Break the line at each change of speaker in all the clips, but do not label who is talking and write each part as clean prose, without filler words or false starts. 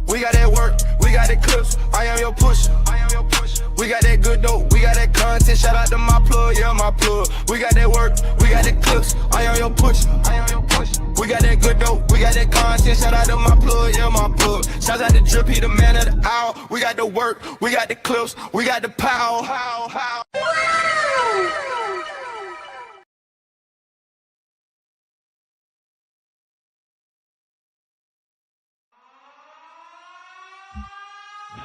we got that work, we got that clips. I am your pusher. We got that good dope, we got that content. Shout out to my plug, yeah, my plug. We got that work, we got that clips. I am your pusher. We got that good dope, we got that content. Shout out to my plug, yeah, my plug. Shout out to Drip, he the man of the hour. We got the work, we got the clips, we got the power.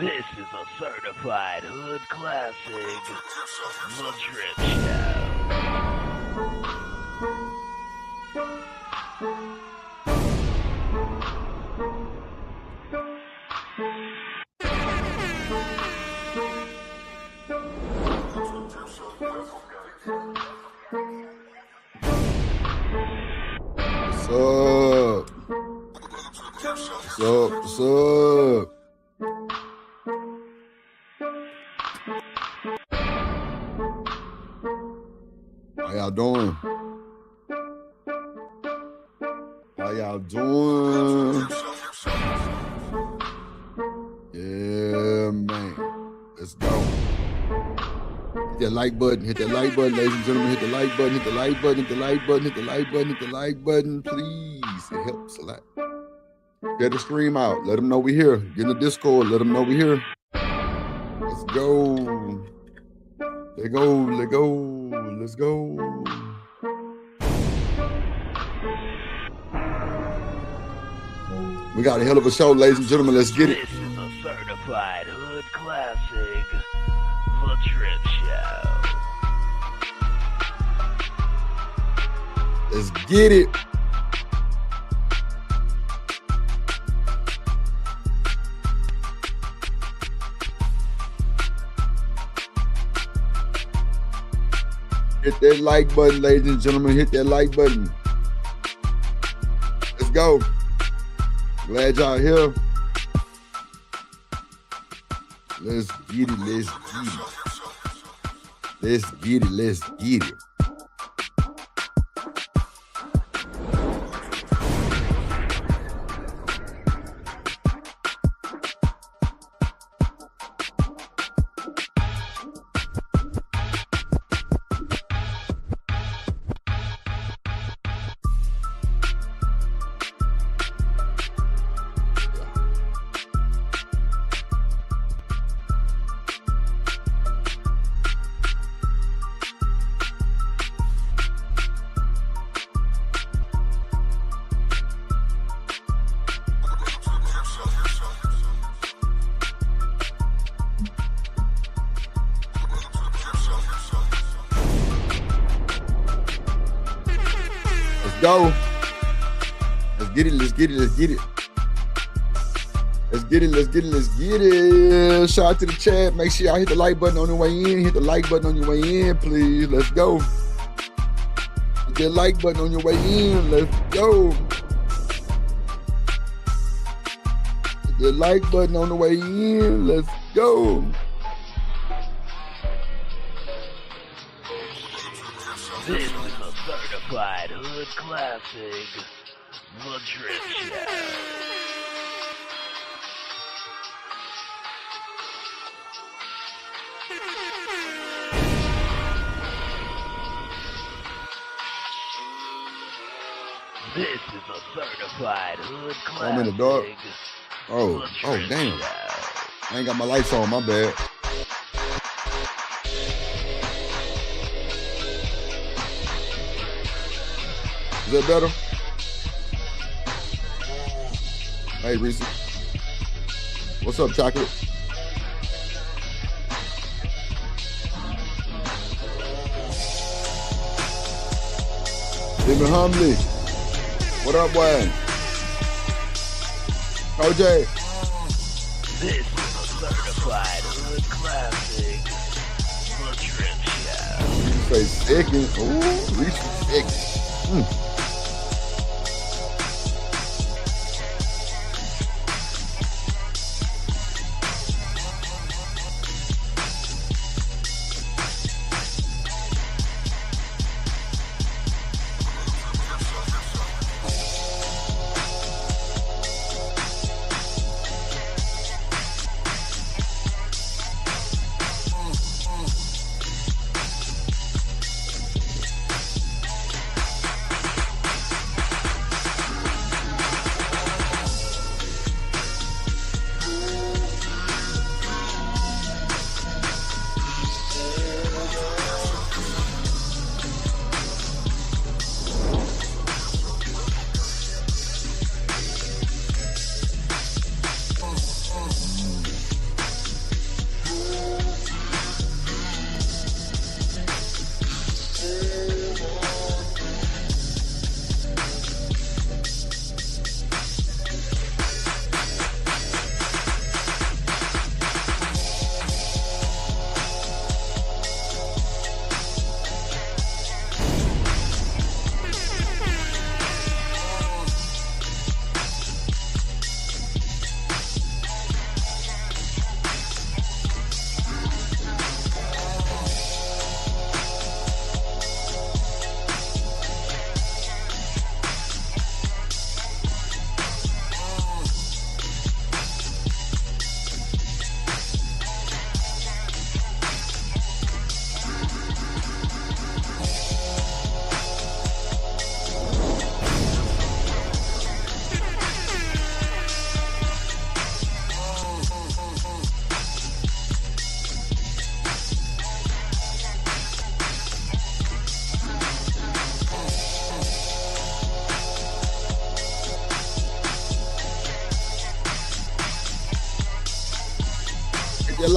This is a certified hood classic, The Drip Show.
What's up? How y'all doing? Yeah, man. Let's go. Hit that like button, ladies and gentlemen. Hit the like button, please. It helps a lot. Get the stream out. Let them know we here. Get in the Discord. Let them know we here. Let's go. Let's go. We got a hell of a show, ladies and gentlemen. Let's get it.
This is a certified hood classic, The Drip Show.
Let's get it. Hit that like button, ladies and gentlemen. Hit that like button. Let's go. Glad y'all here. Let's get it. Let's get it. Go. Let's get it. Shout out to the chat. Make sure y'all hit the like button on your way in. Please. Let's go. Hit that like button on your way in. Let's go. Hit that like button on the way in. Let's go.
This is a certified hood classic, The Drip Show. This is a certified hood classic.
I'm in the dark. Oh, damn. I ain't got my lights on, my bad. Is that better? Hey, Reese. What's up, chocolate? Stephen Humley. What up, boy? OJ.
This is a certified hood classic, The Drip Show.
Say second. Ooh, Reese second.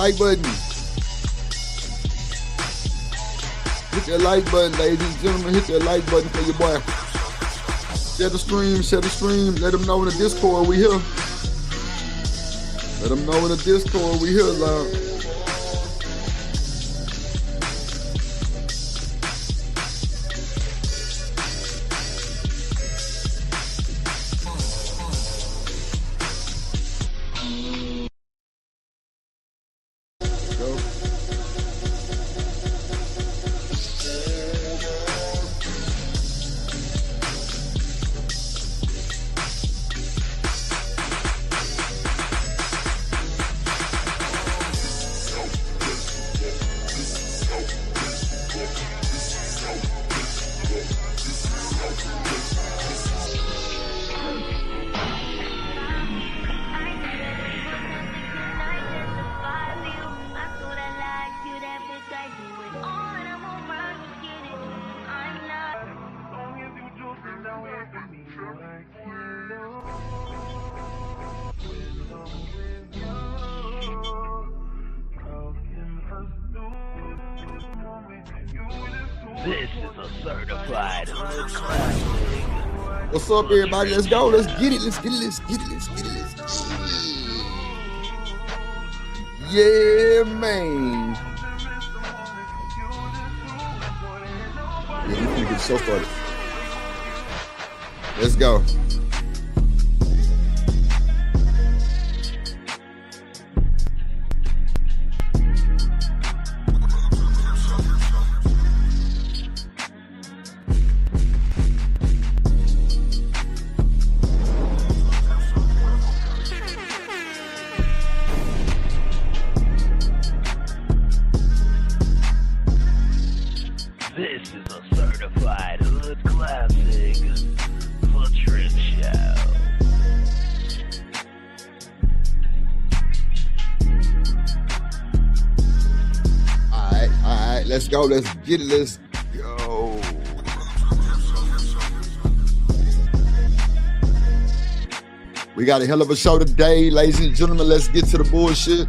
like button. Hit that like button, ladies and gentlemen. Hit that like button for your boy. Share the stream, share the stream. Let them know in the Discord we here. Let them know in the Discord we here, love.
This is a certified hood classic.
What's up, everybody? Let's go. Let's get it. Let's get it. Let's get it. Let's get it. Let's get it. Yeah, man. Yeah, we can get the show started. Let's go.
This is a certified hood classic. The Trip Show.
All right, let's go. Let's get it. Let's go. We got a hell of a show today, ladies and gentlemen. Let's get to the bullshit.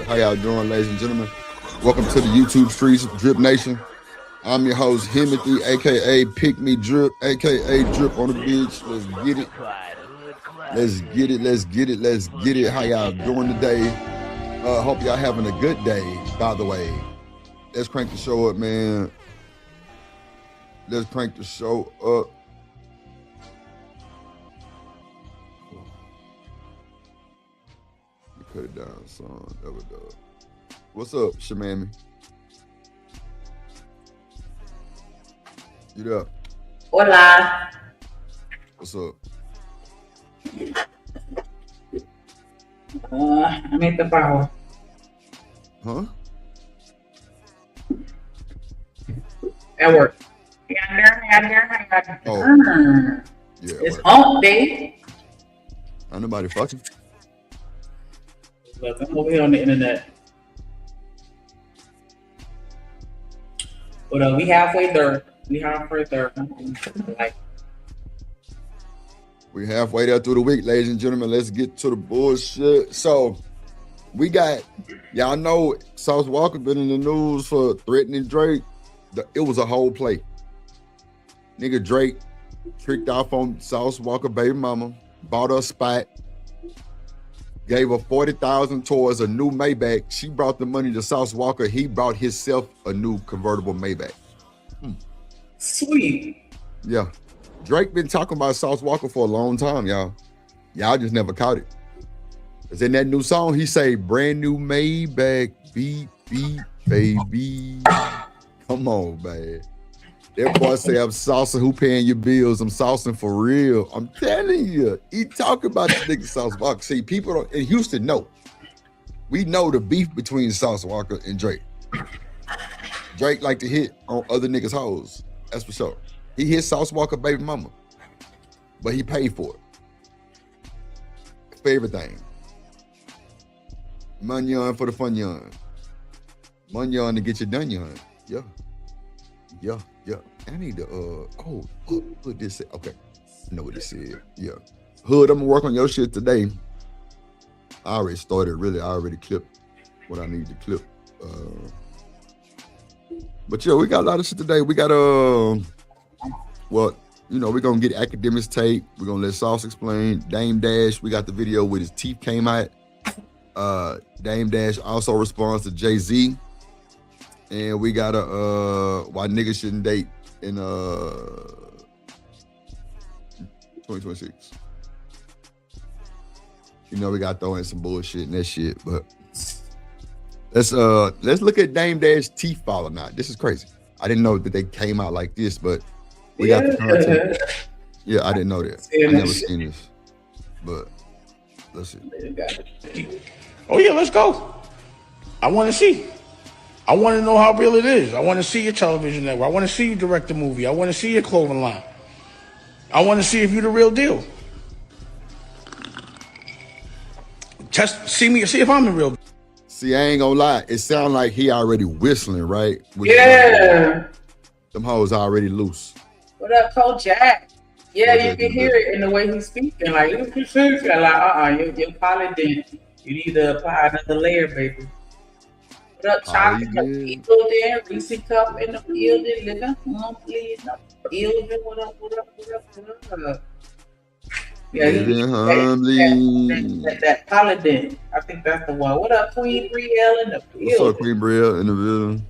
How y'all doing, ladies and gentlemen? Welcome to the YouTube streets of Drip Nation. I'm your host, Himothy, aka Pick Me Drip, aka Drip on the Beach. Let's get it. Let's get it. Let's get it. Let's get it. How y'all doing today? Hope y'all having a good day, by the way. Let's crank the show up, man. Let's crank the show up. Cut it down, son. Double dog. What's up, Shamami? You there?
Hola.
What's up?
I'm at the power.
Huh?
At work.
Oh. Yeah.
It's hump day.
Ain't nobody fucking.
But I'm over here on the internet. But we halfway there. We halfway there. Like,
We halfway there through the week, ladies and gentlemen. Let's get to the bullshit. So we got, y'all know Sauce Walka been in the news for threatening Drake. It was a whole play. Nigga Drake tricked off on Sauce Walka baby mama, bought her a spot, gave her $40,000 towards a new Maybach. She brought the money to Sauce Walka. He brought himself a new convertible Maybach.
sweet.
Yeah. Drake been talking about Sauce Walka for a long time, y'all. Y'all just never caught it. Cause in that new song, he say, brand new Maybach, beep, beep, baby. Come on, man. That boy say, I'm saucing, who paying your bills? I'm saucing for real. I'm telling you. He talking about the nigga Sauce Walka. See, people in Houston know. We know the beef between Sauce Walka and Drake. Drake like to hit on other niggas' hoes. That's for sure. He hit Sauce Walka baby mama, but he paid for it. For everything. Money on for the fun young. Money on to get you done young. Yeah. Yeah. I need to what this say? Okay. I know what this said. Yeah. Hood, I'm gonna work on your shit today. I already started really. I already clipped what I need to clip. But yeah, we got a lot of shit today. We got well, you know, we're gonna get Academics tape. We're gonna let Sauce explain. Dame Dash, we got the video with his teeth came out. Dame Dash also responds to Jay-Z. And we got why niggas shouldn't date in 2026. You know, we got to throw in some bullshit and that shit, but let's look at Dame Dash teeth falling out. This is crazy. I didn't know that they came out like this, but we got the content. Yeah, I didn't know that. I never seen this. But let's see.
Oh yeah, let's go. I want to see. I want to know how real it is. I want to see your television network. I want to see you direct a movie. I want to see your clothing line. I want to see if you're the real deal. See if I'm the real deal.
See, I ain't gonna lie. It sounds like he already whistling, right?
Yeah.
Them hoes already loose.
What up, Coach Jack? Yeah, you can hear it in the way he's speaking. Like, you're polydent. You need to apply another layer, baby. What up, Chocolate? The building, Reese Cup in the building, living humbly in the building. What up? Yeah, that polydent. I think that's the one. What up, Queen Brielle in the building?
What's up, Queen Brielle in the building?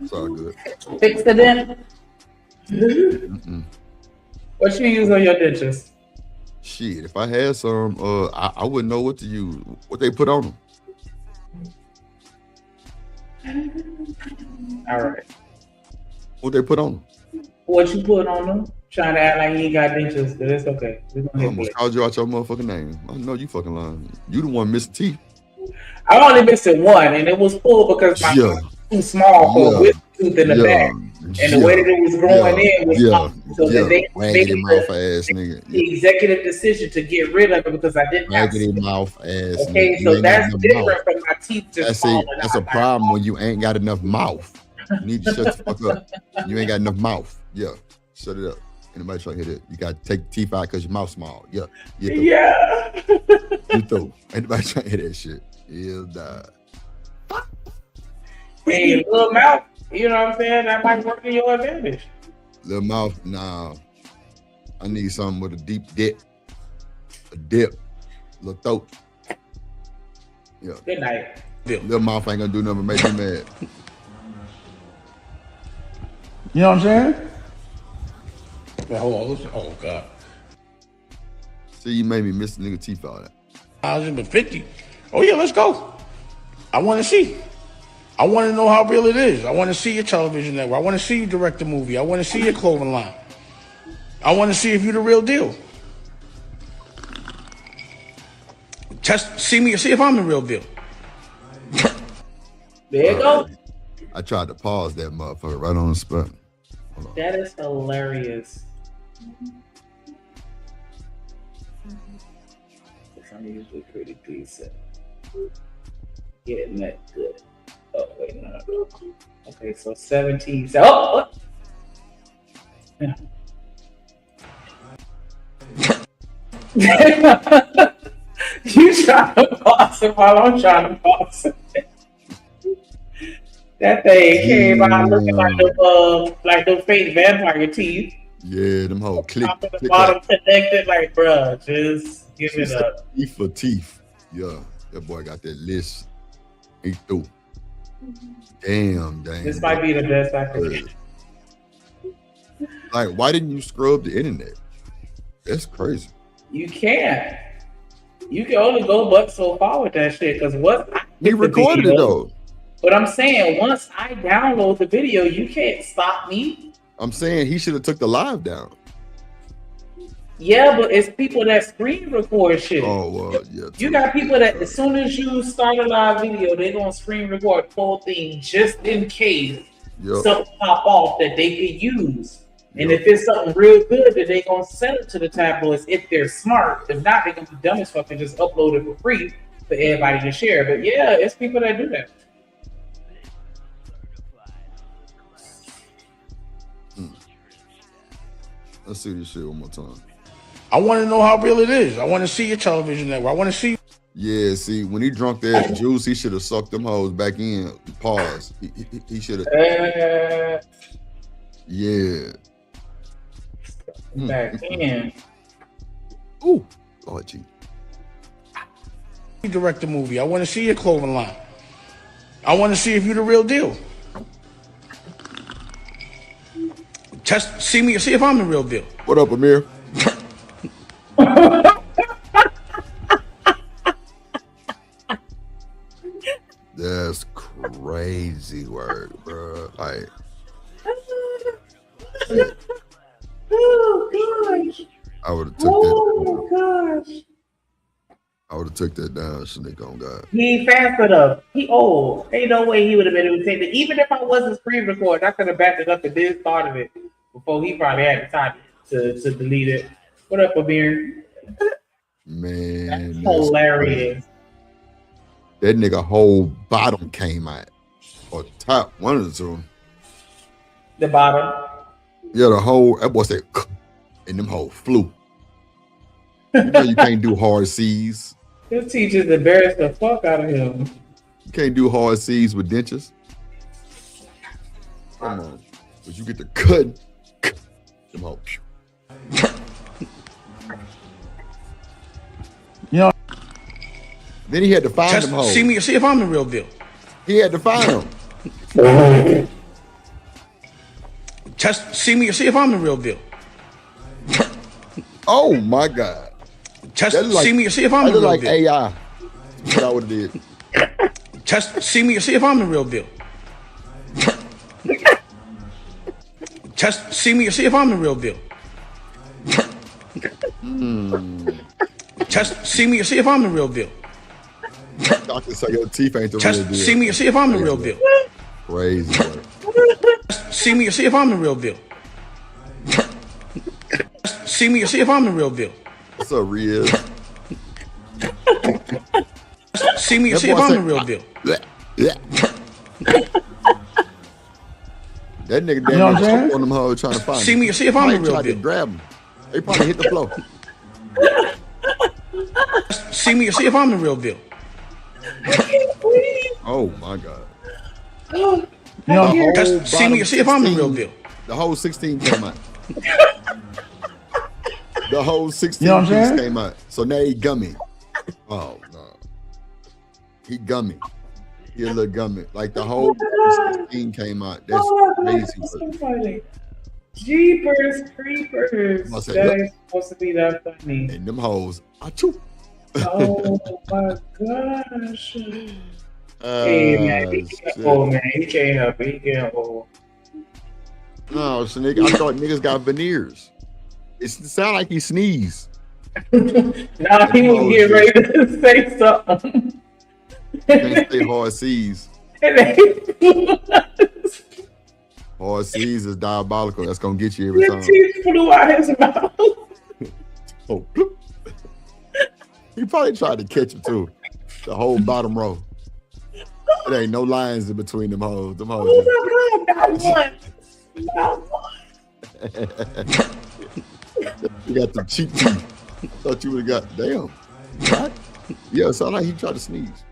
It's all good.
Fix it in. What you use on your dentures?
Shit, if I had some, I wouldn't know what to use. What they put on them?
All right.
What they put on them?
What you put on them? Trying to act like you ain't got dentures, but it's okay.
I almost called you out your motherfucking name. I know you fucking lying. You the one missing teeth.
I only missed one, and it was full because my tooth was too small for a wisdom tooth in the back. And the way that it was growing in was so that they made the executive decision to get rid of it because I didn't have
mouth ass.
Okay, so that's different from my teeth just falling out.
That's a problem when you ain't got enough mouth. You need to shut the fuck up. You ain't got enough mouth. Yeah, shut it up. Anybody trying to hit it? You got to take the teeth out because your mouth small. Yeah.
Yeah.
You through. Anybody trying to hit that shit? He'll die.
Hey, little mouth. You know what I'm saying? That might work in your advantage.
Little mouth, nah. I need something with a deep dip. A dip. Little throat. Yeah.
Good night.
Little mouth ain't gonna do nothing but make me mad.
You know what I'm saying? Wait, hold on. Listen. Oh, God.
See, you made me miss the nigga teeth out of that.
150. Oh, yeah, let's go. I want to see. I want to know how real it is. I want to see your television network. I want to see you direct a movie. I want to see your clothing line. I want to see if you're the real deal. See if I'm the real deal.
There you go.
I tried to pause that motherfucker right on the spot.
That is hilarious. I'm usually pretty decent. Getting that good. Oh, wait, no. Okay, so 17. So, yeah. You trying to pause it while I'm trying to pause it. That thing came out looking like the fake vampire teeth.
Yeah, them whole click.
Top of the bottom connected, like, bruh, just give it up.
Teeth for teeth. Yeah, that boy got that list. He through. Damn.
This might be the best I could get.
Like, why didn't you scrub the internet? That's crazy.
You can't. You can only go but so far with that shit. Because
he recorded it though.
But I'm saying once I download the video, you can't stop me.
I'm saying he should have took the live down.
Yeah, but it's people that screen record shit.
Oh, well, yeah.
You got people that as soon as you start a live video, they're going to screen record the whole thing just in case something pop off that they could use. And if it's something real good, that they gonna sell it to the tabloids if they're smart. If not, they're gonna be dumb as fuck and just upload it for free for everybody to share. But yeah, it's people that do that.
Let's see this shit one more time.
I want to know how real it is. I want to see your television network. I want to see.
Yeah, see, when he drunk that juice, he should have sucked them hoes back in. Pause. He should have. Yeah.
Back in.
Ooh. Oh, gee.
Direct the movie. I want to see your clothing line. I want to see if you're the real deal. See me, see if I'm the real deal.
What up, Amir? That's crazy word, bro. Like,
oh gosh.
I would have took that.
Gosh.
I would have took that down, Shanique, on God.
He fast enough. He old. Ain't no way he would have been able to take it. Even if I wasn't screen recording, I could have backed it up and then started it before he probably had the time to delete it. What up, Amir?
Man,
that's hilarious.
That nigga whole bottom came out. Or top, one of the two.
The bottom?
Yeah, the whole, that boy said, and them whole flew. You know you can't do hard C's.
His teachers embarrassed the fuck out of him.
You can't do hard C's with dentures. Come on. But you get the cut. Them whole.
You know.
Then he had to find them hoes.
See if I'm the real deal.
He had to find them.
See if I'm the real deal.
Oh my God.
See if I'm the real
like
deal.
AI. That's what I would have did.
See if I'm the real deal. See if I'm the real deal. See if I'm the real deal.
Doctor say your teeth ain't the real deal.
See if I'm the real deal.
Crazy.
See if I'm the real deal. See if I'm the real deal.
What's up, Riz?
See if I'm the real deal.
That nigga damn near on them hoes trying to find him.
See if I'm the real deal.
To grab him. They probably hit the floor.
See if I'm the real deal.
Oh my God.
See if I'm the real deal.
The whole 16 came out. The whole 16 piece came out. So now he gummy. Oh no. He gummy. He a little gummy. Like the whole 16 came out. That's crazy.
So funny. Jeepers creepers. That is supposed to be that funny.
And them hoes. Achoo.
Oh my gosh. Hey man, he can't hold, man. He can't help it. He can't hold.
No, so nigga, I thought niggas got veneers. It sound like he sneezed.
Nah, he was getting ready to say something.
Can't say hard C's. Hard C's is diabolical. That's gonna get you every time.
His teeth flew out his mouth.
Oh, he probably tried to catch him too. The whole bottom row. There ain't no lines in between them hoes. Them hoes.
Oh my God, not one. Not one.
You got the cheap teeth. Thought you would have got, damn. What? Yeah, it sounded like he tried to sneeze.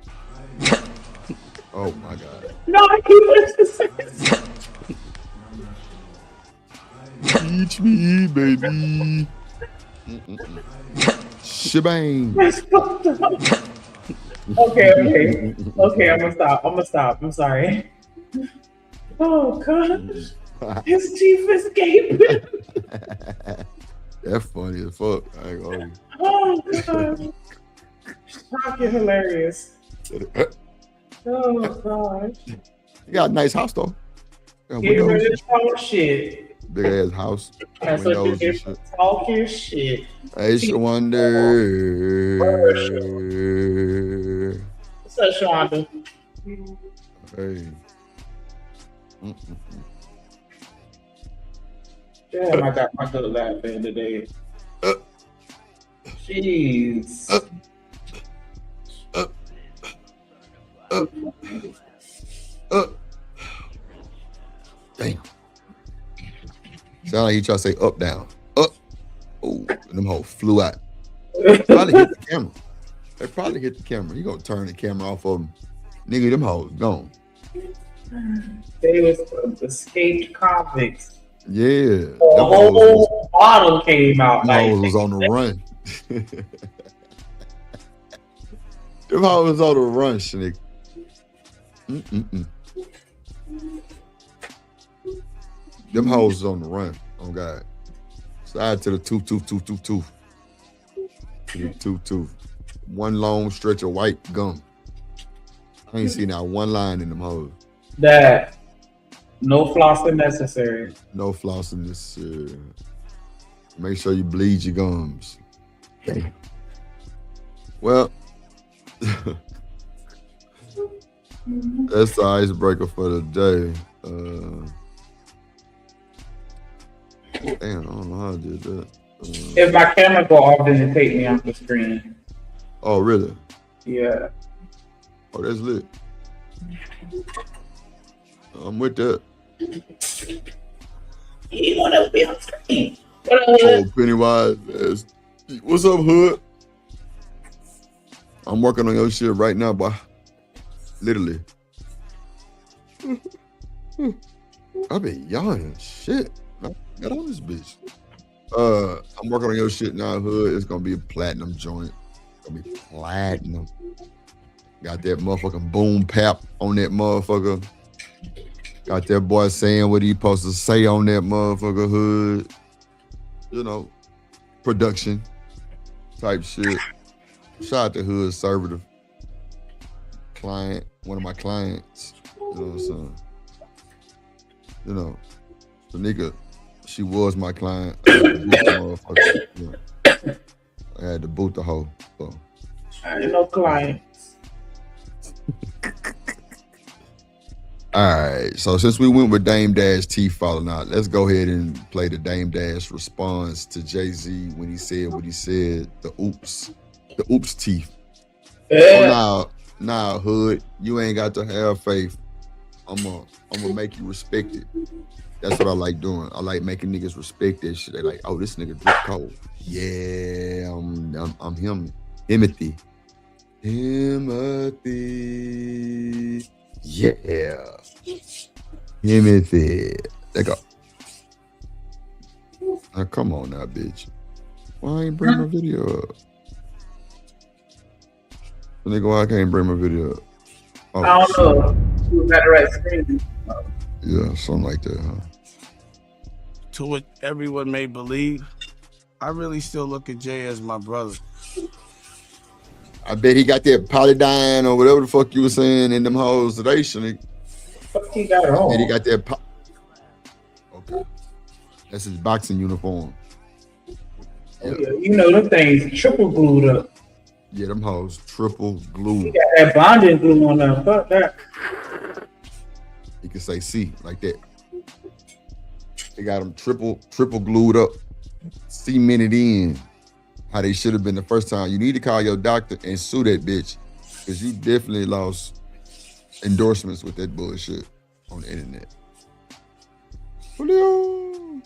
Oh my God.
No, he was just saying.
Teach me, baby. Shebang.
Okay, I'm gonna stop. I'm sorry. Oh God. His teeth is gaping.
That's funny as fuck. I ain't gonna...
Oh God. Fucking hilarious. Oh gosh.
You got a nice house though.
Get rid of talk shit.
Big ass house.
That's what you get for talking shit.
I wonder.
What's up, Shonda?
Hey.
Damn, I got my good laugh in today. Jeez.
Damn. Sound like he try to say up, down. Up. Oh, and them hoes flew out. Probably hit the camera. They probably hit the camera. You gonna turn the camera off of them. Nigga, them hoes gone.
They was escaped convicts.
Yeah.
The whole bottle came out.
Them hoes was on the run. Them hoes was on the run, nigga. Them hoes was on the run. Oh God. Side to the tooth. To the tooth. One long stretch of white gum. I ain't seen not one line in them hoes.
That no flossing necessary.
No flossing necessary. Make sure you bleed your gums. Damn. Well, that's the icebreaker for the day. Damn, I don't know how I did that.
If my camera go off, then it take me off the screen.
Oh, really?
Yeah.
Oh, that's lit. I'm with that.
You want to be on screen?
Oh, Pennywise. What's up, Hood? I'm working on your shit right now, boy. Literally. I've been yawning. Shit. Get on this bitch. I'm working on your shit now, Hood. It's gonna be a platinum joint. It's gonna be platinum. Got that motherfucking boom pap on that motherfucker. Got that boy saying what he supposed to say on that motherfucker, Hood. You know, production type shit. Shout out to Hood Servative client, one of my clients. You know what I'm saying? You know, the nigga, she was my client. I had to boot the motherfucker. Yeah. I had to boot the hoe. So.
I ain't no clients.
All right, so since we went with Dame Dash T falling out, let's go ahead and play the Dame Dash response to Jay-Z when he said what he said, the oops teeth.
Yeah.
Oh, nah, Hood, you ain't got to have faith. I'm gonna make you respect it. That's what I like doing. I like making niggas respect that shit. They like, oh, this nigga drip cold. Yeah, I'm him. Timothy. Yeah. Timothy. They go. Now come on now, bitch. Why ain't bring my video up? Nigga, I can't bring my video up. Oh,
I don't know. You got the right screen.
Yeah, something like that, huh?
To what everyone may believe, I really still look at Jay as my brother.
I bet he got that polydine or whatever the fuck you were saying in them hoes today, Shanique.
Fuck he got it on.
And he got that okay. That's his boxing uniform.
Yeah. You know them things triple glued up.
Yeah, them hoes triple glued.
He got that bonding glue on them. Fuck that.
You can say C like that. They got them triple glued up, cemented in. How they should have been the first time. You need to call your doctor and sue that bitch, because you definitely lost endorsements with that bullshit on the internet. Julio.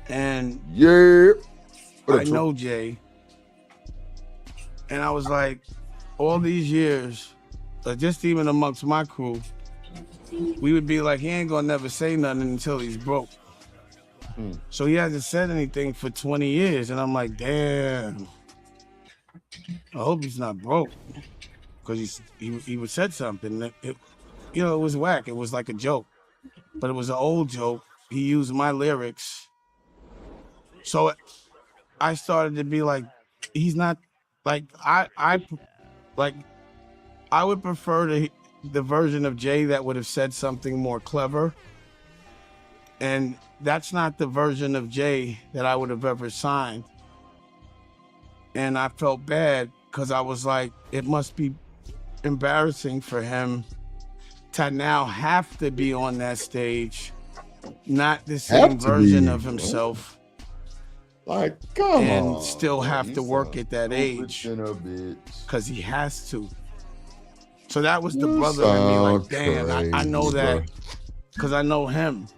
And
yeah,
I know Jay, and I was like, all these years, just even amongst my crew, we would be like, he ain't gonna never say nothing until he's broke. So he hasn't said anything for 20 years, and I'm like, damn. I hope he's not broke, because he would said something. It was whack. It was like a joke, but it was an old joke. He used my lyrics, so I started to be like, he's not like I would prefer the version of Jay that would have said something more clever. And that's not the version of Jay that I would have ever signed. And I felt bad because I was like, it must be embarrassing for him to now have to be on that stage, not the same version of himself.
Like, come
and
on,
still have to work at that age
bitch.
because he has to. So that was the brother in me, like, damn, I know that because I know him.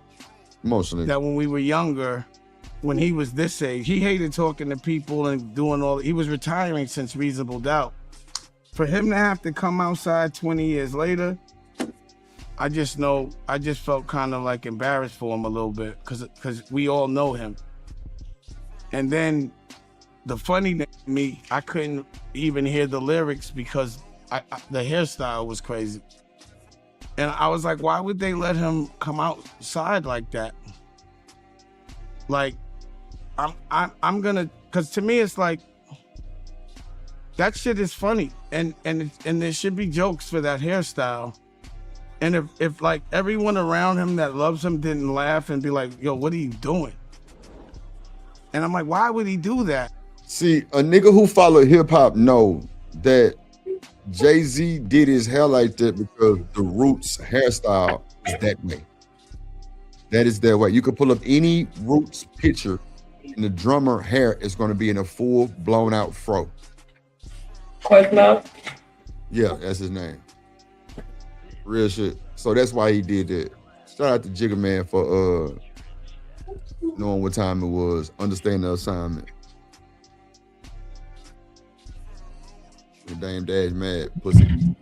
Emotionally.
That when we were younger, when he was this age, he hated talking to people and doing all. He was retiring since Reasonable Doubt. For him to have to come outside 20 years later, I just felt kind of like embarrassed for him a little bit because we all know him. And then the funny thing to me, I couldn't even hear the lyrics because the hairstyle was crazy. And I was like, why would they let him come outside like that? Like, I'm gonna, because to me it's like, that shit is funny, and there should be jokes for that hairstyle. And if like everyone around him that loves him didn't laugh and be like, yo, what are you doing? And I'm like, why would he do that?
See, a nigga who follow hip hop know that Jay-Z did his hair like that because the Roots hairstyle is that way. That is that way. You could pull up any Roots picture and the drummer hair is going to be in a full blown out fro.
Questlove?
Yeah, that's his name. Real shit. So that's why he did that. Shout out to Jigga Man for knowing what time it was, understanding the assignment. The damn dad's mad, pussy.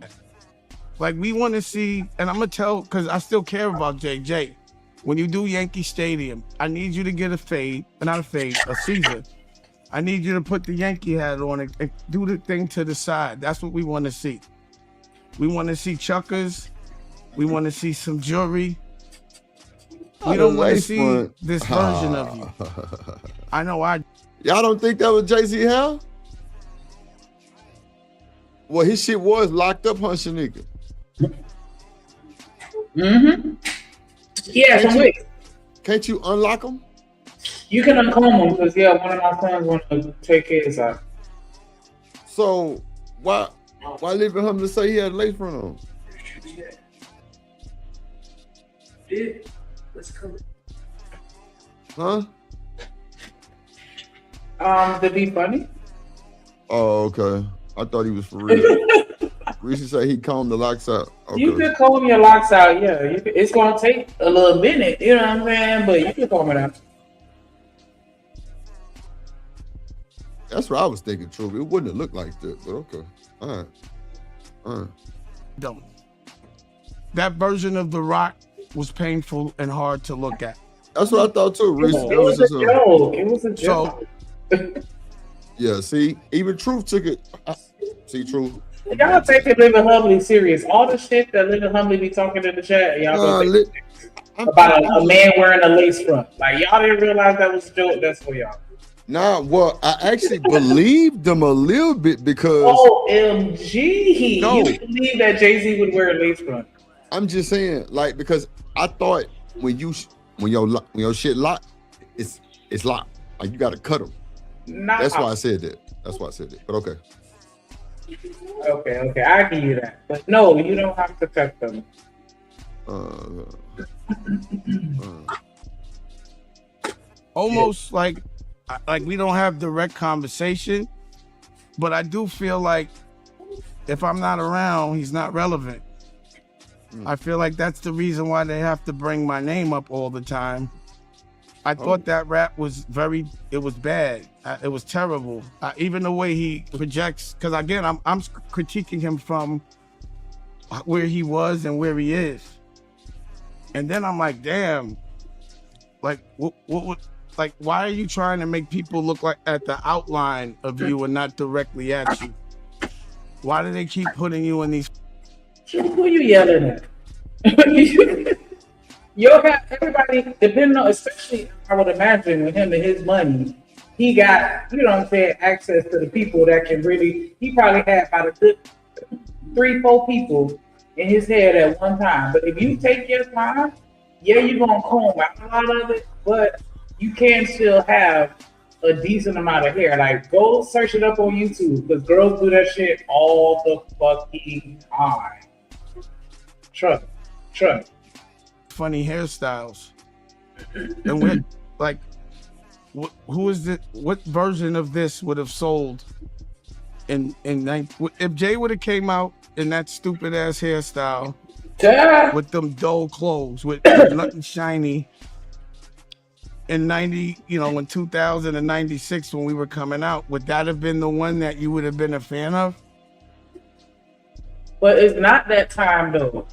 Like, we want to see, and I'm gonna tell, because I still care about JJ. When you do Yankee Stadium, I need you to get a Caesar. I need you to put the Yankee hat on and do the thing to the side. That's what we want to see. We want to see chuckers. We want to see some jewelry. We don't want to see this version of you. I know
Y'all don't think that was Jay-Z hair? Well, his shit was locked up, huh, Shanika?
Mm-hmm. Yeah, some wigs.
Can't you unlock them?
You can uncomb them because, yeah, one of my sons want to take his out.
So, why leave him to say he had a lace front on? Huh?
To be funny.
Oh, okay. I thought he was for real. Reese said he combed the locks out. Okay.
You can comb your locks out, yeah. It's gonna take a little minute, you know what I'm saying? But you can comb it out.
That's what I was thinking, true. It wouldn't have looked like that, but okay. All right.
don't. That version of The Rock was painful and hard to look at.
That's what I thought too, Reese.
It was a joke. It was a joke.
Yeah, see, even Truth took it. See, Truth.
Y'all take it Living Humbly serious. All the shit that Living Humbly be talking in the chat, y'all about a man wearing a lace front. Like, y'all didn't realize that was a joke. That's for y'all.
Nah, well, I actually believed them a little bit because
OMG.
No.
You believe that Jay-Z would wear a lace front?
I'm just saying, like, because I thought when your shit locked, it's locked. Like, you got to cut them.
Nah.
That's why I said that. But okay.
Okay, I give you that. But no, you don't have to cut them.
Almost like we don't have direct conversation, but I do feel like if I'm not around, he's not relevant. I feel like that's the reason why they have to bring my name up all the time. I thought that rap was it was bad. It was terrible. Even the way he projects, because again, I'm critiquing him from where he was and where he is. And then I'm like, damn, like, like, why are you trying to make people look like at the outline of you and not directly at you? Why do they keep putting you in these?
Who are you yelling at? You'll have everybody, depending on, especially I would imagine with him and his money, he got, you know what I'm saying, access to the people that can really, he probably had about a good 3-4 people in his head at one time. But if you take your time, yeah, you're going to comb out a lot of it, but you can still have a decent amount of hair. Like, go search it up on YouTube, because girls do that shit all the fucking time. Trust me. Sure.
Funny hairstyles. And we're like, who is it? What version of this would have sold if Jay would have came out in that stupid ass hairstyle with them dull clothes with nothing shiny in 2000 and 96 when we were coming out, would that have been the one that you would have been a fan of?
But it's not that time though.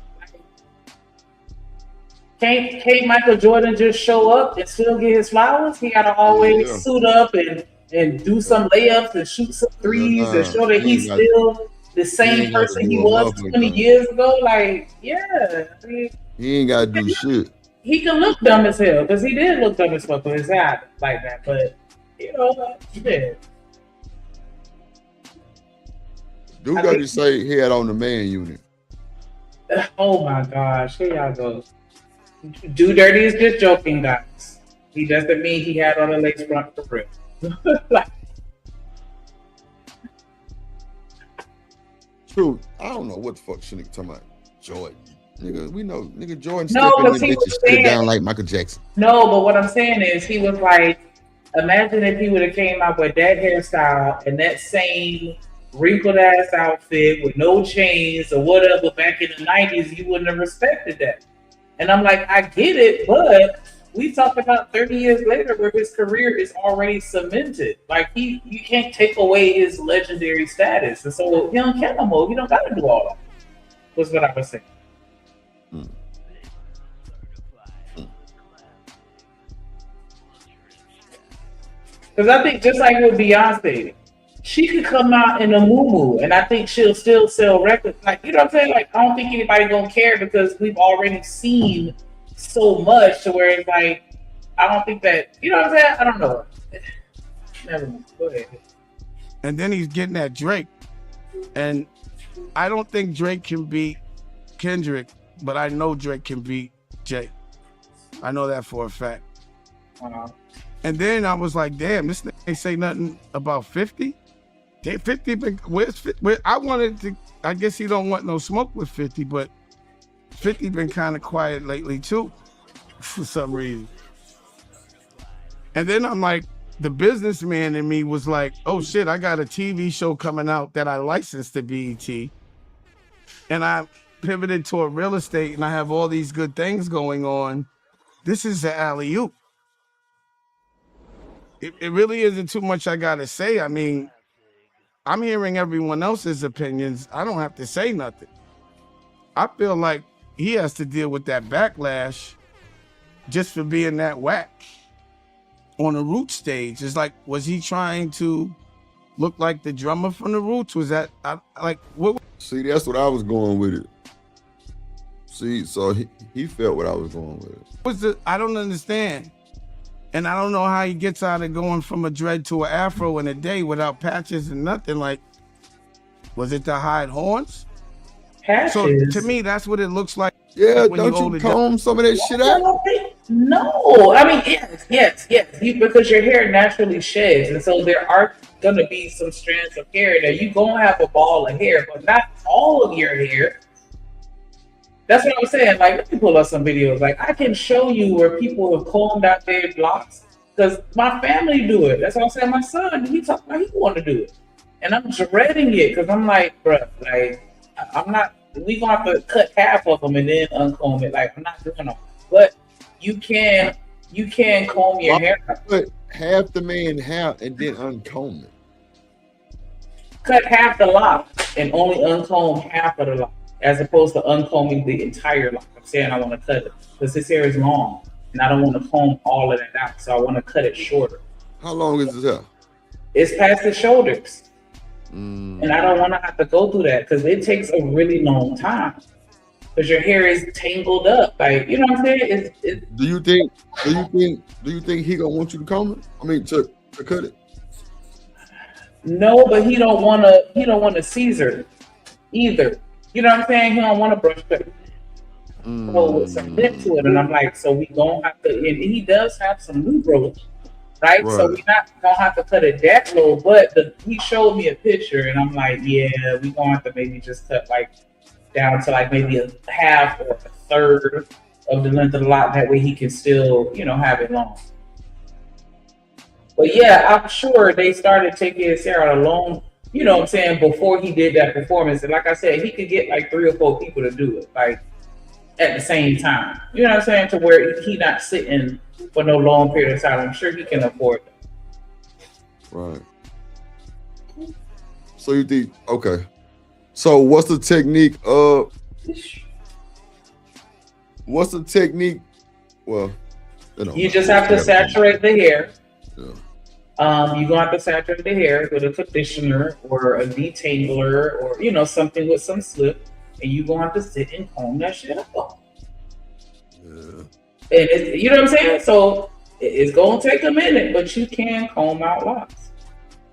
Can't Michael Jordan just show up and still get his flowers? He gotta always suit up and do some layups and shoot some threes and show that he's still the same person he was 20 years ago. Like, yeah. I mean,
he ain't gotta do shit.
He can look dumb as hell, because he did look dumb as fuck with his hat like that. But, yeah.
Dude got to say he had on the man unit.
Oh my gosh, here y'all go. Do Dirty is just joking, guys. He doesn't mean he had on a lace front for real.
True. I don't know what the fuck shit nigga talking about. Jordan. Nigga, we know nigga Jordan
stepping
in bitches sit down like Michael Jackson.
No, but what I'm saying is he was like, imagine if he would have came out with that hairstyle and that same wrinkled ass outfit with no chains or whatever back in the 90s, you wouldn't have respected that. And I'm like, I get it, but we talk about 30 years later where his career is already cemented. Like you can't take away his legendary status. And so he don't care no more. He don't gotta do all that. Was what I was saying. Because I think just like with Beyonce, she could come out in a muumuu, and I think she'll still sell records. Like, you know what I'm saying? Like, I don't think anybody gonna care because we've already seen so much to where it's like, I don't think that, you know what I'm saying? I don't know. Never mind. Go ahead.
And then he's getting at Drake, and I don't think Drake can beat Kendrick, but I know Drake can beat Jay. I know that for a fact. And then I was like, damn, this thing ain't say nothing about 50. 50 been, I wanted to, I guess he don't want no smoke with 50, but 50 been kind of quiet lately too, for some reason. And then I'm like, the businessman in me was like, oh shit, I got a TV show coming out that I licensed to BET. And I pivoted toward real estate and I have all these good things going on. This is the alley-oop. It really isn't too much I gotta say. I mean, I'm hearing everyone else's opinions. I don't have to say nothing. I feel like he has to deal with that backlash just for being that whack on a Roots stage. It's like, was he trying to look like the drummer from the Roots? Was that like what?
See, that's what I was going with it. See, so he felt what I was going with it.
I don't understand. And I don't know how he gets out of going from a dread to an afro in a day without patches and nothing. Like, was it to hide horns?
Patches.
So to me, that's what it looks like.
Yeah, don't you comb some of that shit out?
No, I mean, yes. Because your hair naturally sheds. And so there are going to be some strands of hair that you're going to have a ball of hair, but not all of your hair. That's what I was saying. Like, let me pull up some videos. Like, I can show you where people have combed out their locks because my family do it. That's what I'm saying. My son, he talking about he want to do it, and I'm dreading it because I'm like, bro, like, I'm not. We gonna have to cut half of them and then uncomb it. Like, I'm not doing it. But you can comb your hair.
Put half the man half and then uncomb it.
Cut half the lock and only uncomb half of the lock, as opposed to uncombing the entire lock. I'm saying I want to cut it because this hair is long and I don't want to comb all of that out. So I want to cut it shorter.
How long is this hair?
It's past the shoulders. And I don't want to have to go through that because it takes a really long time because your hair is tangled up. Like, you know what I'm saying?
Do you think he gonna want you to comb it? I mean, to cut it?
No, but he don't want to Caesar either. You know what I'm saying? He don't want to brush cut it. With some lip to it, and I'm like, so we gonna have to. And he does have some new growth, right? So we're not gonna have to cut it that low. But he showed me a picture, and I'm like, yeah, we gonna have to maybe just cut like down to like maybe a half or a third of the length of the lock. That way he can still, have it long. But yeah, I'm sure they started taking his hair out alone, what I'm saying, before he did that performance. And like I said, he could get like 3 or 4 people to do it, like at the same time. You know what I'm saying? To where he not sitting for no long period of time. I'm sure he can afford it.
Right. So you think, okay. So what's the technique of, well,
you just have to saturate the hair.
Yeah.
You're gonna have to saturate the hair with a conditioner or a detangler or something with some slip, and you're gonna have to sit and comb that shit up.
Yeah.
And you know what I'm saying? So it's gonna take a minute, but you can comb out locks.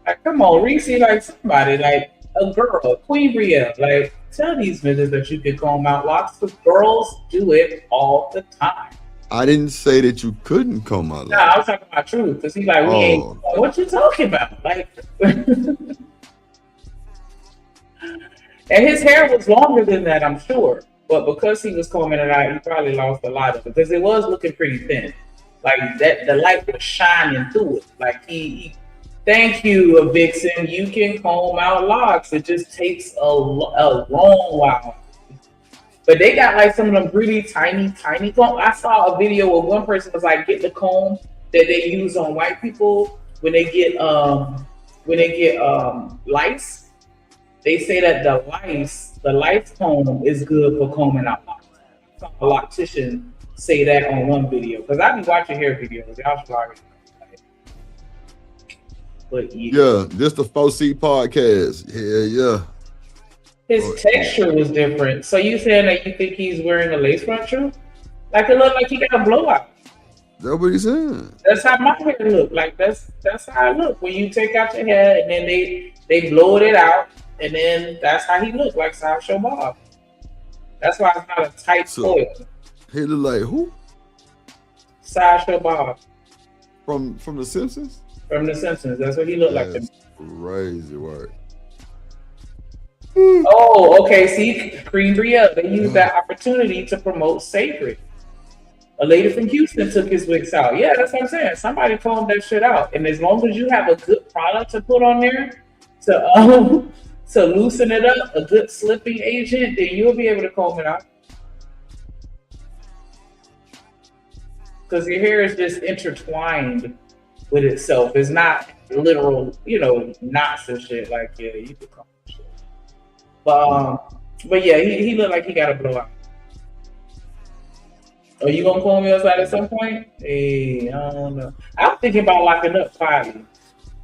Like, come on, Reese, like somebody, like a girl, Queen Bria, like tell these niggas that you can comb out locks, because girls do it all the time.
I didn't say that you couldn't comb out locks.
No, I was talking about truth, because he's like, we ain't, what you talking about? Like, and his hair was longer than that, I'm sure. But because he was combing it out, he probably lost a lot of it, because it was looking pretty thin. Like that, the light was shining through it. Like he thank you, Vixen. You can comb out locks. It just takes a long while. But they got like some of them really tiny comb. I saw a video where one person was like, get the comb that they use on white people when they get lice. They say that the lice comb is good for combing out locks. I saw a loctician say that on one video, because I be watching hair videos. Y'all should already know. But
yeah, this the 4C podcast. Yeah.
His texture was different. So you saying that you think he's wearing a lace front shoe? Like it looked like he got a blowout.
That's what he's saying.
That's how my hair look. Like that's how it look. When you take out your hair and then they blowed it out, and then that's how he looked, like Sideshow Bob. That's why it's not a tight coil.
He look like who?
Sideshow Bob.
From The Simpsons?
From The Simpsons. That's what he looked like.
Crazy work.
Oh, okay. See, Queen Bria, they used that opportunity to promote Sacred. A lady from Houston took his wigs out. Yeah, that's what I'm saying. Somebody combed that shit out. And as long as you have a good product to put on there to loosen it up, a good slipping agent, then you'll be able to comb it out. Because your hair is just intertwined with itself. It's not literal, knots and shit. Like, yeah, you can comb shit. But yeah, he looked like he got a blowout. Are you gonna comb me outside at some point? Hey, I don't know. I'm thinking about locking up quietly,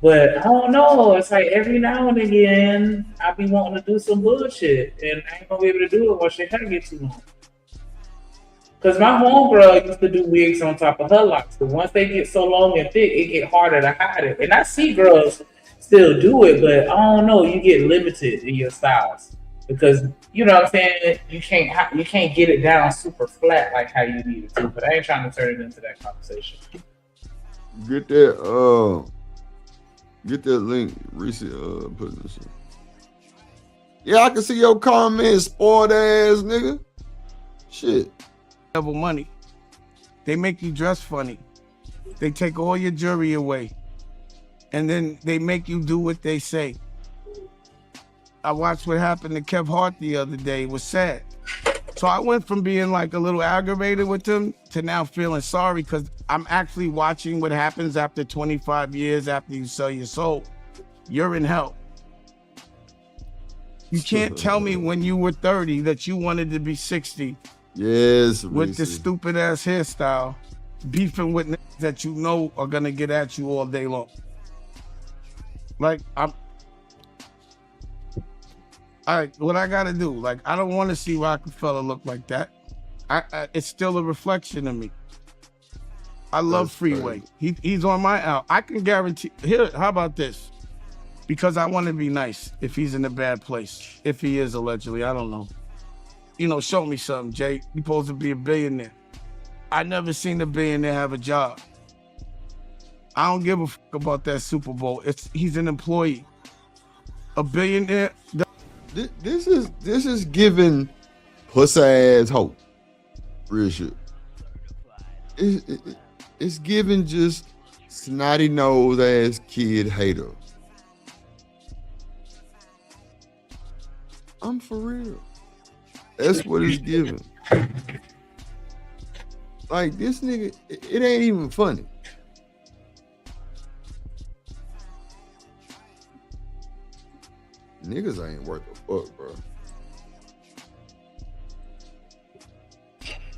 but I don't know. It's like every now and again, I be wanting to do some bullshit, and I ain't gonna be able to do it once your hair get too long. Cause my homegirl used to do wigs on top of her locks, but once they get so long and thick, it get harder to hide it. And I see girls still do it, but I don't know. You get limited in your styles because you know what I'm saying. You can't get it down super flat like how you need it to. But I ain't trying to turn it into that conversation.
Get that link. Reese put this in. Yeah, I can see your comment, spoiled ass nigga. Shit.
Double money. They make you dress funny. They take all your jewelry away. And then they make you do what they say. I watched what happened to Kev Hart the other day. It was sad. So I went from being like a little aggravated with them to now feeling sorry because I'm actually watching what happens after 25 years after you sell your soul. You're in hell. You can't tell me when you were 30 that you wanted to be 60.
Yes,
with this stupid ass hairstyle, beefing with niggas that you know are gonna get at you all day long. Like what I gotta do? Like I don't want to see Rockefeller look like that. It's still a reflection of me. I love Freeway. He's on my out. I can guarantee. Here, how about this? Because I want to be nice. If he's in a bad place, if he is allegedly, I don't know. Show me something, Jay. You're supposed to be a billionaire. I never seen a billionaire have a job. I don't give a fuck about that Super Bowl. He's an employee. A billionaire.
This is giving Pussy ass hoe. Real shit. It's giving just snotty nose ass kid hater. I'm for real. That's what it's giving. Like this nigga, it ain't even funny. Niggas ain't worth a fuck, bro.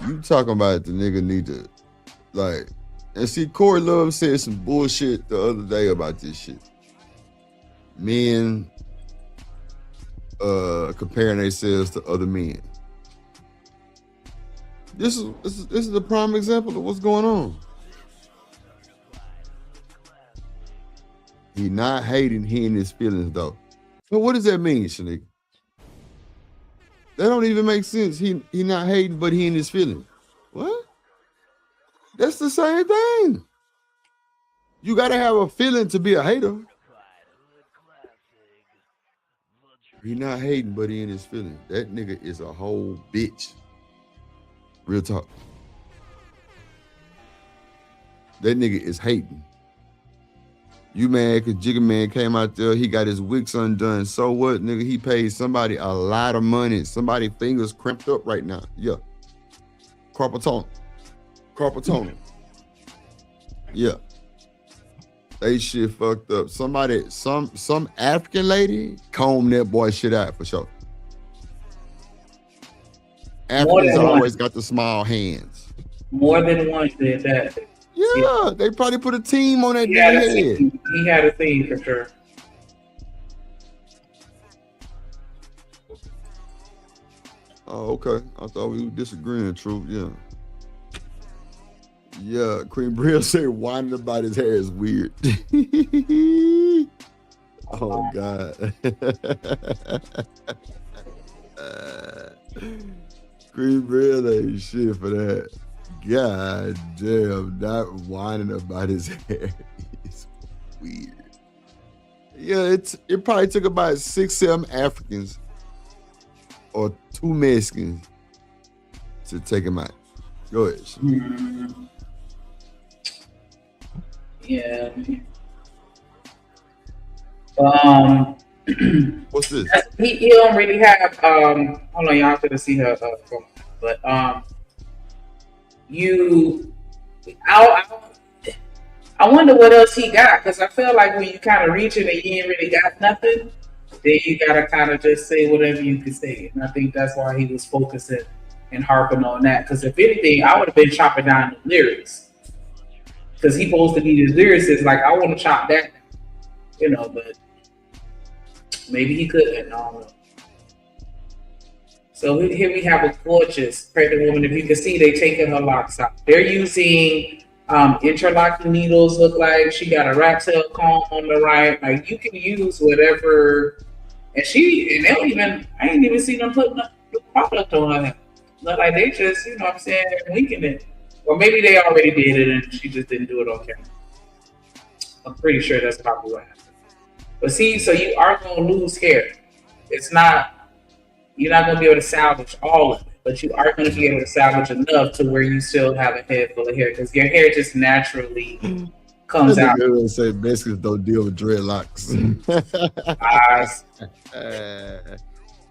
You talking about the nigga need to, like, and see, Corey Love said some bullshit the other day about this shit. Men comparing themselves to other men. This is a prime example of what's going on. He not hating, he in his feelings though. But what does that mean, Shanique? That don't even make sense. He not hating, but he in his feelings. What? That's the same thing. You gotta have a feeling to be a hater. He not hating, but he in his feelings. That nigga is a whole bitch. Real talk. That nigga is hating. You mad because Jigga Man came out there, he got his wicks undone. So what, nigga? He paid somebody a lot of money. Somebody fingers cramped up right now. Yeah. Carpal tunnel. Yeah. They shit fucked up. Somebody, some African lady combed that boy shit out for sure. Africans always got the small hands.
More than one did that.
Yeah, they probably put a team on that nigga head.
He had a team for sure.
Oh, okay. I thought we were disagreeing, Truth. Yeah. Yeah, Queen Brill said whining about his hair is weird. Oh, God. Queen Brill ain't shit for that. God damn, not whining about his hair is weird. Yeah, it probably took about 6-7 Africans or 2 Mexicans to take him out. Go ahead.
Yeah.
What's this?
He don't really have hold on, y'all have to see her phone. But I wonder what else he got, because I feel like when you kind of reach it and you ain't really got nothing, then you gotta kind of just say whatever you can say. And I think that's why he was focusing and harping on that. Because if anything, I would have been chopping down the lyrics, because he's supposed to be the lyricist. Like, I want to chop that, but maybe he couldn't. I don't know. So here we have a gorgeous pregnant woman. If you can see, they taking her locks out. They're using interlocking needles. Look like she got a rat tail comb on the right. Like, you can use whatever. And they don't even. I ain't even seen them putting the product on her. Look like they just, winking it. Or maybe they already did it and she just didn't do it on camera. I'm pretty sure that's probably what happened. But see, so you are gonna lose hair. You're not going to be able to salvage all of it, but you are going to be able to salvage enough to where you still have a head full of hair, because your hair just naturally comes out.
They say Mexicans don't deal with dreadlocks.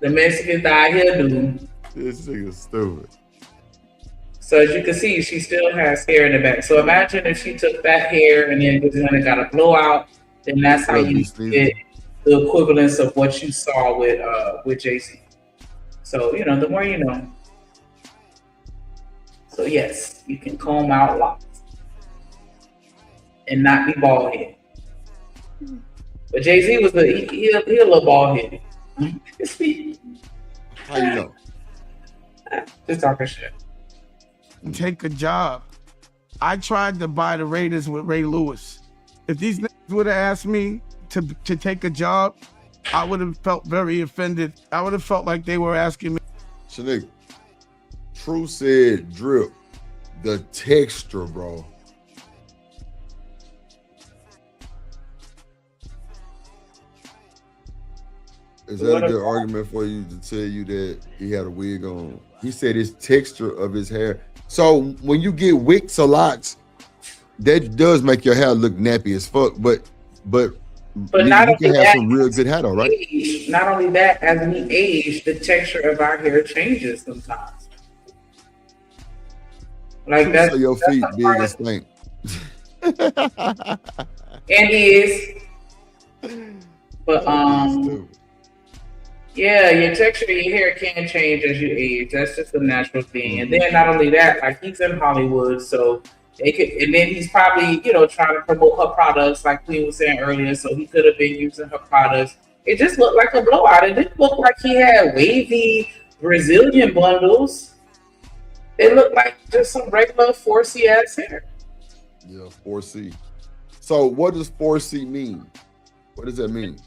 The Mexicans out here do.
This nigga's stupid.
So as you can see, she still has hair in the back. So imagine if she took that hair and then just went and got a blowout, then that's how you get the equivalence of what you saw with Jay-Z. So, the more you know. So, yes, you can comb out locks and not be bald headed. But Jay-Z was he a little bald headed.
How you know?
Just talking shit.
Take a job. I tried to buy the Raiders with Ray Lewis. If these niggas would have asked me to take a job, I would have felt very offended. I would have felt like they were asking me.
Shanique, True said drip. The texture, bro. Is that a good argument for you to tell you that he had a wig on? He said his texture of his hair. So when you get wigs or locks, that does make your hair look nappy as fuck. But
not
you can
only
have
that,
some real good hair though, right?
not only that, as we age, the texture of our hair changes sometimes. Like
So your feet big as stink.
And is, but yeah, your texture of your hair can change as you age. That's just a natural thing. And then not only that, like he's in Hollywood, so they could, and then he's probably, trying to promote her products, like Queen was saying earlier. So he could have been using her products. It just looked like a blowout. It didn't look like he had wavy Brazilian bundles. It looked like just some regular 4C ass hair.
Yeah, 4C. So what does 4C mean? What does that mean?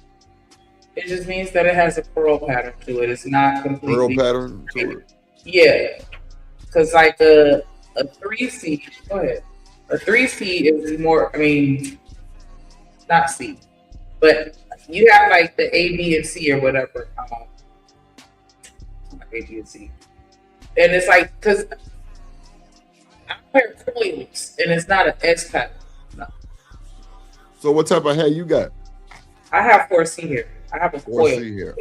It just means that it has a curl pattern to it. It's not completely
curl pattern to it.
Yeah, because like a 3C. Go ahead. A 3C is more. I mean, not C, but you have like the A, B, and C or whatever. A, B, and C, and it's like because I wear coils and it's not an S pattern. No.
So what type of hair you got?
I have 4C hair. I have a coil.
Here.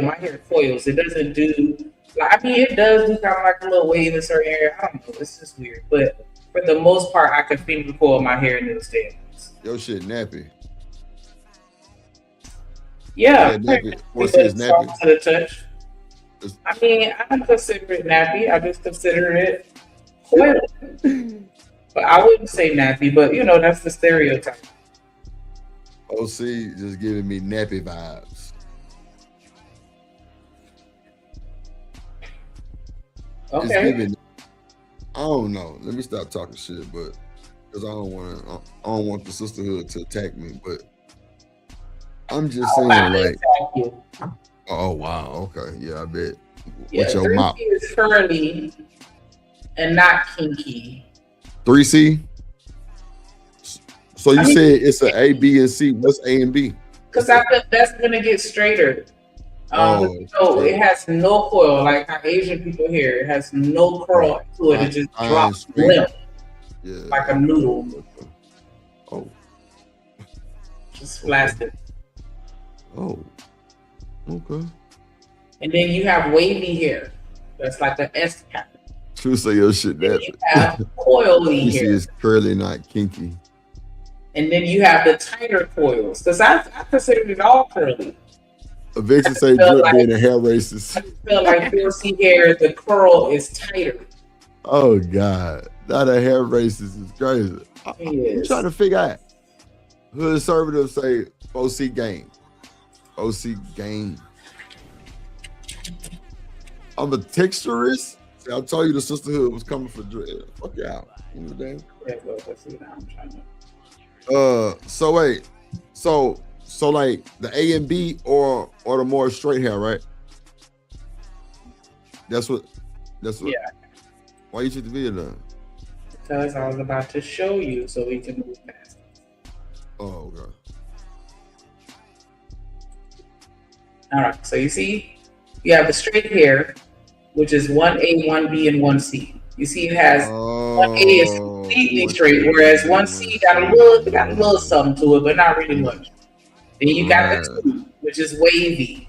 My hair coils. It doesn't do. I mean, it does do kind of like a little wave in certain area. I don't know. It's just weird, but for the most part, I can finger coil my hair and it'll stay.
Your shit nappy.
Yeah,
nappy. 4C is nappy.
To the touch. I mean, I don't consider it nappy. I just consider it coil. But I wouldn't say nappy. But that's the stereotype.
OC just giving me nappy vibes.
Okay.
I don't know. Let me stop talking shit, but because I don't want the sisterhood to attack me. But I'm just saying, like, oh wow, okay, yeah, I bet.
Yeah,
with your mouth
is curly and not kinky.
3C. So you said it's an A, B, and C. What's A and B?
Because I think that's gonna get straighter. It has no coil, like how Asian people here. It has no curl to it. It just drops limp, like a noodle.
Oh,
just flaccid.
Oh, okay.
And then you have wavy hair. That's like an S pattern.
True, say your shit. That
you have coily hair.
Is curly, not kinky.
And then you have the tighter coils, because I consider it all curly.
A vixen say drip like, being a hair racist.
I feel like 4C hair, the curl is tighter.
Oh God, not a hair racist is crazy. I'm trying to figure out. Hood conservatives say OC game. OC game. I'm a texturist. See, I told you the sisterhood was coming for drip. Fuck you out. You know damn. I'm trying to. So wait, so like the A and B or the more straight hair, right? That's what. Yeah. Why you took the video done?
Because I was about to show you, so we can move past.
Oh, okay.
All right. So you see, you have the straight hair, which is 1A, 1B, and 1C. You see, it has 1A is completely straight, whereas 1C got a little something to it, but not really much. Then you got the 2, which is wavy.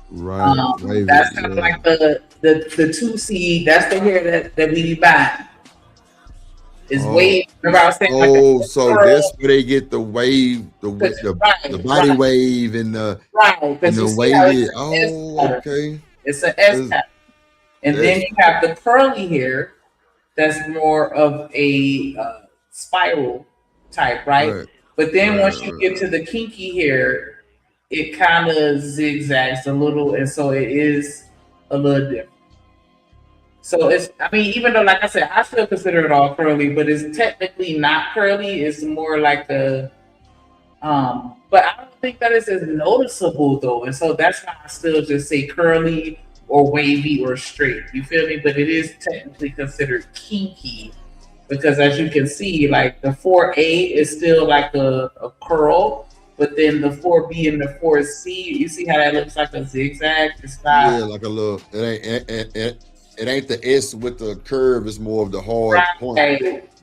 Right. Wavy,
that's kind of like the 2C. That's the hair that we buy. Is wave. Remember I was saying
so that's where they get the wave, the body wave and the wavy. Okay.
It's an S pattern. And then you have the curly hair that's more of a spiral type, right? But then once you get to the kinky hair, it kind of zigzags a little, and so it is a little different. So it's, I mean, even though, like I said, I still consider it all curly, but it's technically not curly. It's more like a, but I don't think that it's as noticeable though. And so that's why I still just say curly or wavy or straight. You feel me? But it is technically considered kinky because as you can see, like the 4A is still like a curl, but then the 4B and the 4C, you see how that looks like a zigzag? It's not.
Yeah, like a little. It ain't the S with the curve. It's more of the hard point.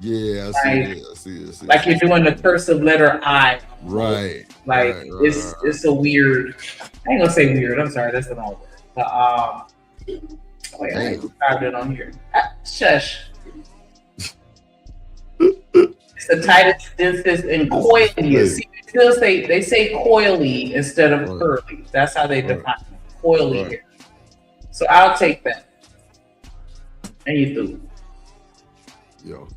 Yeah, I see it.
Like you're doing the cursive letter I.
Right.
Like it's a weird. I ain't gonna say weird. I'm sorry, that's the wrong word. Wait, I found it on here. Shush. It's the tightest dentist in coily. See, they say coily instead of curly. That's how they define it. Coily hair. So I'll take that. And you through.
Yo.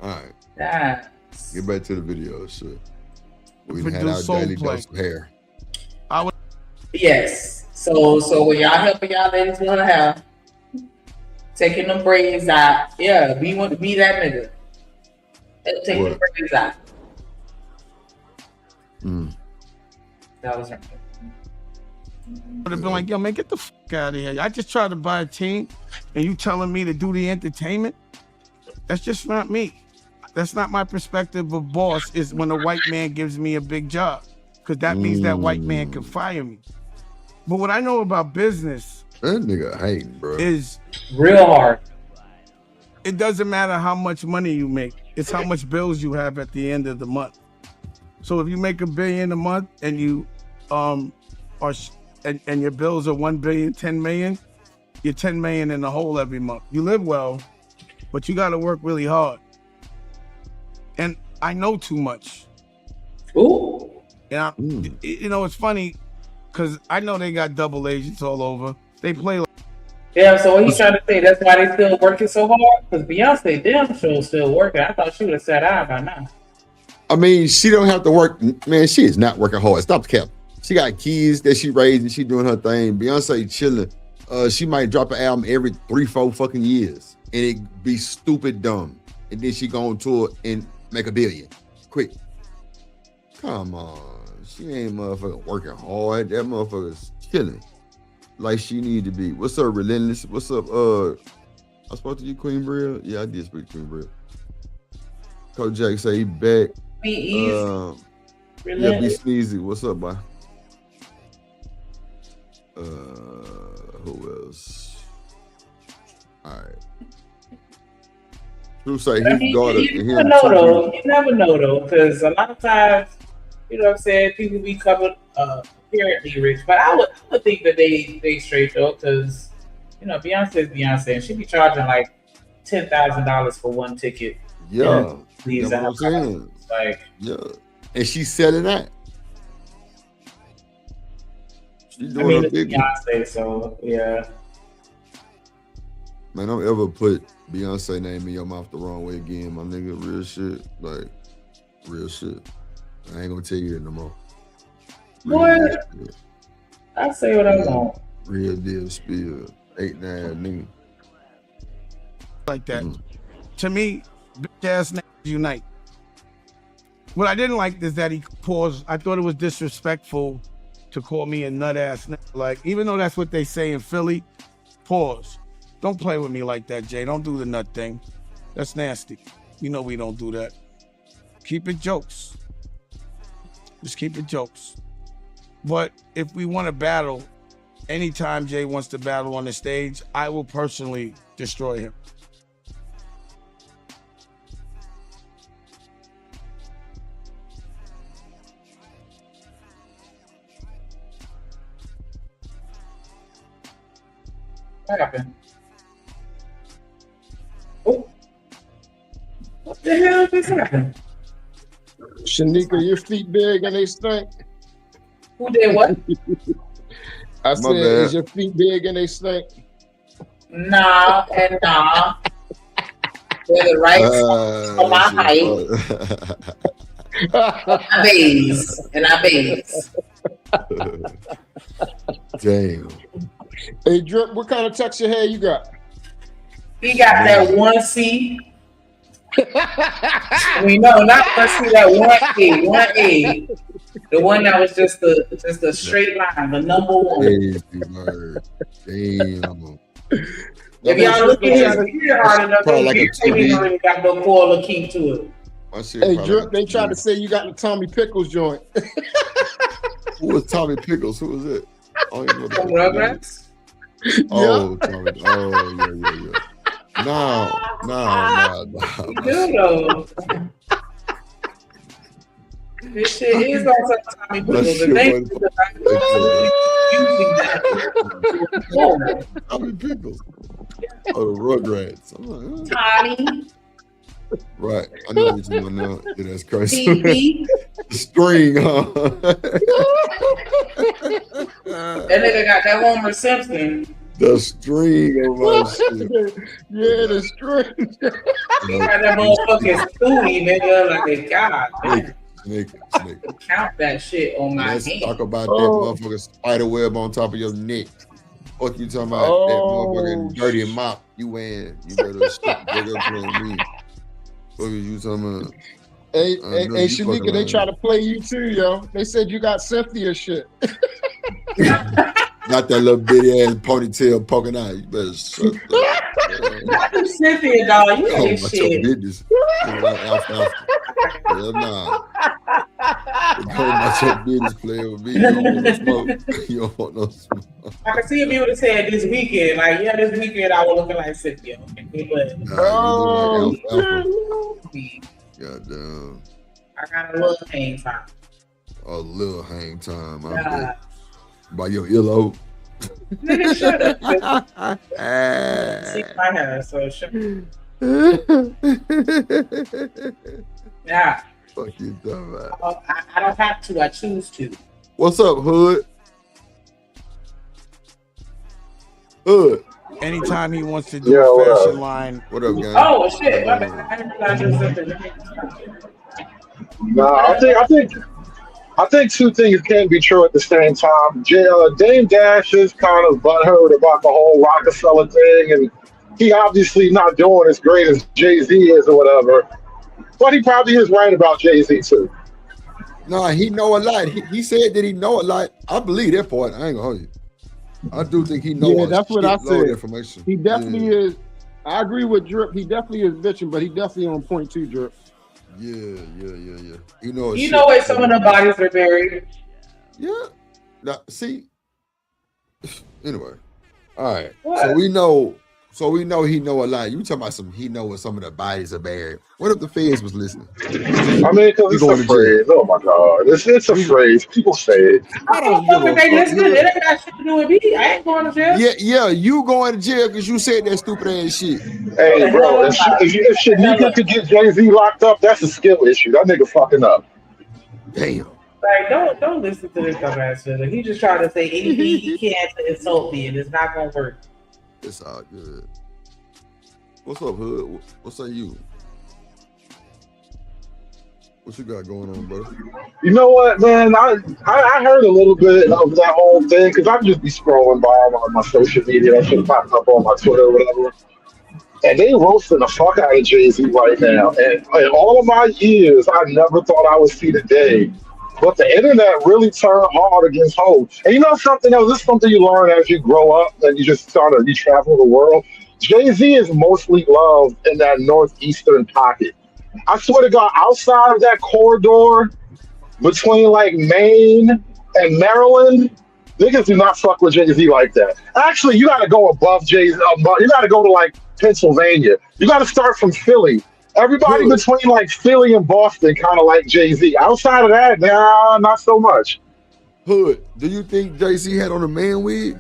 All right.
Yes.
Get back to the video. Shit. We
Produce
had our
soul
daily
play.
dose of hair.
Yes. So when y'all helping y'all ladies with her hair, taking them braids out. Yeah, we want to be that nigga. Taking the braids out. That was her.
Would have been like, yo, man, get the fuck out of here. I just tried to buy a team and you telling me to do the entertainment? That's just not me. That's not my perspective of boss, is when a white man gives me a big job. Because that means that white man can fire me. But what I know about business,
that nigga hating, bro,
is
real hard.
It doesn't matter how much money you make. It's how much bills you have at the end of the month. So if you make $1 billion a month and you and your bills are 1 billion, 10 million, you're 10 million in the hole every month. You live well, but you got to work really hard. And I know too much.
Ooh.
And you know, it's funny because I know they got double agents all over. They play like.
Yeah, so what he's trying to say, that's why they still working so hard? Because Beyonce damn sure still working. I thought she would have sat down by now.
I mean, she don't have to work. Man, she is not working hard. Stop the cap. She got kids that she raising. She doing her thing. Beyonce chilling. She might drop an album every 3-4 fucking years. And it be stupid dumb. And then she go on tour and make $1 billion. Quick. Come on. She ain't motherfucking working hard. That motherfucker's chilling like she need to be. What's up, Relentless? What's up? I spoke to you, Queen Brill. Yeah, I did speak to Queen Brill. Coach Jack say he back.
Be easy.
Yeah, be sneezy. What's up, boy? Who else? All right. Who say his daughter?
You never know though, because a lot of times, you know what I'm saying, people be covered apparently rich, but I would think that they straight though, because you know Beyonce is Beyonce, and she be charging like $10,000 for one ticket.
Yeah,
you know what I'm saying? Like,
yeah, and she's selling that. She's doing
Beyonce, so yeah.
Man, don't ever put Beyonce name in your mouth the wrong way again, my nigga. Real shit, like real shit. I ain't gonna tell you it no more.
What? I say what I want.
Real deal spill. 8-9 nigga.
Like that. To me, bitch ass niggas unite. What I didn't like is that he paused. I thought it was disrespectful to call me a nut ass nigga. Like, even though that's what they say in Philly, pause. Don't play with me like that, Jay. Don't do the nut thing. That's nasty. You know we don't do that. Keep it jokes. Just keep it jokes. But if we want to battle, anytime Jay wants to battle on the stage, I will personally destroy him.
What happened? Oh. What the hell just happened?
Shanika, your feet big and they stink.
Who did what?
I said, is your feet big and they stink?
Nah and nah. They're the right for my height. I bathe.
Damn.
Hey, Drip, what kind of texture hair you got?
He got that 1C. We know, not 1C, that 1A. The one that was just a straight line, the number one.
Damn.
If y'all look at his hair hard enough, he ain't really got no coil or kink to it.
Hey, Drip, they tried to say you got the Tommy Pickles joint.
Who was Tommy Pickles? Who was it?
From Rugrats?
Oh, Tommy. Oh, yeah. No.
You do though. This shit is also Tommy Pickles. And thank you
Tommy Pickles. Oh, the Rugrats. I'm like,
Tommy.
Right. I know what you're doing now. Yeah, that's crazy.
TV.
The string, huh?
That nigga got that Homer Simpson.
The string of my shit.
Yeah, the string.
He got that motherfucking Stewie, nigga. Like a god.
Nigga.
Count that shit on my
Let's
hand.
talk about that motherfucking spider web on top of your neck. What you talking about? That motherfucking dirty mop you wearing. You better stop playing me. What are you talking about?
Hey, Shanika, they try to play you too, yo. They said you got Cynthia shit.
Not that little bitty ass ponytail poking out. You better shut up.
Cynthia, dog. You ain't shit.
Business. Hell nah. Don't about your business playing with me. You don't want no smoke. You don't want no smoke.
I can see if you would have said this weekend, like, yeah, this weekend I was looking like Cynthia. But,
goddamn.
I got a little hang time.
A little hang time. I bet. By your earlobe.
Nigga, shut up. See my hair, so shut up. Yeah.
Fuck you talking about?
I don't have to. I choose to.
What's up, Hood? Hood.
Anytime he wants to do a fashion line.
What up, gang?
Oh shit! I didn't realize there was something.
Nah, I think two things can't be true at the same time. Dame Dash is kind of butthurt about the whole Rockefeller thing, and he obviously not doing as great as Jay-Z is or whatever. But he probably is right about Jay-Z too.
Nah, he know a lot. He said that he know a lot. I believe that part. I ain't gonna hold you. I do think he knows.
Yeah, that's what I said.
Information.
He definitely is. I agree with Drip. He definitely is bitching, but he definitely on point too, Drip.
Yeah. You
know where some of the bodies are buried.
Yeah. Now, see. Anyway, all right.
What?
So we know he know a lot. You talking about he know where some of the bodies are buried. What if the feds was listening?
I mean, because it's a phrase. Oh my God, it's a phrase. People say it.
I don't know if they listen. It ain't got shit to do with me. I ain't going to jail.
Yeah. You going to jail because you said that stupid ass shit.
Hey, bro, if Shanika could get Jay-Z locked up, that's a skill issue. That nigga fucking up.
Damn.
Like, don't listen to this dumbass shit. He just trying to say anything he can to insult me, and it's not gonna work.
It's all good. What's up, Hood? What's up, you? What you got going on, brother?
You know what, man? I heard a little bit of that whole thing because I just be scrolling by on my social media. That shit popped up on my Twitter or whatever. And they roasting the fuck out of Jay-Z right now. And in all of my years, I never thought I would see the day. But the internet really turned hard against Hov. And you know something else? This is something you learn as you grow up and you just start to travel the world. Jay-Z is mostly loved in that northeastern pocket. I swear to God, outside of that corridor between like Maine and Maryland, niggas do not fuck with Jay-Z like that. Actually, you got to go above Jay-Z. You got to go to like Pennsylvania. You got to start from Philly. Everybody between like Philly and Boston kind of like Jay-Z. Outside of that, nah, not so much.
Hood, do you think Jay-Z had on a man wig?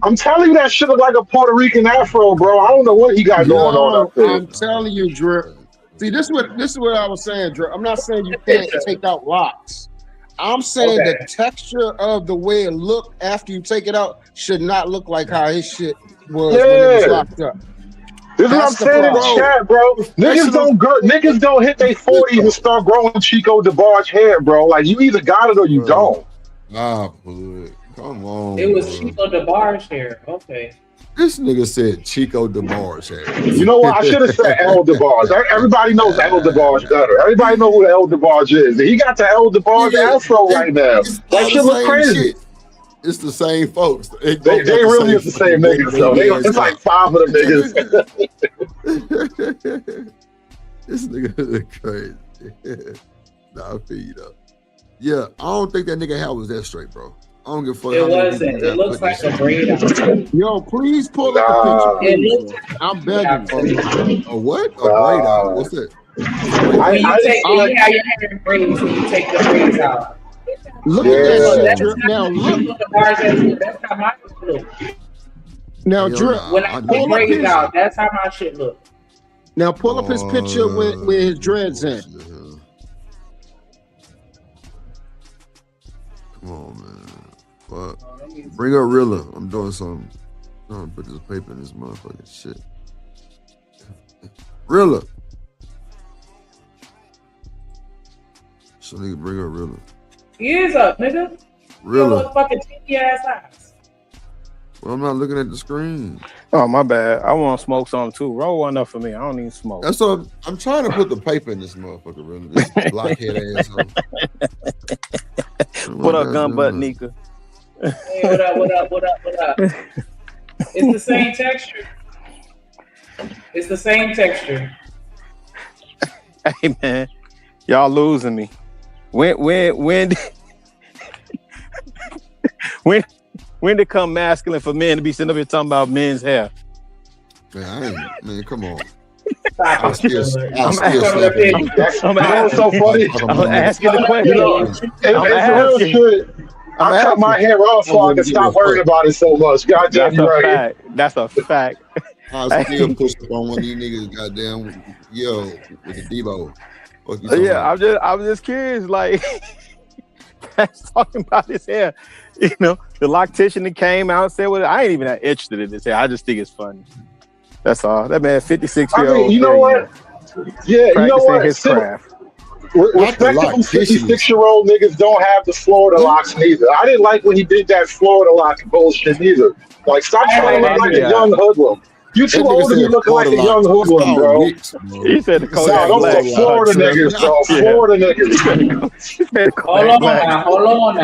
I'm telling you, that shit look like a Puerto Rican afro, bro. I don't know what he got going on up there.
I'm telling you, Drip. See, this is what I was saying, Drip. I'm not saying you can't take out locks. I'm saying the texture of the way it looked after you take it out should not look like how his shit was when it was locked up.
This is what I'm saying in the chat, bro. Niggas don't hit their 40s and start growing Chico DeBarge hair, bro. Like, you either got it or you don't.
Nah, Hood. Come on.
It was Chico DeBarge hair. Okay.
This nigga said Chico DeBarge hair.
You know what? I should have said El DeBarge. Everybody knows El DeBarge better. Everybody knows who the El DeBarge is. He got the El DeBarge afro right now. That shit look crazy.
Shit. It's the same folks.
They really is the same niggas, though. It's like 5 of them niggas.
This nigga crazy. Nah, I feel you though. Yeah, I don't think that nigga hair was that straight, bro. I don't give a fuck.
It wasn't. It looks like a braid out.
Yo, please pull up the picture.
It looks
I'm begging.
A what? A braid out. What's that?
When you take your hair in braids, when you take the braids out.
Look at that shit, Drip. Now look.
That's how my shit look.
Now, Drip.
When I take braids out, that's how my shit look.
Now pull up his picture with his dreads in.
Come on, man. Fuck. Bring up Rilla. I'm doing something. I'm gonna put this paper in this motherfucking shit. Rilla. So nigga, bring up Rilla.
He is up, nigga.
Rilla.
Fucking tinky ass eyes.
Well, I'm not looking at the screen.
Oh, my bad. I want to smoke some too. Roll one up for me. I don't need smoke.
That's what I'm trying to put the paper in this motherfucker, Rilla. This blockhead asshole.
What up, gun butt Nika?
Hey, what up? It's the same texture. It's the same texture.
Hey man, y'all losing me. When did come masculine for men to be sitting up here talking about men's hair?
Man, come on.
I'm
so funny.
I'm asking the question.
I cut my hair off so I can stop worrying about it so much. Goddamn, you're right.
That's a fact.
I still push up on one of these niggas, goddamn, with the Debo.
Yeah, I'm just curious, like, talking about his hair. You know, the loctician that came out and said, well, I ain't even that interested in this hair. I just think it's funny. That's all. That man, 56-year-old.
You know what? Yeah, you know what?
His craft.
Respectable 56-year-old niggas don't have the Florida locks neither. I didn't like when he did that Florida lock bullshit neither. Like, stop trying to look like a young hoodlum. You too old to be looking like a young hoodlum, bro.
He said the Kodak Black.
Florida niggas, bro. Florida niggas.
Hold on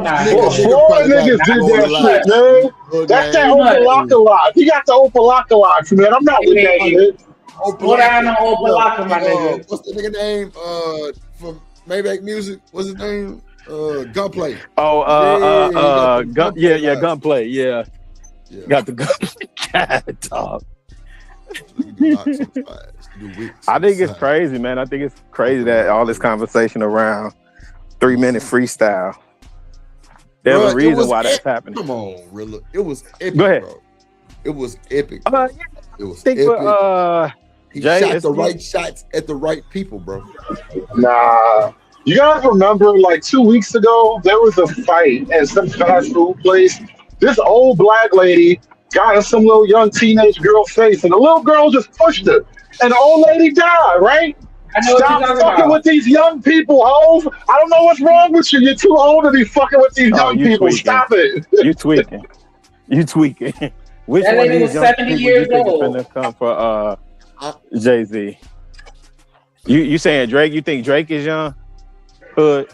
now.
Florida niggas did that shit, man. That's that Opalaka lock. He got the Opalaka locks, man. I'm not with that shit.
What I know Opalaka, my nigga.
What's the nigga name? From Maybach Music. What's his name? Gunplay.
Gunplay. Yeah. Got the gun. God, dog. I think it's crazy, man. I think it's crazy that all this conversation around 3-minute freestyle. There's a reason why that's happening.
Come on, Rilla. It was epic.
Go ahead.
Bro. It was epic.
Yeah.
It was epic. He
Jay,
shot the right shots at the right people, bro.
Nah. You gotta remember, like 2 weeks ago, there was a fight at some fast food place. This old black lady got in some little young teenage girl's face, and the little girl just pushed her, and the old lady died, right? Stop fucking with these young people, hoes. I don't know what's wrong with you. You're too old to be fucking with these young people.
Tweaking.
Stop it.
You tweaking. Which
that
one of
lady
these
was
young
70
people
years
you think
old.
is gonna come for Jay-Z? You saying Drake? You think Drake is young? Hood?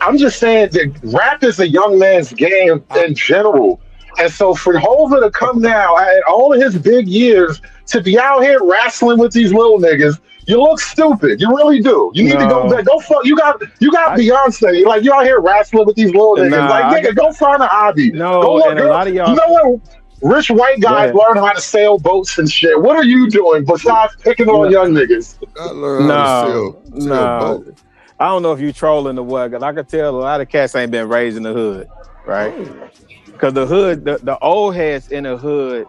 I'm just saying that rap is a young man's game in general. And so for Hova to come now at all of his big years to be out here wrestling with these little niggas, you look stupid. You really do. You need to go back. Go fuck. You got Beyonce. Like, you out here wrestling with these little niggas. Like, nigga, go find a hobby.
No,
go look,
and a lot of y'all.
You know what? Rich white guys learn how to sail boats and shit. What are you doing besides picking on young niggas?
No. I don't know if you trolling or what, because I can tell a lot of cats ain't been raised in the hood, right? Because the hood, the old heads in the hood,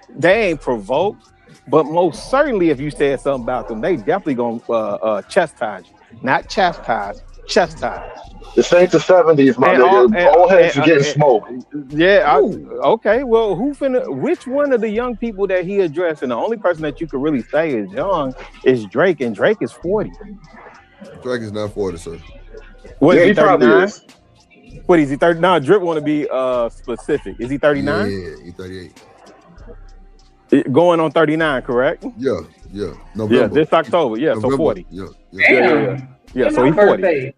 they ain't provoked, but most certainly if you said something about them, they definitely gonna chastise you. Not chastise, chastise.
This ain't the 70s, my nigga. Old heads are getting smoked.
Yeah, okay. Well, which one of the young people that he addressed, and the only person that you could really say is young, is Drake, and Drake is 40.
Drake is not 40, sir.
What is he, 39? What is he, 39? Drip want to be specific. Is he 39?
Yeah, he's 38.
Going on 39, correct?
Yeah. November.
Yeah, this October. Yeah,
November.
So 40.
Yeah.
So he's 40.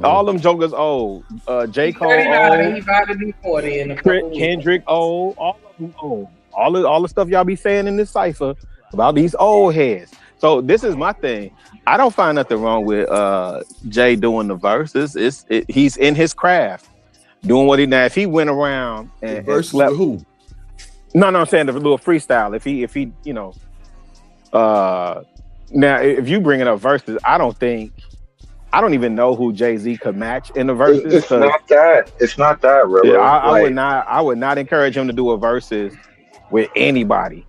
All them jokers old. J. Cole old.
He about to be 40 in a couple weeks.
Kendrick old. All of them old. All the stuff y'all be saying in this cipher about these old heads. So this is my thing. I don't find nothing wrong with Jay doing the verses. He's in his craft, doing what he now. If he went around and slept,
who?
No, I'm saying the little freestyle. If he, you know, now if you bring it up verses, I don't even know who Jay-Z could match in the verses.
It's not that. It's not that, really.
Yeah, I would not encourage him to do a verses with anybody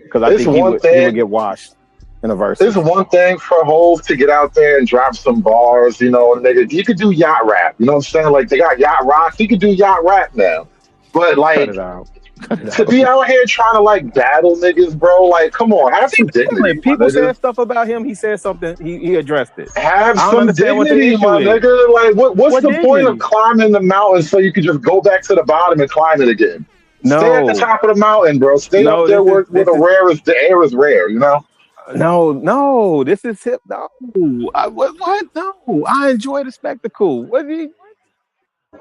because I think he would get washed in a verse.
There's one thing for Hov to get out there and drop some bars, you know, nigga. You could do yacht rap, you know what I'm saying? Like they got yacht rock, he could do yacht rap now. But like to be out here trying to like battle niggas, bro, like come on, have some dignity.
People said stuff about him, he said something, he addressed it.
Have some dignity, my nigga. Like what's the point of climbing the mountain so you can just go back to the bottom and climb it again?
No.
Stay at the top of the mountain, bro. Stay up there where the air is rare, you know?
No, this is hip. No, what? No, I enjoy the spectacle. What do you?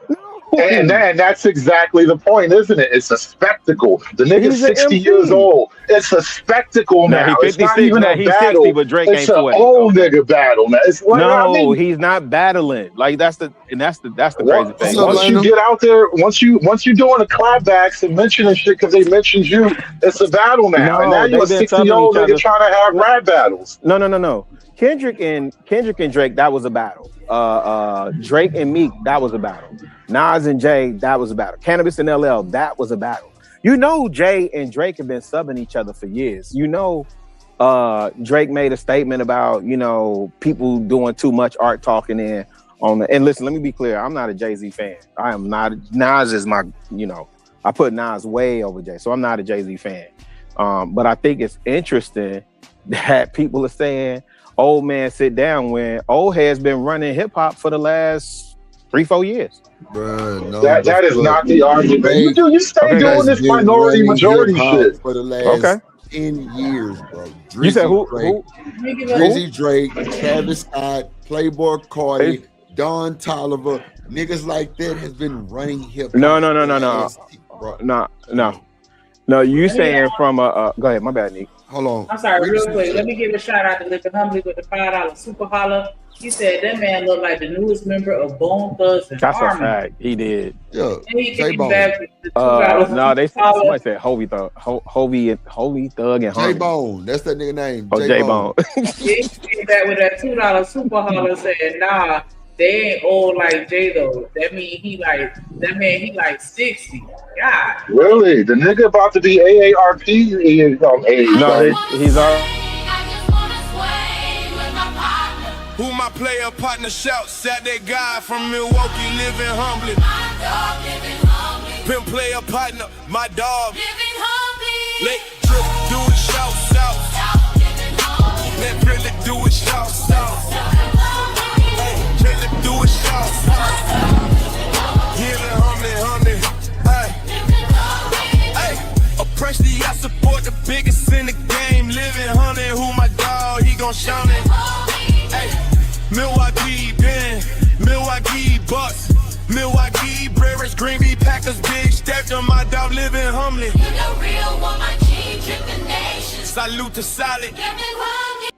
No.
And that's exactly the point, isn't it? It's a spectacle. The nigga's 60 years old. It's a spectacle now. It's not even a battle.
60, but Drake
it's
ain't
an old nigga battle now. It's like,
no,
I mean,
he's not battling. Like that's the crazy thing.
Once you get out there, once you doing the clapbacks and mentioning shit because they mentioned you, it's a battle now.
No,
and now you're a 60-year-old nigga trying to have rap battles.
No. Kendrick and Drake, that was a battle. Drake and Meek, that was a battle. Nas and Jay, that was a battle. Cannabis and LL, that was a battle. You know, Jay and Drake have been subbing each other for years. You know, Drake made a statement about, you know, people doing too much art talking in on the. And listen, let me be clear. I'm not a Jay-Z fan. I am not. Nas is my, you know, I put Nas way over Jay, so I'm not a Jay-Z fan. But I think it's interesting that people are saying, "Old man, sit down," when old has been running hip hop for the last 3-4 years.
Bruh, no,
that is not the argument. You stay doing this minority majority shit
for the last 10 years, bro. Drizzy,
you said who?
Drizzy Drake, Travis Scott, Playboy Cardi, Don Toliver, niggas like that has been running hip hop.
No. You saying from a go ahead, my bad, Nick.
Hold on.
I'm sorry, real quick. Let me give a shout out to Living Humbly with the $5 super holler. He said that man looked like the newest member of Bone Thugs and
That's
Harmony.
a fact. He did.
Yeah.
And he came back with the $2
no, somebody said Hovey Thug and Harmony.
J-Bone. That's that nigga name.
Oh, J-Bone.
He came back with that $2 super holler saying, nah, they ain't old like Jay though. That mean he like 60. God.
Really? The nigga about to be AARP?
He's all.
Who my player partner shouts at that guy from Milwaukee living humbly.
My dog living humbly.
Pimp player partner, my dog.
Living humbly.
Let drip do it, shout.
Living humbly.
Let really do it, shout. Hey, Jayla do it, shout. Living humbly. Hey, oppressly I support the biggest in the game. Living humbly, who my dog, he gon' shout it. Hey, Milwaukee Ben, Milwaukee Bucks, Milwaukee Brewers, Green Bay Packers, big stepped on my dog, living humbly.
You the real one, my team, dripping nation.
Salute to solid.
Living humbly.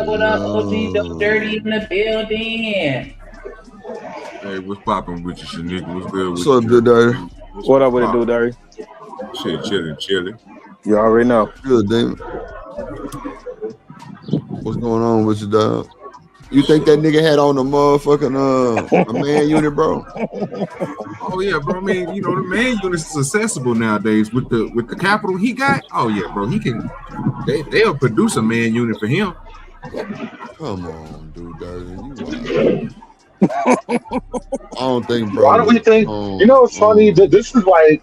What up, OG Dope Dirty in the building?
Hey, what's poppin' with you, Shanika? What's good with
What's up, good Dirty?
What up with it, do, Dirty?
Shit, chilling.
You already know.
Good, Damon. What's going on with you, dog? You think that nigga had on a motherfucking a man unit, bro?
Oh yeah, bro. I mean, you know, the man unit is accessible nowadays with the capital he got. Oh yeah, bro. He can. They'll produce a man unit for him.
Come on, dude, Dirty. I don't think, bro.
Why do we think? You know, it's funny that this is like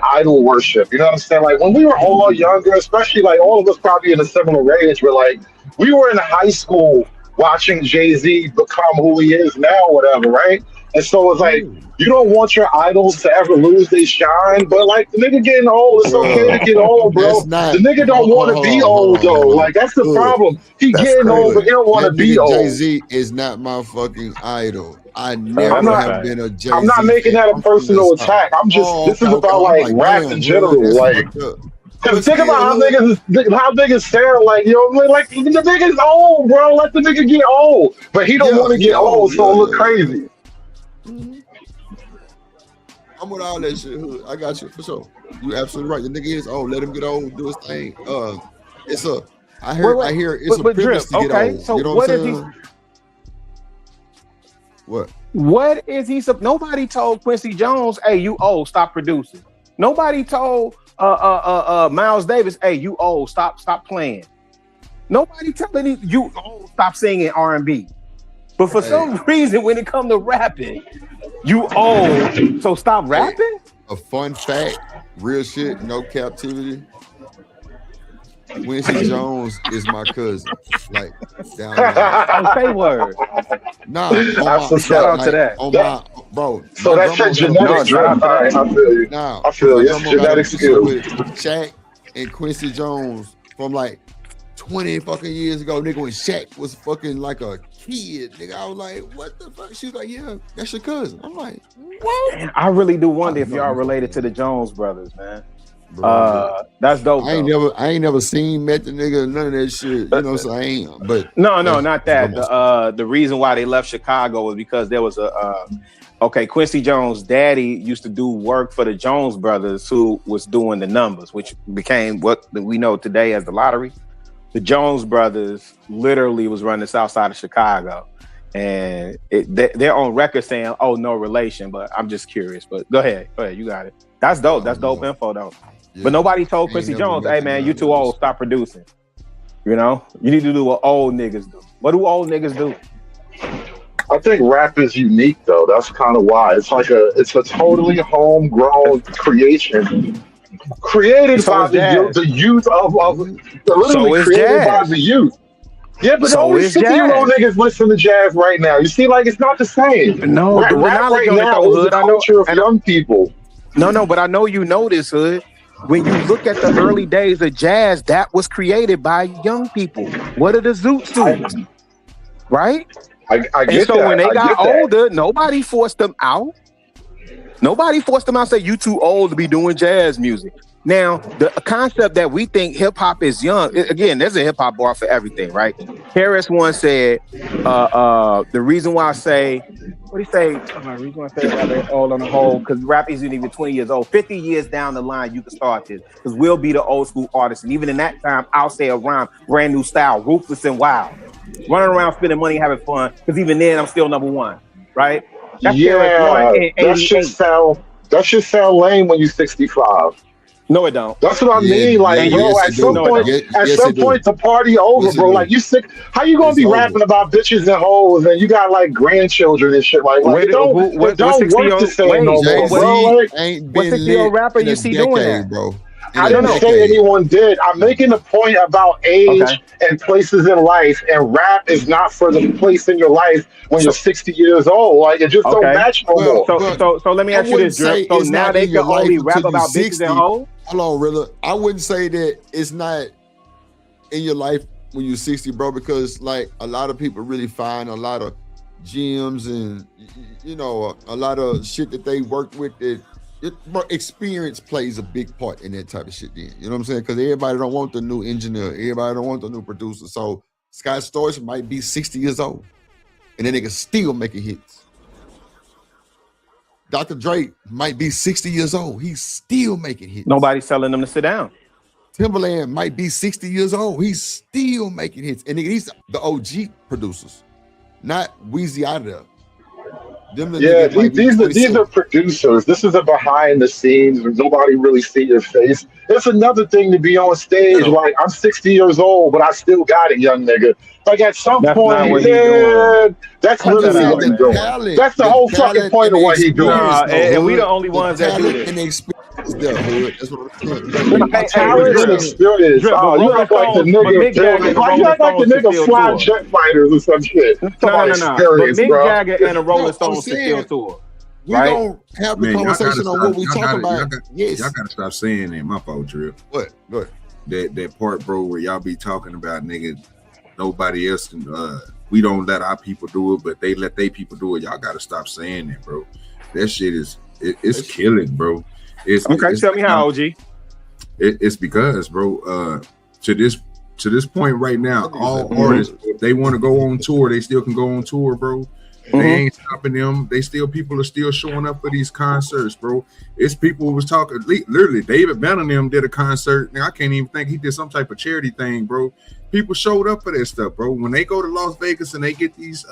idol worship. You know what I'm saying? Like when we were all younger, especially like all of us probably in a similar age, we're like, we were in high school watching Jay-Z become who he is now, whatever, right? And so it's like you don't want your idols to ever lose their shine, but like the nigga getting old, it's okay to get old, bro. The nigga don't want to be old though. Like that's the problem. He getting old, but he don't want to be old.
Jay-Z is not my fucking idol. I never have been a Jay-Z.
I'm not making that a personal attack. I'm just this is about like rap in general. Like, cause think about how niggas sound like, you know, like the nigga's old, bro. Let the nigga get old, but he don't want to get old, so it look crazy.
I'm with all that shit. I got you for sure. You absolutely right. The nigga is old. Let him get old, do his thing. It's a. I hear it's a privilege to get old.
So
you know
what is he?
What?
What is he? Nobody told Quincy Jones, "Hey, you old, stop producing." Nobody told Miles Davis, "Hey, you old, stop playing." Nobody telling you old, stop singing R&B. But for some reason, when it comes to rapping, you old, so stop rapping.
A fun fact, real shit, no captivity. Quincy Jones is my cousin. Like down there.
Say word.
Nah,
shout out to that.
On my bro.
So that's your genetics. I feel you.
Nah,
I feel you. It's genetic skill.
With Shaq and Quincy Jones from like 20 fucking years ago, nigga, when Shaq was fucking like a kid, nigga. I was like, what the fuck? She was like, yeah, that's your cousin. I'm like, what?
Man, I really do wonder if y'all related to the Jones brothers, man. That's dope.
I ain't never seen, met the nigga, none of that shit. You know, so I ain't. But
no, not that. The reason why they left Chicago was because there was Quincy Jones' daddy used to do work for the Jones brothers, who was doing the numbers, which became what we know today as the lottery. The Jones brothers literally was running the south side of Chicago, and they're on record saying, "Oh, no relation." But I'm just curious. But go ahead, you got it. That's dope. That's dope info, though. Yeah. But nobody told Quincy Jones, "Hey, man, you too old. Stop producing." You know, you need to do what old niggas do. What do old niggas do?
I think rap is unique, though. That's kind of why it's a totally homegrown creation, created by the youth of literally created by the youth. Yeah, but only 50-year-old niggas listen to jazz right now. You see, like it's not the same.
No,
rap right now is the culture of young people.
No, but I know you know this, Hood. When you look at the early days of jazz, that was created by young people. What are the Zoots do? Right?
I get
and so
that.
when they got older, nobody forced them out. Nobody forced them out and say, you too old to be doing jazz music. Now, the concept that we think hip-hop is young, again, there's a hip-hop bar for everything, right? Harris once said, the reason why I say, what do you say? The reason why I say rather old on the whole, because rap isn't even 20 years old. 50 years down the line, you can start this, because we'll be the old school artists. And even in that time, I'll say a rhyme, brand new style, ruthless and wild. Running around spending money, having fun, because even then, I'm still number one, right?
That's that should sound lame when you're 65.
No, it don't.
That's what I mean. Like, bro, at some point, the party over, bro. Like, you sick? How you gonna be rapping about bitches and hoes, and you got like grandchildren and shit? Like it don't work to say no more, bro. Like,
what 60-year-old rapper you see doing that,
bro?
I didn't say anyone did. I'm making a point about age and places in life, and rap is not for the place in your life when you're 60 years old. Like, it just don't match no more.
So let me ask you this, Drip. So now they can only rap about bitches and hoes?
Hold on, Rilla. I wouldn't say that it's not in your life when you're 60, bro, because like a lot of people really find a lot of gems and, you know, a lot of shit that they work with that experience plays a big part in that type of shit then. You know what I'm saying? Because everybody don't want the new engineer. Everybody don't want the new producer. So Scott Storch might be 60 years old and then they can still making hits. Dr. Dre might be 60 years old. He's still making hits.
Nobody's telling them to sit down.
Timberland might be 60 years old. He's still making hits. And these the OG producers, not Weezy out of there.
These are producers. This is a behind the scenes where nobody really see your face. It's another thing to be on stage. Like, I'm 60 years old, but I still got it, young nigga. Like, at some point, that's literally what he's doing. That's the whole fucking point of what he's doing.
And we the only ones that do this.
Is there a hood? That's what I'm saying.
Talent and experience. Oh, you act like the nigga. Why you act like the nigga fly jet fighters or some shit?
No. But Mick Jagger and the Rolling Stones can still tour.
We don't have the conversation on what we talking about.
Yes. Y'all gotta stop saying that. My fault, Drip.
What? Go ahead.
That part, bro, where y'all be talking about nigga, nobody else can we don't let our people do it, but they let their people do it. Y'all gotta stop saying that, bro. That shit is it's killing, bro.
Tell me how, OG.
It's because, bro, to this point right now, all artists, if they want to go on tour, they still can go on tour, bro. They ain't stopping them. People are still showing up for these concerts, bro. It's people who was talking. Literally, David Bannon did a concert. Now I can't even think he did some type of charity thing, bro. People showed up for that stuff, bro. When they go to Las Vegas and they get these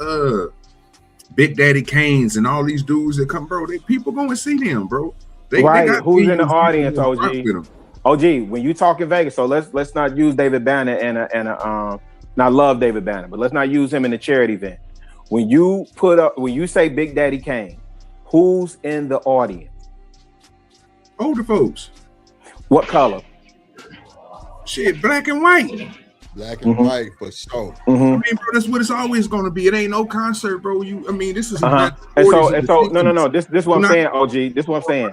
Big Daddy Kanes and all these dudes that come, bro, people going to see them, bro. They got
who's in the audience, OG? OG, when you talk in Vegas, so let's not use David Banner and I love David Banner, but let's not use him in the charity event. When you say Big Daddy Kane, who's in the audience?
Older folks.
What color?
Shit, black and white.
Black and white for sure.
I mean, bro, that's what it's always going to be. It ain't no concert, bro. This is
no. This is what I'm saying, OG. This is what I'm saying.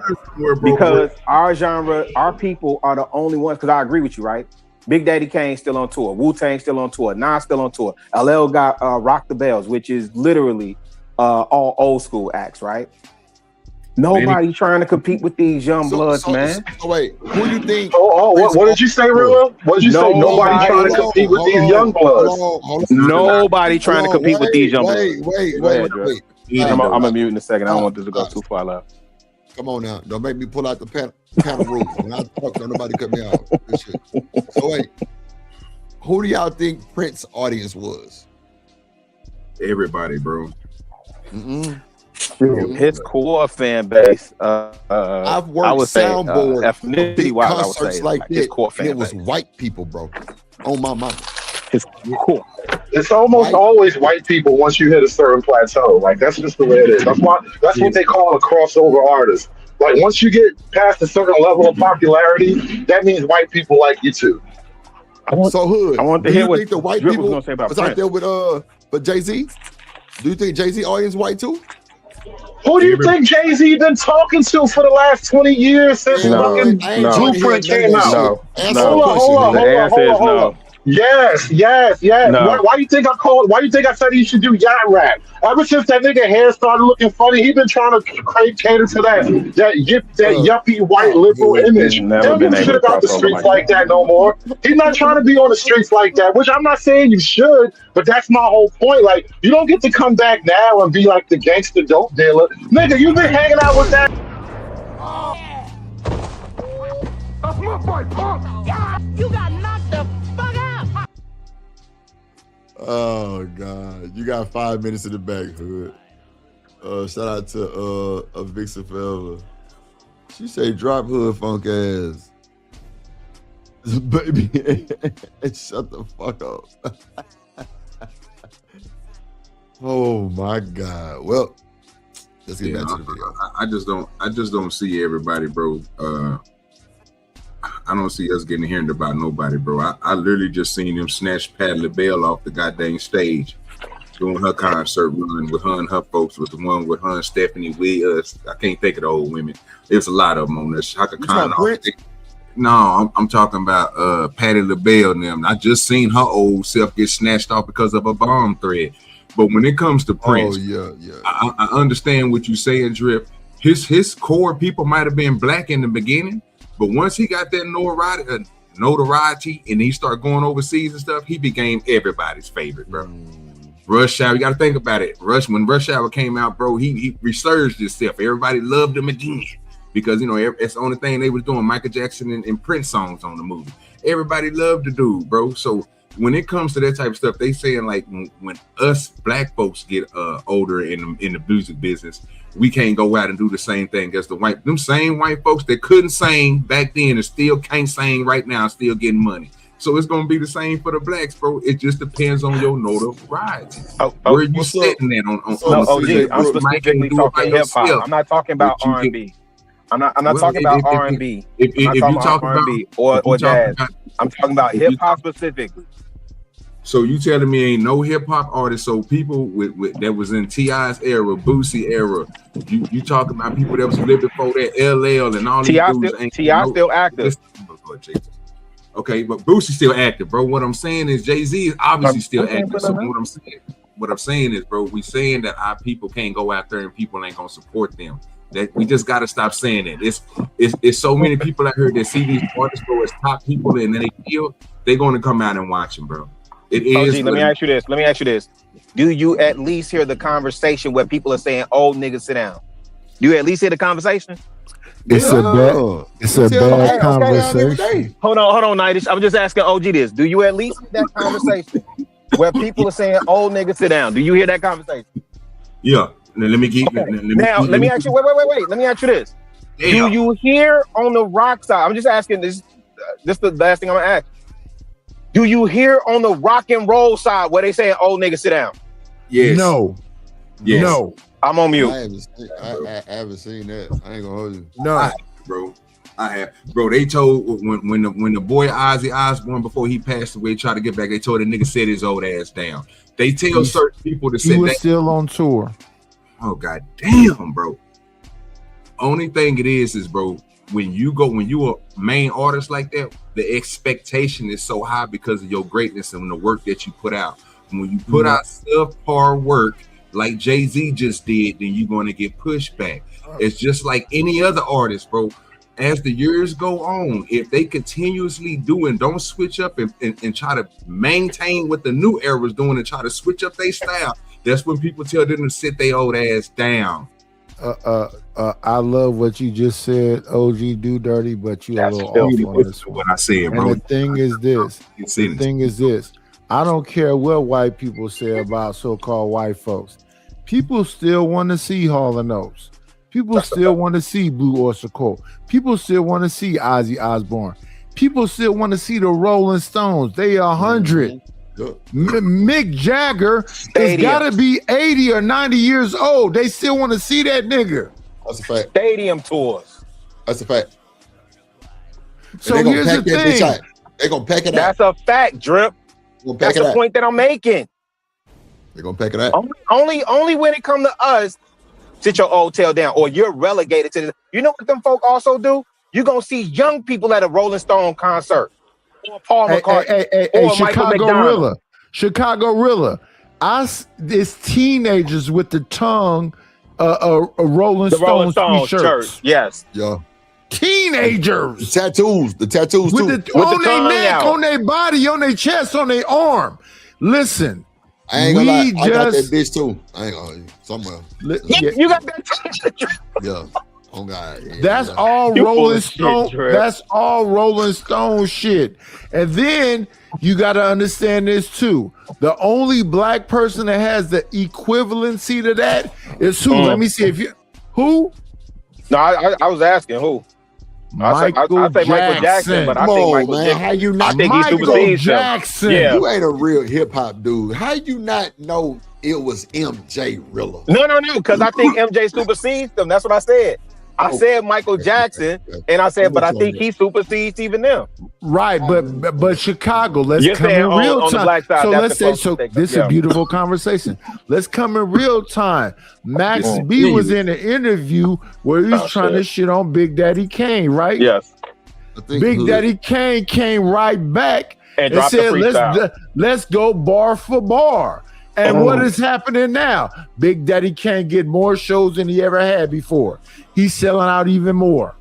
Because our genre, our people are the only ones. Because I agree with you, right? Big Daddy Kane still on tour. Wu-Tang still on tour. Nas still on tour. LL got Rock the Bells, which is literally all old school acts, right? Nobody trying to compete with these young bloods, man.
Wait, who do you think?
What did you say, Real? What did you say? Nobody trying to compete with these young bloods.
Nobody trying to compete with these young bloods.
Wait.
I'm gonna mute in a second. I don't want this to go too far left.
Come on now. Don't make me pull out the panel rules. When I talk, don't nobody cut me out. This shit. So wait, who do y'all think Prince's audience was?
Everybody, bro.
His core fan base.
I've worked soundboard concerts like that. It was white people, bro. On my mind.
His core.
It's almost always white people once you hit a certain plateau. Like that's just the way it is. That's what they call a crossover artist. Like once you get past a certain level of popularity, that means white people like you too.
I want to
hear
what the white people
was gonna say about
was out there with Jay-Z. Do you think Jay-Z audience white too?
Who do you think Jay-Z been talking to for the last 20 years since fucking Blueprint came out? Hold on. Yes. No. Why you think I said he should do yacht rap? Ever since that nigga hair started looking funny, he been trying to cater to that yuppie white liberal image. He don't give a shit about the streets like that no more. He's not trying to be on the streets like that, which I'm not saying you should, but that's my whole point. Like, you don't get to come back now and be like the gangster dope dealer. Nigga, you been hanging out with that.
That's my boy, punk. Yeah, you got knocked the fuck out.
Oh God, you got 5 minutes in the back, Hood. Shout out to a Vixen Forever. She say drop Hood funk ass. Baby, shut the fuck up. Oh my God. Well, let's get back to the video.
I just don't see everybody, bro. I don't see us getting heard about nobody, bro. I literally just seen him snatch Patti LaBelle off the goddamn stage doing her concert run with her and her folks, with the one with her and Stephanie Wills. I can't think of the old women. There's a lot of them on this. No, I'm talking about Patti LaBelle and them. I just seen her old self get snatched off because of a bomb threat. But when it comes to Prince, I understand what you're saying, Drip. His core people might have been black in the beginning, but once he got that notoriety and he started going overseas and stuff, he became everybody's favorite, bro. Rush Hour, you got to think about it. When Rush Hour came out, bro, he resurged himself. Everybody loved him again because, you know, it's the only thing they was doing, Michael Jackson and Prince songs on the movie. Everybody loved the dude, bro. So when it comes to that type of stuff, they saying like when us black folks get older in the music business, we can't go out and do the same thing as them same white folks that couldn't sing back then and still can't sing right now, still getting money. So it's gonna be the same for the blacks, bro. It just depends on your notoriety. Where you sitting at on
OG, I'm specifically talking hip hop. I'm not talking about R&B. I'm not talking about R&B.
If you talk about
R&B or jazz, I'm talking about hip hop specifically.
So you telling me ain't no hip hop artists? So people with that was in T.I.'s era, Boosie era. You talking about people that was living before that, LL and all these dudes.
T.I. still active.
Okay, but Boosie's still active, bro. What I'm saying is Jay-Z is obviously still active. So what I'm saying is, bro, we saying that our people can't go out there and people ain't gonna support them. That we just gotta stop saying that. It's so many people out here that see these artists go as top people and then they're gonna come out and watch them, bro. It is.
Let me ask you this. Do you at least hear the conversation where people are saying, "Old nigga, sit down"? Do you at least hear the conversation?
It's a bad conversation.
Hold on, Nightish. I'm just asking OG this. Do you at least hear that conversation where people are saying, "Old nigga, sit down"? Do you hear that conversation?
Yeah. Now, let me
ask you. Wait. Let me ask you this. Do you hear on the rock side? I'm just asking this. This is the last thing I'm gonna ask. Do you hear on the rock and roll side where they saying, "Old nigga, sit down"?
Yes.
No.
Yes.
No.
I'm on mute.
I haven't seen that. I ain't gonna hold you.
No,
I have, bro. They told when the boy Ozzy Osbourne before he passed away tried to get back. They told the nigga sit his old ass down. They tell certain people to sit.
He was still on tour.
Oh god damn, bro. Only thing it is bro, when you a main artist like that, the expectation is so high because of your greatness and the work that you put out. And when you put out subpar work like Jay-Z just did, then you're going to get pushed back. It's just like any other artist, bro. As the years go on, if they continuously do and don't switch up and try to maintain what the new era's doing and try to switch up their style, that's when people tell them to sit their old ass down.
I love what you just said, OG Do Dirty, but you a little off on this one.
What I said, bro.
And the thing is this. I don't care what white people say about so-called white folks. People still want to see Hall & Oates. People still want to see Blue Oyster Cult. People still want to see Ozzy Osbourne. People still want to see the Rolling Stones. They 100. Mick Jagger has got to be 80 or 90 years old. They still want to see that nigga.
That's a fact.
Stadium tours.
That's a fact.
So here's the thing.
They're going to pack it out.
That's a fact, Drip. That's the point that I'm making.
They're going to pack it out.
Only when it comes to us, sit your old tail down, or you're relegated to the. You know what them folk also do? You're going to see young people at a Rolling Stone concert. Or Paul McCartney. Or
Chicago Rilla. It's teenagers with the tongue Rolling Stones t-shirts.
Yes.
Yeah.
Teenagers.
The tattoos
with
too.
On their neck, on their body, on their chest, on their arm. Listen.
I ain't gonna lie. I got that bitch too. I ain't gonna somewhere.
You got that.
Yeah. Oh God. Yeah,
that's all Rolling Stone. That's all Rolling Stone shit. And then you got to understand this too. The only black person that has the equivalency to that is who? Let me see if you who.
No, I was asking who. I say Michael Jackson, but I think Michael Jackson.
How you not?
Michael Jackson.
Yeah. You ain't a real hip hop dude. How you not know it was MJ Rilla?
No, because I think MJ supersedes them. That's what I said. I said Michael Jackson, and I said, but I think he supersedes even them.
Right, but Chicago, let's come in real time. So let's say, this is a beautiful conversation. Let's come in real time. Max B was in an interview where he was trying to shit on Big Daddy Kane, right?
Yes.
Big Daddy Kane came right back and said, let's go bar for bar. And what is happening now? Big Daddy Kane get more shows than he ever had before. He's selling out even more.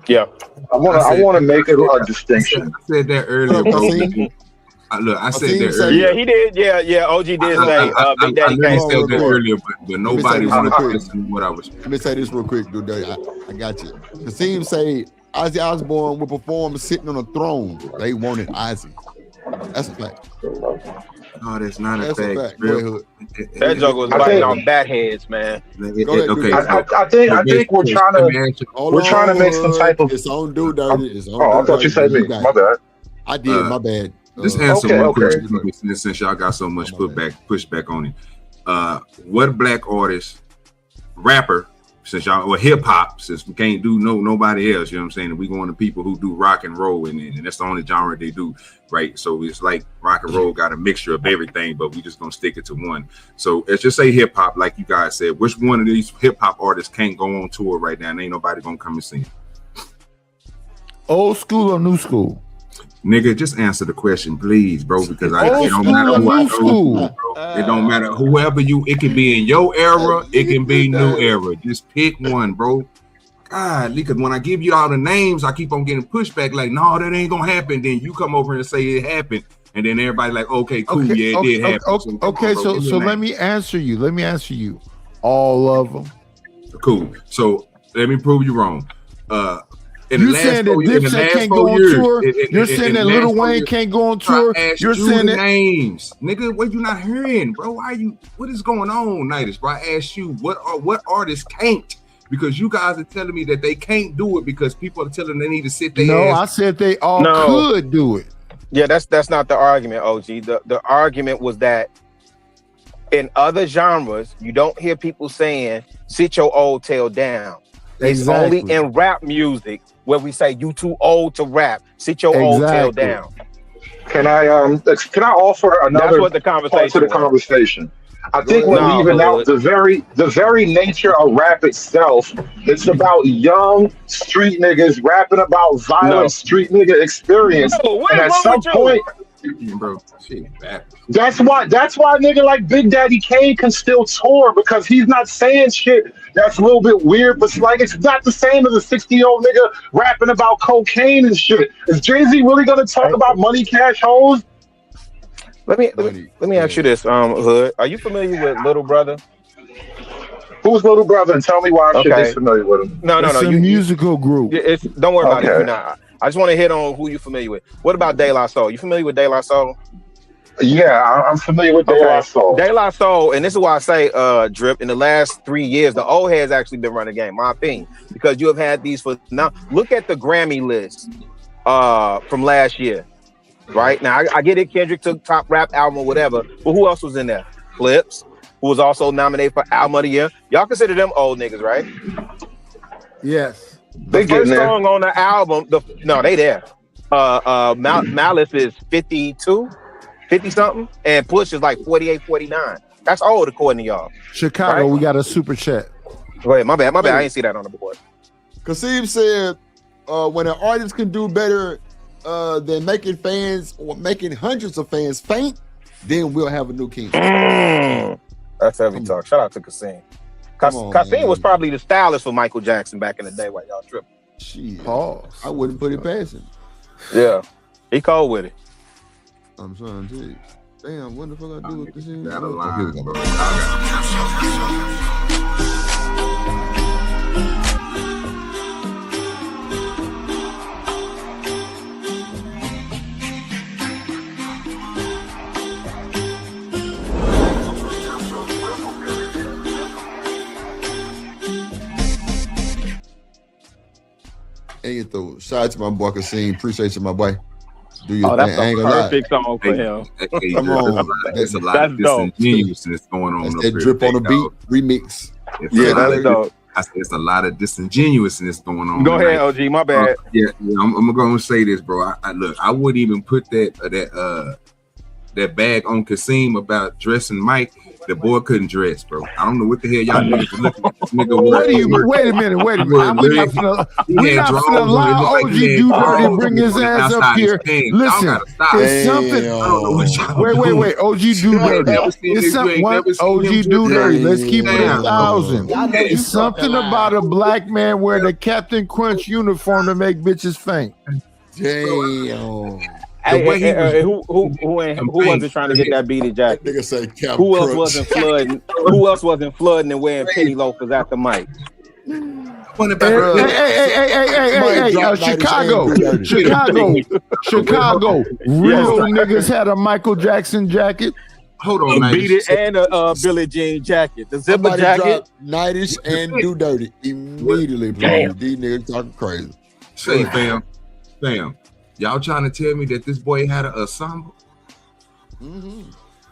Yeah.
I want to make a distinction.
I said that earlier, bro. I said that earlier.
Yeah, he did. Yeah, OG did say Big Daddy Kane.
I said that earlier, but nobody wanted to listen to what I was saying.
Let me say this real quick, dude. I got you. The team say Ozzy Osbourne will perform sitting on a throne. They wanted Ozzy. That's a fact.
No, that's not a fact.
That joke was biting on bat heads, man.
I think we're trying to make some type of.
It's on Dude Dirty.
I thought you said me. My bad.
I did. My bad.
Just answer one question since y'all got so much pushback on it. What black artist, rapper, since y'all or hip hop, since we can't do nobody else, you know what I'm saying? And we going to people who do rock and roll, and that's the only genre they do, right? So it's like rock and roll got a mixture of everything, but we just gonna stick it to one. So let's just say hip hop, like you guys said. Which one of these hip hop artists can't go on tour right now? And ain't nobody gonna come and see him.
Old school or new school?
Nigga, just answer the question, please, bro, because it don't matter who I know, bro. It don't matter whoever it can be in your era, it can be new era. Just pick one, bro. God, because when I give you all the names, I keep on getting pushback like, no, that ain't gonna happen. Then you come over and say it happened, and then everybody like, okay, cool, yeah, it did happen.
Okay, so let me answer you. All of them.
Cool. So let me prove you wrong.
You saying that Dipset can't go on tour? You're saying that Lil Wayne can't go on tour? You're saying that
names, nigga. What you not hearing, bro? What is going on, Nitus? Bro, I asked you what artists can't, because you guys are telling me that they can't do it because people are telling them they need to sit there.
No, I said they all could do it.
Yeah, that's not the argument, OG. The argument was that in other genres, you don't hear people saying sit your old tail down. It's only in rap music where we say you too old to rap. Sit your old tail down.
Can I offer another?
That's what the conversation
to the conversation. I think we're leaving out the very nature of rap itself. It's about young street niggas rapping about violent street nigga experience, and at some point,
bro, shit, bad.
That's why nigga like Big Daddy Kane can still tour, because he's not saying shit that's a little bit weird, but it's not the same as a 60-year-old nigga rapping about cocaine and shit. Is Jay-Z really gonna talk about money, cash, hoes?
Let me ask you this, Hood. Are you familiar with Little Brother?
Who's Little Brother? And tell me why I should be familiar with him.
No.
It's a musical group.
Don't worry about it. You're not. I just want to hit on who you're familiar with. What about De La Soul? You familiar with De La Soul?
Yeah, I'm familiar with De La Soul.
De La Soul, and this is why I say, Drip, in the last 3 years, the old heads actually been running the game, my opinion, because you have had these for now. Look at the Grammy list from last year, right? Now, I get it, Kendrick took top rap album or whatever, but who else was in there? Clips, who was also nominated for Album of the Year. Y'all consider them old niggas, right?
Yes.
The first song on the album, they there. Malice is 52, 50 something, and Push is like 48, 49. That's old according to y'all.
Chicago, right? We got a super chat.
Go ahead, my bad. I ain't see that on the board.
Kasim said, when an artist can do better than making fans or making hundreds of fans faint, then we'll have a new king.
That's heavy talk. Shout out to Kasim. Kasim was probably the stylist for Michael Jackson back in the day while y'all tripping.
Shit. I wouldn't put it past him.
Yeah. He cold with it.
I'm trying to tell you. Damn, what the fuck I do with this?
Got a line, bro.
Hey, though, shout out to my boy Kasim. Appreciate you, my boy. Do your thing.
That's a perfect song for him.
Come on,
there's a lot of disingenuousness going on.
That's that drip on the beat remix.
Yeah, that's dope. I said it's a lot of disingenuousness going on.
Go ahead, OG. My bad.
I'm gonna say this, bro. I wouldn't even put that bag on Kasim about dressing Mike. The boy couldn't dress, bro. I don't know what the hell y'all niggas are looking at this nigga.
Wait a minute. We're not gonna allow OG Do Dirty to bring his ass up here. Listen, it's something. Wait. OG Do Dirty. It's something. OG Do Dirty. Let's keep it 1,000. It's something about a black man wearing a Captain Crunch uniform to make bitches faint.
Damn.
Who wasn't trying to get that beaded jacket?
That nigga say Cap
Who else
Crunch.
wasn't flooding? Who else wasn't flooding and wearing penny loafers at the mic?
Chicago. Real niggas had a Michael Jackson jacket.
Hold on,
beat it and a Billie Jean jacket. The zipper
Somebody
jacket.
Nightish and Do Dirty immediately. Bro. These niggas talking crazy.
Say, fam. Y'all trying to tell me that this boy had an ensemble?
Mm-hmm.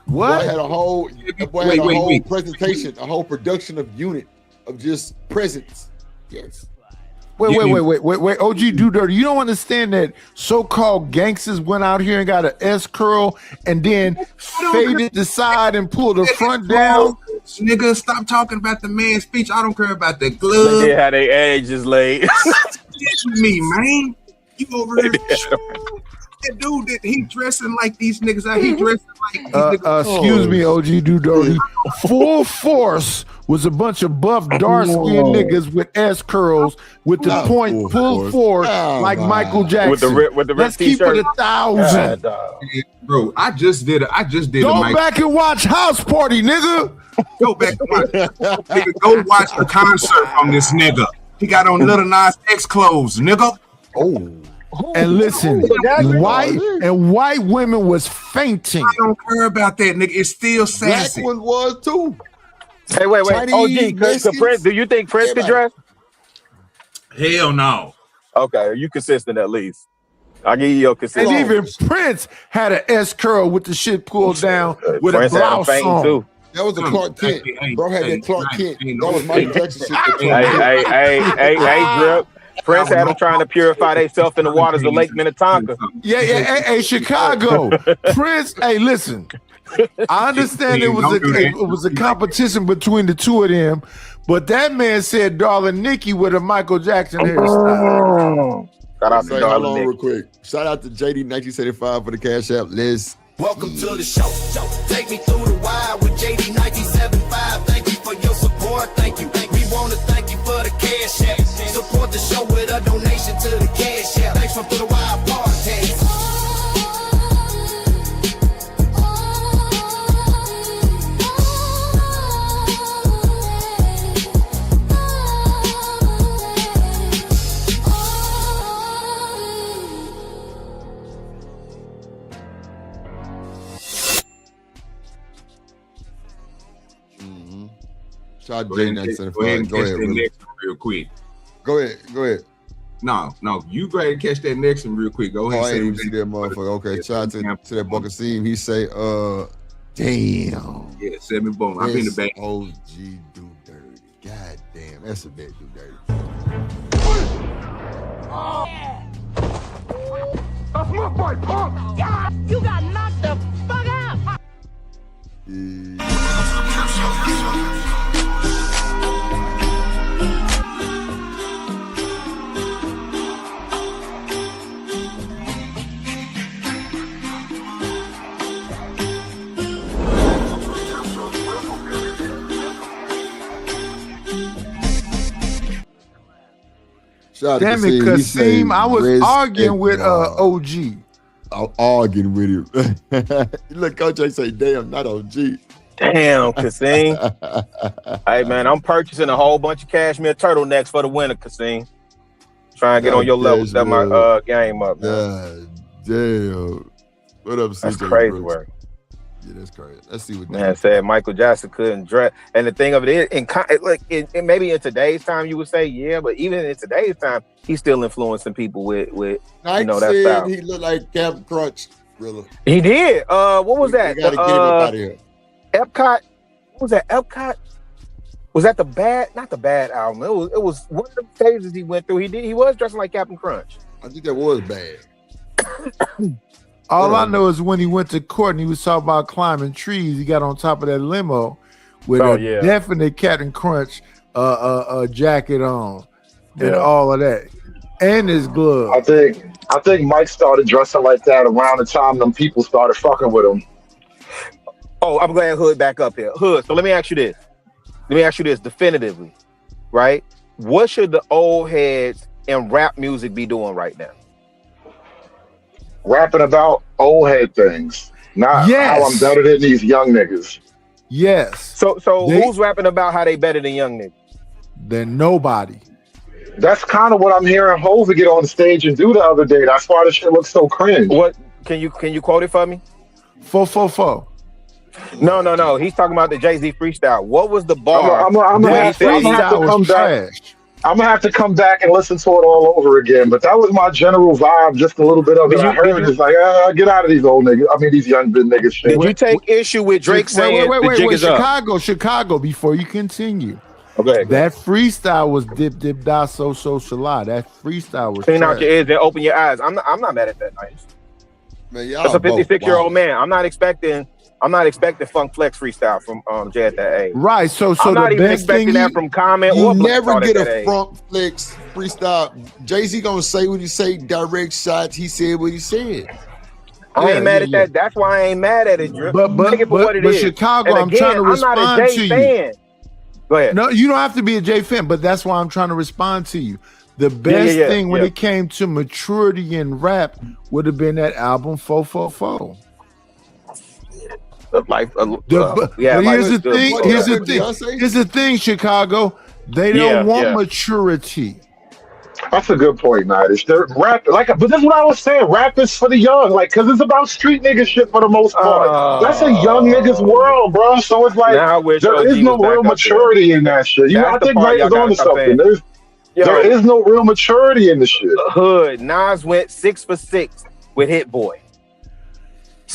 What? Boy had a whole, whole presentation, a whole production of unit of just presence. Yes.
Wait. OG Do Dirty. You don't understand that so-called gangsters went out here and got an S curl and then faded the side and pulled the front down.
Nigga, stop talking about the man's speech. I don't care about the glove.
Yeah, how they edges laid.
Me, man. You over here. That dude that he dressing like these niggas out. He dressing like these niggas.
Excuse me, OG Do Dirty. Full Force was a bunch of buff, dark-skinned niggas with S curls with the point pulled forward like Michael Jackson.
With the
Let's keep it 1,000.
Bro, I just did.
Go back and watch House Party, nigga.
Go back and watch. Nigga, go watch the concert from this nigga. He got on Little Nas X clothes, nigga.
Oh.
And listen, white women was fainting.
I don't care about that, nigga. It's still sassy.
Black one was too.
Hey, wait.
Chinese,
OG, Prince, do you think Prince could dress?
Hell no.
Okay, you consistent at least. I'll give you your consistency.
And even Prince had an S curl with the shit pulled down with
Prince
a blouse on.
too.
That was a Clark Kent. Bro had that Clark Kent. That was Michael Jackson shit.
Hey, Drip. Prince had them trying to purify themselves in the waters of Lake Minnetonka.
Yeah. Hey, Chicago. Prince, hey, listen. I understand it was a competition between the two of them, but that man said Darling Nikki with a Michael Jackson hairstyle.
Shout out to Darling Nikki.
Real quick. Shout out to JD 1975 for the Cash App. Liz.
Welcome to the show. Take me through the wire with JD 1975. Thank you for your support. Thank you. We want to thank you for the Cash App. Support the show with a donation to the Cash App. Thanks for the wire podcast.
Shout out to
Go ahead
JD
and
1975.
catch that next one real quick.
Go ahead.
No, you go ahead and catch that next one real quick. Go ahead.
I ain't even see that motherfucker. Okay, shout out to that Buck Seam. He say, damn.
Yeah, 7 bone. I've been the back.
OG Do Dirty. God damn, that's a bad Do Dirty.
That's my boy, punk. Yeah, you got knocked the fuck out.
Damn it, Kasim, I was arguing with OG.
I'm arguing with him. Look, Coach A say, damn, not OG.
Damn, Kasim. Hey, man, I'm purchasing a whole bunch of cashmere turtlenecks for the winter, Kasim. Try and get on your level, set my game up, man.
Damn. What up, CJ?
That's crazy work.
Yeah, that's crazy. Let's see what
man said. Michael Jackson couldn't dress, and the thing of it is, maybe in today's time you would say, yeah, but even in today's time, he's still influencing people with
Nike
that
said
style.
He looked like Captain Crunch, really.
He did. What was that?
Gotta get him up out of here.
Epcot. What was that? Epcot. Was that not the bad album? It was one of the phases he went through. He was dressing like Captain Crunch.
I think that was bad.
All I know is when he went to court and he was talking about climbing trees, he got on top of that limo with a definite Captain Crunch jacket on and all of that, and his glove.
I think Mike started dressing like that around the time them people started fucking with him.
Oh, I'm glad Hood back up here. Hood. So let me ask you this definitively, right? What should the old heads in rap music be doing right now?
Rapping about old head things, not how I'm better than these young niggas.
Yes.
So who's rapping about how they better than young niggas?
Than nobody.
That's kind of what I'm hearing Hova get on the stage and do the other day. That's why the shit looks so cringe.
What can you quote it for me?
444.
No. He's talking about the Jay-Z freestyle. What was the bar?
I'm gonna have to come back. I'm gonna have to come back and listen to it all over again. But that was my general vibe. Just a little bit of it. I heard it's like, get out of these old niggas. I mean, these young niggas. Shit.
Did you take issue with Drake saying the jig is up?
Chicago, before you continue.
Okay.
That freestyle was dip dip da so shala. That freestyle was
clean out
trash.
your ears and open your eyes. I'm not mad at that. Nice.
Man,
That's a 56-year-old man. I'm not expecting Funk Flex freestyle from Jay at that age.
Right. So
I'm not
the
even
best
expecting
thing
that from Comment
You
or
never
Black
get
Thought at
a
that
front flex freestyle. Jay-Z gonna say what he say, direct shots. He said what he said.
I ain't mad at that. That's why I ain't mad at it, Drip.
But
Take it for what it is.
Chicago,
and
I'm
again,
trying to
I'm not
respond
a Jay
to
fan.
you.
Go ahead.
No, you don't have to be a Jay fan, but that's why I'm trying to respond to you. The best thing when it came to maturity in rap would have been that album 444.
But
here's the thing, Chicago. They don't want maturity.
That's a good point, Nidish. Rap, but this is what I was saying. Rap is for the young, because it's about street nigga shit for the most part. That's a young nigga's world, bro. So it's like there is no real maturity in that shit. I think Knight is onto something. There is no real maturity in the shit.
Hood. Nas went 6 for 6 with Hit Boy.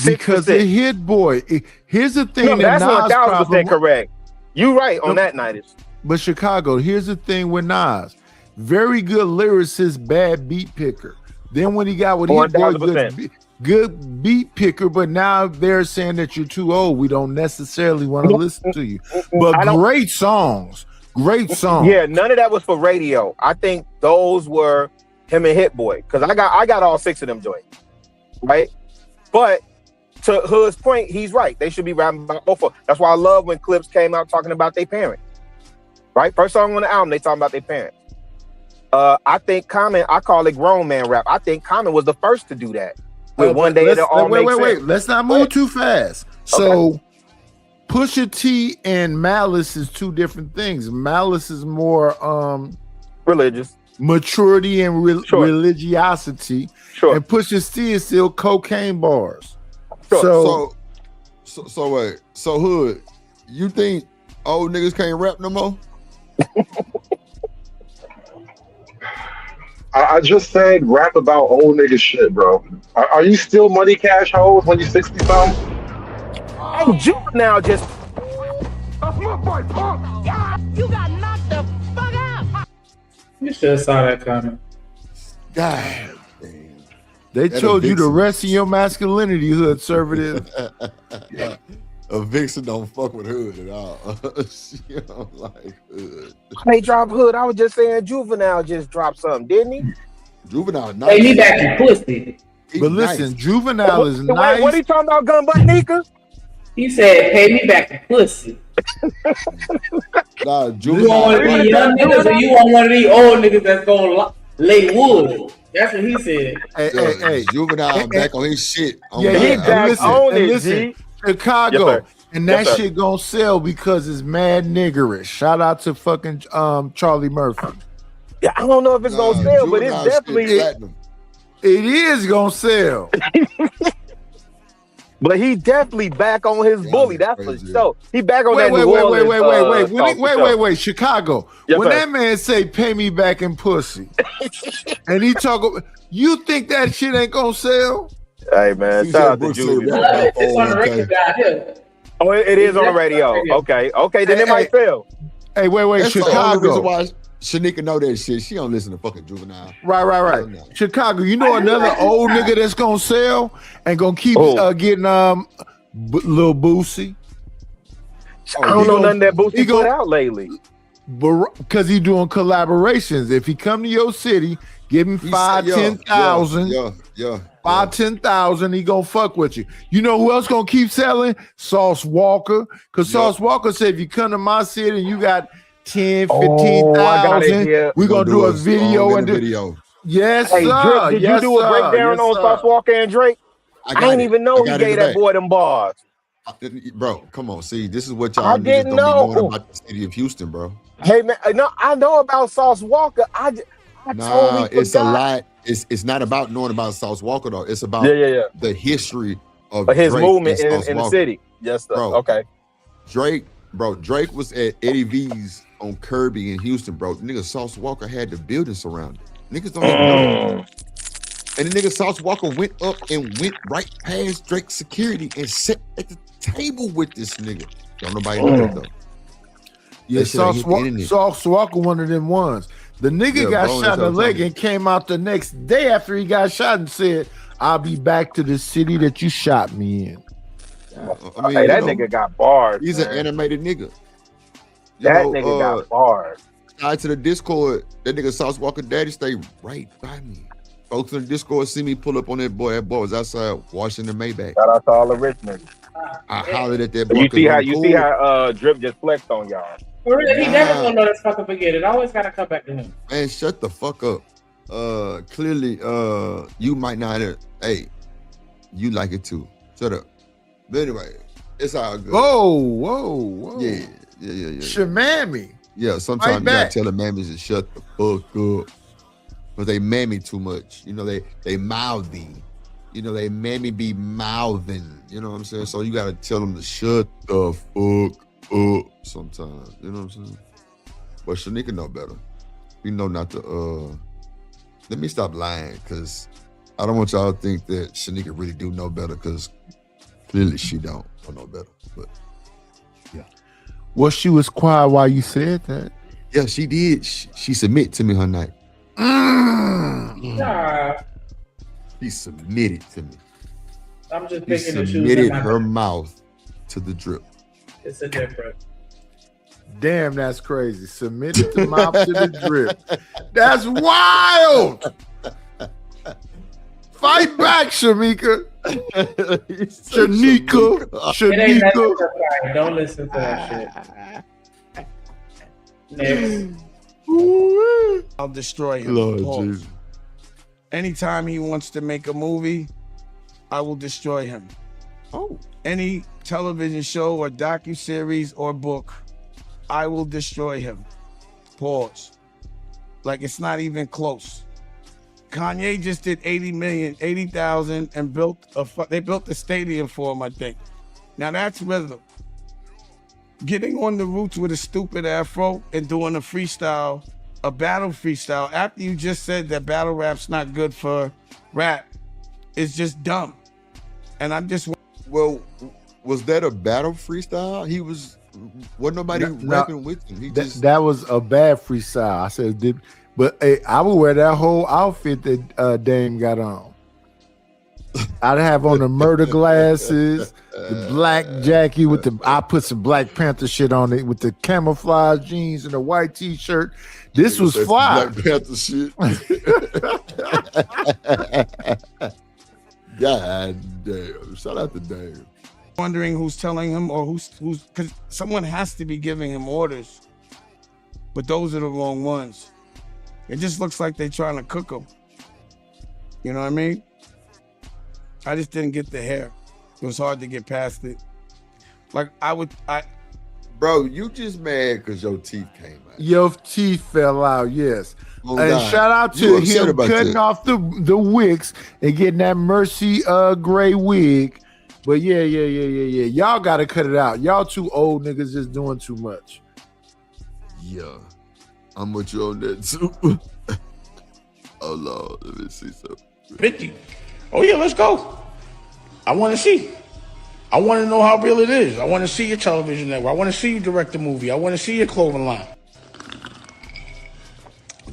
Because the Hit Boy. Here's the thing.
No, that's 1,000% correct. You right on that, Nidish.
But Chicago, here's the thing with Nas. Very good lyricist, bad beat picker. Then when he got with Hit Boy, good beat picker, but now they're saying that you're too old. We don't necessarily want to listen to you. But great songs. Great songs.
Yeah, none of that was for radio. I think those were him and Hit Boy. Because I got all 6 of them joints. Right? But to Hood's point, he's right. They should be rapping about both of them. That's why I love when Clips came out talking about their parents. Right? First song on the album, they talking about their parents. I think Common, I call it grown man rap. I think Common was the first to do that. With One Day It'll All Make Sense.
Wait. Let's not move too fast. So Pusha T and Malice is two different things. Malice is more
religious.
Maturity and religiosity.
Sure.
And Pusha T is still cocaine bars.
Sure. So wait. So Hood, you think old niggas can't rap no more?
I just said rap about old nigga shit, bro. Are you still money cash hoes when you're 60 something?
Oh, Juvenile just.
That's my boy, Punk. Yeah, you got knocked the fuck out.
You should have saw that coming.
God.
They told you the rest of your masculinity, Hood conservative.
A vixen don't fuck with Hood at all. She don't like Hood.
They dropped Hood. I was just saying Juvenile just dropped something, didn't he?
Juvenile nice.
Hey, me back in pussy.
But listen, Juvenile is nice.
What are you talking about, Gun Butt Nika?
He said, pay me back in pussy.
Nah,
You want one of these young niggas or you want one of these old niggas that's gonna lay wood? That's what he said.
Hey, Juvenile back on his shit.
He back on it, G. Chicago,
Yes,
and that shit gonna sell because it's mad niggerish. Shout out to fucking Charlie Murphy.
Yeah, I don't know if it's gonna sell, but it's definitely
it is gonna sell.
But he definitely back on his bully. That's for sure. He back on that.
Wait, Chicago.
Yes,
when
sir.
that man say "pay me back in pussy," and he talk, you think that shit ain't gonna sell?
Hey man, shout out to Juvenile.
It's on the record down here.
Oh, it is on the radio. Okay, then it might fail.
Hey, wait,
That's
Chicago.
the only reason why Shanika know that shit. She don't listen to fucking Juvenile.
Right. Chicago, you know another old nigga that's gonna sell and gonna keep getting Lil Boosie.
I don't know nothing that Boosie put out lately.
Because he doing collaborations. If he come to your city, give him 10,000.
Yeah.
10,000, he gonna fuck with you. You know who else gonna keep selling? Sauce Walker. Because Sauce Walker said if you come to my city and you got 10, 15,000, we're gonna do a video and
video.
Yes,
hey,
sir.
Drake, did you do a breakdown on Sauce Walker and Drake? I didn't even know he gave that boy them bars.
Bro, come on. See, this is what y'all
I didn't know
be knowing about the city of Houston, bro.
Hey man, no, I know about Sauce Walker. I totally
it's a
forgot.
lot. It's not about knowing about Sauce Walker though. It's about the history of
his
Drake
movement
and
in
Sauce
the
Walker.
city. Yes, sir.
Bro,
Okay.
Drake was at Eddie V's on Kirby in Houston, bro. Nigga, Sauce Walker had the building surrounded. Niggas don't even know. And the nigga Sauce Walker went up and went right past Drake's security and sat at the table with this nigga. Don't nobody know that though.
Yeah, Sauce Walker, one of them ones. The nigga got shot in the leg and came out the next day after he got shot and said, "I'll be back to the city that you shot me in."
I mean,
hey, that nigga got bars.
He's an animated nigga.
Nigga got bars.
Tied to the Discord, that nigga Sauce Walker daddy stay right by me. Folks in the Discord see me pull up on that boy. That boy was outside washing the Maybach.
Shout out to all the rich niggas.
I hollered at that boy.
You see how Drip just flexed on y'all.
For real, he never gonna let us fucking forget it. Always gotta come back to him.
Man, shut the fuck up. Clearly, you might not have. Hey, you like it too. Shut up. But anyway, it's all good.
Whoa.
Yeah.
Shamami.
Yeah, sometimes you gotta tell the mammies to shut the fuck up. But they mammy too much. You know, they mouthy. You know, they mammy be mouthing. You know what I'm saying? So you gotta tell them to shut the fuck up sometimes. You know what I'm saying? But Shanika know better. We know not to let me stop lying, because I don't want y'all to think that Shanika really do know better, because clearly she don't know better. But yeah.
Well, she was quiet while you said that.
Yeah, she did. She submitted to me her night. She submitted to me.
I'm just
she
thinking
submitted her mouth to the drip.
It's a different.
Damn, that's crazy. Submitted the mouth to the drip. That's wild. Fight back, Shamika. Shanika.
Don't listen to that shit. Next.
I'll destroy him.
Lord Jesus.
Anytime he wants to make a movie, I will destroy him.
Oh.
Any television show or docuseries or book, I will destroy him. Pause. Like, it's not even close. Kanye just did 80,000 and they built the stadium for him, I think. Now that's rhythm. Getting on the roots with a stupid afro and doing a freestyle, a battle freestyle, after you just said that battle rap's not good for rap, is just dumb. And I'm just...
Well, was that a battle freestyle? Wasn't nobody rapping with him.
That was a bad freestyle. I said, but hey, I would wear that whole outfit that Dame got on. I'd have on the murder glasses, the black jacket I put some Black Panther shit on it with the camouflage jeans and a white t-shirt. This was fly.
Black Panther shit. God damn. Shout out to Dame.
Wondering who's telling him or who's because someone has to be giving him orders. But those are the wrong ones. It just looks like they're trying to cook him. You know what I mean? I just didn't get the hair. It was hard to get past it. Like
Bro, you just mad because your teeth came out.
Your teeth fell out, yes.
Oh,
and
God.
Shout out to him cutting off the wigs and getting that Mercy gray wig. But yeah. Y'all gotta cut it out. Y'all too old niggas just doing too much.
Yeah. I'm with you on that too. Oh Lord, let me see something.
50. Oh yeah, let's go. I want to see. I want to know how real it is. I want to see your television network. I want to see you direct the movie. I want to see your clothing line.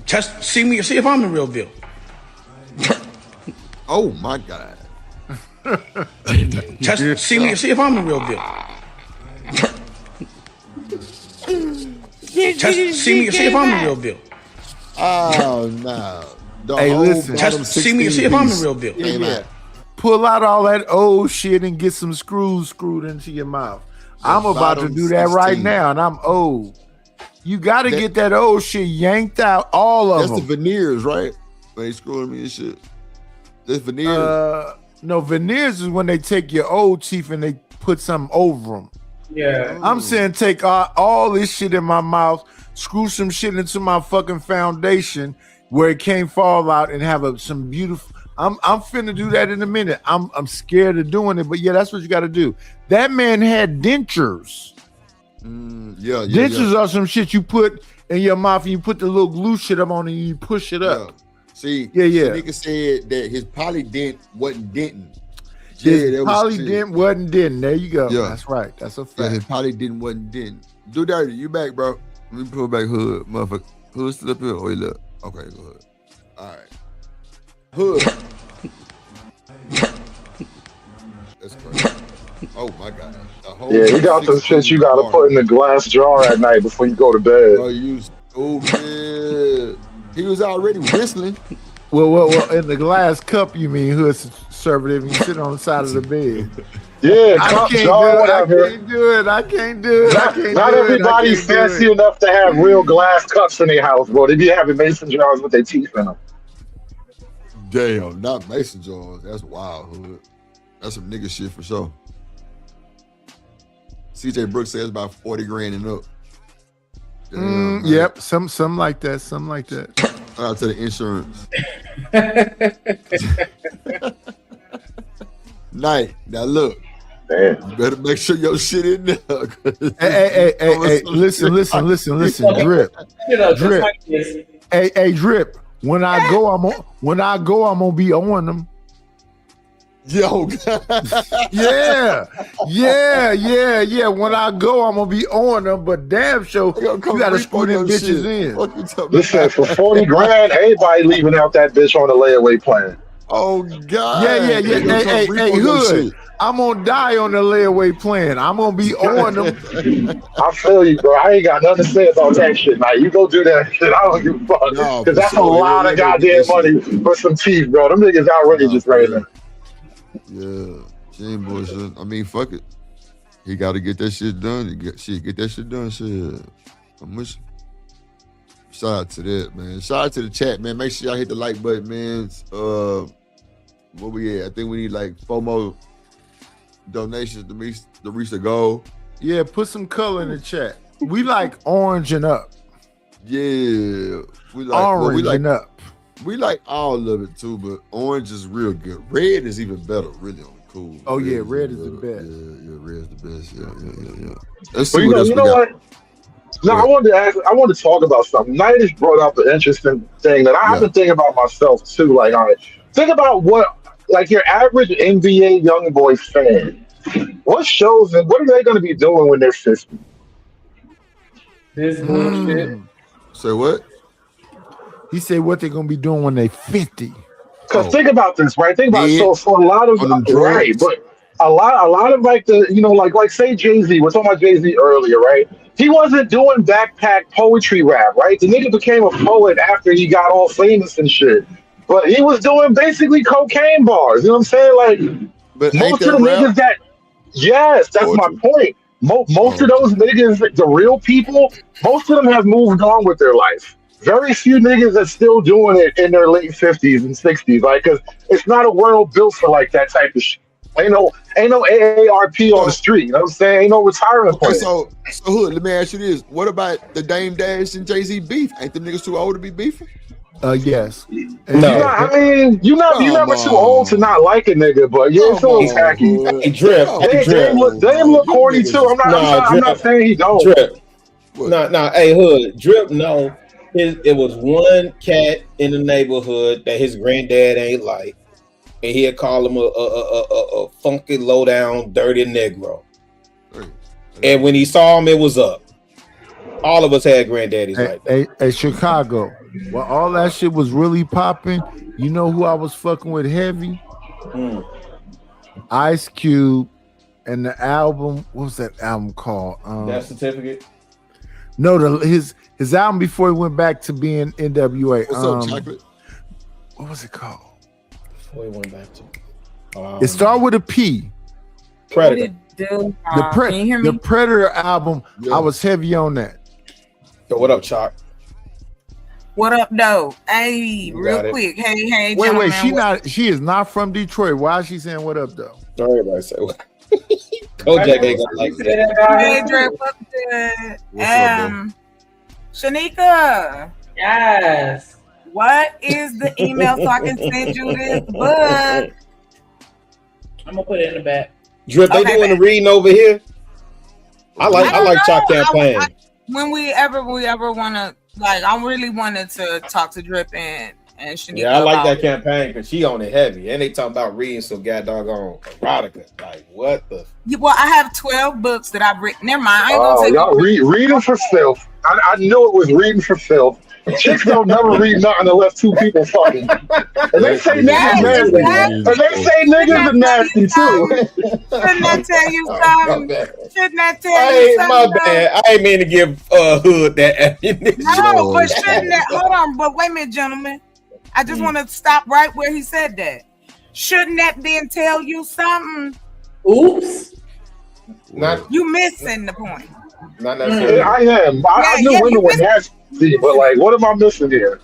See if I'm the real deal.
Oh my God.
See if I'm the real deal. See if I'm the real deal.
Oh no.
Hey, listen.
See if I'm the real deal.
Yeah. Pull out all that old shit and get some screws screwed into your mouth. I'm about to do that right now, and I'm old. You got to get that old shit yanked out, all of them.
That's the veneers, right? When they screwing me and shit. That's veneers.
No, veneers is when they take your old teeth and they put something over them.
Yeah.
I'm saying take all this shit in my mouth, screw some shit into my fucking foundation where it can't fall out, and have some beautiful... I'm finna do that in a minute. I'm scared of doing it, but yeah, that's what you got to do. That man had dentures. Dentures are some shit you put in your mouth and you put the little glue shit up on and you push it up.
See,
yeah.
Nigga said that his polydent wasn't denting. Yeah, that
Polly
was
didn't, wasn't, didn't. There you go.
Yeah.
That's right. That's a
Yeah,
fact.
his Polly didn't, wasn't, didn't. Do dirty. You back, bro. Let me pull back Hood, motherfucker. Hood still up here. Oh, he look. Okay, go ahead. All right. Hood. That's crazy. Oh my God.
Yeah, you got some shit you gotta put in the glass jar at night before you go to bed.
Oh, man. He was already whistling.
Well, in the glass cup, you mean Hood conservative? You sit on the side of the bed.
Yeah,
I
cup,
can't
jar,
do it.
whatever.
I can't do it. I can't do it. I can't
Not
do
everybody's
it. I can't
fancy
do it.
enough to have real glass cups in their house, bro. They be having mason jars with their teeth in them.
Damn, not Mason jars. That's wild, Hood. That's some nigga shit for sure. CJ Brooks says about 40 grand and up. Damn,
Yep, some like that. Some like that.
Shout out to the insurance. Night. Now look.
Man.
You better make sure your shit in there.
Hey, listen, Drip. Drip. Hey, Drip. When I go, I'm gonna be on them.
Yo.
yeah. When I go, I'm gonna be on them. But damn sure, you gotta screw them bitches in.
Listen, for 40 grand, everybody leaving out that bitch on a layaway plan.
Oh God.
Yeah. Hey, Hood. I'm gonna die on the layaway plan. I'm gonna be on them.
I feel you, bro. I ain't got nothing to say about that shit. Now you go do that shit. I don't give a fuck. Because that's a lot of goddamn money for some teeth, bro. Them niggas outrageous right now.
Yeah, she ain't bullshit. I mean, fuck it. He got to get that shit done. Get that shit done. Shit. I'm with you. Shout out to that, man. Shout out to the chat, man. Make sure y'all hit the like button, man. Where we at? I think we need like 4 more donations to reach the goal.
Yeah, put some color in the chat. We like orange and up.
Yeah, we like
orange and up.
We like all of it too, but orange is real good. Red is even better, really on the cool.
Oh yeah, red is the best.
Yeah, red's the best. Yeah. Let's
But
see what else we got.
what? No, I wanted to talk about something. Night has brought up an interesting thing that I've been thinking about myself too. Like, all right, think about what, like, your average NBA young boy fan. What shows and what are they going to be doing when they're 50?
This bullshit.
Say what?
He said what they're gonna be doing when they 50.
Because think about this, right? Think about it. So for a lot of right, but a lot of like the like say Jay-Z. We're talking about Jay-Z earlier, right? He wasn't doing backpack poetry rap, right? The nigga became a poet after he got all famous and shit. But he was doing basically cocaine bars. You know what I'm saying? Like most of the niggas that that's my point. Most of those niggas, the real people, most of them have moved on with their life. Very few niggas are still doing it in their late 50s and 60s, like, because it's not a world built for like that type of shit. Ain't no AARP on the street. You know what I'm saying? Ain't no retirement plan.
So Hood, let me ask you this: what about the Dame Dash and Jay-Z beef? Ain't them niggas too old to be beefing?
Yes.
No, I mean you're never too old to not like a nigga, but yeah, it's a little tacky.
Drip.
They look corny too. I'm not saying he don't.
Drip. No, hey Hood, Drip. No, it was one cat in the neighborhood that his granddad ain't like, and he'd call him a funky, low down, dirty Negro. And when he saw him, it was up. All of us had granddaddies like that.
Hey, Chicago. Well, all that shit was really popping. You know who I was fucking with heavy? Ice Cube and the album. What was that album called?
Death Certificate?
No, his album before he went back to being NWA.
What's up, Chocolate?
What was it called?
Before he went back to.
It started with a P.
Predator.
Can you hear me?
The Predator album. I was heavy on that.
Yo, what up, Chalk?
What up, though? Hey, real quick. Hey,
wait. She is not from Detroit. Why is she saying what up, though?
Everybody say what? Kojak ain't gonna like that.
Hey, Dre, what's good? Shanika.
Yes.
What is the email so I can send you this book?
I'm gonna put it in the back.
Drip, they doing the reading over here. I like Chalk campaign.
When we ever want to, like, I really wanted to talk to Drip and And Shanika
Yeah, I like
about
that campaign because she on it heavy, and they talking about reading some goddamn erotica. Like what the?
Well, I have 12 books that I've written. Never mind. I ain't gonna
Oh,
say
y'all reading for filth. I knew it was reading for filth. Chicks don't never read nothing unless two people fucking. And they say niggas nasty. And they say niggas are nasty too.
Shouldn't I tell you something? Shouldn't I tell you
Hey,
something?
my bad. I ain't mean to give Hood that ammunition.
No, but shouldn't that? Hold on, but wait a minute, gentlemen. I just want to stop right where he said that. Shouldn't that then tell you something?
Oops.
Not
you missing the point.
Not necessarily.
I am. I knew women were nasty, but like, what am I missing here?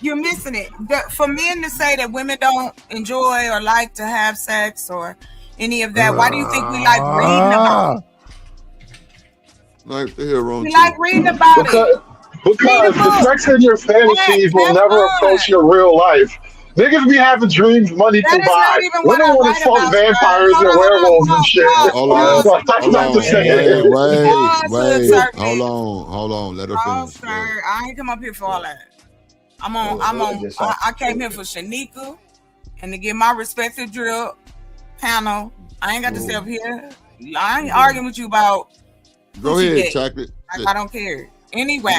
You're missing it. For men to say that women don't enjoy or like to have sex or any of that, why do you think we like reading about it?
Like the hell wrong?
We like reading about it.
Because the sex in your fantasies will never approach your real life. Niggas be having dreams money can buy. Women want to fuck vampires and werewolves and shit.
Hold on,
So that's not the same.
Wait. Hold on. Let her finish.
Sir, I ain't come up here for all that. I came here for Shanika and to give my respect to drill panel. I ain't got to sit up here. I ain't arguing with you about.
Go ahead, chocolate.
I don't care. Anyway,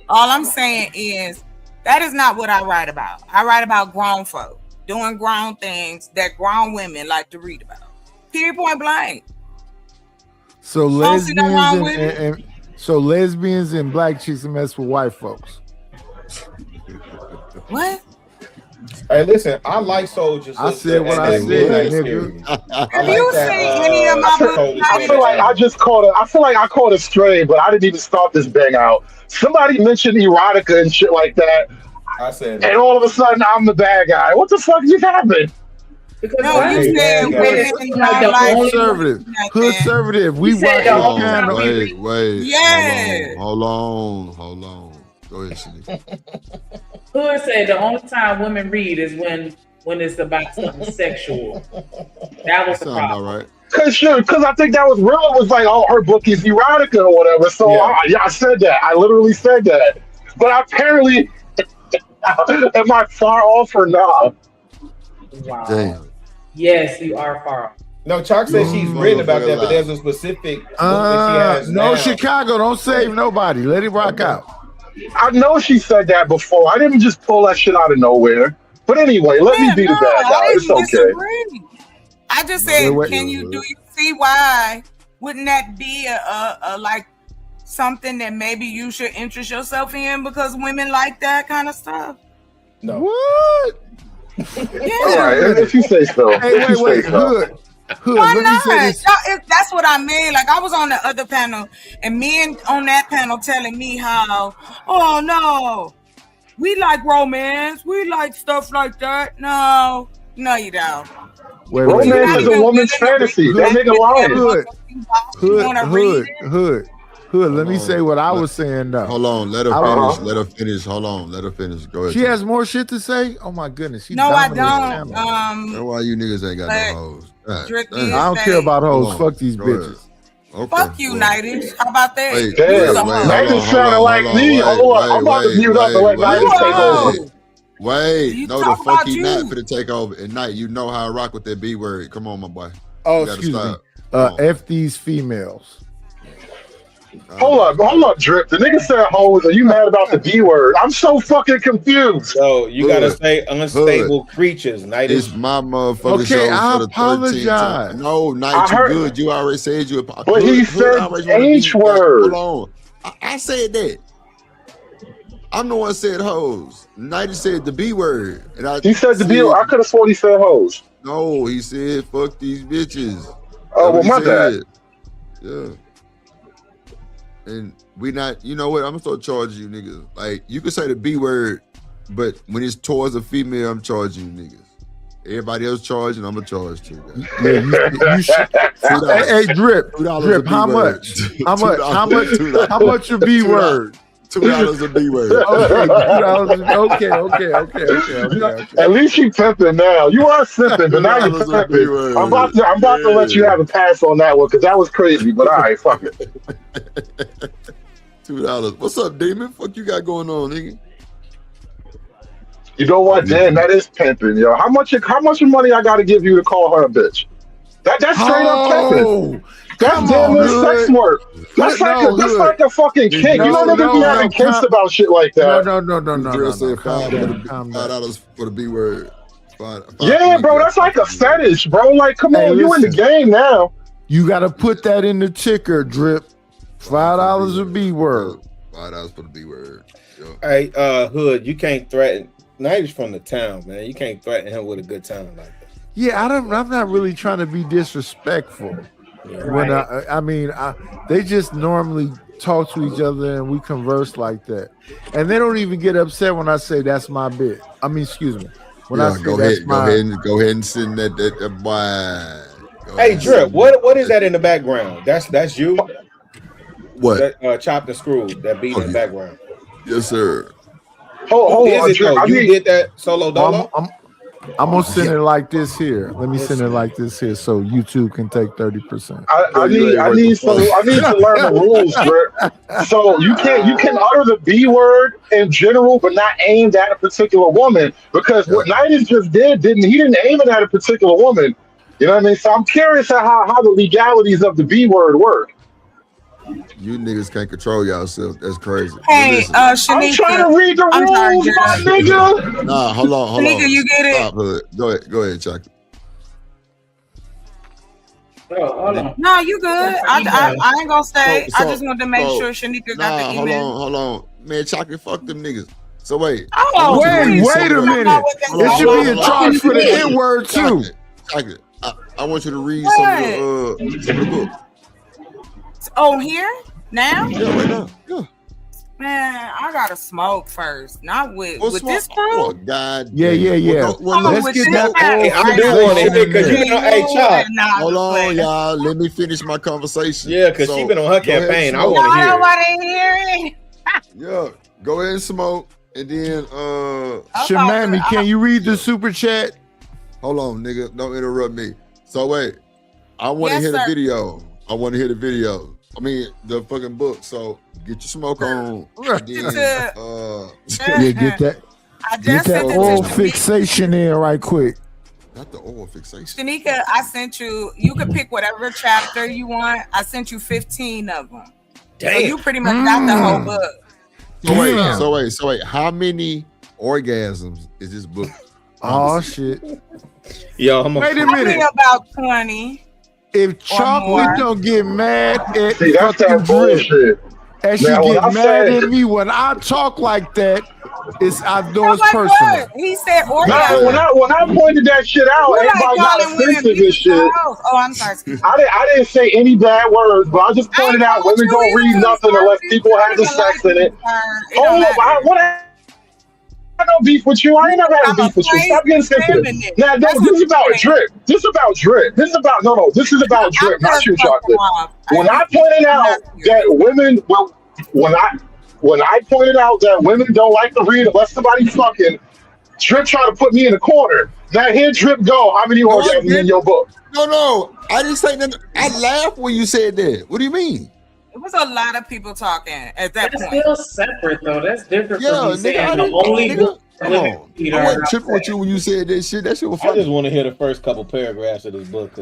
all I'm saying is that is not what I write about. I write about grown folk doing grown things that grown women like to read about. Period, point blank.
So lesbians and black chicks mess with white folks.
What?
Hey, listen, I like soldiers.
I said what I said, nigga.
Have you seen any of my books?
I feel like I feel like I caught a stray, but I didn't even start this bang out. Somebody mentioned erotica and shit like that.
I said,
and all of a sudden I'm the bad guy. What the fuck just happened?
No, you said
conservative. Conservative. We watch the
Wait.
Yeah.
Hold on. Go ahead, Shanika.
Hood said the only time women read is when it's about something sexual. That was the problem.
All right.
Because I think that was real. It was like, oh, her book is erotica or whatever. So I said that. I literally said that. But apparently, am I far off or not?
Wow.
Damn.
Yes, you are far off.
No, Chalk says she's written about that, but there's a specific book that she has now.
Chicago, don't save nobody. Let it rock out.
I know she said that before. I didn't just pull that shit out of nowhere. But anyway, let me be the bad guy. It's okay.
Disagree. I just said, do you see why? Wouldn't that be a like something that maybe you should interest yourself in because women like that kind of stuff?
No.
What?
Yeah.
All right, if you say so.
Hey, wait. Hood,
why
let me
not?
say this.
That's what I mean. Like I was on the other panel, and men on that panel telling me how, oh no, we like romance, we like stuff like that. No, you don't.
Romance is a woman's fantasy. That nigga lying.
Hood. Let me say what I was saying though.
Hold on, let her finish. Hold on, let her finish. Go ahead.
She has more shit to say. Oh my goodness.
No, I don't.
That's why you niggas ain't got no hoes.
I don't care about hoes. Fuck these bitches.
Okay,
fuck you, Nighties. How about that?
Nighties sounded like me. Hold on. I'm about to mute up and let Nighties take over.
Wait, no, the fuck he not for to take over. At night, you know how I rock with that B word. Come on, my boy.
Oh, excuse me. F these females.
Hold up, Drip. The nigga said hoes. Are you mad about the B word? I'm so fucking confused.
So you gotta say unstable creatures. Night
is my motherfucking show.
I apologize.
No, Night, you good. You already said you apologize.
But he said H word.
Hold on. I said that. I'm the one that said hoes. Nighty said the B word. And
he said the B word. I could have sworn he said hoes.
No, he said fuck these bitches.
Oh, well, my bad.
Yeah. And we not, you know what? I'm gonna start charging you niggas. Like, you can say the B word, but when it's towards a female, I'm charging you niggas. Everybody else charging, I'm gonna charge too.
Yeah, you should. Hey, Drip, how much? How much a B word?
$2 a B word.
Okay.
At least you pimping now. You are simping, but now you're pimping. I'm about to let you have a pass on that one because that was crazy. But all right, fuck it.
$2. What's up, Demon? Fuck you got going on, nigga?
You know what? Damn, that is pimping, yo. How much money I got to give you to call her a bitch? That's straight up pimping. That's damn near sex work. That's like a fucking kink. You know niggas be having kinks about shit like that.
No.
$5 for the B word.
Yeah, bro, that's like a fetish, bro. Like, come on, you in the game now.
You got to put that in the ticker, Drip. $5 a B word.
$5 for the B word. Yo.
Hey, Hood, you can't threaten. Now he's from the town, man. You can't threaten him with a good time like that.
Yeah, I'm not really trying to be disrespectful. Yeah, when they just normally talk to each other and we converse like that, and they don't even get upset when I say that's my bit. I mean, excuse me. When I say
go ahead and send that boy.
Hey, Drip, what is that in the background? That's you.
What?
That, chopped and screwed. That beat in the background.
Yes, sir.
Hold on,
Drip. You did that solo dolo.
I'm gonna send it like this here. Let me send it like this here, so YouTube can take 30%.
I need to learn the rules, Drip. So you can utter the B word in general, but not aimed at a particular woman. Because what Nidas just didn't aim it at a particular woman. You know what I mean? So I'm curious how the legalities of the B word work.
You niggas can't control yourself. That's crazy.
Hey, Shanika.
I'm trying to read the rules, my nigga.
Nah, hold on.
Shanika, you get it?
Stop, Hood. Go ahead, Chuck.
Hold on.
No, you good. I ain't gonna stay. I just wanted to make sure Shanika got the email.
Hold on. Man, Chocolate, fuck them niggas. So wait.
Oh,
wait a minute. It should be a charge for the N-word too.
Chocolate, I want you to read some of the book.
Oh, here? Now?
Yeah, right now. Yeah.
Man, I gotta smoke first. Not with this crew.
Oh, God.
Yeah. Let's get that.
I do want to hear because you know, hey, Chop.
Hold on, y'all. Let me finish my conversation.
Yeah, because she been on her campaign. I want to hear.
Nobody hear it.
Yeah, go ahead and smoke, and then
Shamami, can you read the super chat?
Hold on, nigga. Don't interrupt me. So wait, I want to hear the video. I want to hear the video. I mean, the fucking book. So get your smoke on. Then,
get that oral fixation in right quick.
Not the oral fixation.
Shanika, I sent you. You can pick whatever chapter you want. I sent you 15 of them.
Damn.
So you pretty much got the whole book.
So wait. How many orgasms is this book?
Oh shit!
Yo,
wait a minute.
About 20.
If Chocolate don't get mad at
that's that bullshit.
And she get mad at me when I talk like that, I know it's personal.
He said
orgasm. When I pointed that shit out, everybody got offensive and shit.
Oh, I'm sorry.
I didn't say any bad words, but I just pointed out women don't read nothing unless people have the sex in it. I got no beef with you. I ain't never had beef with you. Stop getting sensitive. Now, this is about Drip. This is about Drip. This is about This is about Drip, not you, Chocolate. When I pointed out that women, when I pointed out that women don't like to read unless somebody fucking, Drip trying to put me in the corner. Now here Drip go. How many orgasms in your book?
No. I didn't say nothing. I laughed when you said that. What do you mean?
It was a lot of people talking at that point.
It's still separate though. That's different
from
you saying the only book.
I wasn't tripping with you when you said that shit. That shit was funny.
I just want to hear the first couple paragraphs of this book.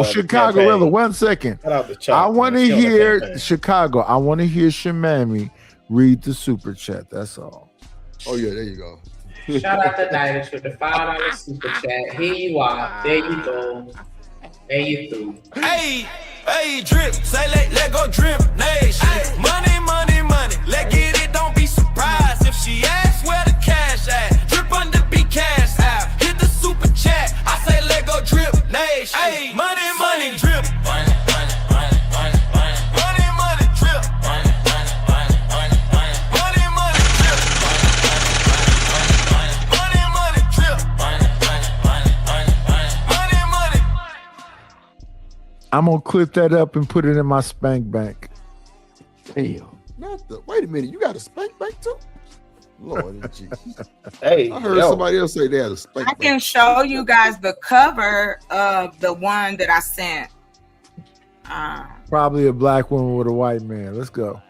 Chicago. 1 second. I want to hear Chicago. I want to hear Shamami read the super chat. That's all.
Oh yeah, there you go.
Shout out to Nidas with the $5 super chat. Here you are. There you go. There you through.
Hey, Drip. Say let go Drip Nation. Money. Let get it. Don't be surprised if she asks where the cash at. Drip under be cash out. Hit the super chat. I say let go Drip Nation. Hey, money, drip. Money, drip. Money, drip.
I'm gonna clip that up and put it in my spank bank.
Damn. Wait a minute, you got a spank bank too? Lord Jesus.
Hey,
I heard somebody else say they had a spank bank.
I can show you guys the cover of the one that I sent.
Probably a black woman with a white man. Let's go.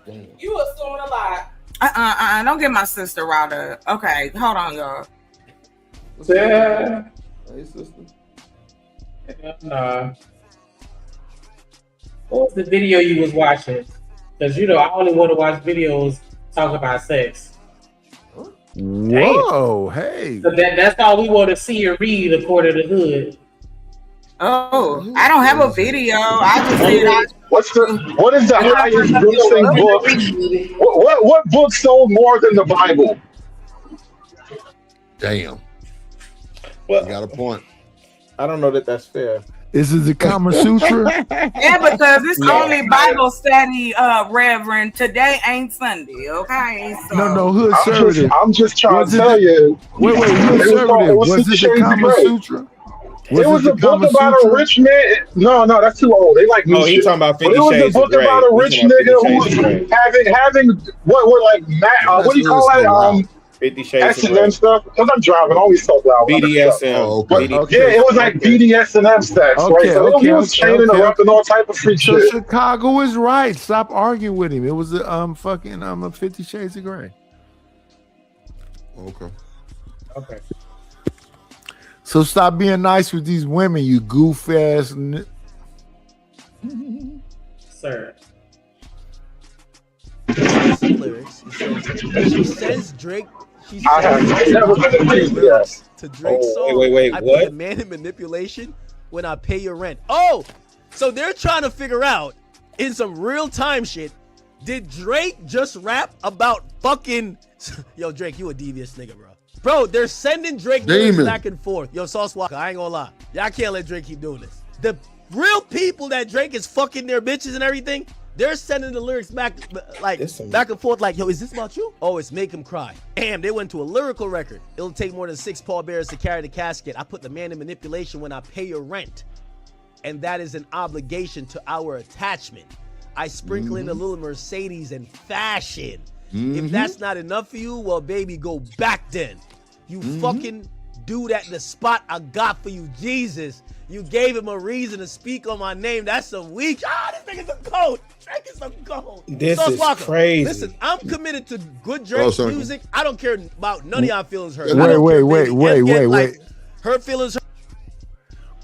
You assuming a lot. Don't get my sister riled up. Okay, hold on, y'all.
Yeah.
Hey, sister.
Nah. What was the video you was watching? Because you know I only want to watch videos talk about sex.
Whoa, hey.
So that's all we want to see or read according to Hood.
Oh, I don't have a video. I just said
what is the highest grossing book? What book sold more than the Bible?
Damn.
Well,
you got a point.
I don't know that that's fair.
Is it the Kama Sutra?
Yeah, because it's only Bible study, Reverend. Today ain't Sunday, okay? So.
No, Hood Conservative.
I'm just trying to tell you.
Wait, Hood Conservative. Was it the Kama Sutra?
It was a book about a rich man. No, that's too old. They like new shit.
He's talking about 50
It was a
Shades
book
of Grey.
about a rich nigga who was having what what do you call that?
50 Shades of
S&M stuff. Because I'm driving, always so loud.
BDSM.
Oh, okay.
Yeah, it was like BDSM stacks, right? So he was chaining and rapping all type of freak
So
shit.
Chicago is right. Stop arguing with him. It was a 50 Shades of Grey.
Okay.
So stop being nice with these women, you goof ass.
Sir.
Lyrics. She says Drake. She
I have never been a BDS.
to Drake's song.
Wait,
I
what?
put the man in manipulation when I pay your rent. Oh, so they're trying to figure out in some real time shit. Did Drake just rap about fucking? Yo, Drake, you a devious nigga, bro. Bro, they're sending Drake lyrics back and forth. Yo, Sauce Walka, I ain't gonna lie. Y'all can't let Drake keep doing this. The real people that Drake is fucking their bitches and everything, they're sending the lyrics back back and forth like, yo, is this about you? Oh, it's Make Him Cry. Damn, they went to a lyrical record. It'll take more than 6 pallbearers to carry the casket. I put the man in manipulation when I pay your rent. And that is an obligation to our attachment. I sprinkle in a little Mercedes and fashion. If that's not enough for you, well, baby, go back then. You fucking dude at the spot I got for you, Jesus. You gave him a reason to speak on my name. That's some weak. This nigga's a goat. Drake is a goat.
This
Sauce
is
Walka,
crazy.
Listen, I'm committed to good Drake music. I don't care about none of y'all feelings hurt.
Wait.
Her feelings hurt.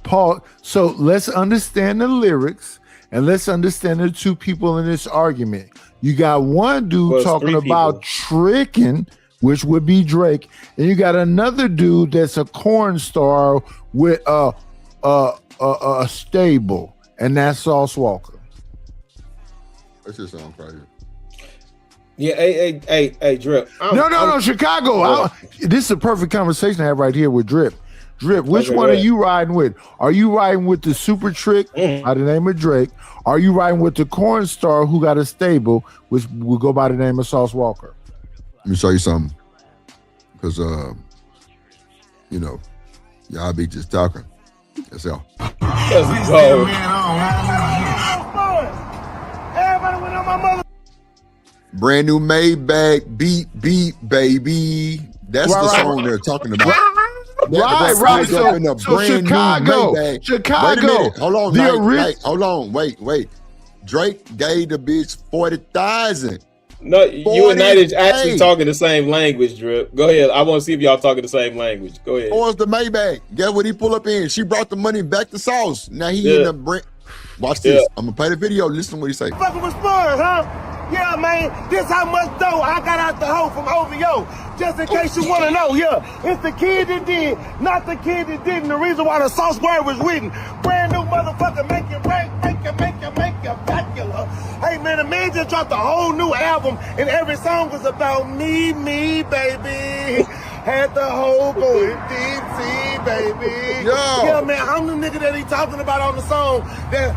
Paul, so let's understand the lyrics and let's understand the two people in this argument. You got one dude talking about tricking, which would be Drake, and you got another dude that's a corn star with a stable, and that's Sauce Walka.
That just sounds crazy.
Yeah, hey, Drip.
No, Chicago. This is a perfect conversation I have right here with Drip. Drip, which one are you riding with? Are you riding with the super trick by the name of Drake? Are you riding with the corn star who got a stable, which will go by the name of Sauce Walka?
Let me show you something. Because, y'all be just talking. That's all.
Let's go.
Everybody went on my mother.
Brand new Maybach, beat, baby. That's the song they're talking about.
Right. So Chicago.
Wait a minute. Hold on. Wait. Drake gave the bitch 40,000.
No, you and Night is actually talking the same language, Drip. Go ahead. I want to see if y'all talking the same language. Go ahead.
Or the Maybach. Guess what he pull up in? She brought the money back to Sauce. Now he end up watch this. I'm gonna play the video. Listen to what he say.
Fucking with Spurs, huh? Yeah, man. This how much dough I got out the hole from OVO. Just in case you want to know, it's the kid that did, not the kid that didn't. The reason why the Sauce word was written. Brand new motherfucker, make you rank, make you bacular. Hey, man, the man just dropped a whole new album, and every song was about me, baby. Had the whole going deep sea, baby. Yeah, man, I'm the nigga that he talking about on the song that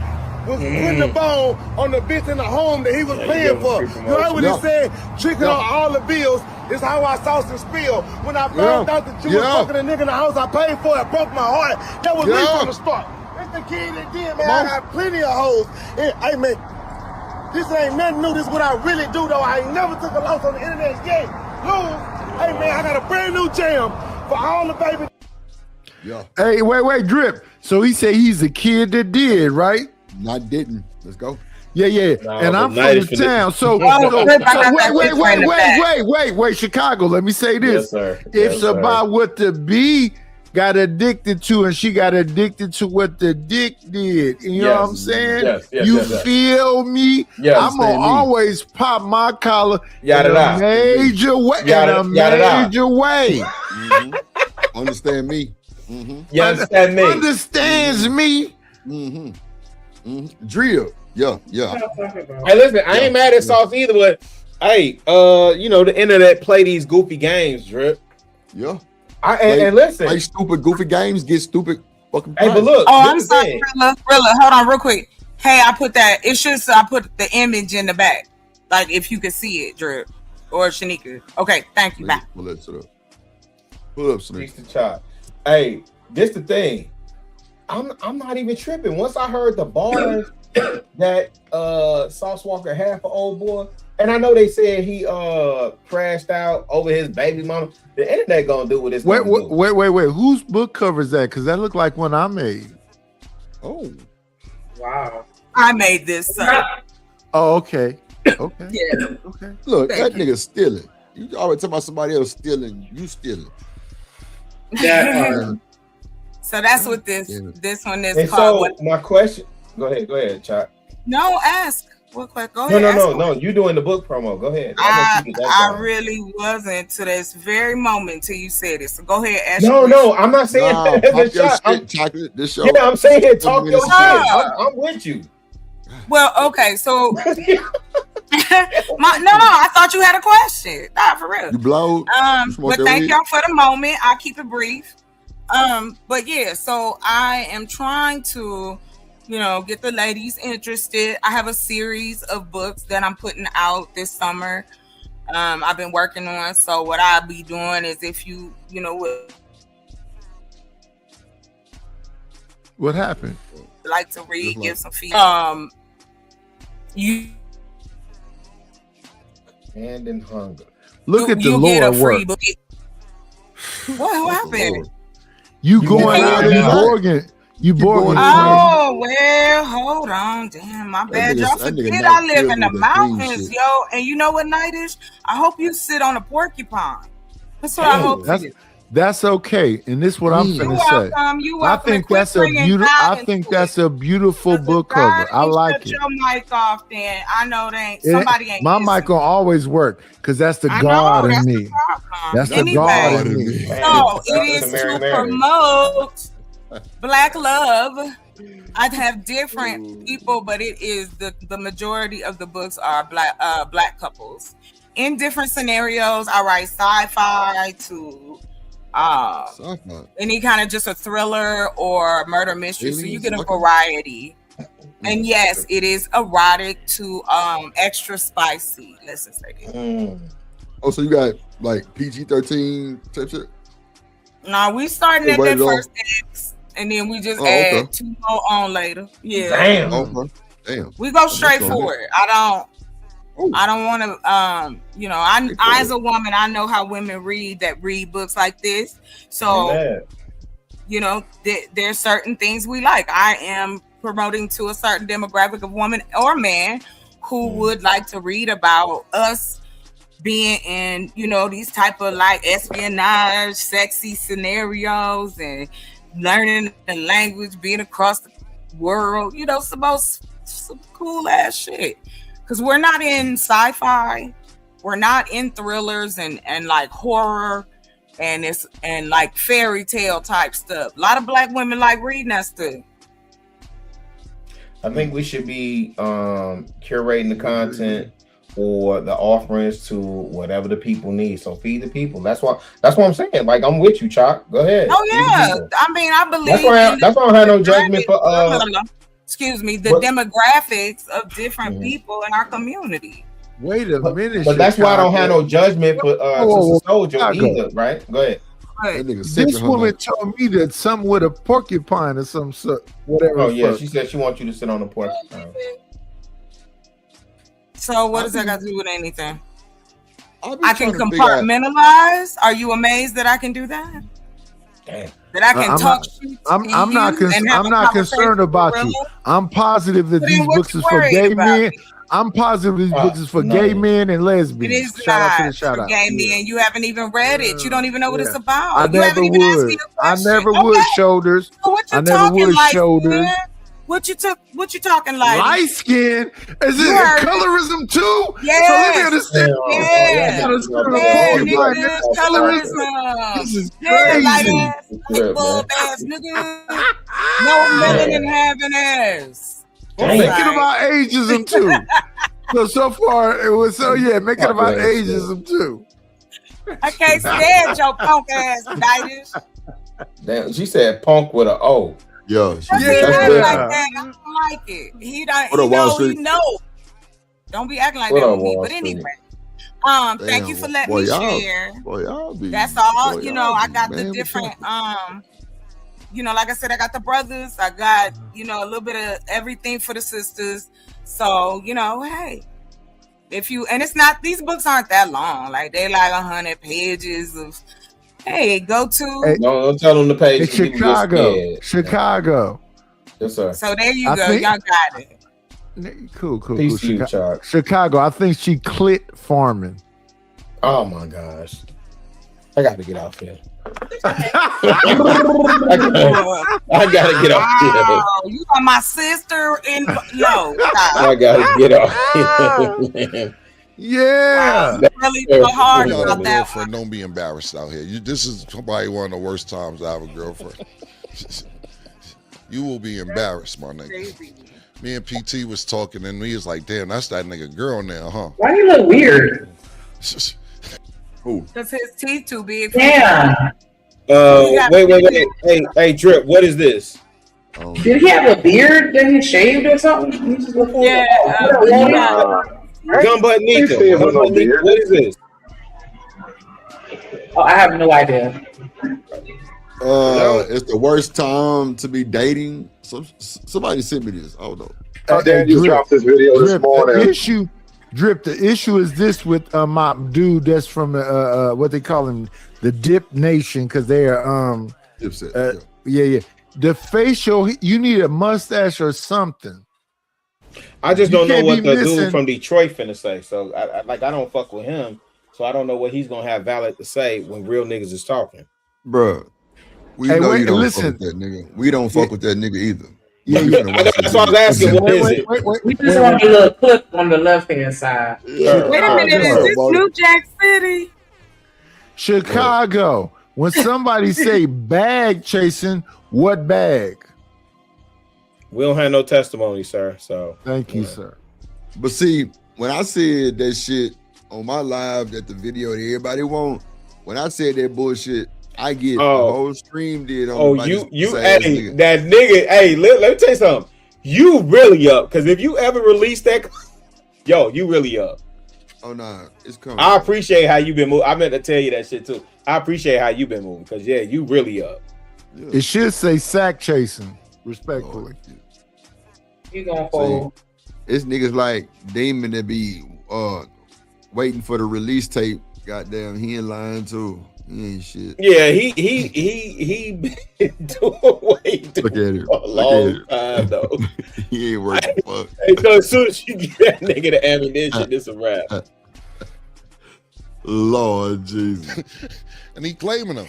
was putting the bone on the bitch in the home that he was paying for. You heard what he said? Tricking on all the bills is how I sauce and spill. When I found out that you was fucking a nigga in the house I paid for, it broke my heart. That was me from the start. It's the kid that did, man. I got plenty of hoes. Hey, man, this ain't nothing new. This is what I really do, though. I ain't never took a loss on the internet yet. Lose. Hey, man, I got a brand new jam for all the baby.
Yeah.
Hey, wait, Drip. So he said he's a kid that did, right?
Not didn't. Let's go.
Yeah.
No,
And
but
I'm
night
from
is
the
for the-
town. So wait. Chicago, let me say this.
Yes, sir.
It's about what the bee got addicted to, and she got addicted to what the dick did. You know what I'm saying?
Yes,
You feel me?
Yes,
I'm gonna always pop my collar in
Yada
a major way.
Understand me?
You understand me?
Understands me.
Drill. Yeah.
Hey, listen, I ain't mad at Sauce either, but hey, the internet play these goofy games, Drip.
Yeah.
And listen,
play stupid goofy games, get stupid fucking.
Hey, but look.
Oh, I'm sorry, Rilla. Hold on, real quick. Hey, I put the image in the back, like if you could see it, Drip or Shanika. Okay, thank you. Bye.
Pull up, Shanika.
Piece of chop. Hey, this the thing. I'm not even tripping. Once I heard the bars that Sauce Walka had for Old Boy, and I know they said he crashed out over his baby mama. The internet gonna do what it's gonna do.
Wait. Whose book cover is that? Because that looked like one I made.
Oh.
Wow.
I made this, sir.
Oh, okay.
Yeah.
Okay.
Look, that nigga stealing. You always talk about somebody else stealing. You stealing.
So that's what this one is
And
called.
so my question. Go ahead, Chop.
No, ask. What question? Go ahead.
No. You doing the book promo? Go ahead.
I really wasn't to this very moment till you said it. So go ahead. Ask
No, I'm not saying that as a shot.
Chocolate. This show.
Yeah, I'm saying talk your shit. I'm with you.
Well, okay, so I thought you had a question. Not for real.
You blow.
But thank y'all for the moment. I'll keep it brief. But yeah, so I am trying to, get the ladies interested. I have a series of books that I'm putting out this summer. I've been working on. So what I'll be doing is if you
what happened?
Like to read, give some feedback. You
hand in hunger.
Look at the Lord work.
What happened?
You going out in Oregon? You Borgin?
Oh well, hold on, damn, my bad. Y'all forget I live in the mountains, yo. And you know what night is? I hope you sit on a porcupine. That's what I hope.
That's okay, and this is what I'm finna say. I think that's a beautiful. I think that's a beautiful book cover. I like it.
Your mic off, then I know they ain't somebody ain't.
My mic will always work because that's the God in me. That's the God in me.
So it is to promote Black love. I have different people, but it is the majority of the books are black couples in different scenarios. I write sci-fi to any kind of just a thriller or murder mystery, so you get a variety. And yes, it is erotic to extra spicy. Let's just say that.
Oh, so you got like PG-13 type shit?
No, we starting at that first X, and then we just add 2 more on later. Yeah.
Damn.
We go straight for it. I don't want to, I as a woman, I know how women read books like this. So, there's certain things we like. I am promoting to a certain demographic of woman or man who would like to read about us being in, these type of like espionage, sexy scenarios and learning the language, being across the world, some cool ass shit. Because we're not in sci-fi, we're not in thrillers and like horror and like fairy tale type stuff. A lot of black women like reading that stuff.
I think we should be curating the content or the offerings to whatever the people need. So feed the people. That's what I'm saying. Like, I'm with you, Chalk. Go ahead.
Oh yeah, I mean, I believe
that's why I don't have no judgment for
excuse me, the demographics of different people in our community.
Wait a minute.
But that's why I don't have no judgment for Sister Soldier either, right? Go ahead.
This woman told me that something with a porcupine or some sort, whatever.
Oh yeah, she said she wants you to sit on the porcupine.
So what does that got to do with anything? I can compartmentalize. Are you amazed that I can do that?
Damn.
that I can talk shit to
I'm not concerned about you. I'm positive that these books is for gay men. I'm positive these books is for gay men and lesbians.
It is
Shout out to
not
the shout
for
out.
gay men. You haven't even read it. You don't even know what it's about.
I
You
never
haven't even asked me
would.
a
I
question.
never would. Shoulders.
So what you
I never
talking
would.
like,
Shoulders.
man? What you talking like?
Light skin? Is it colorism too?
Yes.
So let me understand.
Yes.
Colorism. This is crazy.
Bulb ass nigga. No melanin having ass.
I'm thinking about ageism too. So far it was making about ageism too.
I can't stand your punk ass, Ditus.
Damn, she said punk with an O.
Yo,
Like that. I don't like it. He know. Don't be acting like that with me. But anyway, thank you for letting me share. That's all. I got the different like I said, I got the brothers. I got, a little bit of everything for the sisters. So, hey. It's not, these books aren't that long. Like they like 100 pages of go to.
Hey, don't tell them the page.
Chicago.
Yes, sir.
So there you go. Y'all got it.
Cool.
Peace to you, Chuck.
Chicago. I think she clit farming.
Oh my gosh. I got to get off here. I gotta get off here.
You are my sister in no.
I gotta get off here.
Yeah.
Really hard about that.
Girlfriend, don't be embarrassed out here. This is probably one of the worst times I have a girlfriend. You will be embarrassed, my nigga. Me and PT was talking, and he was like, "Damn, that's that nigga girl now, huh?"
Why you look weird?
Who?
Because his teeth too big.
Yeah.
Wait. Hey, Drip, what is this?
Did he have a beard that he shaved or something?
Yeah.
Gumbutt Nika. What is this?
Oh, I have no idea.
It's the worst time to be dating. Somebody sent me this. I don't know.
You dropped this video this morning.
The issue is this with my dude that's from what they call him, the Dip Nation, because they are yeah. The facial, you need a mustache or something.
I just don't know what the dude from Detroit finna say. So I don't fuck with him. So I don't know what he's gonna have valid to say when real niggas is talking.
Bruh, we know you don't fuck with that nigga. We don't fuck with that nigga either.
Yeah. That's why I was asking, what is it?
We just want a little clip on the left-hand side.
Wait a minute, is this New Jack City?
Chicago. When somebody say bag chasing, what bag?
We don't have no testimony, sir. So
thank you, sir.
But see, when I said that shit on my live, that the video that everybody want, when I said that bullshit, I get the whole stream did on
that nigga. Hey, let me tell you something. You really up, because if you ever release that, you really up.
Oh no, it's coming.
I appreciate how you been moving. I meant to tell you that shit too. I appreciate how you been moving, because you really up.
Yeah.
It should say sack chasing, respectfully.
You gonna fold?
It's niggas like Damon that be waiting for the release tape. Goddamn, he in line too. He ain't shit.
Yeah, he been doing way too a long time though.
He ain't working fuck.
So as soon as you get that nigga the ammunition, it's a wrap.
Lord Jesus.
And he claiming her.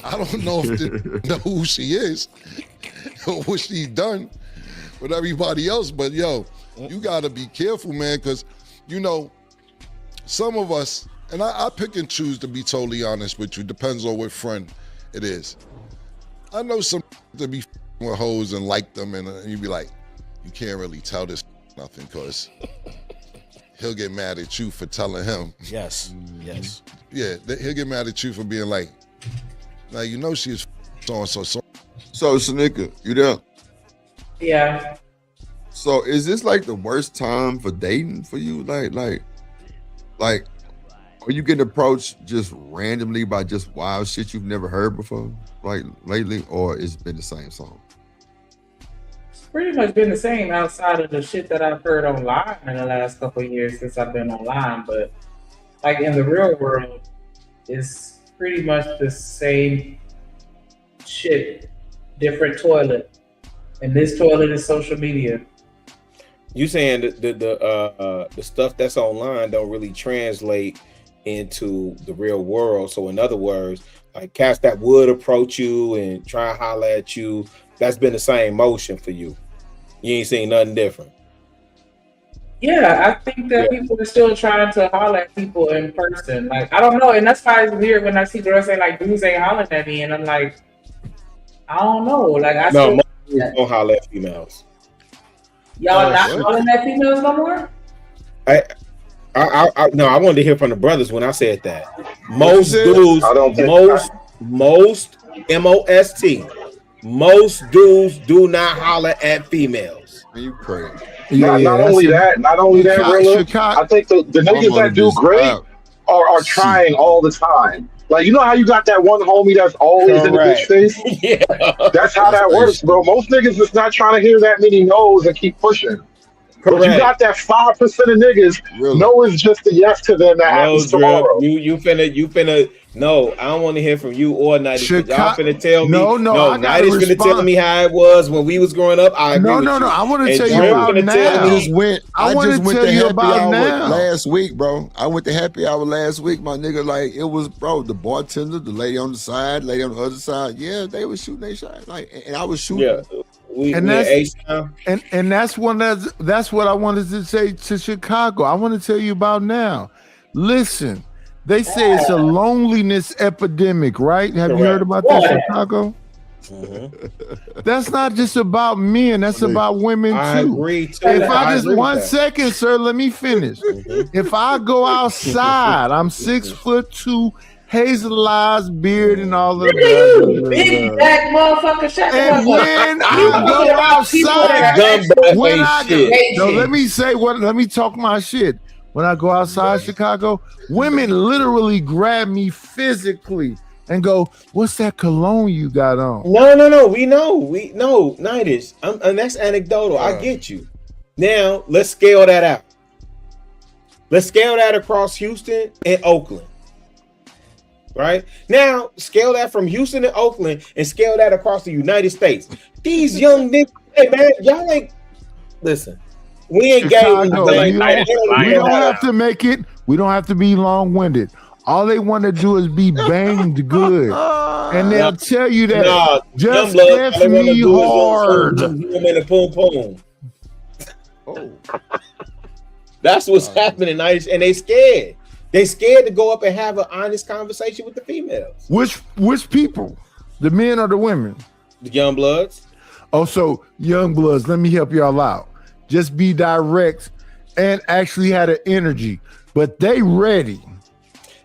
I don't know if they know who she is or what she's done with everybody else, but you gotta be careful, man, because some of us, and I pick and choose, to be totally honest with you, depends on what friend it is. I know some to be with hoes and like them, and you be like, you can't really tell this nothing because he'll get mad at you for telling him.
Yes.
Yeah, he'll get mad at you for being like, now she's so-and-so. So,
Shanika, you there?
Yeah.
So is this like the worst time for dating for you? Like, are you getting approached just randomly by just wild shit you've never heard before, like lately, or it's been the same song?
It's pretty much been the same outside of the shit that I've heard online in the last couple of years since I've been online. But like in the real world, it's pretty much the same shit, different toilet, and this toilet is social media.
You saying the stuff that's online don't really translate into the real world. So in other words, like cats that would approach you and try and holler at you, that's been the same motion for you. You ain't seen nothing different.
Yeah, I think that people are still trying to holler at people in person. Like, I don't know, and that's why it's weird when I see girls say like dudes ain't hollering at me, and I'm like, I don't know. Like I
No,
still
most dudes don't holler at females.
y'all not hollering at females no more.
I no, I wanted to hear from the brothers when I said that. Most dudes, most M-O-S-T, most dudes do not holler at females.
Are you crazy?
Not only that, Rilla, I think the niggas that do great are trying all the time. Like, you know how you got that one homie that's always in the bitch face?
Yeah.
That's how that works, bro. Most niggas is not trying to hear that many no's and keep pushing. But you got that 5% of niggas, no is just a yes to them that happens tomorrow.
You finna. No, I don't want to hear from you or Nighty. Y'all finna tell me.
No,
Nighty's finna tell me how it was when we was growing up. I agree with you.
I
want to tell you about now.
I just went to happy hour
now.
last week, bro. I went to happy hour last week, my nigga. Like it was, bro. The bartender, the lady on the side, lady on the other side. Yeah, they were shooting their shot. Like, and I was shooting.
Yeah.
That's what I wanted to say to Chicago. I want to tell you about now. Listen, they say it's a loneliness epidemic, right? Have you heard about that, Chicago? That's not just about men. That's about women too.
I agree too.
If I just 1 second, sir, let me finish. If I go outside, I'm 6'2". Hazel eyes, beard, and all of that.
Big black motherfucker. Shut
and when I go outside, let me talk my shit. When I go outside Chicago, women literally grab me physically and go, "What's that cologne you got on?"
No. We know. Nightish. And that's anecdotal. I get you. Now let's scale that out. Let's scale that across Houston and Oakland. Right now, scale that from Houston to Oakland and scale that across the United States. These young niggas, hey man, y'all ain't listen. We ain't gay. We
don't have to make it. We don't have to be long-winded. All they want to do is be banged good, and they'll tell you that. Just F me hard.
That's what's happening, and they scared. They scared to go up and have an honest conversation with the females.
Which people? The men or the women?
The young bloods.
Oh, so young bloods, let me help y'all out. Just be direct and actually had an energy, but they ready.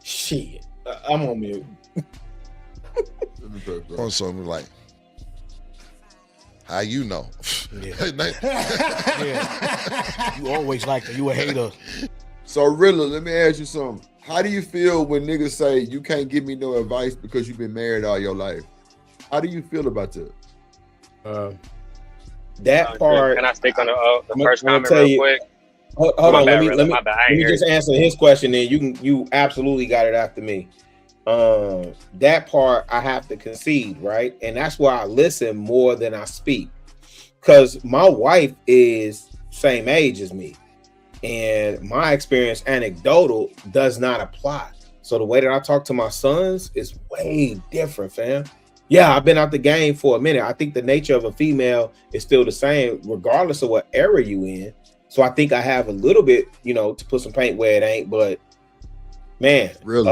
Shit, I'm on mute.
On something like, how you know?
Yeah. You always like that. You a hater.
So Rilla, let me ask you something. How do you feel when niggas say you can't give me no advice because you've been married all your life? How do you feel about that?
That part.
Can I speak on the first comment real quick?
Hold on, let me just answer his question. Then you absolutely got it after me. That part I have to concede, right? And that's why I listen more than I speak, because my wife is same age as me. And my experience, anecdotal, does not apply. So the way that I talk to my sons is way different, fam. Yeah, I've been out the game for a minute. I think the nature of a female is still the same, regardless of what era you in. So I think I have a little bit, to put some paint where it ain't. But man,
really,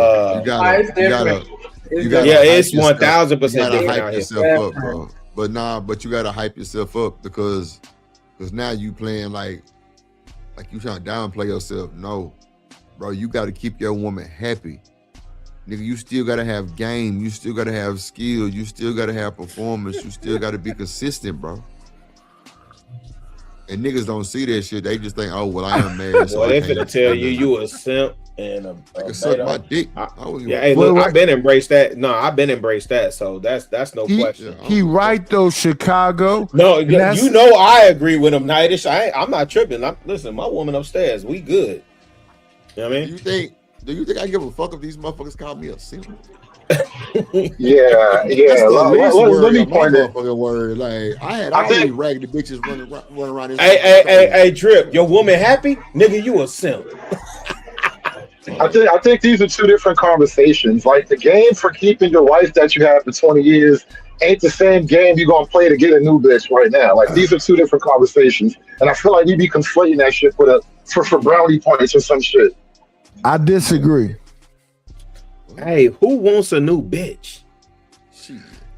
it's 1000%
hype yourself up, bro. But you gotta hype yourself up because now you playing like you trying to downplay yourself. No, bro, you got to keep your woman happy. Nigga, you still got to have game. You still got to have skill. You still got to have performance. You still got to be consistent, bro. And niggas don't see that shit. They just think, oh, well, I am married. So
they finna tell you a simp and a
suck my dick.
Hey, look, I've been embraced that. No, I've been embraced that. So that's no question.
He right though, Chicago.
No, you know I agree with him, Nightish. I'm not tripping. Listen, my woman upstairs, we good. You know what I mean?
Do you think I give a fuck if these motherfuckers call me a simp?
Yeah. Let me point it.
Word. Like I had all these raggedy bitches running around this.
Hey, Drip, your woman happy? Nigga, you a simp.
I think these are two different conversations. Like the game for keeping your wife that you had for 20 years ain't the same game you're gonna play to get a new bitch right now. Like these are two different conversations. And I feel like you be conflating that shit for brownie points or some shit.
I disagree.
Hey, who wants a new bitch?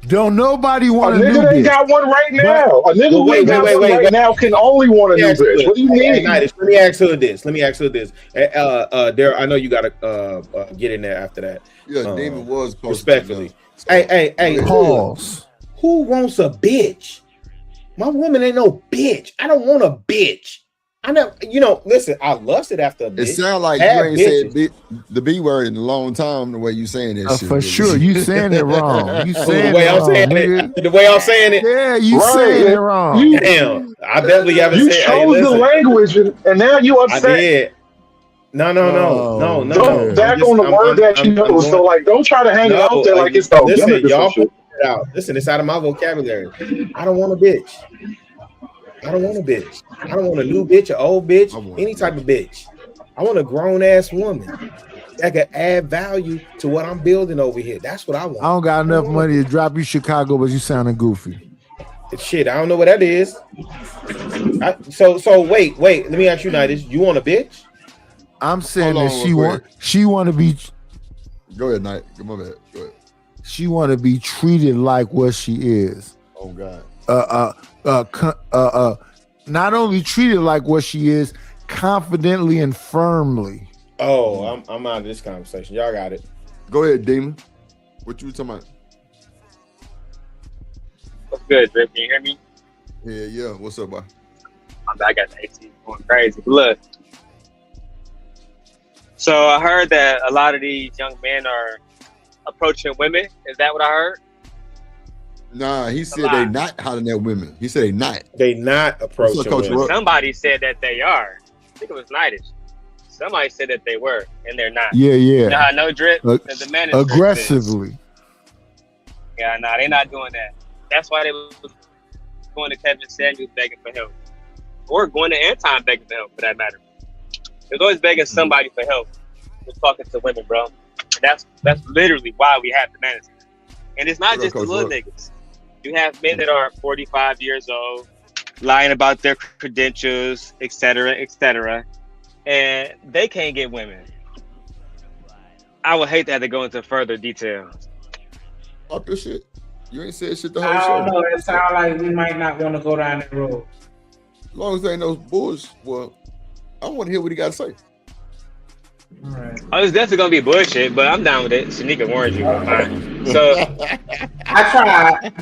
Don't nobody want a
nigga
new
ain't
bitch.
got one right now. A nigga who ain't got one right now can only want a new bitch. What do you mean?
Let me ask her this. There, I know you gotta get in there after that.
Yeah, David was
respectfully. Hey,
pause.
Who wants a bitch? My woman ain't no bitch. I don't want a bitch. I know, listen, I lusted after a bitch.
It sounds like you ain't said the B word in a long time the way you saying that shit.
For sure. You saying it wrong. You saying
the way
it
I'm
wrong,
saying
nigga.
it. The way I'm saying it.
Yeah, you saying it wrong.
Damn. I definitely haven't
You
said
chose the language and now you upset.
I did. No.
Don't back on the word that you know. So like don't try to hang it out there like it's the
listen, y'all put it out. Listen, it's out of my vocabulary. I don't want a bitch. I don't want a bitch. I don't want a new bitch, an old bitch, any type of bitch. I want a grown ass woman that can add value to what I'm building over here. That's what I want.
I don't got enough money to drop you Chicago, but you sounding goofy.
Shit, I don't know what that is. So wait. Let me ask you, Nidus. You want a bitch?
I'm saying that she want to be.
Go ahead, Knight. My bad. Go ahead.
She want to be treated like what she is.
Oh God.
Not only treated like what she is, confidently and firmly.
Oh, I'm out of this conversation. Y'all got it.
Go ahead, Demon. What you talking about?
What's good, Drip? Can you hear me?
Yeah. What's up, boy?
I got the AC going crazy. Look. So I heard that a lot of these young men are approaching women. Is that what I heard?
Nah, he said they not hollering at women. He said they not.
They not approaching women.
Somebody said that they are. I think it was Nidus. Somebody said that they were, and they're not.
Yeah.
You know how I know, Drip? The man is
aggressively.
Yeah, nah, they're not doing that. That's why they was going to Kevin Samuels begging for help. Or going to Anton begging for help, for that matter. There's always begging somebody for help. We're talking to women, bro. And that's literally why we have the manager. And it's not just the little niggas. You have men that are 45 years old, lying about their credentials, et cetera, and they can't get women. I would hate to have to go into further detail.
Fuck this shit. You ain't said shit the whole show.
I don't know. It sounds like we might not want to go down that road.
As long as there ain't no bullshit, well, I want to hear what he got to say.
All right.
Oh, it's definitely gonna be bullshit, but I'm down with it. Shanika warned you. So
I
tried.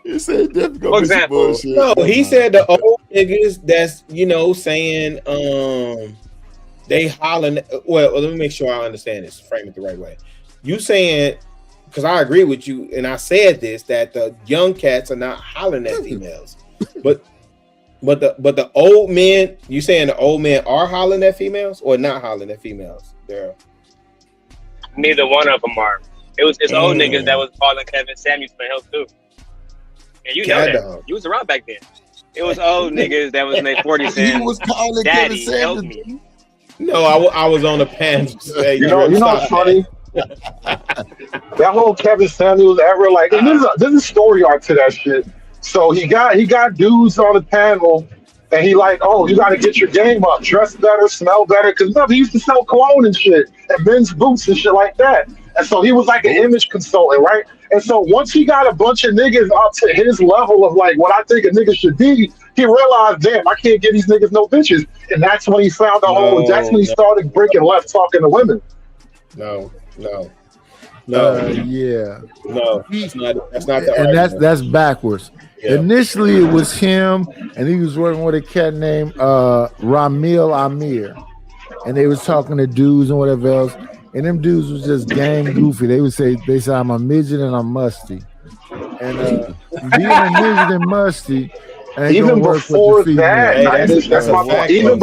He said definitely gonna
for
be some
example,
bullshit.
No, he said the old niggas that's saying they hollering. Well, let me make sure I understand this, frame it the right way. You saying, because I agree with you, and I said this, that the young cats are not hollering at females, but the old men, you saying the old men are hollering at females or not hollering at females? Daryl?
Neither one of them are. It's old niggas that was calling Kevin Samuels for help too. And you know that. You was around back then. It was old niggas that was in their 40s saying,
He was calling
Daddy,
Kevin
help
Samuels.
me.
No, I was on the panel.
You know what's funny? That whole Kevin Samuels ever, like, and there's a story arc to that shit. So he got dudes on the panel, and he like, oh, you got to get your game up, dress better, smell better, because he used to sell cologne and shit, and men's boots and shit like that. And so he was like an image consultant, right? And so once he got a bunch of niggas up to his level of like what I think a nigga should be, he realized, damn, I can't get these niggas no bitches. And that's when he found the whole, that's when he started breaking left talking to women.
No.
Yeah.
No, that's not the
and
argument.
that's backwards.
Yeah.
Initially, it was him, and he was working with a cat named Ramil Amir, and they was talking to dudes and whatever else. And them dudes was just gang goofy. They say I'm a midget and I'm musty, and being a midget and musty.
Even before that, that's my point. Even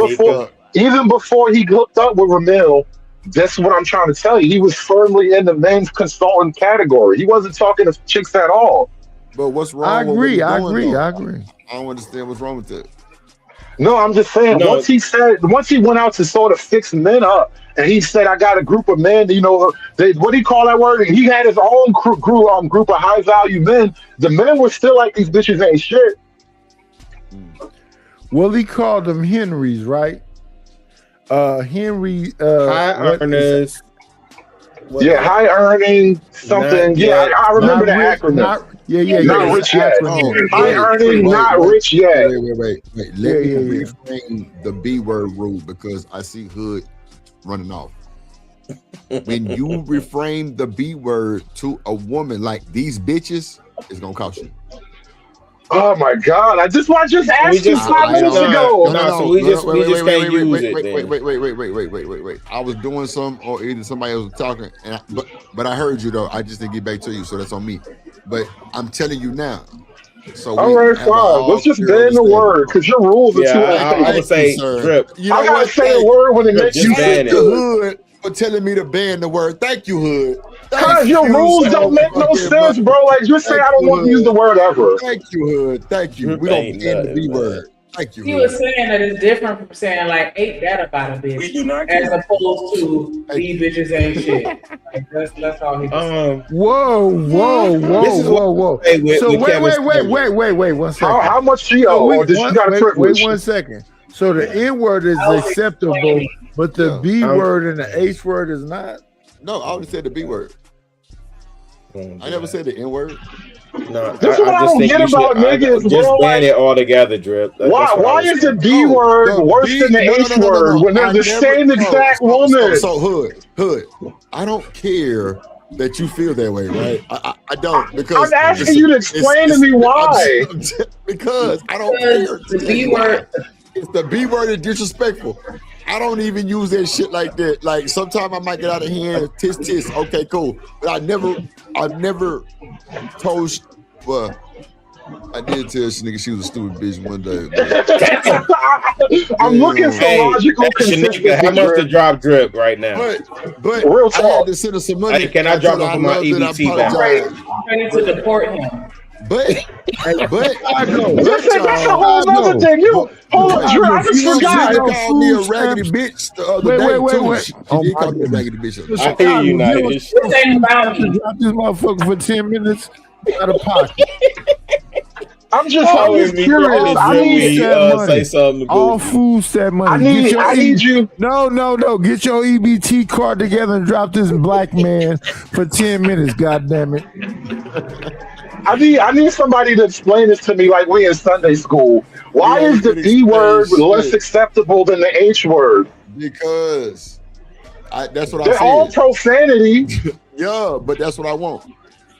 before he hooked up with Ramil, That's what I'm trying to tell you. He was firmly in the men's consultant category. He wasn't talking to chicks at all.
But what's wrong?
I agree.
I agree.
I agree.
I don't understand what's wrong with that.
No, I'm just saying.
No.
Once he went out to sort of fix men up, and he said, "I got a group of men." You know, what do you call that word? He had his own group of high value men. The men were still like, "These bitches ain't shit."
Well, he called them Henrys, right? Henry.
High earners.
Yeah, high earning something. I remember the acronym. Not rich yet. High earning, not rich yet.
Wait. Let me reframe the B word rule because I see Hood running off. When you reframe the B word to a woman like these bitches, it's gonna cost you.
Oh my God! I just asked you 5 minutes ago.
So we just can't use it.
Wait. I was doing some, or either somebody else was talking, and but I heard you though. I just didn't get back to you, so that's on me. But I'm telling you now. So
all right, fine. Let's just ban the word because your rules are too.
I would say drip.
You know
I gotta
what?
say a word when it makes you
Thank
feel
you,
good.
Hood, for telling me to ban the word. Thank you, Hood.
Because your rules don't make no sense, bro. Like, just say I don't want to use the word ever.
Thank you, Hood. Thank you. We don't ban the B word. Thank you.
He was saying that it's different from saying like ain't that about a bitch as opposed to these bitches ain't shit. Like, that's all he was
Whoa. So wait 1 second.
How much she owe? Or did she got a privilege?
Wait 1 second. So the N word is acceptable, but the B word and the H word is not?
No, I only said the B word. I never said the N word.
No,
this is what I don't get about niggas, bro.
Just ban it all together, drip.
Why is the B word worse than the H word when they're the same exact woman?
So Hood, I don't care that you feel that way, right? I don't, because
I'm asking you to explain to me why.
Because I don't care.
The B word.
It's the B word is disrespectful. I don't even use that shit like that. Like sometimes I might get out of hand, tis. Okay, cool. But I've never told. Well, I did tell this nigga she was a stupid bitch one day.
I'm looking for logical consistency.
How much to drop drip right now?
But
real
I had to send her some money.
Hey, can I drop him for my EBT back?
ready to deport him.
But
that's a whole other thing. You hold on, Drew. I just forgot.
She called me a raggedy bitch the other day.
Wait.
She did call me a raggedy bitch.
I hear you, Night.
Drop this motherfucker for 10 minutes out of pocket.
I'm just curious. I need
say something.
All food stamp money.
I need you.
No. Get your EBT card together and drop this black man for 10 minutes. God damn it.
I need somebody to explain this to me like we in Sunday school. Why is the B word less acceptable than the H word?
Because that's what I said.
They're all profanity.
Yeah, but that's what I want.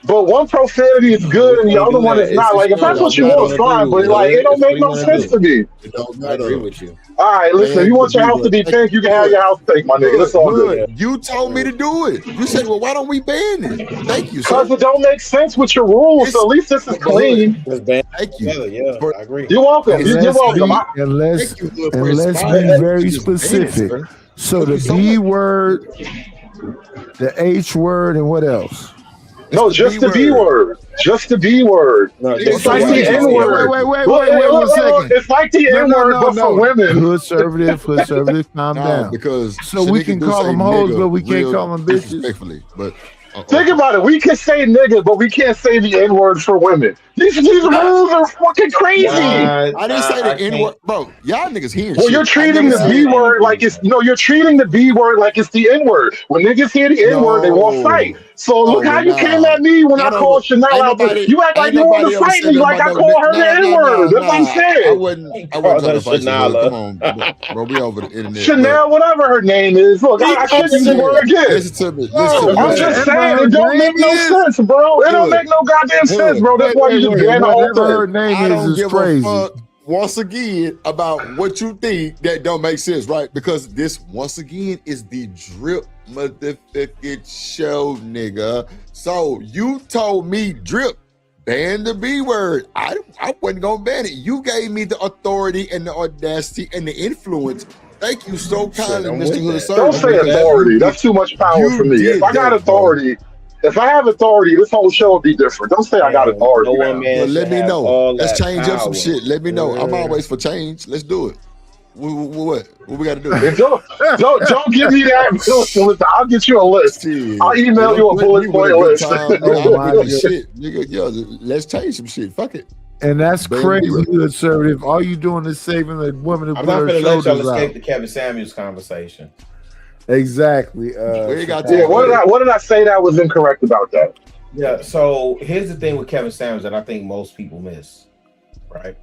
But one profanity is good and the other one is not. Like, if that's what you want, fine. But like, it don't make no sense to me.
It don't matter.
I agree with you.
All right, listen. If you want your house to be pink, you can have your house pink, my nigga. That's all good.
You told me to do it. You said, well, why don't we ban it? Thank you, sir.
Because it don't make sense with your rules. So at least this is clean.
Thank you.
Yeah, I agree.
You're welcome. You're welcome.
Let's be very specific. So the B word, the H word, and what else?
No, just the B word. Just the B word. It's like the N word.
Wait 1 second.
It's like the N word, but for women.
Conservative, calm down.
Because
so we can call them hoes, but we can't call them bitches.
Respectfully, but
think about it. We can say nigga, but we can't say the N word for women. These rules are fucking crazy.
I didn't say the N word, bro. Y'all niggas hearing
Well,
shit.
you're treating the B word like it's you're treating the B word like it's the N word. When niggas hear the N word, they want fight. So look how you came at me when I called Chanel out there. You act like you want to fight me like I called her the N word. That's what I'm saying.
I wasn't trying to fight you. Come on, bro. We over the internet.
Chanel, whatever her name is. Look, I shouldn't use the word again.
Listen to me.
I'm just saying, it don't make no sense, bro. It don't make no goddamn sense, bro. That's why you just ban the whole thing.
Her name is crazy.
Fuck once again about what you think that don't make sense, right? Because this once again is the drip motherfucking show, nigga. So you told me drip ban the B word. I wasn't gonna ban it. You gave me the authority and the audacity and the influence Thank you so kindly,
I'm
Mr.
with
Hood
that.
Sir.
Don't say authority. That's too much power for me. If I got authority, if I have authority, this whole show would be different. Don't say I got authority.
No one
now.
man
Well,
should
let me
have
know.
all
Let's
that
change up some
power.
shit. Let me know. I'm always for change. Let's do it. What we got to do?
Don't give me that. Listen, I'll get you a list.
Shit.
I'll email you a bullet point list.
Nigga, I don't give a shit. Nigga, yo, let's change some shit. Fuck it.
And that's
Bam,
crazy,
zero.
conservative. All you doing is saving the woman who
I'm
put
not
her
going to let y'all
shoulders
escape
out.
the Kevin Samuels conversation.
Exactly.
What did I say that was incorrect about that?
Yeah. So here's the thing with Kevin Samuels that I think most people miss, right?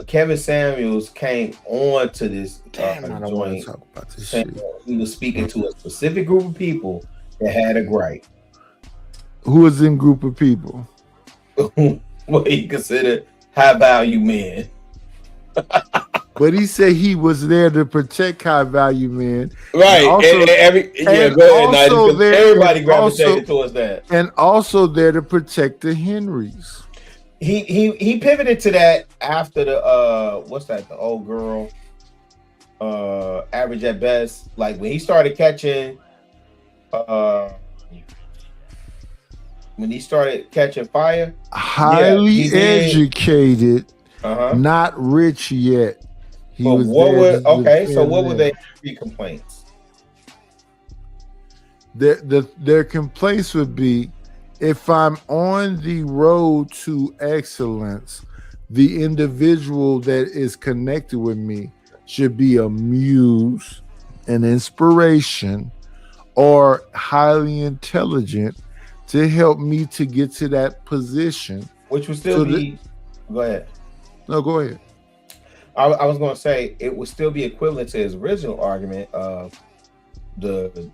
Kevin Samuels came on to this
Damn, I don't want to talk about this shit.
He was speaking to a specific group of people that had a gripe.
Who is in group of people?
What he considered high value men.
But he said he was there to protect high value men.
Right.
Also,
go ahead, Nigel, because everybody gravitated towards that.
And also there to protect the Henrys.
He pivoted to that after the what's that, the old girl average at best. Like when he started catching fire.
Highly educated, not rich yet. He
But
was
what
there
were
to
so what
defend
were
them.
their three complaints?
Their complaints would be, if I'm on the road to excellence, the individual that is connected with me should be a muse, an inspiration, or highly intelligent to help me to get to that position.
Which would still be. Go ahead.
No, go ahead.
I was going to say it would still be equivalent to his original argument of the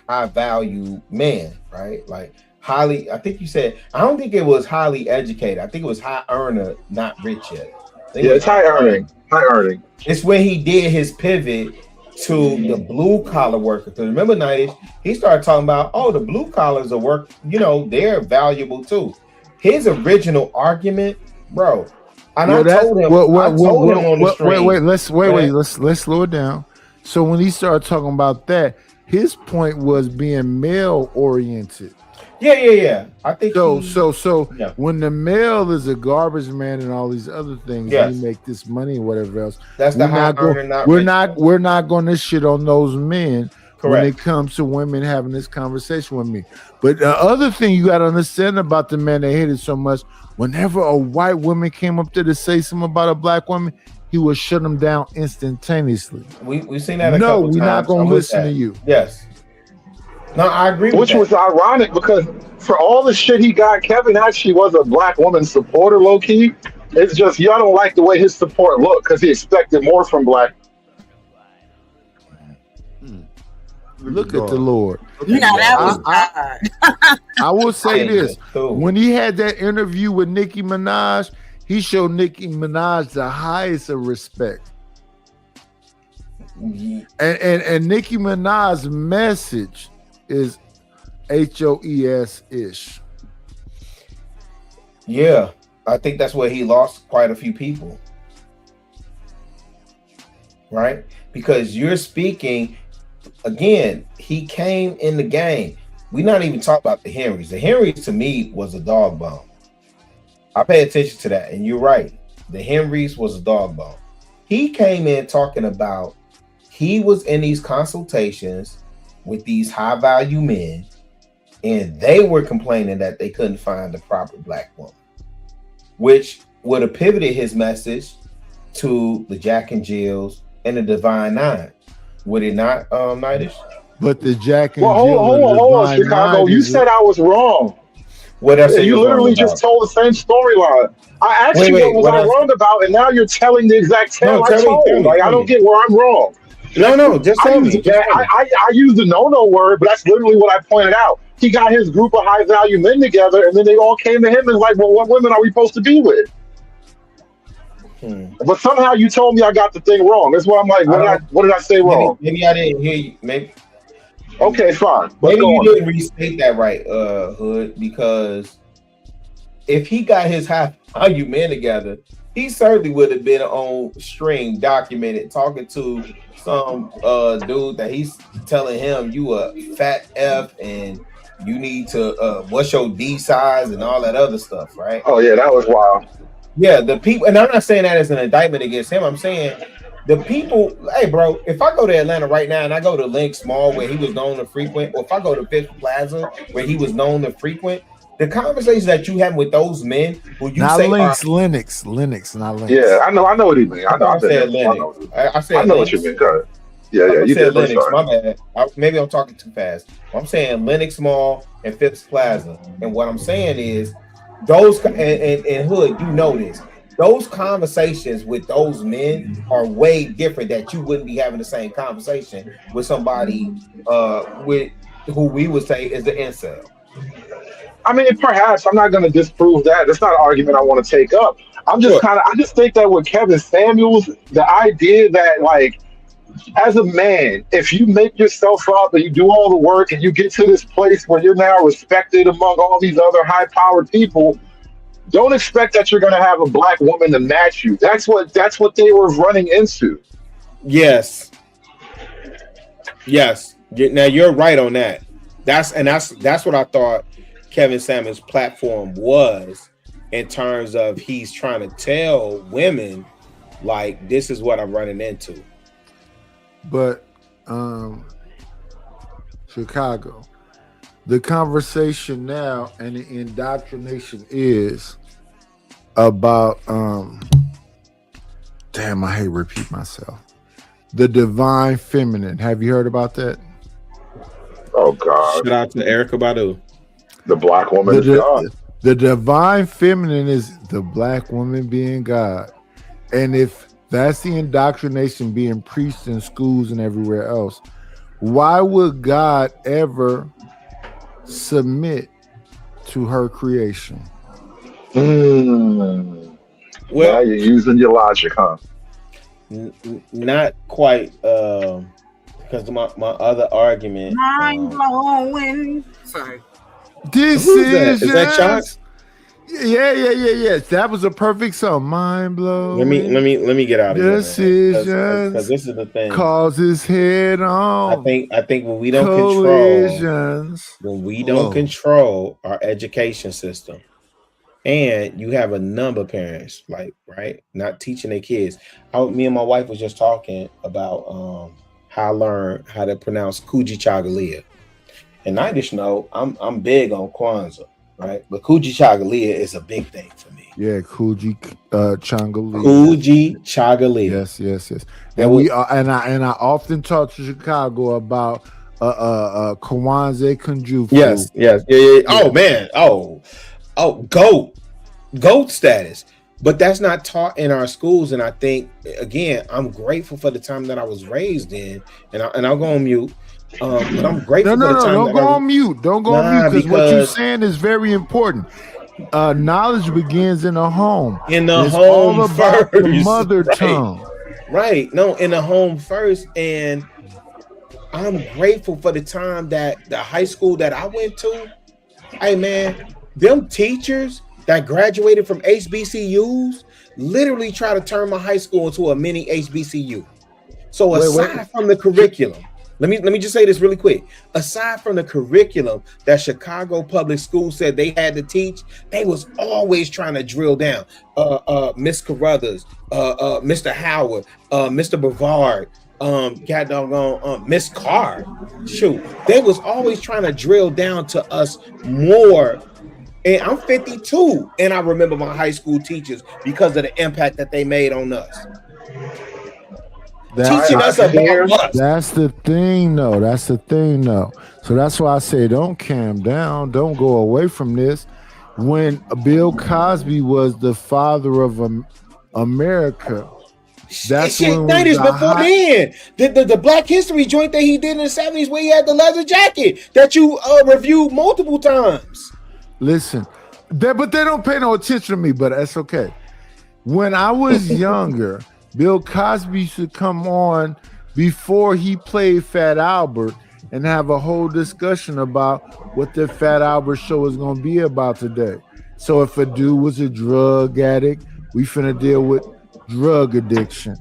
high value man, right? Like highly. I think you said. I don't think it was highly educated. I think it was high earner, not rich yet.
Yeah, it's high earning. High earning.
It's when he did his pivot to the blue collar worker. Because remember, Nightish, he started talking about, the blue collars are work. You know, they're valuable too. His original argument, bro. And I told him. On the stream.
Let's slow it down. So when he started talking about that, his point was being male oriented.
Yeah. I think
when the male is a garbage man and all these other things, and you make this money and whatever else.
That's the high earner.
We're not going to shit on those men.
Correct.
When it comes to women having this conversation with me. But the other thing you got to understand about the man that hated so much, whenever a white woman came up there to say something about a black woman, he would shut them down instantaneously.
We've seen that a couple times.
We're not going to listen to you.
Yes. No, I agree with
Which was ironic because for all the shit he got, Kevin actually was a black woman supporter, low key. It's just y'all don't like the way his support looked because he expected more from black.
Look at the Lord.
That was
I will say this. When he had that interview with Nicki Minaj, he showed Nicki Minaj the highest of respect. And Nicki Minaj's message is HOES-ish.
Yeah, I think that's where he lost quite a few people. Right? Because you're speaking... Again, he came in the game. We're not even talking about the Henrys. The Henrys, to me, was a dog bone. I pay attention to that, and you're right. The Henrys was a dog bone. He came in talking about he was in these consultations with these high-value men, and they were complaining that they couldn't find the proper black woman, which would have pivoted his message to the Jack and Jills and the Divine Nine. Would it not, Nightish?
But the Jack and
hold on, Chicago. You said I was wrong.
What I said?
You literally just told the same storyline. I asked you what was I wrong about, and now you're telling the exact tale I told. Like I don't get where I'm wrong.
No, just tell me.
I used the no word, but that's literally what I pointed out. He got his group of high value men together, and then they all came to him and was like, "Well, what women are we supposed to be with?" But somehow you told me I got the thing wrong. That's why I'm like, what did I say wrong?
Maybe I didn't hear you. Maybe.
Okay, fine.
Maybe you didn't restate that right, Hood, because if he got his high value men together, he certainly would have been on stream documented talking to some dude that he's telling him you a fat F and you need to what's your D size and all that other stuff, right?
Oh yeah, that was wild.
Yeah, the people, and I'm not saying that as an indictment against him. I'm saying the people, hey bro, if I go to Atlanta right now and I go to Lynx Mall where he was known to frequent, or if I go to Fifth Plaza where he was known to frequent, the conversations that you have with those men who you
not
say
Lynx,
are,
Linux, not Lynx.
Yeah, I know what he means. I
said Linux. I said
I know
Linux.
what you mean. Go ahead. Yeah,
I
you
said
did.
Linux. My bad. Maybe I'm talking too fast. I'm saying Linux Mall and Fifth Plaza, and what I'm saying is those and Hood, you know this. Those conversations with those men are way different. That you wouldn't be having the same conversation with somebody with who we would say is the incel.
I mean, perhaps I'm not going to disprove that. That's not an argument I want to take up. I just think that with Kevin Samuels, the idea that like, as a man, if you make yourself up and you do all the work and you get to this place where you're now respected among all these other high-powered people, don't expect that you're going to have a black woman to match you. That's what they were running into.
Yes. Now you're right on that. That's what I thought Kevin Samuels' platform was, in terms of he's trying to tell women like, this is what I'm running into.
But Chicago, the conversation now and the indoctrination is about damn, I hate repeat myself. The divine feminine. Have you heard about that?
Oh God.
Shout out to Erica Badu.
The black woman is God.
The divine feminine is the black woman being God. And if that's the indoctrination being preached in schools and everywhere else, why would God ever submit to her creation?
Well, now you're using your logic, huh?
Not quite, because my other argument.
Mind blowing. Sorry.
Decisions.
Is that Chuck?
Yeah. That was a perfect song. Mind blowing.
Let me get out of here.
Decisions.
Because this is the thing.
Causes head on.
I think when we don't control our education system, and you have a number of parents not teaching their kids. Me and my wife was just talking about how I learned how to pronounce Kuji Chagalia. And I just know I'm big on Kwanzaa, right? But Kuji Chagalia is a big thing for me.
Yeah, Kuji Chagalia.
Kuji Chagalia.
Yes. And I often talk to Chicago about Kwanzaa Kunjufu.
Yes. Oh man. Oh, GOAT status. But that's not taught in our schools. And I think, again, I'm grateful for the time that I was raised in. And I'll go on mute. But I'm grateful for the time.
Don't go on mute. Don't go on mute, because what you're saying is very important. Knowledge begins in the home.
In the
it's
home
all about
first.
the mother
Right.
tongue.
Right. No, in the home first. And I'm grateful for the time that the high school that I went to, hey man, them teachers that graduated from HBCUs literally try to turn my high school into a mini HBCU. So aside from the curriculum, let me just say this really quick. Aside from the curriculum that Chicago Public Schools said they had to teach, they was always trying to drill down. Miss Carruthers, Mr. Howard, Mr. Brevard, Miss Carr. Shoot, they was always trying to drill down to us more. And I'm 52, and I remember my high school teachers because of the impact that they made on us. Teaching us about us.
That's the thing, though. So that's why I say don't calm down. Don't go away from this. When Bill Cosby was the father of America, that's when
that is before then. The Black History joint that he did in the 70s, where he had the leather jacket that you reviewed multiple times.
Listen, but they don't pay no attention to me, but that's okay. When I was younger, Bill Cosby used to come on before he played Fat Albert and have a whole discussion about what the Fat Albert show is going to be about today. So if a dude was a drug addict, we finna deal with drug addiction.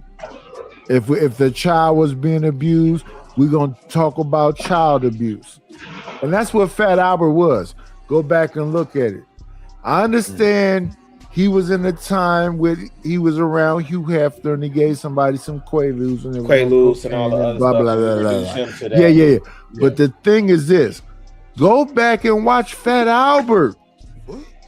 If the child was being abused, we're gonna talk about child abuse. And that's what Fat Albert was. Go back and look at it. I understand he was in a time where he was around Hugh Hefner and he gave somebody some Quaaludes and
all the other
blah,
stuff.
blah, blah, blah,
Introduce
blah.
him to that.
Yeah. But the thing is this: go back and watch Fat Albert.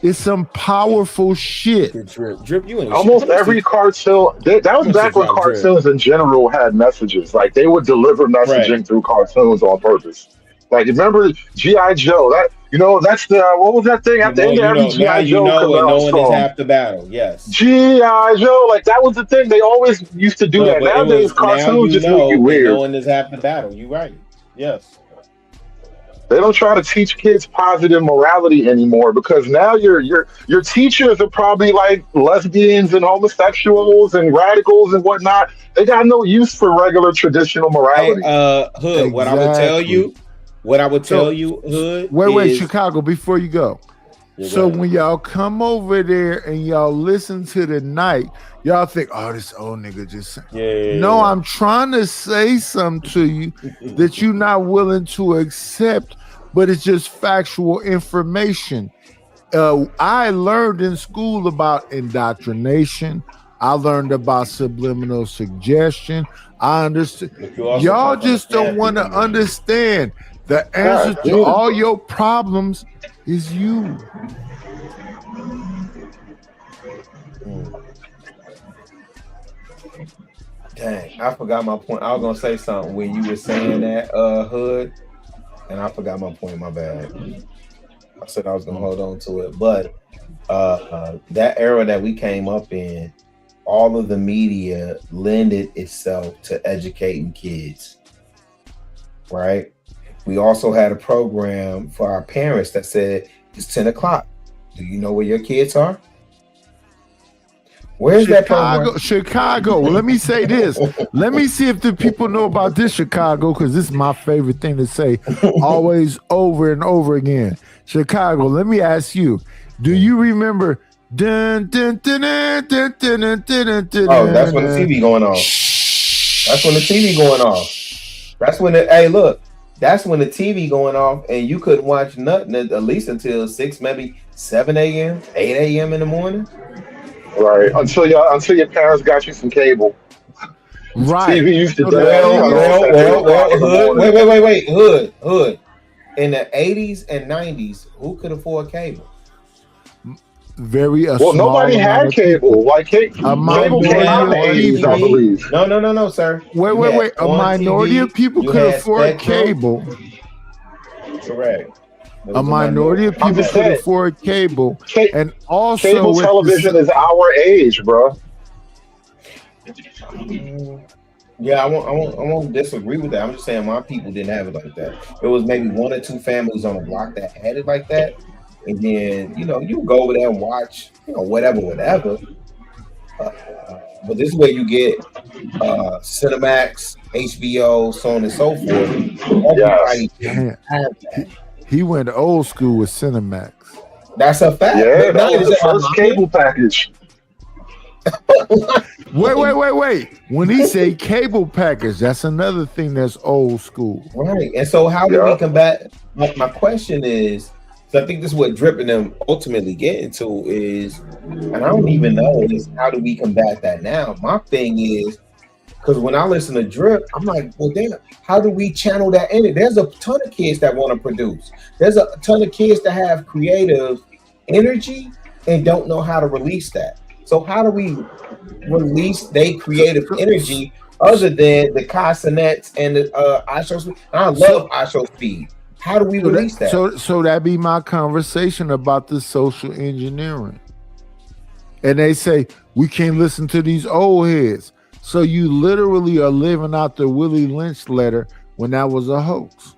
It's some powerful shit.
Drip, you ain't
almost every cartoon. That was back when cartoons in general had messages. Like they would deliver messaging through cartoons on purpose. Like remember G.I. Joe? That's the what was that thing at the end of every G.I. Joe commercial song?
Is half the battle. Yes.
G.I. Joe, like that was the thing. They always used to do that. Nowadays, cartoons just make you weird.
Knowing is half the battle. You right. Yes.
They don't try to teach kids positive morality anymore because now your teachers are probably like lesbians and homosexuals and radicals and whatnot. They got no use for regular traditional morality.
Hood, exactly. What I would tell you, Hood.
Wait, Chicago, before you go. So when y'all come over there and y'all listen to the night, y'all think, oh, this old nigga just saying. No, I'm trying to say something to you that you're not willing to accept, but it's just factual information. I learned in school about indoctrination. I learned about subliminal suggestion. I understood. Y'all just don't want to understand the answer to all your problems is you.
Dang, I forgot my point. I was gonna say something when you were saying that, Hood, and I forgot my point. My bad. I said I was gonna hold on to it, but that era that we came up in, all of the media lended itself to educating kids, right? We also had a program for our parents that said it's 10 o'clock. Do you know where your kids are? Where's that program?
Chicago. Let me say this. Let me see if the people know about this, Chicago, because this is my favorite thing to say always over and over again. Chicago, let me ask you, do you remember dun, dun, dun, dun, dun, dun, dun, dun, dun,
oh, that's when the TV going off. That's when the TV going off. That's when that's when the TV going off and you couldn't watch nothing at least until 6, maybe 7 a.m., 8 a.m. in the morning.
Right. Until your parents got you some cable.
Right.
TV used to
Wait. Hood. In the 80s and 90s, who could afford cable?
Nobody had cable. Like cable came out in the 80s, I believe.
No, sir.
Wait. A minority of people could afford cable.
Correct.
A minority of people could afford cable, and also
cable television is our age, bro.
Yeah, I won't disagree with that. I'm just saying my people didn't have it like that. It was maybe 1 or 2 families on the block that had it like that, and then you go over there and watch whatever. But this is where you get Cinemax, HBO, so on and so forth. Everybody have that.
He went old school with Cinemax.
That's a fact.
Yeah, that was the first cable package.
Wait. When he say cable package, that's another thing that's old school.
Right. And so how do we combat? My question is, so I think this is what Drip and them ultimately get into is, and I don't even know, is how do we combat that now? My thing is, because when I listen to Drip, I'm like, well, damn, how do we channel that in it? There's a ton of kids that want to produce. There's a ton of kids that have creative energy and don't know how to release that. So how do we release their creative energy other than the Castanets and the iShow? I love iShow Speed. How do we release that?
So that be my conversation about the social engineering. And they say, we can't listen to these old heads. So you literally are living out the Willie Lynch letter when that was a hoax.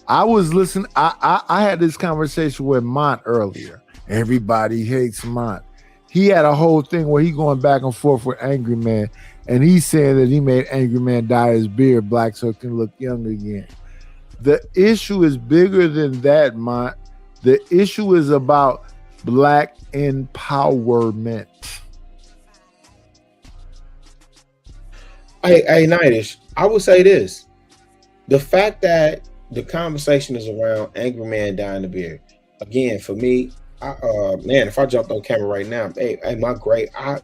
I was listening. I had this conversation with Mont earlier. Everybody hates Mont. He had a whole thing where he going back and forth with Angry Man, and he's saying that he made Angry Man dye his beard black so it can look young again. The issue is bigger than that, The issue is about black empowerment.
Hey, Nightish, I would say this. The fact that the conversation is around Angry Man dying the beard. Again, for me, man, if I jumped on camera right now, hey, my grade, I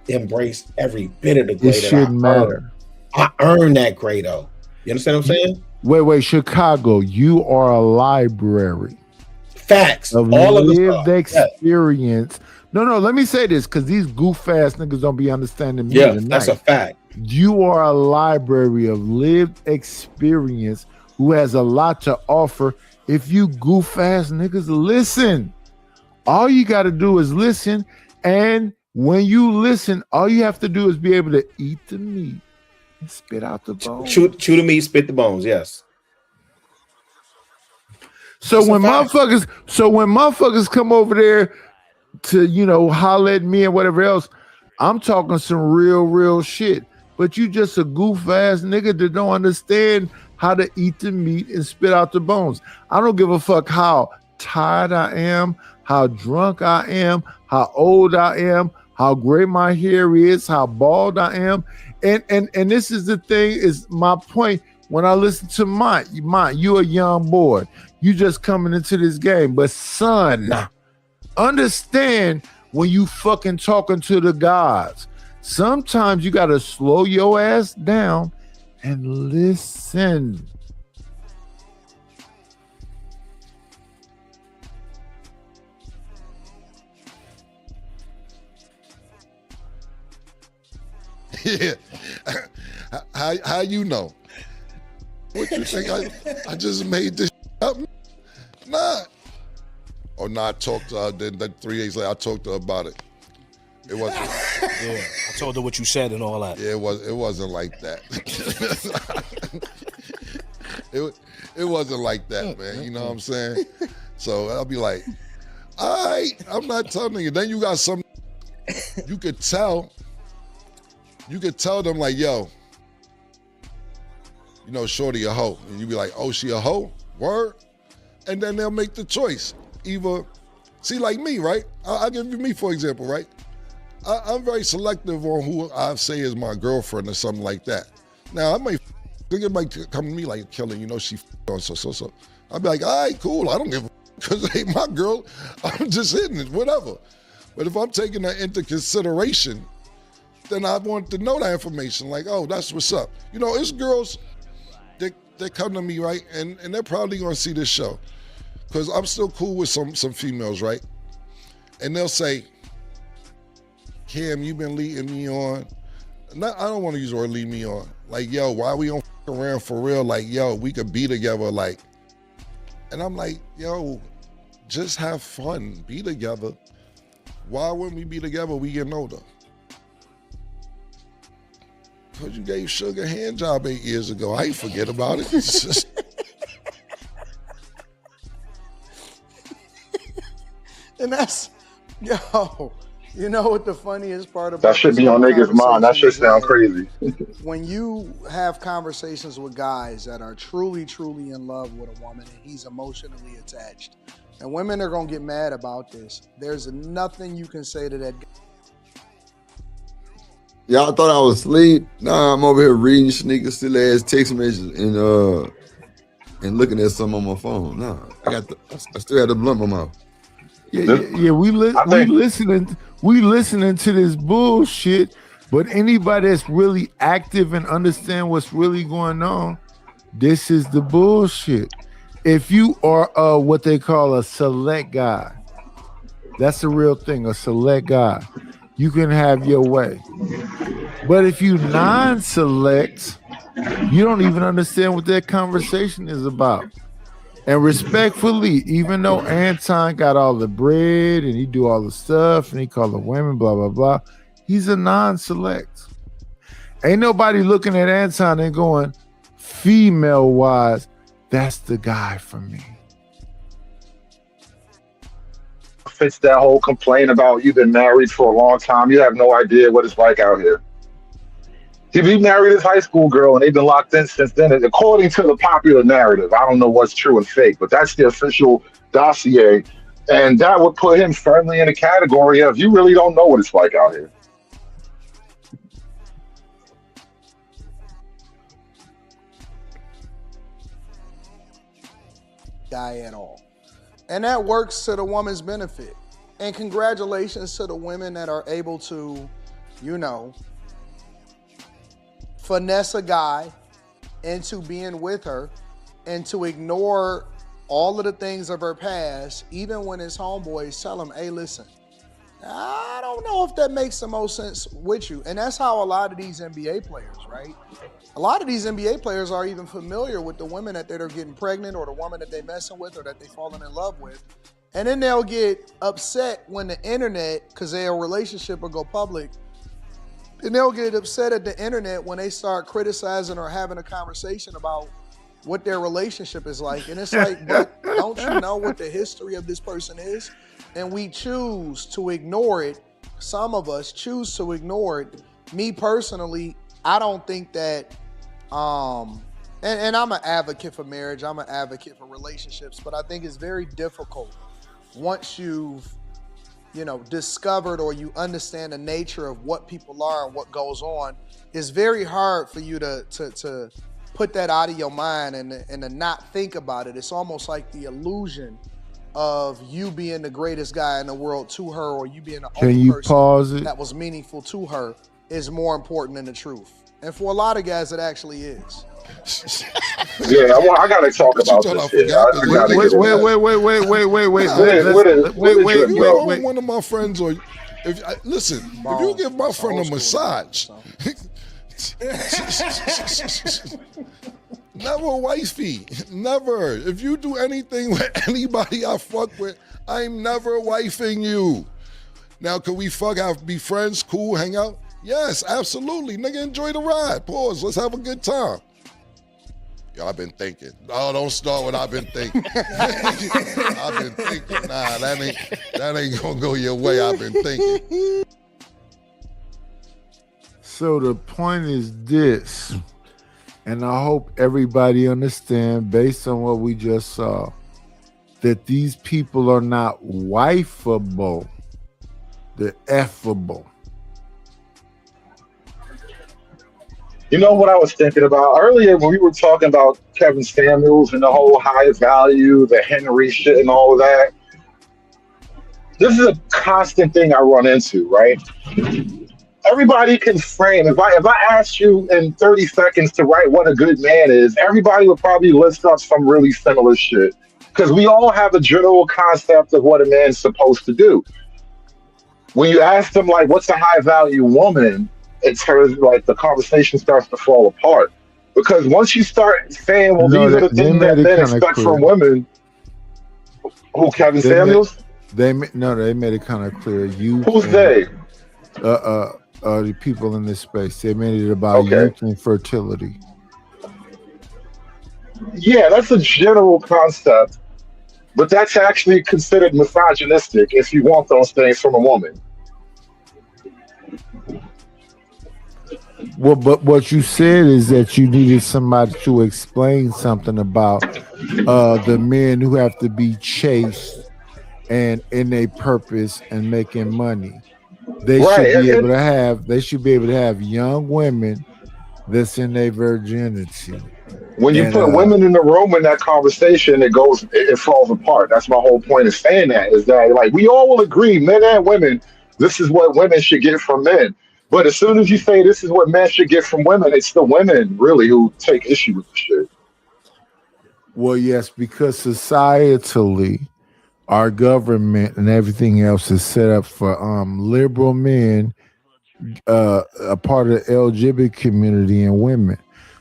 embrace every bit of the grade.
It shouldn't matter.
I earned that grade, though. You understand what I'm saying?
Wait, Chicago, you are a library.
Facts.
Of
all of
lived
the
experience. No, let me say this because these goof ass niggas don't be understanding me.
Yeah,
tonight.
that's a fact.
You are a library of lived experience who has a lot to offer. If you goof ass niggas listen, all you got to do is listen. And when you listen, all you have to do is be able to eat the meat and spit out the bones.
Chew the meat, spit the bones. Yes.
So when motherfuckers come over there to holler at me and whatever else, I'm talking some real shit. But you just a goof ass nigga that don't understand how to eat the meat and spit out the bones. I don't give a fuck how tired I am, how drunk I am, how old I am, how gray my hair is, how bald I am. And this is the thing, is my point. When I listen to Mont, you a young boy. You just coming into this game. But son, understand when you fucking talking to the gods. Sometimes you gotta slow your ass down and listen.
Yeah. How you know? What you think? I just made this up? Nah. Or not talk to her. Then 3 days later, I talked to her about it. It wasn't.
Yeah, I told her what you said and all that.
Yeah, it wasn't like that. it wasn't like that, man. You know what I'm saying? So I'll be like, all right, I'm not telling you. Then you got some. You could tell them like, yo, shorty a hoe, and you be like, oh, she a hoe? Word? And then they'll make the choice. Either, see, like me, right? I'll give you me, for example, right? I'm very selective on who I say is my girlfriend or something like that. Now, it might come to me like killing, she on so. I'll be like, all right, cool, I don't give a because it ain't my girl. I'm just hitting it, whatever. But if I'm taking that into consideration, then I want to know that information. Like, oh, that's what's up. It's girls that come to me, right? And they're probably going to see this show. Because I'm still cool with some females, right? And they'll say, Cam, you've been leading me on. I don't want to use the word lead me on. Like, yo, why we don't f around for real? Like, yo, we could be together. Like, and I'm like, yo, just have fun. Be together. Why wouldn't we be together? We getting older. Because you gave Sugar a hand job 8 years ago. I ain't forget about it. It's just...
And that's, yo, you know what the funniest part about
that should be on niggas' mind. That should sound crazy.
When you have conversations with guys that are truly in love with a woman and he's emotionally attached, and women are going to get mad about this, there's nothing you can say to that guy.
Y'all thought I was asleep? Nah, I'm over here reading sneaker still ass text messages and looking at some on my phone. Nah, I still had the blunt in my mouth.
Yeah. We listening to this bullshit. But anybody that's really active and understand what's really going on, this is the bullshit. If you are what they call a select guy, that's the real thing. A select guy, you can have your way. But if you non-select, you don't even understand what that conversation is about. And respectfully, even though Anton got all the bread and he do all the stuff and he call the women, blah, blah, blah, he's a non-select. Ain't nobody looking at Anton and going, female-wise, that's the guy for me.
Fits that whole complaint about you've been married for a long time. You have no idea what it's like out here. He married his high school girl and they've been locked in since then. According to the popular narrative, I don't know what's true and fake, but that's the official dossier. And that would put him firmly in a category of you really don't know what it's like out here.
guy at all. And that works to the woman's benefit. And congratulations to the women that are able to, you know, finesse a guy into being with her and to ignore all of the things of her past, even when his homeboys tell him, hey, listen, I don't know if that makes the most sense with you. And that's how a lot of these NBA players, right? A lot of these NBA players are even familiar with the women that they're getting pregnant or the woman that they're messing with or that they're falling in love with. And then they'll get upset when the internet, because their relationship will go public, and they'll get upset at the internet when they start criticizing or having a conversation about what their relationship is like. And it's like, but don't you know what the history of this person is? And we choose to ignore it. Some of us choose to ignore it. Me personally, I don't think that, and I'm an advocate for marriage. I'm an advocate for relationships, but I think it's very difficult once you've, you know, discovered or you understand the nature of what people are and what goes on. It's very hard for you to put that out of your mind and to not think about it. It's almost like the illusion of you being the greatest guy in the world to her, or you being the only person that was meaningful to her, is more important than the truth. And for a lot of guys, it actually is.
Yeah, I gotta talk about this shit.
Wait. You know one of my friends, or if you give my friend a massage, never wifey, never. If you do anything with anybody I fuck with, I'm never wifing you. Now, can we be friends, cool, hang out? Yes, absolutely. Nigga, enjoy the ride. Pause. Let's have a good time. Yo, I've been thinking. Oh, don't start with I've been thinking. I've been thinking. Nah, that ain't gonna go your way. I've been thinking.
So the point is this, and I hope everybody understand, based on what we just saw, that these people are not wifeable. They're effable.
You know what I was thinking about earlier when we were talking about Kevin Samuels and the whole high value, the Henry shit and all of that? This is a constant thing I run into, right? Everybody can frame. If I asked you in 30 seconds to write what a good man is, everybody would probably list up some really similar shit. Because we all have a general concept of what a man's supposed to do. When you ask them, like, what's a high value woman? It turns like the conversation starts to fall apart, because once you start saying, "Well, these are the things that men expect from women," who Kevin Samuels?
They made it kind of clear.
Who's they?
The people in this space. They made it about youth and fertility.
Yeah, that's a general concept, but that's actually considered misogynistic if you want those things from a woman.
Well, but what you said is that you needed somebody to explain something about the men who have to be chaste and in a purpose and making money. They should be able to have young women that's in their virginity.
When you put women in the room in that conversation, it falls apart. That's my whole point of saying that, is that, like, we all will agree, men and women, this is what women should get from men. But as soon as you say this is what men should get from women, it's the women really who take issue with the shit.
Well, yes, because societally, our government and everything else is set up for liberal men, a part of the LGBT community, and women.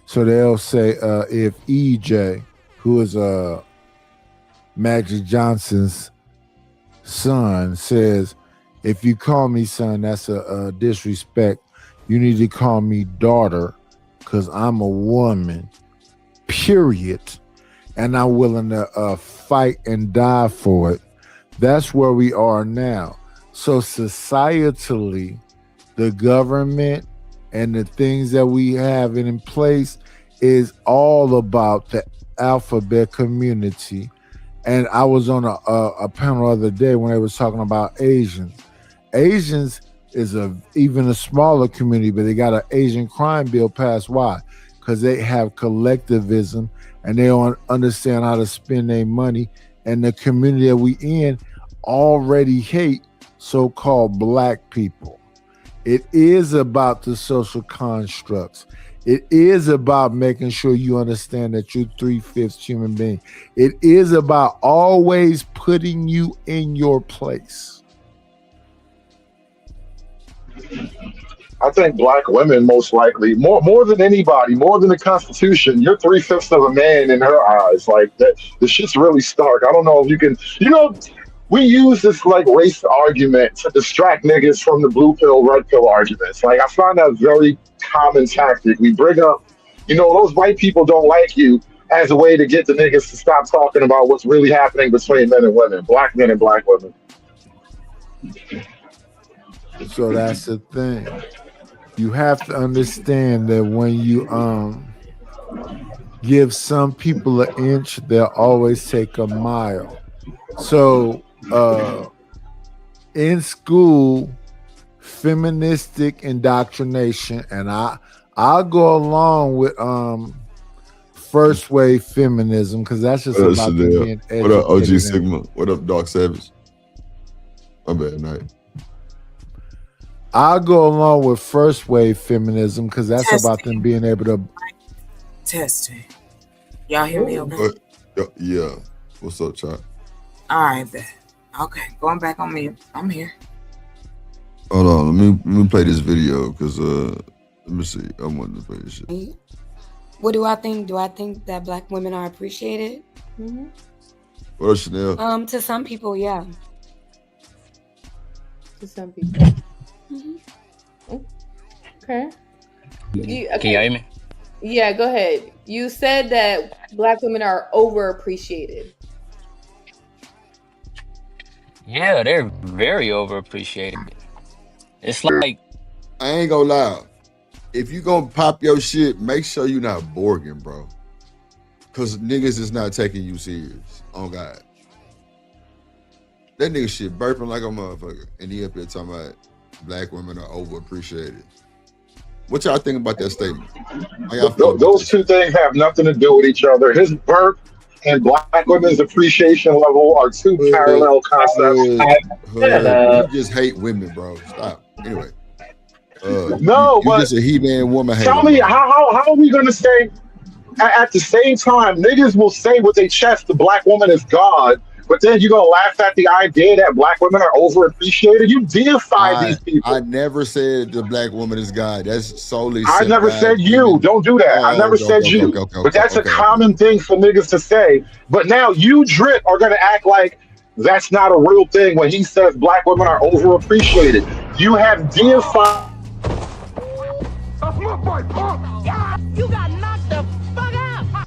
So they'll say if EJ, who is Magic Johnson's son, says, if you call me son, that's a disrespect. You need to call me daughter, because I'm a woman, period. And I'm willing to fight and die for it. That's where we are now. So societally, the government and the things that we have in place is all about the alphabet community. And I was on a panel the other day when they was talking about Asians. Asians is even a smaller community, but they got an Asian crime bill passed. Why? because they have collectivism and they don't understand how to spend their money. And the community that we in already hate so-called black people. It is about the social constructs. It is about making sure you understand that you're 3/5 human being. It is about always putting you in your place.
I think black women most likely, more than anybody, more than the Constitution, you're 3/5 of a man in her eyes. Like that, the shit's really stark. I don't know if you can, we use this like race argument to distract niggas from the blue pill, red pill arguments. Like I find that very common tactic. We bring up, those white people don't like you as a way to get the niggas to stop talking about what's really happening between men and women, black men and black women.
So that's the thing. You have to understand that when you give some people an inch, they'll always take a mile. So in school, feministic indoctrination, and I'll go along with first wave feminism because that's just about being educated.
What up, OG Sigma? What up, Dark Savage? My bad, night.
I'll go along with first wave feminism because that's about them being able to
testing. Y'all hear me okay?
Yeah. What's up, Chop?
All right, bet. Okay, going back on me. I'm here.
Hold on, let me play this video because let me see. I wanted to play this shit.
What do I think? Do I think that black women are appreciated? Mm-hmm.
What else, Chanel?
To some people, yeah.
To some people.
Mm-hmm.
Okay.
Can you hear me?
Yeah, go ahead. You said that black women are overappreciated.
Yeah, they're very overappreciated. It's like,
I ain't gonna lie. If you gonna pop your shit, make sure you not Borgin, bro. Cause niggas is not taking you serious. Oh God. That nigga shit burping like a motherfucker. And he up here talking about black women are overappreciated. What y'all think about that statement?
Those two things have nothing to do with each other. His burp and black women's appreciation level are two parallel concepts.
You just hate women, bro. Stop. Anyway.
No,
you
but
just a he-man woman hater.
tell me, how are we going to say, at the same time, niggas will say with their chest the black woman is God, but then you're going to laugh at the idea that black women are overappreciated? You deify these people.
I never said the black woman is God. That's solely
I never said you. Don't do that. I never said you. But that's a common thing for niggas to say. But now you, Drip, are going to act like that's not a real thing when he says black women are overappreciated. You have deified.
That's my boy, punk. You got knocked the fuck out.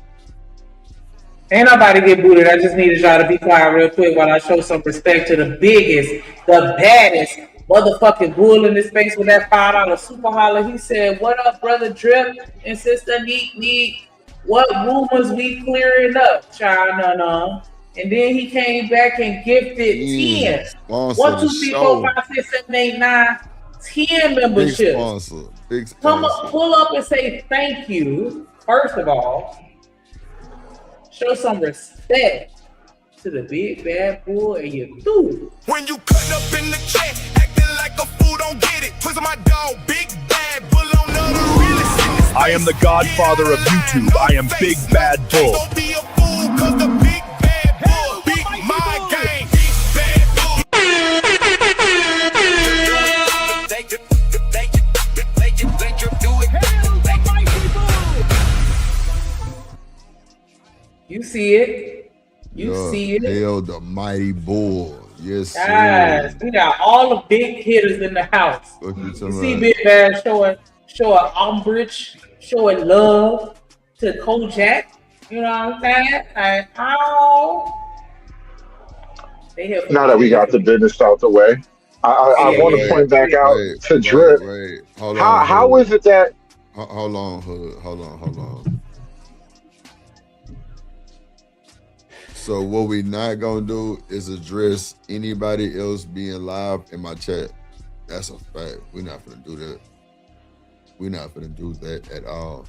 Ain't nobody get booted. I just needed y'all to be quiet real quick while I show some respect to the biggest, the baddest motherfucking bull in this space with that $5 super holler. He said, "What up, brother Drip and sister Neat? What rumors we clearing up, child? No." And then he came back and gifted 10. 1, 2, 3, 4, 5, 6, 7, 8, 9, 10 memberships.
Big sponsor.
Come up, pull up and say thank you. First of all, show some respect to the big bad bull and your dude.
When you cut up in the chat, acting like a fool, don't get it. Twist my dog, big bad bull on the realest.
I am the godfather of YouTube. I am Big Bad Bull.
Don't be a fool, cause the big bad bull beat my game. Big bad bull.
You see it. You see it.
Hail the mighty bull. Yes,
guys,
sir.
we got all the big hitters in the house. You see Big Bad showing umbrage, showing love to Kojak. You know what I'm saying? Like,
Now that we got the business out the way, I want to point back out to Drip.
Hold on,
how is it that?
Hold on, Hood. Hold on. So what we not gonna do is address anybody else being live in my chat. That's a fact. We're not gonna do that. We're not gonna do that at all.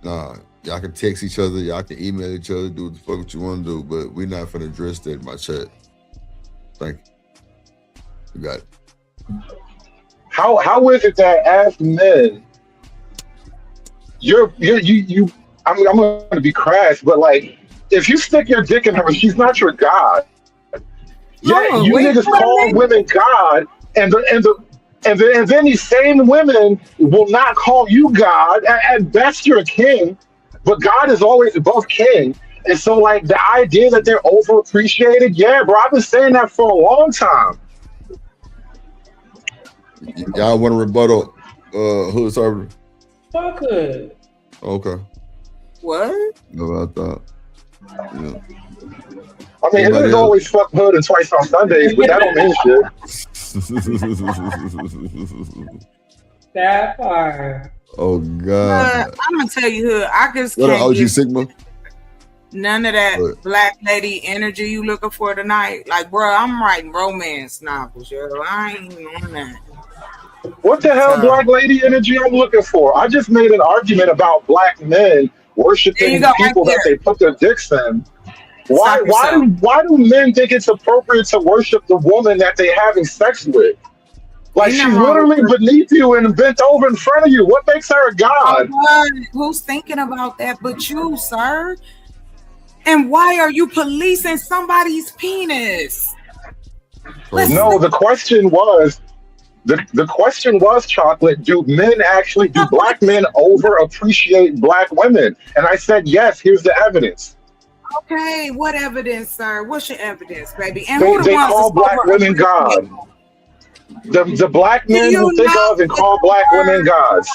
Nah, y'all can text each other, y'all can email each other, do what the fuck you want to do, but we're not finna address that in my chat. Thank you. You got it.
How is it that as men, you I mean, I'm gonna be crass, but like if you stick your dick in her and she's not your god, yet
No,
you
wait
niggas
for a
call
minute.
women god, and then these same women will not call you God. At best, you're a king, but God is always above king. And so, like, the idea that they're overappreciated, yeah, bro, I've been saying that for a long time.
Y'all want to rebuttal Hood Server?
Fuck Hood.
Okay.
What?
No, I thought. Yeah.
I mean, it
Anybody
is
else?
always fuck Hood and twice on Sundays, but that don't mean shit.
That part.
Oh God.
I'm gonna tell you, Hood, I just
What an
can't
OG
get
Sigma?
none of that
What?
black lady energy you looking for tonight. Like, bro, I'm writing romance novels, yo. I ain't even on that.
What the hell,
So,
black lady energy I'm looking for? I just made an argument about black men
there you
worshiping
go,
the
right
people that
there.
they put their dicks in.
Stop yourself.
Why do men think it's appropriate to worship the woman that they having sex with? Like
Ain't
she's
nothing wrong with
literally
her.
beneath you and bent over in front of you. What makes her a god?
Who's thinking about that but you, sir? And why are you policing somebody's penis?
No, the question was chocolate. Do black men over appreciate black women? And I said yes. Here's the evidence.
Okay, what evidence, sir? What's your evidence, baby? And
They
who the ones
call
that's
black women
over?
God. The black
Do
men
you
who think
know
of and
what
call
the
black women
word?
gods.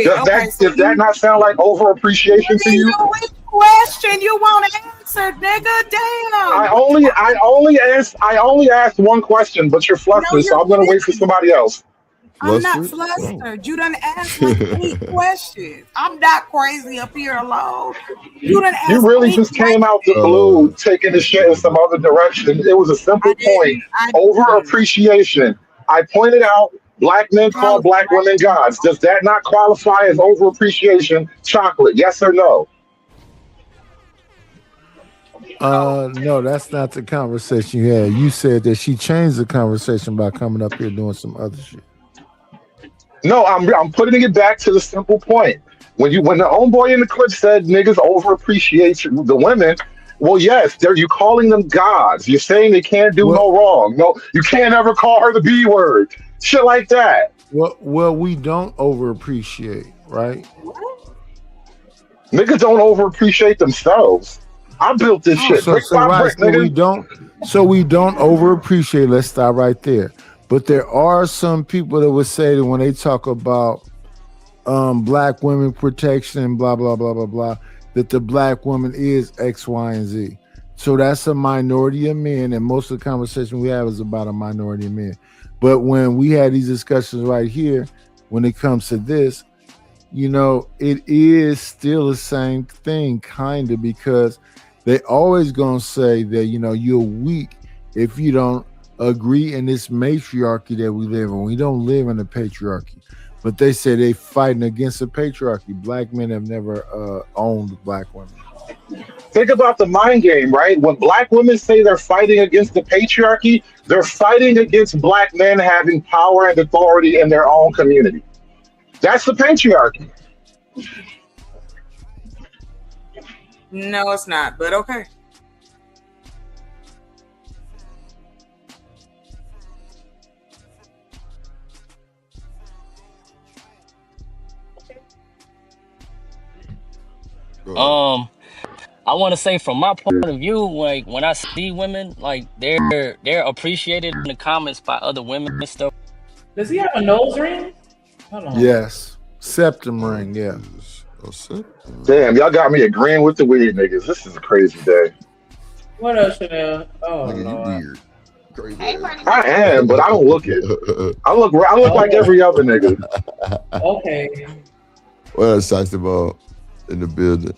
Okay, so
Does that not sound like over appreciation to you?
which question you want to answer, nigga? Damn.
I only asked one question, but you're flustered, so I'm gonna wait for somebody else.
I'm not flustered. You done asked like 8 questions. I'm not crazy up here alone. You done
You
asked
really
8
just came
questions.
out the blue, taking the shit in some other direction. It was a simple point. Over appreciation. I pointed out black men call black women gods. Does that not qualify as over appreciation? Chocolate, yes or no?
No, that's not the conversation you had. You said that she changed the conversation by coming up here doing some other shit.
No, I'm putting it back to the simple point. When the homeboy in the clip said niggas over appreciate the women, well, yes, you calling them gods. You're saying they can't do no wrong. No, you can't ever call her the B word. Shit like that.
Well, we don't over appreciate, right?
Niggas don't over appreciate themselves. I built this shit brick by brick, nigga.
So we don't over appreciate. Let's stop right there. But there are some people that would say that when they talk about black women protection and blah blah blah blah blah, that the black woman is X, Y, and Z. So that's a minority of men, and most of the conversation we have is about a minority of men. But when we had these discussions right here, when it comes to this, you know, it is still the same thing, kind of, because they always gonna say that, you know, you're weak if you don't agree in this matriarchy that we live in. We don't live in a patriarchy, but they say they fighting against a patriarchy. Black men have never owned black women.
Think about the mind game, right? When black women say they're fighting against the patriarchy, they're fighting against black men having power and authority in their own community. That's the patriarchy.
No, it's not, but okay.
I want to say from my point of view, like when I see women, like they're appreciated in the comments by other women and stuff.
Does he have a nose ring? Hold on.
Yes, septum ring. Yeah.
Damn, y'all got me agreeing with the weird niggas. This is a crazy day.
What else, Chanel? Oh, Lord.
I am, but I don't look it. I look like every other nigga.
Okay.
What else talked about in the building?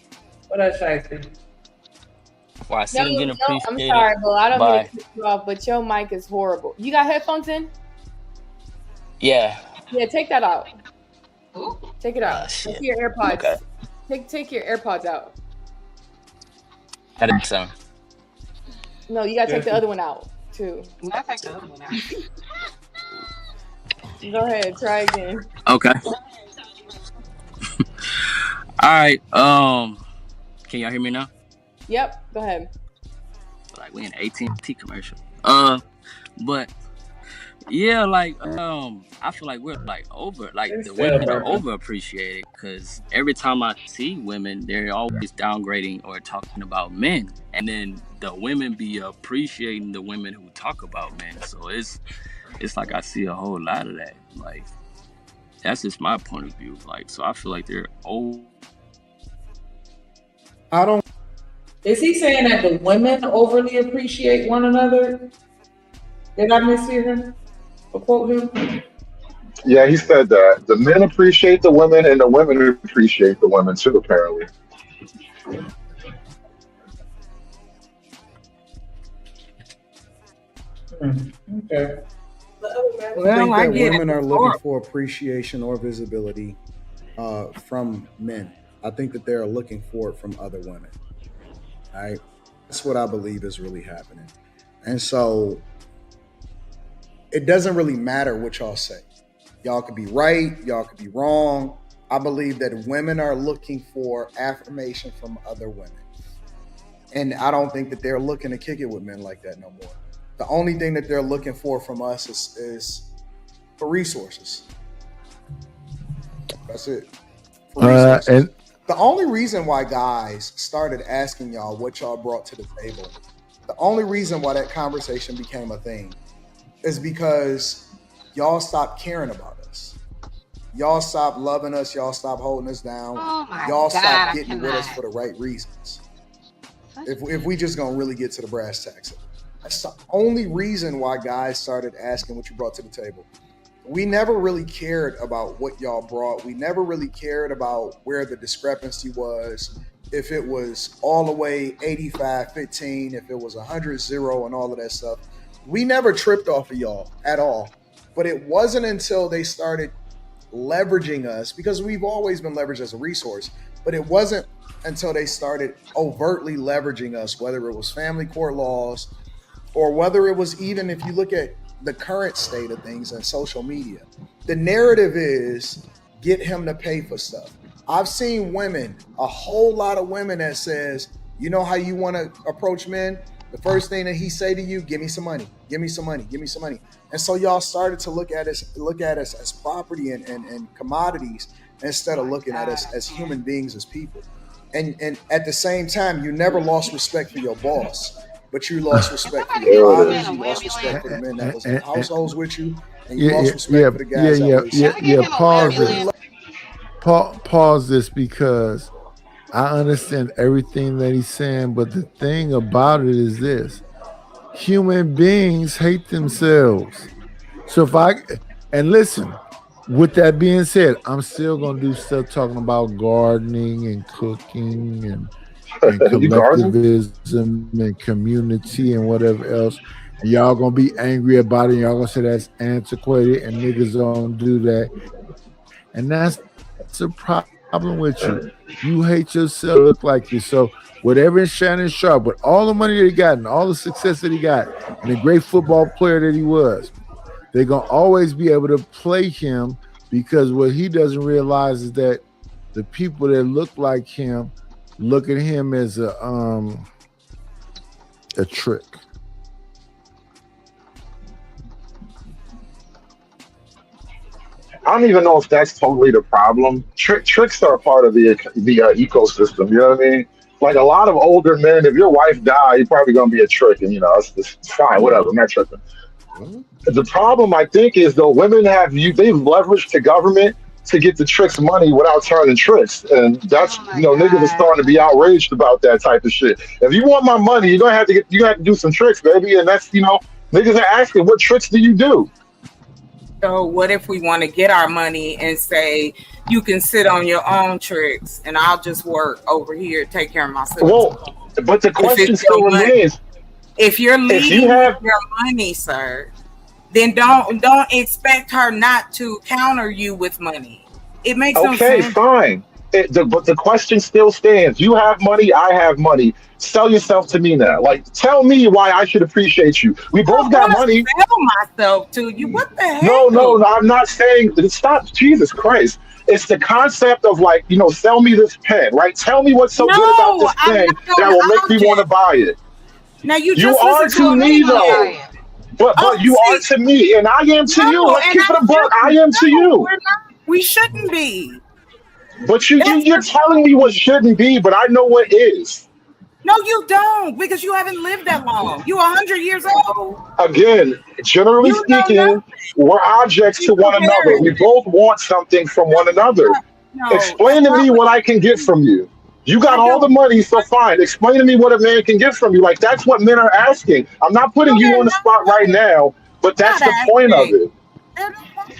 What else, Shiesty?
Well, I see him getting appreciated.
I'm sorry, Bull. I don't mean
by-
to cut you off, but your mic is horrible. You got headphones in?
Yeah.
Yeah, take that out. Take it out.
Shit.
Your AirPods.
Okay.
Take your AirPods out.
That is so.
No, you gotta take the other one out too.
I take the other one out.
Go ahead, try again.
Okay. All right. Can y'all hear me now?
Yep. Go ahead.
Like we in AT&T commercial. But yeah, like I feel like we're like the women are overappreciated because every time I see women, they're always downgrading or talking about men, and then the women be appreciating the women who talk about men. So it's like I see a whole lot of that. Like that's just my point of view. Like so, I feel like they're old.
I don't.
Is he saying that the women overly appreciate one another? Did I mishear him? Or quote him?
Yeah, he said that the men appreciate the women and the women appreciate the women too, apparently.
Okay.
Well, I think that women are looking for appreciation or visibility from men. I think that they're looking for it from other women. All right? That's what I believe is really happening. And so it doesn't really matter what y'all say. Y'all could be right, y'all could be wrong. I believe that women are looking for affirmation from other women. And I don't think that they're looking to kick it with men like that no more. The only thing that they're looking for from us is for resources. That's it. For resources.
And
the only reason why guys started asking y'all what y'all brought to the table, the only reason why that conversation became a thing is because y'all stopped caring about us. Y'all stopped loving us. Y'all stopped holding us down. Y'all stopped getting with us for the right reasons. If we just gonna really get to the brass tacks of it. That's the only reason why guys started asking what you brought to the table. We never really cared about what y'all brought. We never really cared about where the discrepancy was. If it was all the way 85-15, if it was 100-0 and all of that stuff. We never tripped off of y'all at all. But it wasn't until they started leveraging us, because we've always been leveraged as a resource, but it wasn't until they started overtly leveraging us, whether it was family court laws or whether it was even, if you look at the current state of things and social media, the narrative is get him to pay for stuff. I've seen women, a whole lot of women that says, you know how you want to approach men? The first thing that he say to you, give me some money, give me some money, give me some money. And so y'all started to look at us as property and commodities instead of looking at us as human beings, as people. And at the same time, you never lost respect for your boss, but you lost respect for your fathers, you lost respect for the men that was in households with you, and you lost respect for the guys that was
Pause this, because I understand everything that he's saying, but the thing about it is this: human beings hate themselves. So listen, with that being said, I'm still gonna do stuff talking about gardening and cooking and collectivism and community and whatever else. And y'all gonna be angry about it. And y'all gonna say that's antiquated and niggas don't do that. And that's the problem with you. You hate yourself, look like you. So whatever Shannon Sharp, with all the money that he got and all the success that he got and the great football player that he was, they're going to always be able to play him, because what he doesn't realize is that the people that look like him look at him as a trick.
I don't even know if that's totally the problem. Tricks are a part of the ecosystem. You know what I mean? Like a lot of older men, if your wife died, you're probably gonna be a trick, and it's fine, whatever. I'm not tripping. The problem, I think, is though women they've leveraged the government to get the tricks money without turning tricks, and that's niggas are starting to be outraged about that type of shit. If you want my money, you're gonna have to do some tricks, baby, and that's niggas are asking, what tricks do you do?
So what if we want to get our money and say, you can sit on your own tricks and I'll just work over here, take care of myself?
Well, but the question still remains.
If you're leading with your money, sir, then don't expect her not to counter you with money. It makes no sense.
Okay, fine. But the question still stands. You have money, I have money. Sell yourself to me now. Like, tell me why I should appreciate you. We both got money.
Sell myself to you. What the hell?
No, I'm not saying. Stop, Jesus Christ. It's the concept of like, sell me this pen, right? Tell me what's so good about this pen that will make me want to buy it.
Now you
are to me though. But you are to me, and I am to you. Let's keep it a buck. I am to you.
We shouldn't be.
But you're telling me what shouldn't be, but I know what is.
No, you don't, because you haven't lived that long. You're 100 years old.
Again, generally speaking, we're objects to one another. We both want something from one another. Explain to me what I can get from you. You got all the money, so fine. Explain to me what a man can get from you. Like, that's what men are asking. I'm not putting you on the spot right now, but that's the point of it.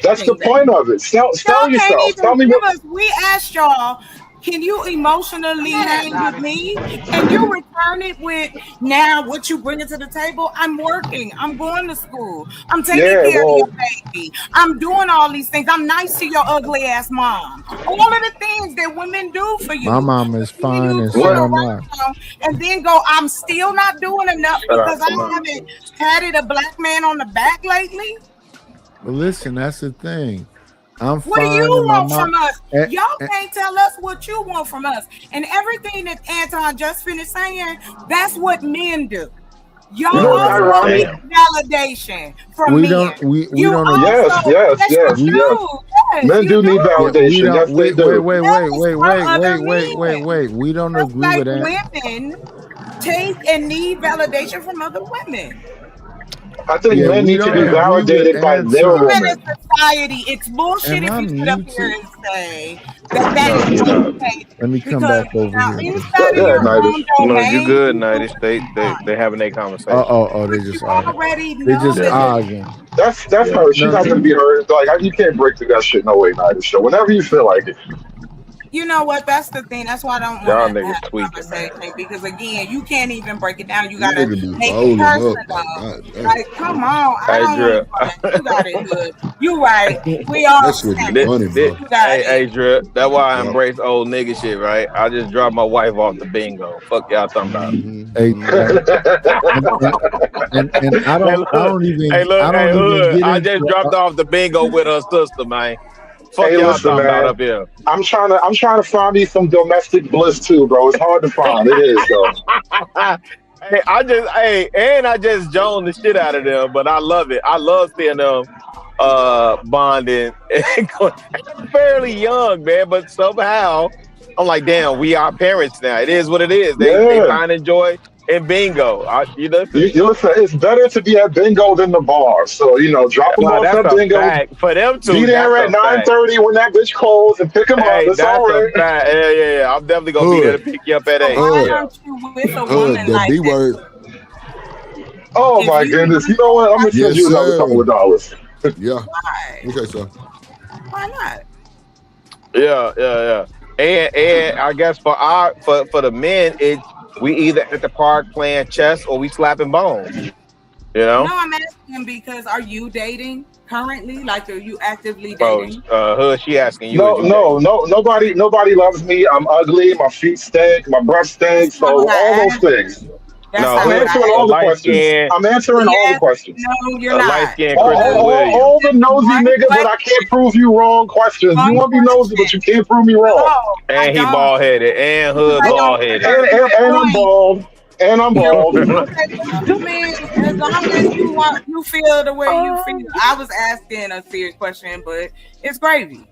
That's the point of it. Sell yourself. Tell me what.
We asked y'all, can you emotionally hang with me? And you return it with, now what you bring to the table? I'm working. I'm going to school. I'm taking care of your baby. I'm doing all these things. I'm nice to your ugly ass mom. All of the things that women do for you.
My mom is fine and so am I.
And then go, I'm still not doing enough because I haven't patted a black man on the back lately.
But listen, that's the thing. I'm
what
fine.
do you want from us?
And,
y'all can't tell us what you want from us. And everything that Anton just finished saying, that's what men do. Y'all also need validation from men.
Yes.
Men do need validation.
Wait. We don't agree with that.
Women take and need validation from other women.
I think men need to be validated by their women.
Society, it's bullshit if you sit up here and say that is okay.
Let me come back over here.
You good, Nighty? They having their conversation.
They just arguing. They just arguing.
That's her. She's not gonna be heard. Like, you can't break through that shit no way, Nighty. So whenever you feel like it.
You know what? That's the thing. That's why I don't want to have a conversation, because again, you can't even break it down. You gotta make it personal. Like, come on, I don't you got it good. You right. We all.
Hey, Drip. That's why I embrace old nigga shit, right? I just dropped my wife off the bingo. Fuck y'all talking about.
And I don't even.
I just dropped off the bingo with her sister, man. Fuck y'all talking about up here.
I'm trying to find me some domestic bliss too, bro. It's hard to find. It is though.
I just joned the shit out of them, but I love it. I love seeing them bonding. Fairly young, man, but somehow I'm like, damn, we are parents now. It is what it is. They find enjoy in bingo. You
listen, it's better to be at bingo than the bar. So, drop them off at bingo.
Fact. For them two,
be there at 9:30 when that bitch closed and pick them up. That's all right.
Yeah. I'm definitely gonna be there to pick you up at 8.
Why aren't you with a woman like that?
Oh my goodness! You know what? I'm gonna send you another couple of dollars.
Yeah. Okay, so.
Why not?
Yeah. And I guess for the men, we either at the park playing chess or we slapping bones.
No, I'm asking because are you dating currently? Like, are you actively dating?
Hood, she asking you.
No. Nobody loves me. I'm ugly. My feet stink. My breath stinks. So all those things. I'm answering all the questions. I'm answering all the questions.
No, you're not.
All the nosy niggas, but I can't prove you wrong questions. You want to be nosy, but you can't prove me wrong.
And he bald headed. And Hood bald headed.
And I'm bald. And I'm bald.
I mean, as long as you feel the way you feel. I was asking a serious question, but it's gravy.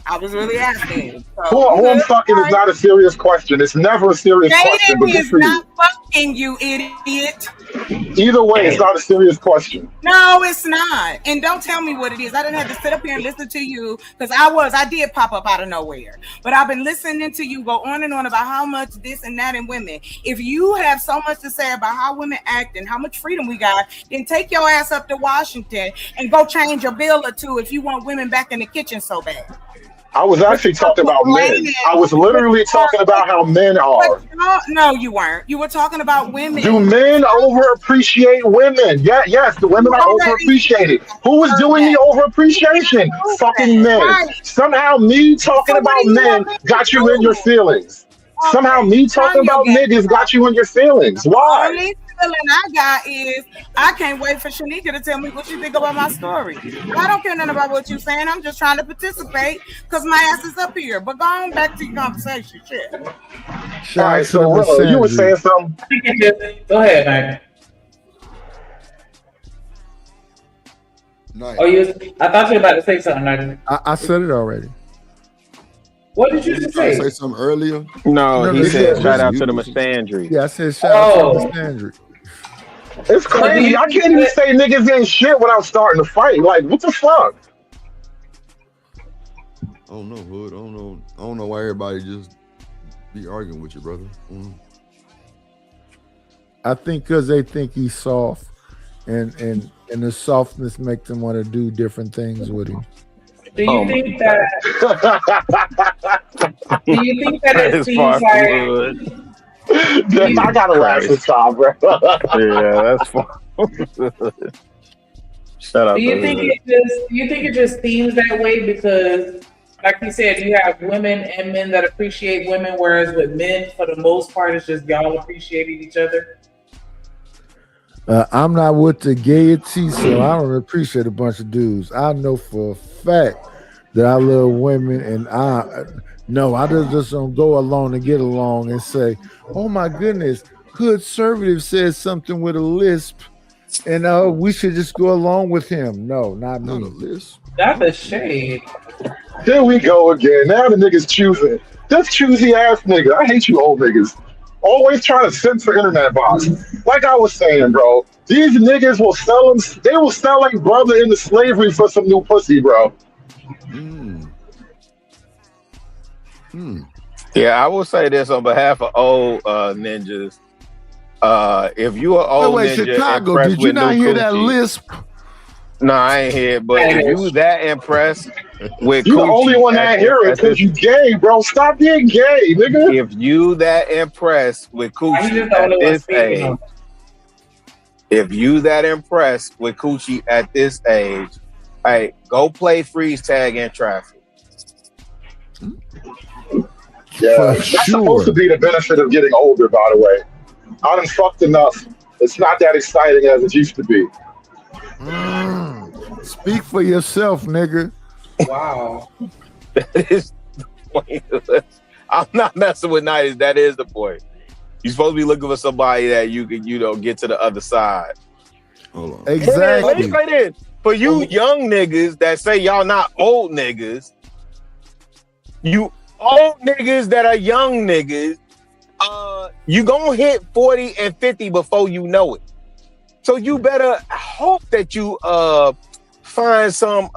I was really asking. So,
who I'm fucking is not a serious question. It's never a serious question.
Dating is not fucking, you idiot.
Either way, it's not a serious question.
No, it's not. And don't tell me what it is. I didn't have to sit up here and listen to you because I did pop up out of nowhere. But I've been listening to you go on and on about how much this and that in women. If you have so much to say about how women act and how much freedom we got, then take your ass up to Washington and go change a bill or two if you want women back in the kitchen so bad.
I was actually talking about men. I was literally talking about how men are.
No, you weren't. You were talking about women.
Do men overappreciate women? Yeah, yes, the women are overappreciated. Who was doing the overappreciation? Fucking men. Somehow me talking about men got you in your feelings. Somehow me talking about niggas got you in your feelings. Why?
Only feeling I got is I can't wait for Shanika to tell me what you think about my story. I don't care nothing about what you're saying. I'm just trying to participate because my ass is up here. But go on back to your conversation. Shit.
All right, so Willow, you were saying something.
Go ahead, man.
Nice.
Oh, I thought you were about to say something. Like,
I said it already.
What did you just say?
Say something earlier?
No, he said shout out to the Mastandry.
Yeah, I said shout out to the Mastandry.
It's crazy. I can't even say niggas ain't shit without starting to fight. Like, what the fuck?
I don't know, Hood. I don't know why everybody just be arguing with you, brother.
I think because they think he's soft, and the softness makes them want to do different things with him.
Do you think that? Do you think that it seems like?
I gotta laugh this time, bro.
Yeah, that's fun. Shut up.
Do you think it just seems that way because, like you said, you have women and men that appreciate women, whereas with men, for the most part, it's just y'all appreciating each other?
I'm not with the gaiety, so I don't appreciate a bunch of dudes. I know for a fact that I love women, and I just don't go along and get along and say, oh my goodness, Hood Conservative says something with a lisp, and we should just go along with him. No, not me.
Not a lisp.
That's a shame.
Here we go again. Now the niggas choosing. This choosy ass nigga. I hate you old niggas. Always trying to censor internet bots. Like I was saying, bro, these niggas will sell them. They will sell like brother into slavery for some new pussy, bro.
Yeah, I will say this on behalf of old ninjas. If you are old ninja,
Chicago, did you not hear that lisp?
No, I ain't hear it, but if you that impressed with
you the only one that hear it because you gay, bro. Stop being gay, nigga.
If you that impressed with coochie at this age, hey, go play freeze tag in traffic.
Yeah, that's supposed to be the benefit of getting older, by the way. I done fucked enough. It's not that exciting as it used to be.
Speak for yourself, nigga.
Wow.
That is the point. I'm not messing with 90s. That is the point. You're supposed to be looking for somebody that you can, get to the other side.
Hold on.
Exactly.
Let me say this. For you young niggas that say y'all not old niggas, you old niggas that are young niggas, you gonna hit 40 and 50 before you know it. So you better hope that you find some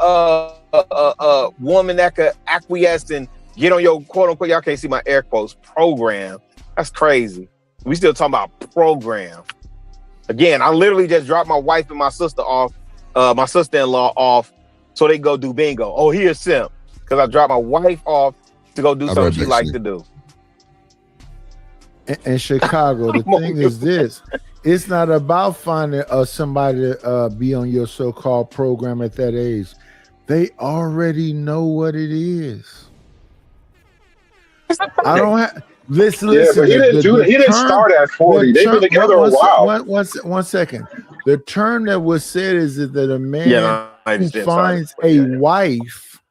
woman that could acquiesce and get on your quote unquote, y'all can't see my air quotes, program. That's crazy. We still talking about program. Again, I literally just dropped my wife and my sister off, my sister-in-law off, so they go do bingo. Oh, here's Sim. Because I dropped my wife off to go do something she likes to do.
In Chicago, the thing is this. It's not about finding somebody to be on your so-called program at that age. They already know what it is. I don't have... Listen.
But he didn't start at 40. They've been together a while.
One second. The term that was said is that a man who finds a wife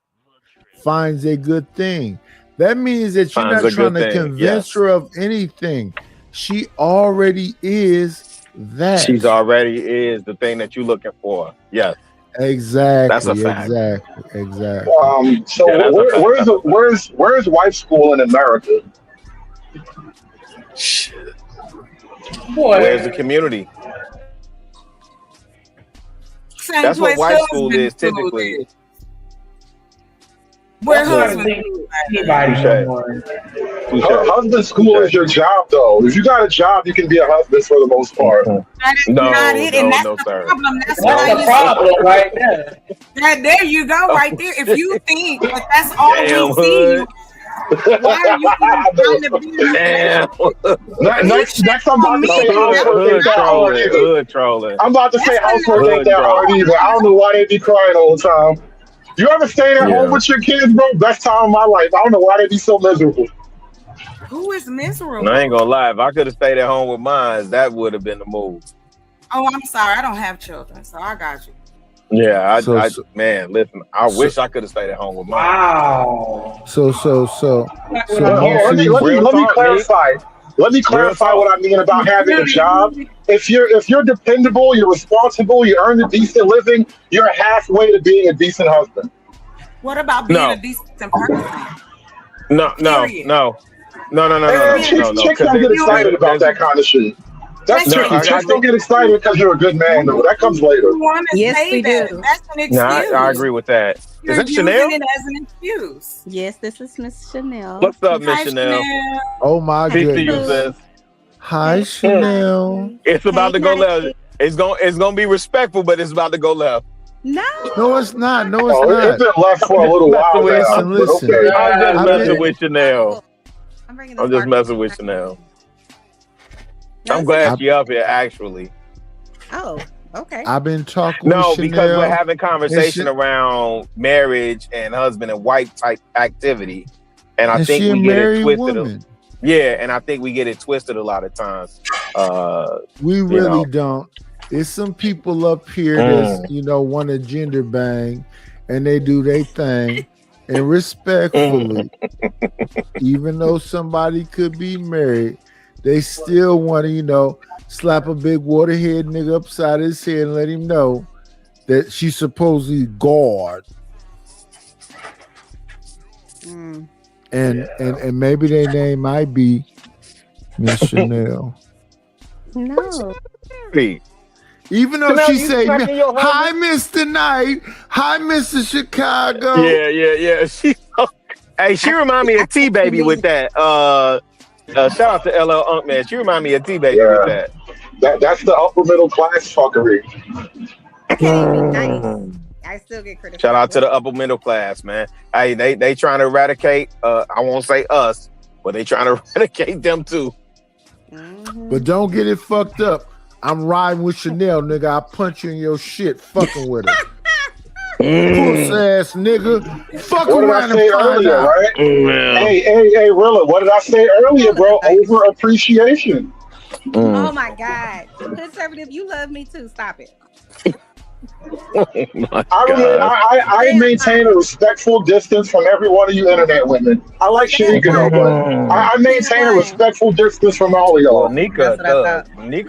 finds a good thing. That means that you're not trying to convince her of anything. She already is that.
She's already is the thing that you're looking for. Yes.
Exactly.
That's a fact.
Exactly.
So where's wife school in America?
Where's the community? That's what wife school is typically.
Where
husband?
Husband school is your job, though. If you got a job, you can be a husband for the most part.
That is not it, and that's the problem. That's
That's
why
the problem right there.
There you go, right there. If you think that that's all we see you, why are you trying to be?
Damn. Next, I'm about to say housework ain't that hard either.
Hood trolling.
I'm about to say housework ain't that hard either. I don't know why they be crying all the time. You ever stayed at home with your kids, bro? Best time of my life. I don't know why they be so miserable.
Who is miserable?
I ain't gonna lie. If I could have stayed at home with mine, that would have been the move.
Oh, I'm sorry. I don't have children, so I got you.
Yeah, man, listen. I wish I could have stayed at home with mine.
Wow.
So
let me clarify. Let me clarify what I mean about having a job. If you're dependable, you're responsible, you earn a decent living, you're halfway to being a decent husband.
What about being a decent person?
No.
Chicks don't get excited about that kind of shit. That's tricky. Chicks don't get excited because you're a good man, though. That comes later.
Yes, we do. That's an excuse.
No, I agree with that.
You're
Is it Chanel?
using it as an excuse.
Yes, this is Miss Chanel.
What's up, Miss Chanel?
Oh my
Peace to you,
goodness.
sis.
Hi, Chanel.
It's about to go left. It's gonna be respectful, but it's about to go left.
No,
it's not. No, it's not.
It's been left for a little while now.
Listen.
Okay.
I'm just messing with Chanel. I'm just messing with Chanel. I'm glad you're up here, actually.
Oh, okay.
I've been talking
No,
with Chanel,
because we're having conversation around marriage and husband and wife type activity. And I think we get it twisted. Yeah, and I think we get it twisted a lot of times.
We really don't. There's some people up here that's, want to gender bang and they do their thing. And respectfully, even though somebody could be married, they still want to, slap a big waterhead nigga upside his head and let him know that she's supposedly God. And maybe their name might be Miss Chanel.
No.
Even though
Chanel,
she
you
say,
smacking your
"Hi, Mr. Knight. Hi, Mr. Chicago."
Yeah. She remind me of T Baby with that. Shout out to LL Unk, man. She remind me of T Baby with that.
That's the upper middle class fuckery.
I can't even be nice. I still get criticized.
Shout out to the upper middle class, man. Hey, they trying to eradicate. I won't say us, but they trying to eradicate them too.
But don't get it fucked up. I'm riding with Chanel, nigga. I punch you in your shit, fucking with her. Puss ass nigga. Fuck
What did
around
I say
and find
earlier,
out.
right? Hey, Rilla, what did I say earlier, bro? Over appreciation.
Oh my God. Conservative, you love me too. Stop it.
I maintain a respectful distance from every one of you internet women. I like Shanika though, but I maintain a respectful distance from all of y'all.
Nika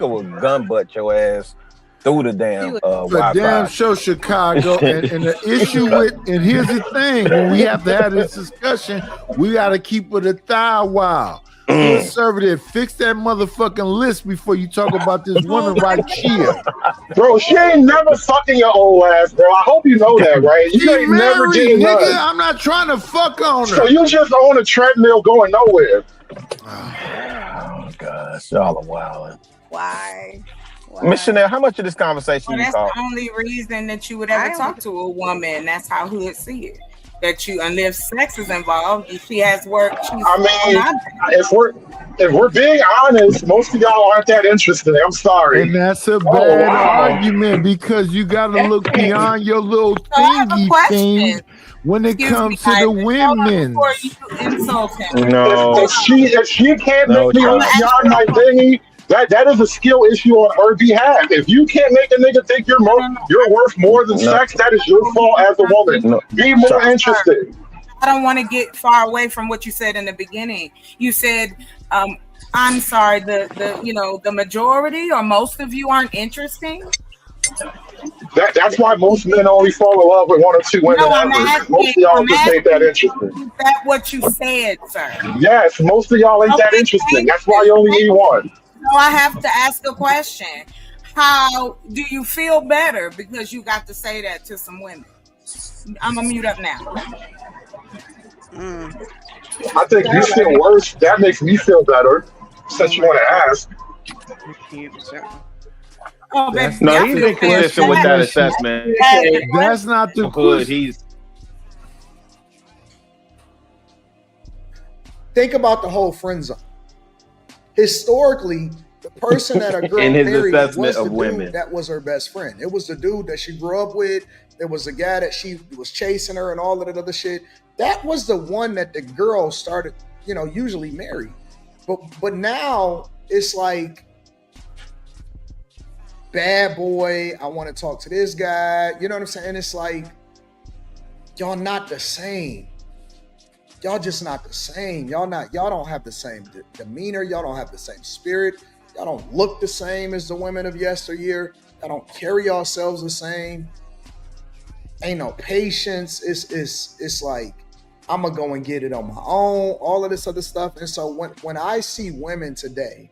will gun butt your ass through the damn
The
Wi-Fi.
damn show Chicago and the issue with, and here's the thing, when we have to have this discussion, we got to keep it a thigh while. Conservative, fix that motherfucking list before you talk about this woman right here.
Bro, she ain't never fucking your old ass, bro. I hope you know that, right? You
She
ain't never
married,
getting
nigga.
none.
I'm not trying to fuck on her.
So you just on a treadmill going nowhere.
Oh gosh, y'all are wild.
Why?
Miss Chanel, how much of this conversation
Well,
you
that's
talk?
the only reason that you would ever talk to a woman. That's how hood see it. That you, unless sex is involved, if she has work, she's
if we're being honest, most of y'all aren't that interested. I'm sorry.
And that's a bad argument because you got to look beyond your little thingy thing when it comes to the women.
No.
If she can't make me look beyond my thingy, that is a skill issue on her behalf. If you can't make a nigga think you're worth more than sex, that is your fault as a woman. Be more interested.
I don't want to get far away from what you said in the beginning. You said, I'm sorry, the majority or most of you aren't interesting.
That's why most men only fall in love with one or two women ever. Most of y'all just ain't that interesting.
Is that what you said, sir?
Yes, most of y'all ain't that interesting. That's why you only need one.
So I have to ask a question. How do you feel better because you got to say that to some women? I'm gonna mute up now.
I think you feel worse. That makes me feel better. Since you want to ask.
Oh,
That's
baby,
No,
I
he's
feel
inconsistent with that
fantastic.
assessment.
That's not the
Hood,
question.
he's
Think about the whole friend zone. Historically, the person that a girl
in his
married
assessment
was the
of women.
dude that was her best friend. It was the dude that she grew up with. It was the guy that she was chasing her and all of that other shit. That was the one that the girl started, usually married. But now it's like, bad boy, I want to talk to this guy. You know what I'm saying? It's like, y'all not the same. Y'all just not the same. Y'all don't have the same demeanor. Y'all don't have the same spirit. Y'all don't look the same as the women of yesteryear. Y'all don't carry yourselves the same. Ain't no patience. It's like, I'm gonna go and get it on my own, all of this other stuff. And so when I see women today,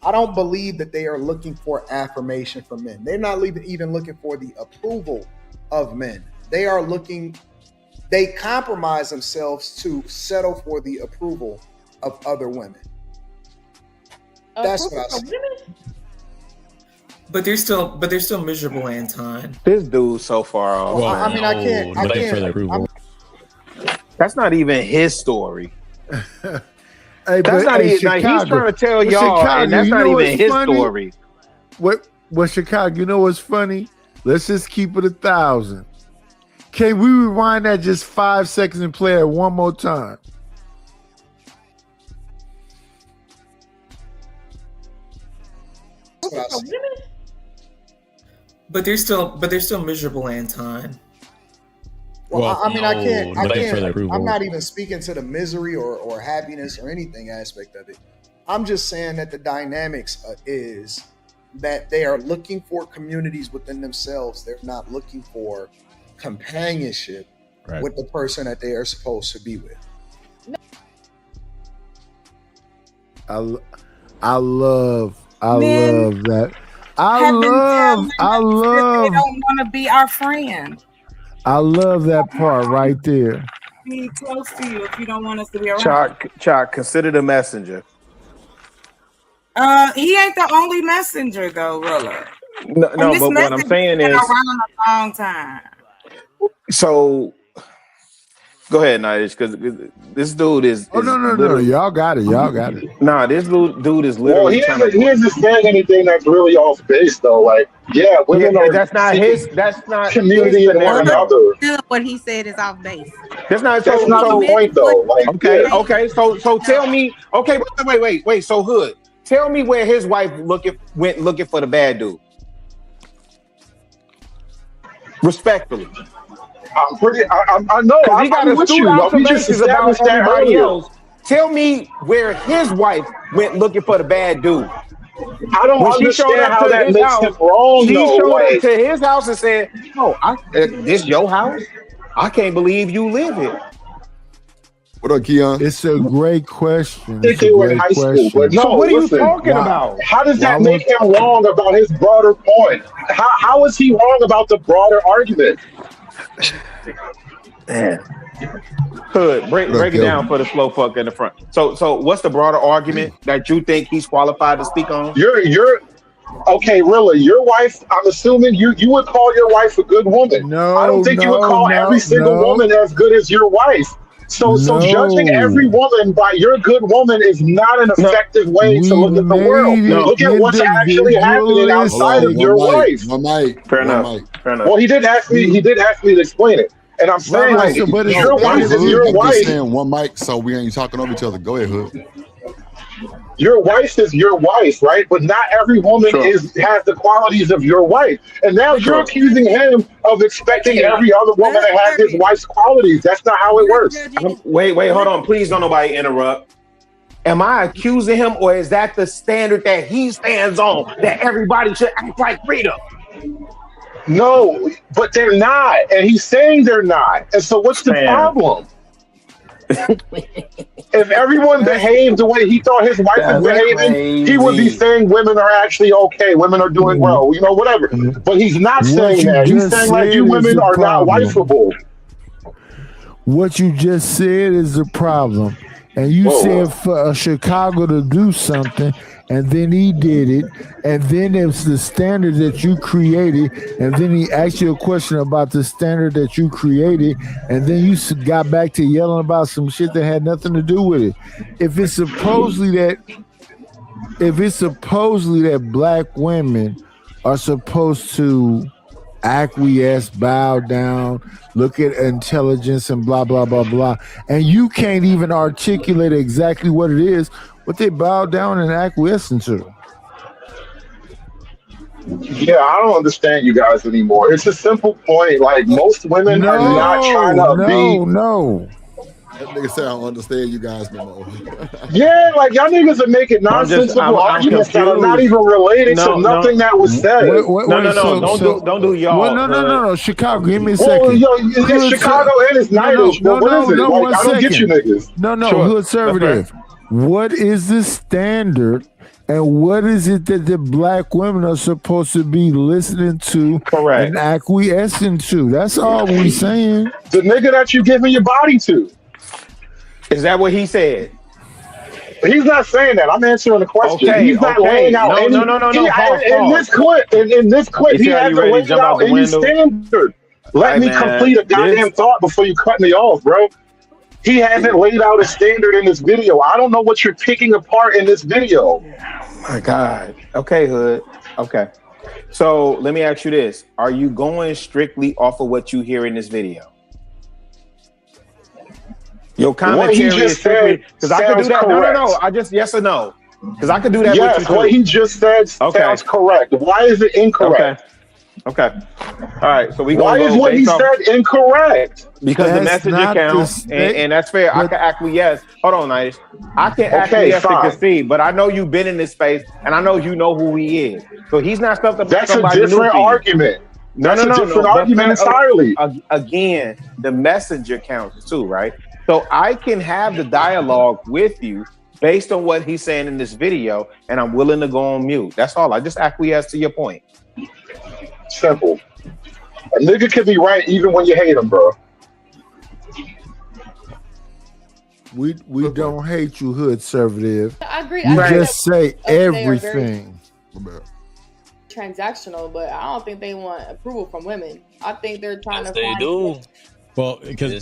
I don't believe that they are looking for affirmation from men. They're not even looking for the approval of men. They compromise themselves to settle for the approval of other women. That's what I see.
But they're still miserable, Anton.
This dude's so far off.
Well, I mean, I can't.
That's not even his story.
Hey,
That's not even. Like, he's trying to tell y'all, and that's not even his story.
What Chicago? You know what's funny? Let's just keep it 1,000. Can we rewind that just 5 seconds and play it one more time?
But they're still miserable, Anton.
Well, I mean, I can't. I'm not even speaking to the misery or happiness or anything aspect of it. I'm just saying that the dynamics is that they are looking for communities within themselves. They're not looking for companionship with the person that they are supposed to be with.
I love that.
I love. They don't want to be our friend.
I love that part right there.
Be close to you if you don't want us to be around.
Chalk, consider the messenger.
He ain't the only messenger though, Rilla.
No, but what I'm saying is,
around a long time.
So go ahead, Nidish, because this dude is.
No, y'all got it.
Nah, this dude is literally.
Well, he isn't saying anything that's really off base though. Like, women are.
That's not his. That's not
community
his
and one another.
What he said is off base.
That's not
the point though. Like,
okay. So tell me. Okay, wait. So Hood, tell me where his wife went looking for the bad dude. Respectfully.
I know.
He got astute observations about everybody else. Tell me where his wife went looking for the bad dude.
I don't understand how that makes him wrong.
She showed up to his house and said, "Oh, this your house? I can't believe you live here."
What up, Keon?
It's a great question.
They do in high school, but no.
So what are you talking about?
How does that make him wrong about his broader point? How is he wrong about the broader argument?
Man. Hood, break it down for the slow fuck in the front. So what's the broader argument that you think he's qualified to speak on?
You're okay, really. Your wife, I'm assuming you would call your wife a good woman.
No,
I don't think you would call every single woman as good as your wife. So judging every woman by your good woman is not an effective way to look at the world. Look at what's actually happening outside of your wife.
Fair enough.
Well, he did ask me to explain it. And I'm saying, your wife is your wife.
Saying one mic, so we ain't talking over each other. Go ahead, Hood.
Your wife is your wife, right? But not every woman has the qualities of your wife. And now you're accusing him of expecting every other woman to have his wife's qualities. That's not how it works.
Wait, hold on. Please don't nobody interrupt. Am I accusing him, or is that the standard that he stands on, that everybody should act like Rita?
No, but they're not. And he's saying they're not. And so what's the problem? If everyone behaved the way he thought his wife was behaving, he would be saying women are actually okay. Women are doing well, whatever. But he's not saying that. He's saying like you women are not wifeable.
What you just said is the problem. and you said for Chicago to do something, and then he did it, and then it's the standard that you created, and then he asked you a question about the standard that you created, and then you got back to yelling about some shit that had nothing to do with it. If it's supposedly that black women are supposed to acquiesce, bow down, look at intelligence and blah, blah, blah, blah, and you can't even articulate exactly what it is, what they bow down and acquiesce into.
Yeah, I don't understand you guys anymore. It's a simple point. Like, most women are not trying to be.
No.
That nigga said I don't understand you guys no more.
Yeah, like y'all niggas are making nonsensical arguments that are not even related to nothing that was said.
Don't do y'all.
No. Chicago, give me a second.
It's Chicago and it's Nightish. What is it? Like, I don't get you niggas.
No, hood conservative. What is the standard? And what is it that the black women are supposed to be listening to and acquiescing to? That's all we saying.
The nigga that you giving your body to.
Is that what he said?
He's not saying that. I'm answering the question.
Okay,
He's not laying out any.
No.
In this clip, he hasn't laid out any standard. Let me complete a goddamn thought before you cut me off, bro. He hasn't laid out a standard in this video. I don't know what you're picking apart in this video.
Oh my God. Okay, Hood. Okay. So let me ask you this. Are you going strictly off of what you hear in this video? Your commentary is strictly, because I could do that.
Correct.
No. I just yes or no. Because I could do that.
Yes,
with you
what he just said sounds correct. Why is it incorrect?
Okay. All right. So
why is what he said incorrect?
Because the message counts, and that's fair. I can acquiesce. Hold on, Nice. I can acquiesce and concede, but I know you've been in this space, and I know you know who he is. So he's not something.
That's a different argument. That's a different argument entirely.
Again, the messenger counts too, right? So I can have the dialogue with you based on what he's saying in this video, and I'm willing to go on mute. That's all. I just acquiesce to your point.
Simple. A nigga can be right even when you hate him, bro.
We don't hate you, hood conservative.
I agree.
You just say everything.
Transactional, but I don't think they want approval from women. I think they're trying to.
They do.
Well, because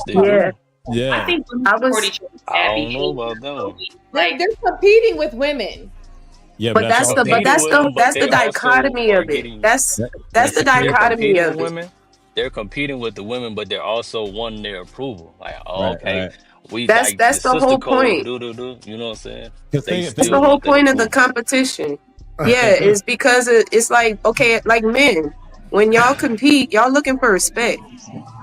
yeah.
I think
I don't know about them.
they're competing with women.
Yeah,
but that's the dichotomy of it. That's the dichotomy of
women. They're competing with the women, but they're also wanting their approval. Like,
that's the whole point.
You know what I'm saying?
That's the whole point of the competition. Yeah, it's because it's like, okay, like men, when y'all compete, y'all looking for respect.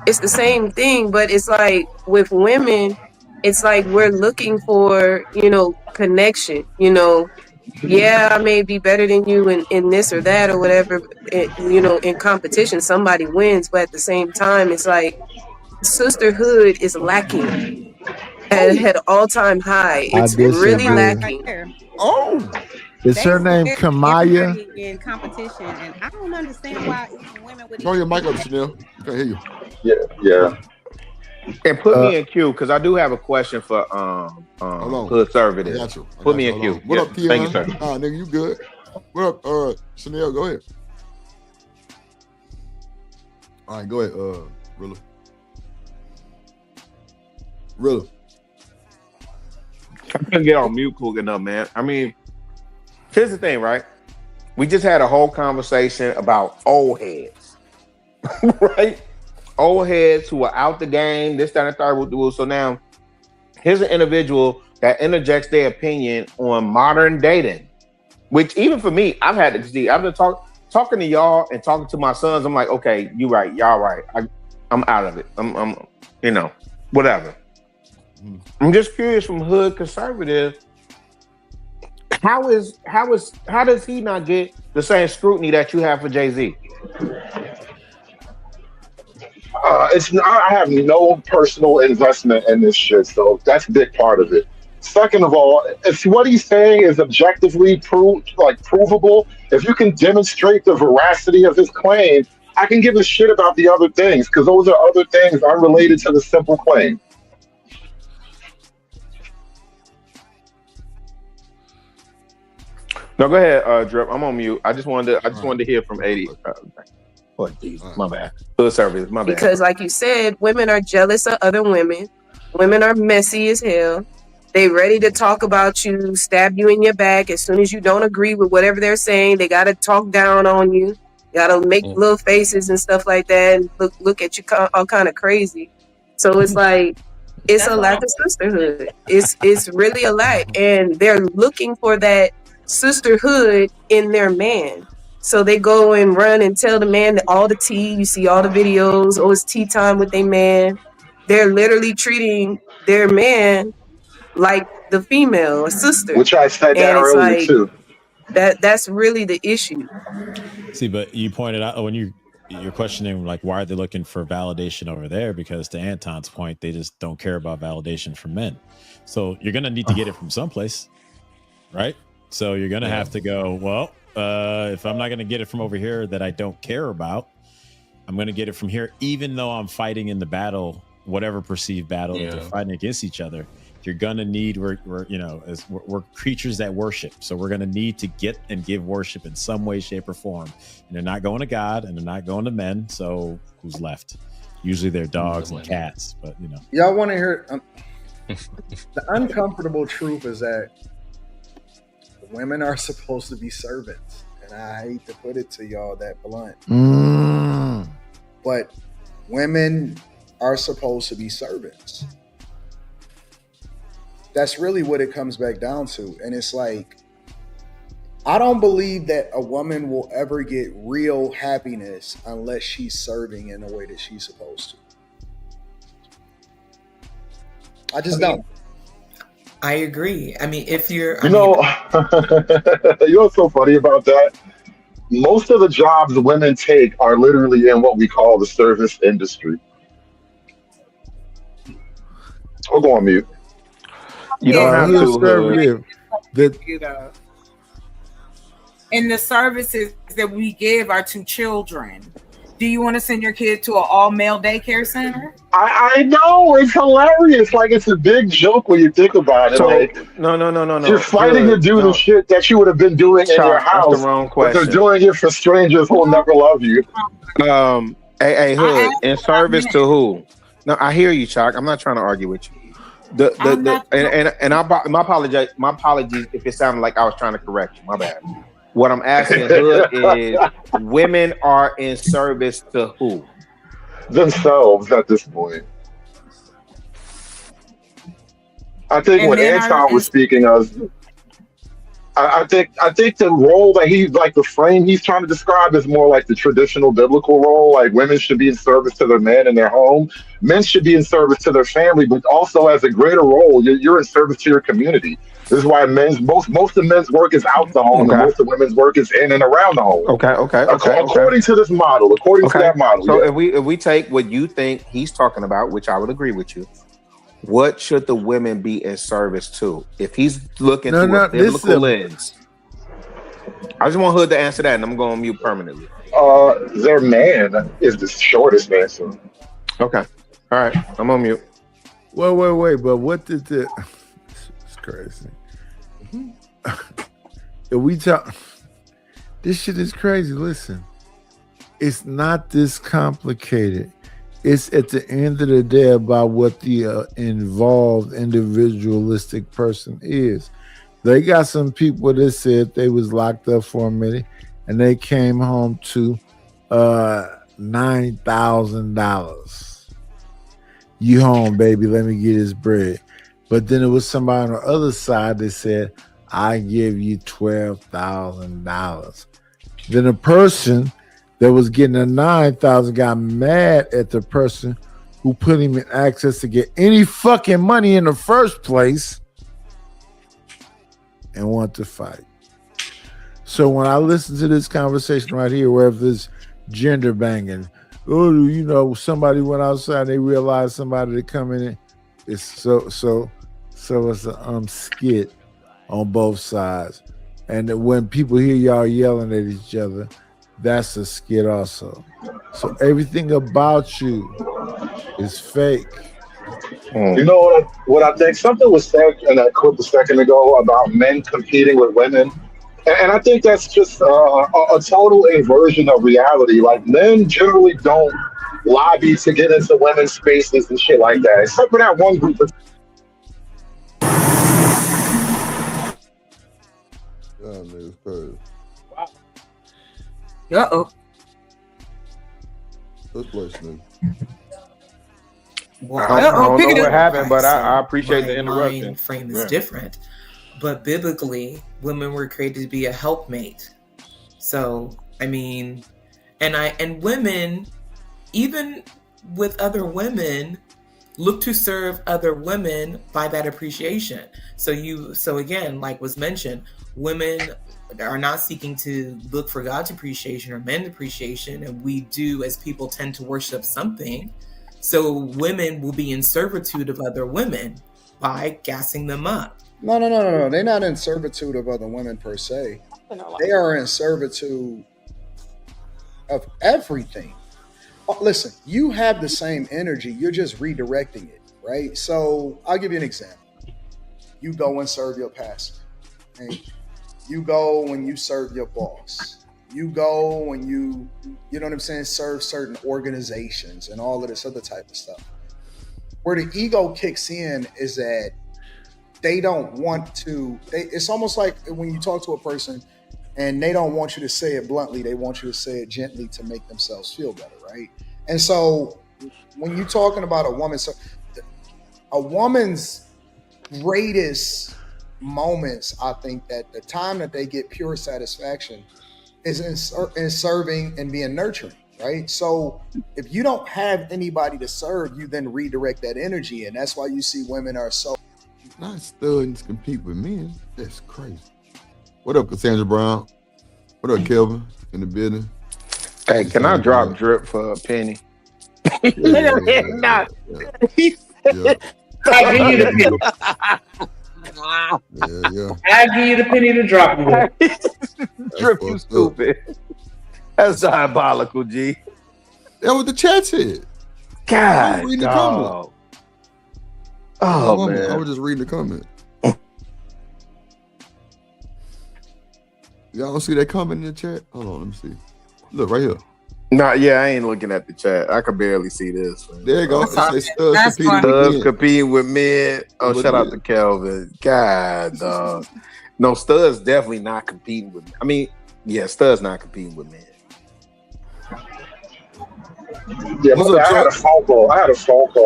It's the same thing, but it's like with women, it's like we're looking for, connection, Yeah, I may be better than you in this or that or whatever, in competition, somebody wins, but at the same time, it's like sisterhood is lacking at an all-time high. It's really lacking.
Is her name Kamaya?
In competition, and I don't understand why women would.
Turn your mic up, Chanel. I can't hear you.
Yeah.
And put me in queue because I do have a question for conservative. Put me in queue.
What up, Tia?
Thank you, sir.
Nah, nigga, you good? What up, Chanel? Go ahead. All right, go ahead, Rilla.
I couldn't get on mute quick enough, man. I mean, here's the thing, right? We just had a whole conversation about old heads, right? Old heads who are out the game, this, that, and third. So now, here's an individual that interjects their opinion on modern dating, which even for me, I've had to see. I've been talking to y'all and talking to my sons. I'm like, okay, you right, y'all right. I'm out of it. I'm whatever. I'm just curious from hood conservative. How does he not get the same scrutiny that you have for Jay-Z?
I have no personal investment in this shit, so that's a big part of it. Second of all, if what he's saying is objectively provable, if you can demonstrate the veracity of his claim, I can give a shit about the other things because those are other things unrelated to the simple claim.
No, go ahead, Drip. I'm on mute. I just wanted to hear from 80. Oh, geez, my bad. Hood service, my bad.
Because, like you said, women are jealous of other women. Women are messy as hell. They ready to talk about you, stab you in your back as soon as you don't agree with whatever they're saying. They gotta talk down on you. Gotta make little faces and stuff like that. And look at you all kind of crazy. So it's like it's a lack of sisterhood. It's really a lack, and they're looking for that sisterhood in their man. So they go and run and tell the man that all the tea. You see all the videos. Oh, it's tea time with their man. They're literally treating their man like the female, a sister.
Which I said that
and it's
earlier
like
too.
that's really the issue.
See, but you pointed out when you're questioning like why are they looking for validation over there, because to Anton's point, they just don't care about validation from men. So you're gonna need to get it from someplace, right? So you're gonna have to go, well, if I'm not gonna get it from over here that I don't care about, I'm gonna get it from here, even though I'm fighting in the battle, whatever perceived battle that they're fighting against each other. You're gonna need we're creatures that worship, so we're gonna need to get and give worship in some way, shape, or form. And they're not going to God, and they're not going to men. So who's left? Usually they're dogs and cats, but
Y'all want to hear the uncomfortable truth is that women are supposed to be servants, and I hate to put it to y'all that blunt, but women are supposed to be servants. That's really what it comes back down to. And it's like, I don't believe that a woman will ever get real happiness unless she's serving in the way that she's supposed to. I just don't.
I agree. I mean, if you're...
You know what's so funny about that? Most of the jobs women take are literally in what we call the service industry. We'll go on mute.
You don't have to.
And the services that we give are to children. Do you want to send your kid to an all-male daycare center?
I know, it's hilarious. Like, it's a big joke when you think about it.
So,
like,
no.
You're fighting to do the shit that you would have been doing in your house.
That's the wrong question.
But they're doing it for strangers who will never love you.
Hey, Hood, in service to who? No, I hear you, Chuck. I'm not trying to argue with you. My apologies if it sounded like I was trying to correct you. My bad. What I'm asking Hood is, women are in service to who?
Themselves at this point. I think what Anton was speaking of, I think the role that the frame he's trying to describe is more like the traditional biblical role. Like, women should be in service to their men in their home. Men should be in service to their family, but also as a greater role, you're in service to your community. This is why most of men's work is out the home, and most of women's work is in and around the home. According to this model, to that model.
So if we take what you think he's talking about, which I would agree with you, what should the women be in service to? If he's looking through a biblical lens, I just want Hood to answer that, and I'm going to mute permanently.
Their man is the shortest answer.
Okay, all right, I'm on mute.
Wait, but what did the? It's crazy. If we talk, this shit is crazy. Listen, it's not this complicated. It's at the end of the day about what the involved individualistic person is. They got some people that said they was locked up for a minute and they came home to $9,000. You home, baby, let me get this bread. But then it was somebody on the other side that said, I give you $12,000. Then a person that was getting a $9,000 got mad at the person who put him in access to get any fucking money in the first place and want to fight. So when I listen to this conversation right here, where if there's gender banging, somebody went outside, they realized somebody to come in, it's so it's a skit on both sides. And when people hear y'all yelling at each other, that's a skit also. So everything about you is fake.
You know what I think? Something was said in that clip a second ago about men competing with women. And I think that's just a total inversion of reality. Like men generally don't lobby to get into women's spaces and shit like that, except for that one group of.
Man, it's crazy.
Uh-oh.
This place, nigga.
Well,
I don't know what happened, but I
so
appreciate
my
the interruption.
mind frame is
Yeah.
different. But biblically, women were created to be a helpmate. So, I mean, and women, even with other women, look to serve other women by that appreciation. So again, like was mentioned, women are not seeking to look for God's appreciation or men's appreciation, and we do, as people tend to worship something. So women will be in servitude of other women by gassing them up.
No. They're not in servitude of other women per se. They are in servitude of everything. Listen, you have the same energy. You're just redirecting it, right? So I'll give you an example. You go and serve your pastor. Right? You go when you serve your boss. You go when you know what I'm saying, serve certain organizations and all of this other type of stuff. Where the ego kicks in is that they don't want to, it's almost like when you talk to a person and they don't want you to say it bluntly, they want you to say it gently to make themselves feel better, right? And so when you're talking about a woman, so a woman's greatest moments, I think that the time that they get pure satisfaction is in serving and being nurturing, right? So if you don't have anybody to serve, you then redirect that energy. And that's why you see women are so...
Not studs compete with men. That's crazy. What up, Cassandra Brown? What up, Kelvin? In the building.
Hey, can I drop drip for a penny?
Yeah.
I give you the penny. I give you the penny to drop you.
Drip, you stupid. That's diabolical, G.
That was the chat said.
God,
reading the
dog.
comment.
Oh,
man.
man.
I was just reading the comment. Y'all don't see that comment in the chat? Hold on, let me see. Look, right here.
Nah, yeah, I ain't looking at the chat. I can barely see this. Man.
There you go.
That's
Studs
competing with men. Oh, shout out to Kelvin. God, dog. No, Studs definitely not competing with. I mean, yeah, Studs not competing with men.
Yeah, I had a phone call.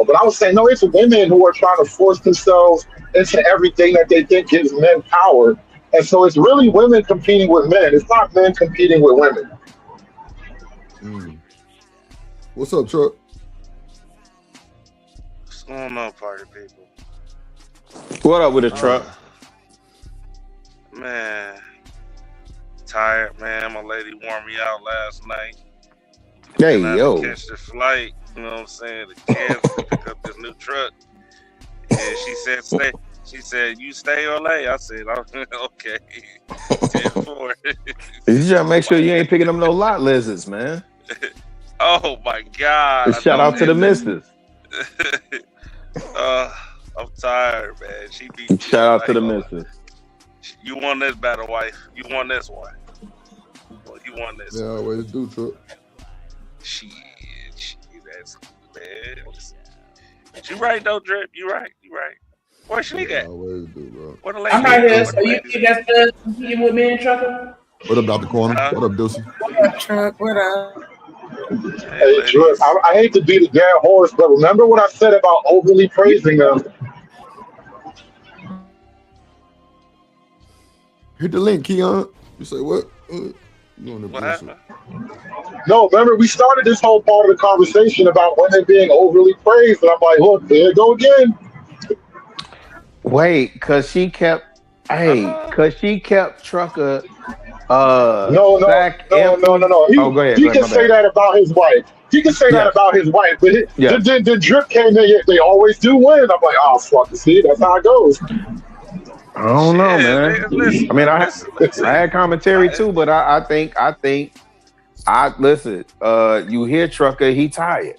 But I was saying, no, it's women who are trying to force themselves into everything that they think gives men power. And so it's really women competing with men. It's not men competing with women.
What's up, Truck?
What's going on, party people?
What up with the truck?
Man, tired, man. My lady wore me out last night.
Hey,
and I
yo.
catch the flight, you know what I'm saying, to Kansas to pick up this new truck. And she said, stay. She said, you stay or lay? I said, okay. 10-4.
You just make sure you ain't picking up no lot lizards, man.
Oh my God.
Shout out to the missus.
I'm tired, man. She beat me.
Shout out to the missus.
You won this battle, wife. You won this one. Well, you won this.
Yeah, I always do, Truck.
Shit, that's man. But you right though, Drip. You right. Where she at?
I always do, bro.
What the lady?
I'm right here. So you think that's the competing with me and Trucker?
What up, Dr. Corner? What up, Deucey?
What up, Truck? What up?
Hey, Drip, I hate to be the dead horse, but remember what I said about overly praising them?
Hit the link, Keon. You say what?
What happened?
No, remember we started this whole part of the conversation about women being overly praised, and I'm like, look, there you go again.
Wait, cause she kept Trucker.
No. He can say that about his wife. He can say that about his wife, but the Drip came in. They always do win. I'm like, oh fuck, see, that's how it goes.
I don't know, man. I mean, I had commentary too, but I think listen. You hear Trucker? He tired.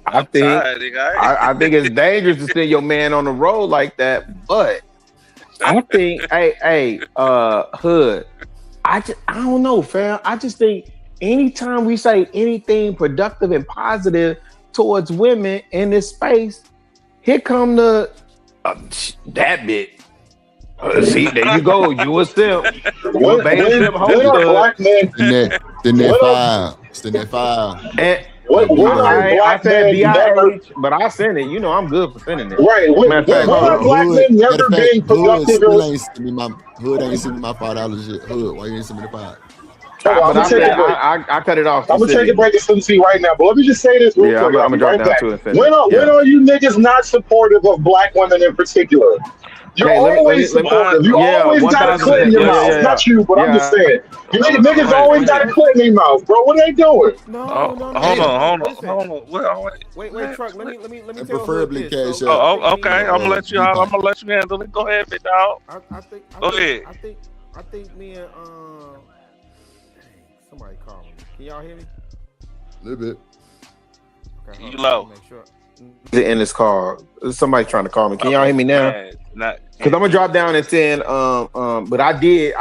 I think it's dangerous to send your man on the road like that. But I think, hey, Hood, I don't know, fam. I just think anytime we say anything productive and positive towards women in this space, here come the that bit. See, there you go. You a simp. You a beta simp hoster.
Black men.
Then that file. Then that file.
And
I
said BIH, but I sent it. You know I'm good for sending it.
Right. When are black men never being productive?
Hood ain't send me my $5 shit. Hood, why you ain't send me the $5?
But I cut it off.
I'm gonna take a break and see right now. But let me just say this real quick.
I'm gonna drop down to it.
When are you niggas not supportive of black women in particular? You're always supportive. You always got a clit in your mouth. Not you, but I'm just saying. You niggas always got a clit in their mouth, bro. What are they doing?
No. Hold on.
Wait, Truck. Let me tell
preferably cash out.
Oh, okay. I'm gonna let you handle it. Go ahead, big dog. Go ahead.
I think me and somebody calling me. Can y'all hear me?
A little bit.
Okay, you low.
Make sure.
In this call, somebody trying to call me. Can y'all hear me now? Because I'm gonna drop down and send. But I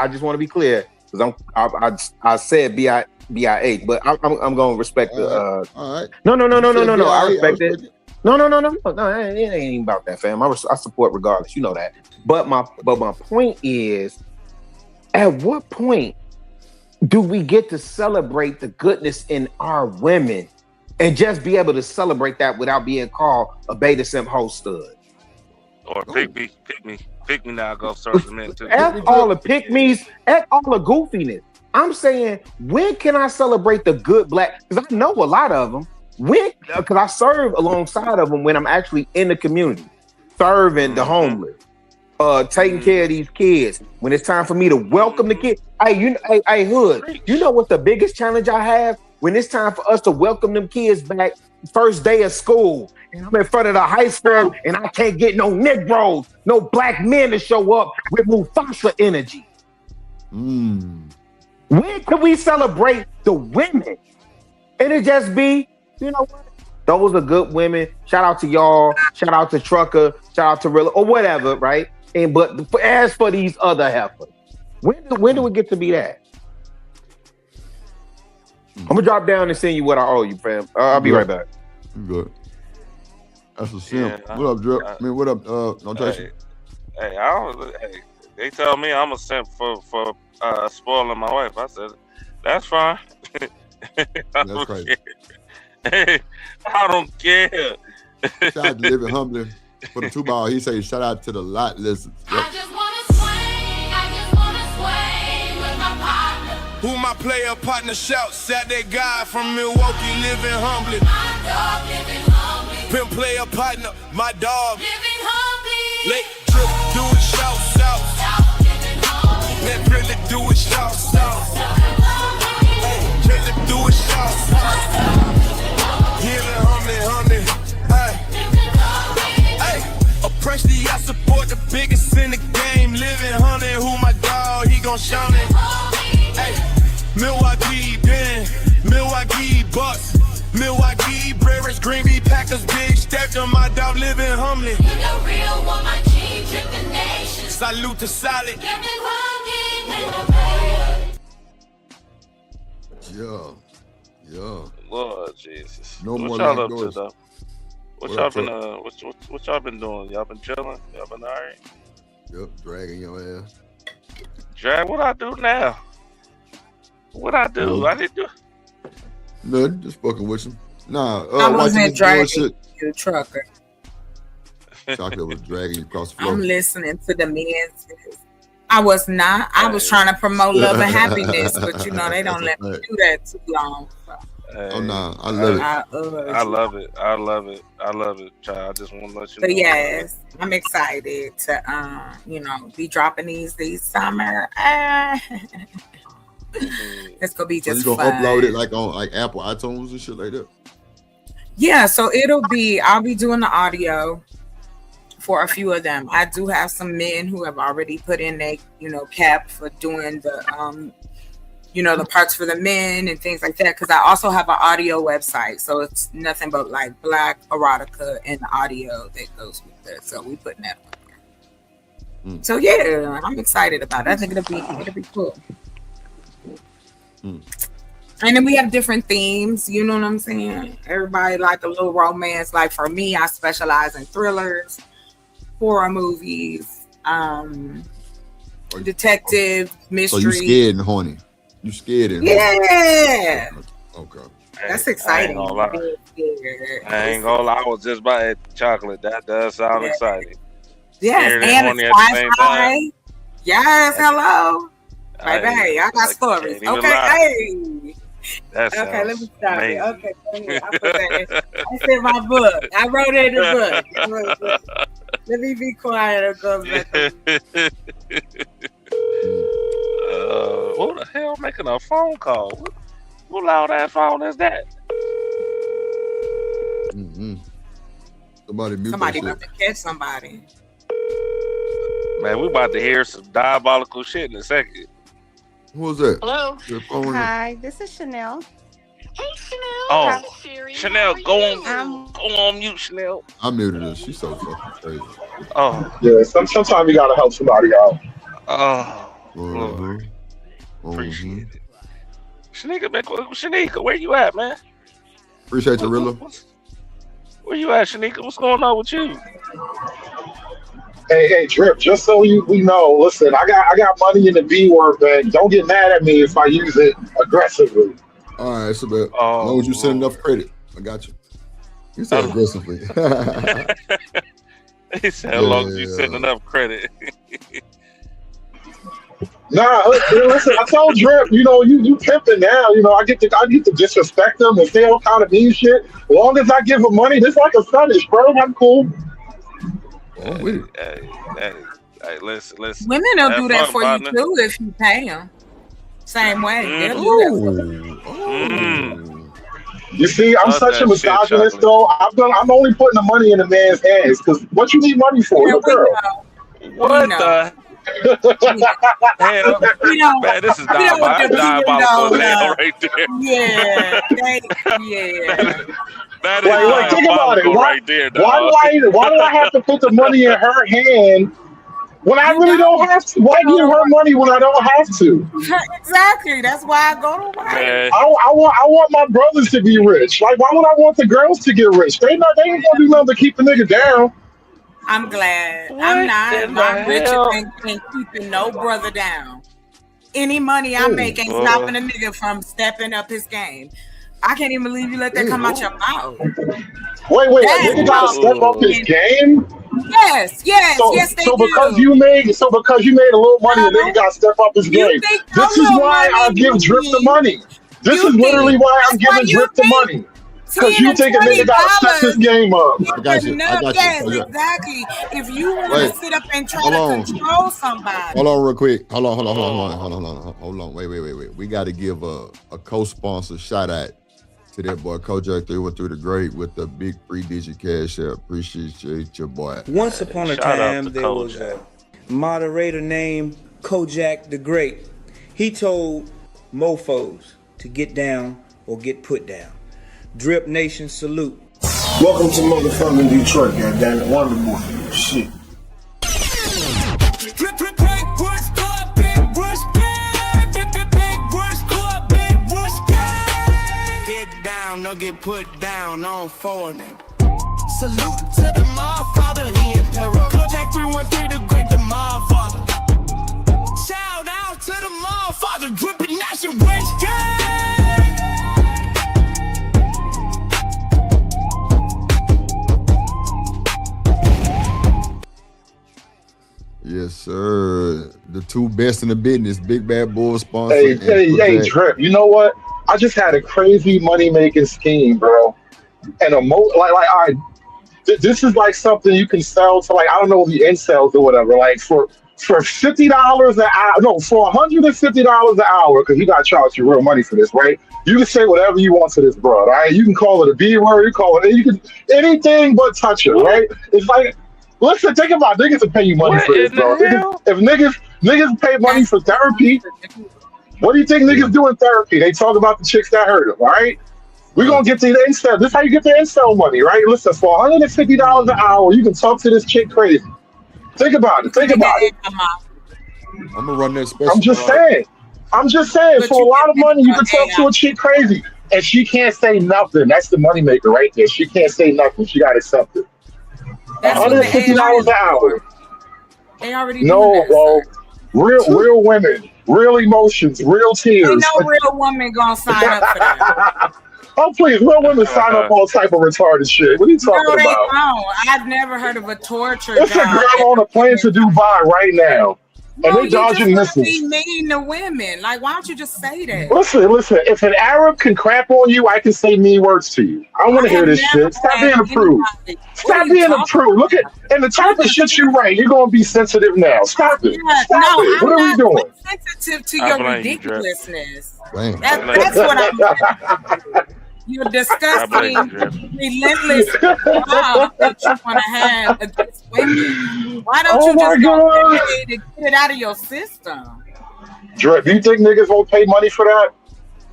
just want to be clear because I said BIH, but I'm gonna respect the.
All right.
No. I respect it. No. It ain't even about that, fam. I support regardless. You know that. But my point is, at what point do we get to celebrate the goodness in our women? And just be able to celebrate that without being called a beta simp host stud.
Or pick me now, go serve the men too.
F all the pick me's, F all the goofiness. I'm saying, when can I celebrate the good black? Because I know a lot of them. Because I serve alongside of them when I'm actually in the community, serving the homeless, taking care of these kids. When it's time for me to welcome the kids. Hey, Hood, you know what the biggest challenge I have? When it's time for us to welcome them kids back, first day of school, and I'm in front of the high school, and I can't get no Negroes, no black men to show up with Mufasa energy. When can we celebrate the women? And it just be, you know what? Those are good women. Shout out to y'all. Shout out to Trucker. Shout out to Rilla or whatever, right? But as for these other heifers, when do we get to be that? I'm gonna drop down and send you what I owe you, fam. I'll be right back.
Good. That's a simp. What up, Drip? What up, Notation?
Hey, they tell me I'm a simp for spoiling my wife. I said, that's fine.
That's crazy.
Hey, I don't care.
Shout out to Living Humbly for the 2-ball. He says, shout out to the lot lizards. Yep.
I just wanna sway with my partner. Who my player partner shouts? Saturday guy from Milwaukee, living humbly. My dog living humbly. Pimp player partner, my dog living humbly. Late Drip, do it, shout. Let really do it, shout. Hey, Drip, do it, shout. Living humbly. Hey, oppression, I support the biggest in the game. Living humbly, who my dog, he gon' shout it. Hey, Milwaukee, Ben, Milwaukee Bucks, Milwaukee Brewers, Green Bay Packers, big step to my dog, living humbly. You the real one, my team, trip the nation. Salute to solid.
Yeah.
Lord Jesus.
No
what
more
y'all
like
up
doors.
to though? What y'all been doing? Y'all been chilling? Y'all been alright?
Yep, dragging your ass.
Drag? What I do now? What I do? I didn't do.
Nothing, just fucking with him. Nah,
I wasn't dragging
shit.
you, Trucker.
Chocolate was dragging you across the floor.
I'm listening to the men's. I was not. I was trying to promote love and happiness, but you know they don't let me do that too long. So.
Oh no, I love it.
I love it, child. I just want to let you know.
But yes, I'm excited to be dropping these summer. It's gonna be just
you gonna
fun.
upload it like on like Apple iTunes and shit like that?
Yeah, so I'll be doing the audio for a few of them. I do have some men who have already put in their, cap for doing the the parts for the men and things like that. Cause I also have an audio website. So it's nothing but like Black erotica and the audio that goes with that. So we putting that on there. So yeah, I'm excited about it. I think it'll be cool. And then we have different themes, you know what I'm saying? Everybody like a little romance. Like for me, I specialize in thrillers, horror movies, detective, mystery.
So you scared and horny? You scared and
yeah.
Okay.
That's exciting.
I ain't gonna lie. I was just about to eat chocolate. That does sound exciting.
Yes, and it's Wi-Fi. Yes, hello. Baby, hey, I got stories. Okay, hey. Okay, let me stop it. Okay, I put that in. That's in my book. I wrote it in the book. Let me be quiet and go back.
Who the hell making a phone call? What loud ass phone is that?
Somebody
about to catch somebody.
Man, we about to hear some diabolical shit in a second.
Who was that?
Hello. Hi, this is Chanel. Hey, Chanel.
Oh, Chanel, go on mute, Chanel.
I muted her. She's so fucking crazy.
Oh.
Yeah, sometimes you gotta help somebody out.
Oh, Lord. Appreciate it. Shanika, where you at, man?
Appreciate you, Rilla.
Where you at, Shanika? What's going on with you?
Hey, Drip, just so we know, listen, I got money in the B word bank. Don't get mad at me if I use it aggressively.
All right, it's about as long as you send enough credit. I got you. You said aggressively.
He said as long as you send enough credit.
Nah, listen, I told Drip, you pimping now. I get to disrespect them and say all kind of mean shit. As long as I give them money, this like a fetish, bro. I'm cool.
Hey, listen.
Women will do that for you too if you pay them. Same way. They'll do that for you.
You see, I'm such a misogynist, though. I'm only putting the money in the man's hands because what you need money for, your girl.
What the hell? Man, this is diabolical hell right there.
Yeah.
That is
wait, think about it.
Right there, dog.
Why do I have to put the money in her hand when I really don't have to? Why give her money when I don't have to?
Exactly. That's why I go to work.
I want my brothers to be rich. Like, why would I want the girls to get rich? They ain't gonna do nothing to keep the nigga down.
I'm glad. I'm not rich and keeping no brother down. Any money I make ain't stopping a nigga from stepping up his game. I can't even believe you let that come out your mouth.
Wait, nigga gotta step up his game?
Yes, they
so
do.
because you made a little money, the nigga gotta step up his game. This is why I give Drip the money. This is literally why I'm giving Drip the money. Because you think a nigga gotta step his game up.
I got you.
Yes, exactly. If you want to sit up and try to control somebody.
Hold on real quick. Hold on. Wait. We got to give a co-sponsor shout out to that boy Kojak 313 the Great with the big 3-digit cash app. Appreciate your boy.
Once upon a time, there was a moderator named Kojak the Great. He told mofos to get down or get put down. Drip Nation salute.
Welcome to motherfucking Detroit, goddammit. Wonderful shit.
Get down, or get put down on foreign. Salute to the motherfather, he emperor. Kojak 313 the Great, the motherfather. Shout out to the motherfather, dripping nation rich gang.
Yes, sir. The two best in the business, Big Bad Bull sponsor.
Hey, Drip. You know what? I just had a crazy money making scheme, bro. And this is like something you can sell to, like, I don't know, the incels or whatever. Like for $50 an hour, no, for $150 an hour, because you got to charge you real money for this, right? You can say whatever you want to this bro, all right? You can call it a B word, you can anything but touch it, right? It's like, listen, think about it. Niggas will pay you money for this, bro. If niggas pay money for therapy, what do you think niggas do in therapy? They talk about the chicks that hurt them, all right? We're going to get to the incel. This is how you get the incel money, right? Listen, for $150 an hour, you can talk to this chick crazy. Think about it.
I'm going to run that special.
I'm just saying.
I'm just saying, for a lot of money, you can talk to a chick crazy, and she can't say nothing. That's the moneymaker right there. She can't say nothing. She got to accept it. $150 an hour.
They already
No, bro. Real women, real emotions, real tears.
Ain't no real woman gonna sign up for that.
Oh, please, real women sign up all type of retarded shit. What are you talking
No, they
about?
don't. I've never heard of a torture
It's a
job.
girl on a plane to Dubai right now, and they dodging missiles.
Be mean to women. Like, why don't you just say that?
Listen. If an Arab can crap on you, I can say mean words to you. I don't want to hear this shit. Stop being a prude. Stop being a prude. Look at and the type of shit you write. You're gonna be sensitive now. Stop it. Stop it. What are we doing?
I'm sensitive to your ridiculousness.
Damn.
That's what I'm. Your disgusting, relentless job that you want to have against women. Why don't you just go to get it out of your system?
Dre, do you think niggas won't pay money for that?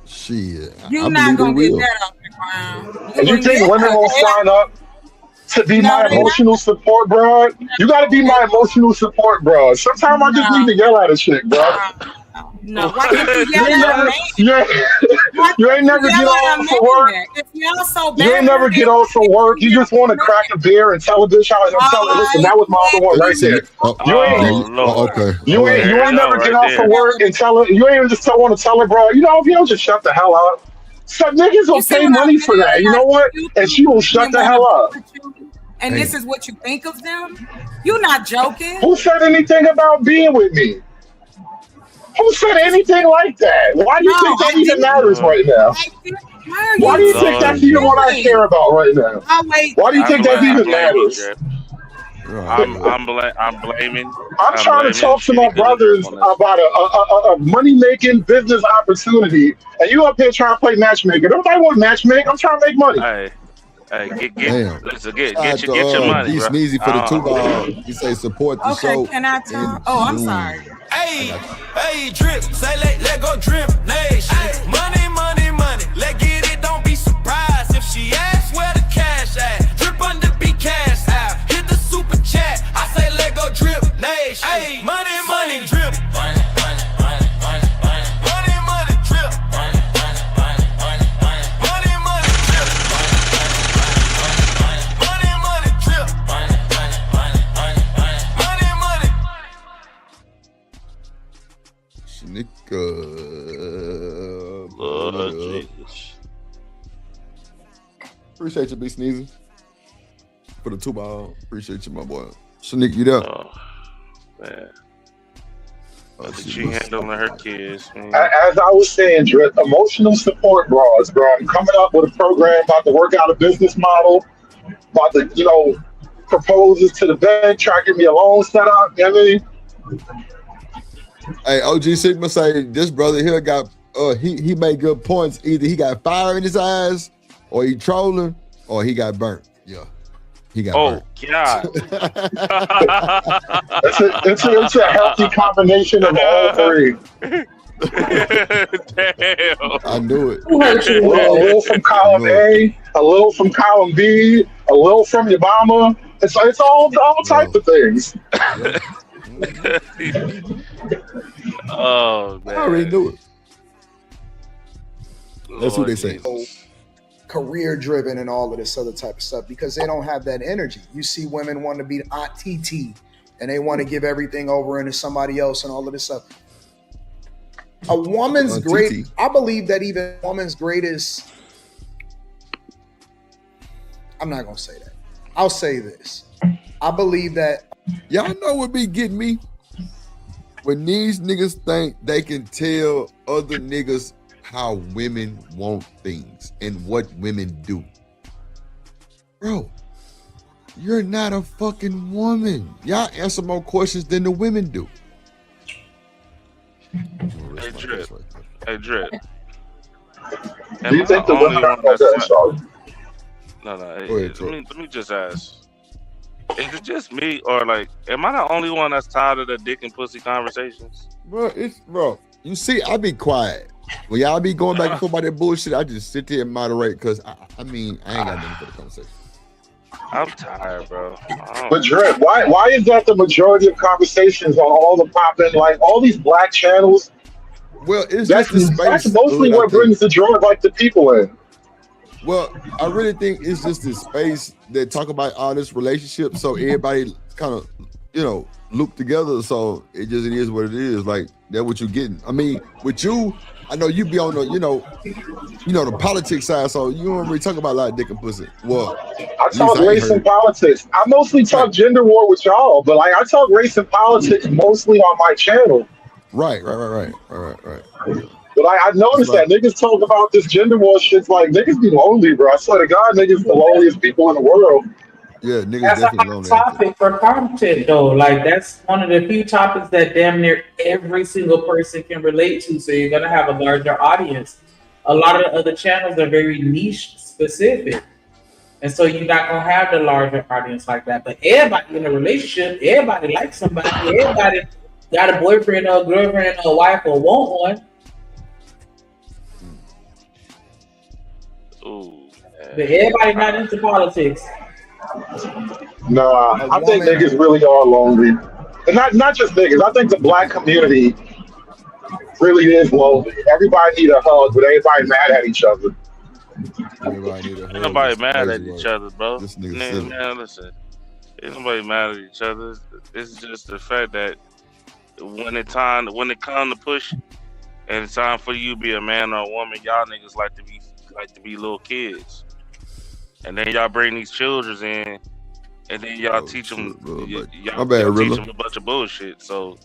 Shit.
You're not gonna get that off the ground.
And you think women will sign up to be my emotional support, bro? You gotta be my emotional support, bro. Sometimes I just need to yell at a chick, bro.
No, why can't you yell at a man?
You ain't never get off for work.
If y'all so bad,
You ain't never get off for work. You just want to crack a beer and tell a bitch how to tell her. Listen, that was my other one right there. You ain't never get off for work and tell her. You ain't just want to tell her, bro. You know, if you don't just shut the hell up. Some niggas will pay money for that. You know what? And she will shut the hell up.
And this is what you think of them? You're not joking.
Who said anything about being with me? Who said anything like that? Why do you think that even matters right now? Why do you think that's even what I care about right now? Why do you think that even matters?
I'm blaming.
I'm trying to talk to my brothers about a money-making business opportunity, and you up here trying to play matchmaker. Nobody want matchmake. I'm trying to make money.
Hey, get your money,
Be
bro.
sneezy for the 2 ball. He say support the show.
Okay, can I talk? Oh, I'm sorry.
Hey, drip, say let go drip, nation. Money, let get it, don't be surprised if she asks where the cash at. Drip under be cash out, hit the super chat. I say let go drip, nation. Hey, money, drip. Money, drip.
Lord Jesus. Appreciate you, Big Sneezy. For the 2 ball. Appreciate you, my boy. Shanique, you there?
Oh, man. She handling her kids, man.
As I was saying, Drip, emotional support bras, bro. I'm coming up with a program about to work out a business model, about to, propose this to the bank, try to get me a loan set up. You know what I mean?
Hey, OG Sigma say this brother here got he made good points. Either he got fire in his eyes, or he trolling, or he got burnt. Yeah, he got burnt.
God.
It's a healthy combination of all three.
Damn.
I knew it.
A little from column A, a little from column B, a little from Obama. It's all type of things.
Oh man,
I already knew it. That's what they say.
Career driven and all of this other type of stuff because they don't have that energy. You see women want to be Aunt TT and they want to give everything over into somebody else and all of this stuff. A woman's I believe that even a woman's greatest, I'm not going to say that. I'll say this. I believe that.
Y'all know what be getting me? When these niggas think they can tell other niggas how women want things and what women do. Bro, you're not a fucking woman. Y'all answer more questions than the women do.
Hey, Drip.
Do you think the women are
No. Let me just ask. Is it just me, or am I the only one that's tired of the dick and pussy conversations?
Bro, you see, I be quiet. When y'all be going back and forth about that bullshit, I just sit there and moderate because I ain't got nothing for the conversation.
I'm tired, bro.
But Drip, why is that the majority of conversations on all the popping, all these black channels?
Well, it's just the space.
That's mostly what brings the joy like the people in.
Well, I really think it's just this space that talk about all this relationship, so everybody kind of, loop together. So it is what it is. Like that's what you're getting. I mean, with you, I know you be on the, the politics side, so you don't really talk about a lot of dick and pussy. Well,
I talk race and politics. I mostly talk gender war with y'all, but like I talk race and politics mostly on my channel.
Right.
But I noticed that niggas talk about this gender war shit's like niggas be lonely, bro. I swear to God, niggas the loneliest people in the world.
Yeah, niggas
that's
definitely
a
lonely.
topic for content though. Like that's one of the few topics that damn near every single person can relate to. So you're gonna have a larger audience. A lot of the other channels are very niche specific. And so you're not gonna have the larger audience like that. But everybody in a relationship, everybody likes somebody, everybody got a boyfriend or a girlfriend or a wife or want one.
Ooh,
but everybody not into politics.
Nah, I think niggas really are lonely. And not just niggas. I think the black community really is lonely. Everybody need a hug, but everybody mad at each other.
Ain't nobody mad at each other, bro. Man, listen. Ain't nobody mad at each other. It's just the fact that when it comes to push and it's time for you to be a man or a woman, y'all niggas like to be little kids. And then y'all bring these children in, and then y'all teach them. Y'all teach them a bunch of bullshit. So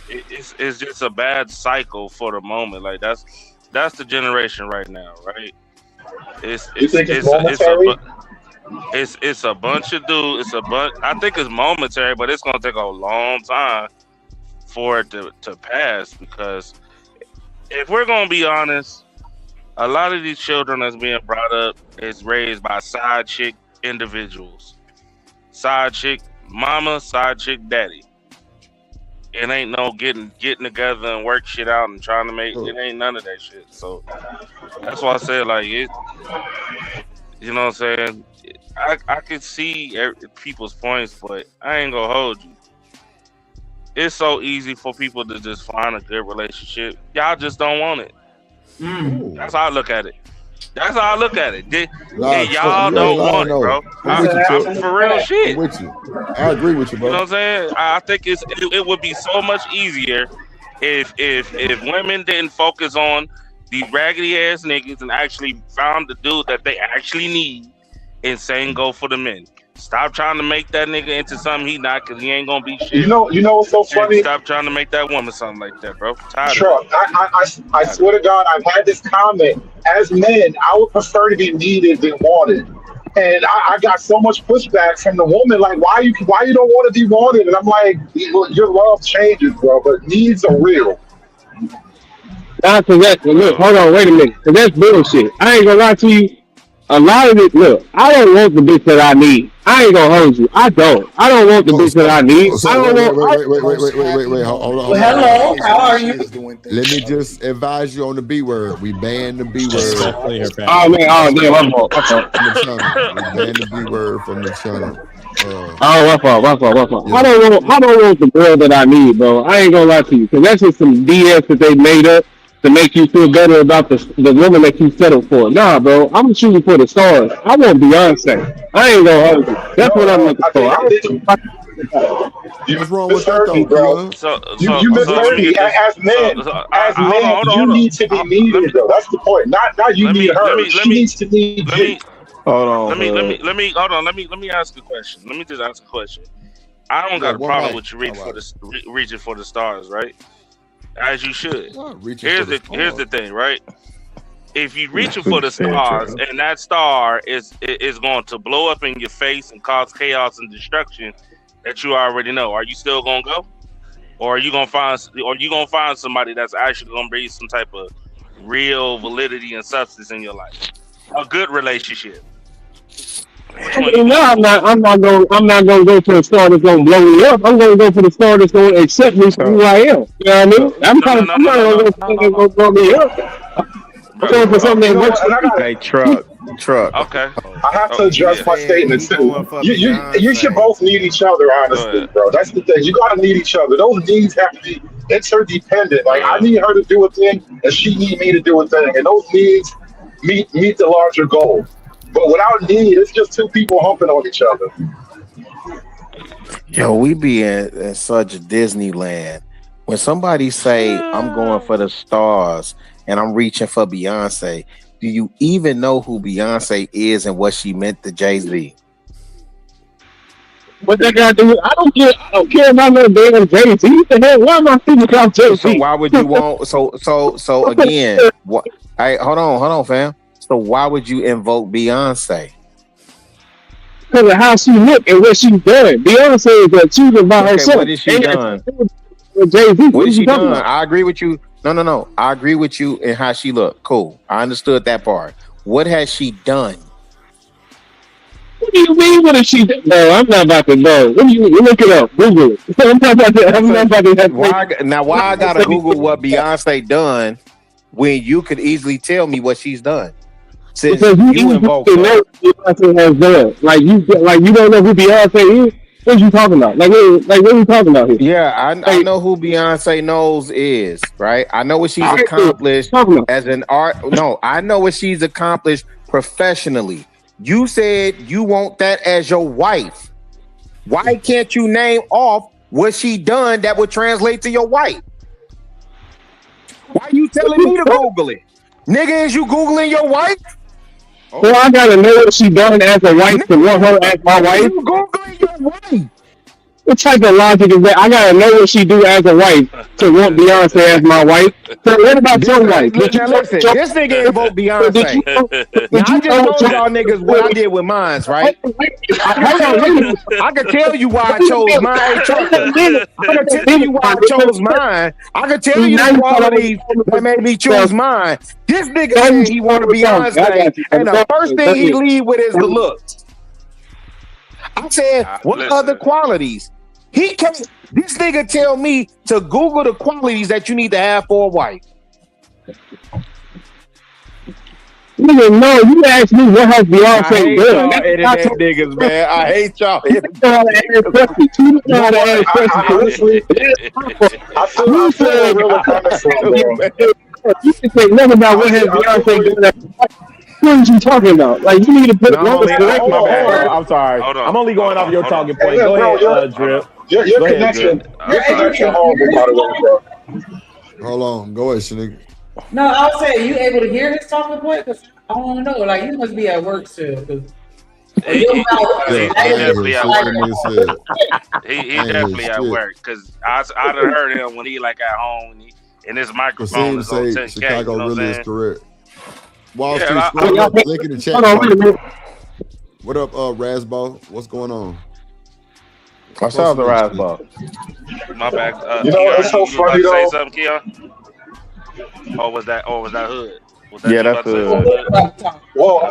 it's just a bad cycle for the moment. Like that's the generation right now, right? It's a bunch of dudes. I think it's momentary, but it's gonna take a long time for it to pass. Because if we're gonna be honest, a lot of these children that's being brought up is raised by side chick individuals. Side chick mama, side chick daddy. It ain't no getting together and work shit out and trying to make it ain't none of that shit. So that's why I said like it. You know what I'm saying? I could see people's points, but I ain't gonna hold you. It's so easy for people to just find a good relationship. Y'all just don't want it. That's how I look at it. Y'all don't want it, bro. I'm for real shit.
I'm with you. I agree with you, bro.
You know what I'm saying? I think it would be so much easier if women didn't focus on these raggedy ass niggas and actually found the dude that they actually need and saying go for the men. Stop trying to make that nigga into something he not, because he ain't gonna be shit.
You know what's so funny?
And stop trying to make that woman something like that, bro.
Truck, I swear to God, I've had this comment. As men, I would prefer to be needed than wanted. And I got so much pushback from the woman, like, why you don't want to be wanted? And I'm like, your love changes, bro, but needs are real.
Nah, look, hold on, wait a minute. Cause that's bullshit. I ain't gonna lie to you. A lot of it, look, I don't want the bitch that I need. I ain't gonna hold you. I don't want the bitch that I need.
Wait, hold on.
Well, hello, how are you?
Let me just advise you on the B word. We banned the B word.
Oh man, my fault.
We banned the B word from the channel.
My fault.
Yeah.
I don't want the girl that I need, bro. I ain't gonna lie to you, because that's just some BS that they made up to make you feel better about the woman that you settled for. Nah, bro, I'm shooting for the stars. I want Beyonce. I ain't gonna hold you. That's what I'm looking for.
What's wrong with that, though, bro?
You misheard me. As men, you need to be needed, though. That's the point. Not you need her. She needs to need you.
Hold on. Let me ask a question. Let me just ask a question. I don't got a problem with you reaching for the stars, right? As you should. Here's the thing, right? If you reaching for the stars and that star is going to blow up in your face and cause chaos and destruction that you already know, are you still gonna go? Or are you gonna find somebody that's actually gonna bring some type of real validity and substance in your life? A good relationship.
No, I'm not gonna go for the star that's gonna blow me up. I'm gonna go for the star that's gonna accept me for who I am. You know what I mean? I'm not gonna go for something that's gonna blow me up. I'm going for something that works.
Hey, truck.
Okay.
I have to address my statement too. You should both need each other, honestly, bro. That's the thing. You gotta need each other. Those needs have to be interdependent. Like I need her to do a thing, and she need me to do a thing, and those needs meet the larger goal. But without need, it's just two people humping on each other.
Yo, we be in such Disneyland. When somebody say, I'm going for the stars and I'm reaching for Beyonce, do you even know who Beyonce is and what she meant to Jay-Z?
What that got to do? I don't care about no damn Jay-Z. What the hell? Why am I thinking about Jay-Z?
So why would you want? So again, what? Hey, hold on, fam. So why would you invoke Beyonce?
Because of how she look and what she's done. Beyonce is a achiever by herself.
What has she done?
Jay-Z.
What has she done? I agree with you. No. I agree with you in how she looked. Cool. I understood that part. What has she done?
What do you mean? What has she done? No, I'm not about to know. What do you look it up? Google it. I'm not about to.
Why I gotta Google what Beyonce done when you could easily tell me what she's done? Since
because you
invoke
know what Beyonce has done. Like you don't know who Beyonce is. What are you talking about? Like what are you talking about here?
Yeah, I know who Beyonce knows is, right? I know what she's accomplished as an art. No, I know what she's accomplished professionally. You said you want that as your wife. Why can't you name off what she done that would translate to your wife? Why are you telling me to Google it? Nigga, is you Googling your wife?
So I gotta know what she done as a wife to want her as my wife.
You Googling your wife?
What type of logic is that? I gotta know what she do as a wife to want Beyonce as my wife. So what about your wife?
Listen, this nigga invoked Beyonce. Now, I just told y'all niggas what I did with mine, right? I can tell you why I chose mine. I can tell you why I chose mine. I can tell you the qualities that made me choose mine. This nigga said he wanted Beyonce, and the first thing he lead with is the looks. I said, what other qualities? This nigga tell me to Google the qualities that you need to have for a wife.
Nigga, no, you asked me what has Beyonce done.
I hate y'all internet niggas, man. I hate y'all.
You can say nothing about what has Beyonce done. What are you talking about? Like, you need to put correct.
I'm sorry. I'm only going off your talking point. Go ahead, Drip.
Your connection horrible, by the way, bro.
Hold on. Go ahead, Shanique.
No, I was saying, you able to hear his talking point? Because I don't know. Like, you must be at work still.
He definitely at work. He definitely at work. Because I done heard him when he like at home and his microphone is on 10K.
Chicago
you know
really is correct. Wall Street
Yeah,
Sports, link in the chat. What up, Rasball? What's going on?
What's up, the Rasball?
My bad.
It's so funny though.
Say something, Keon? Or was that Hood?
Yeah, that's Hood.
Well,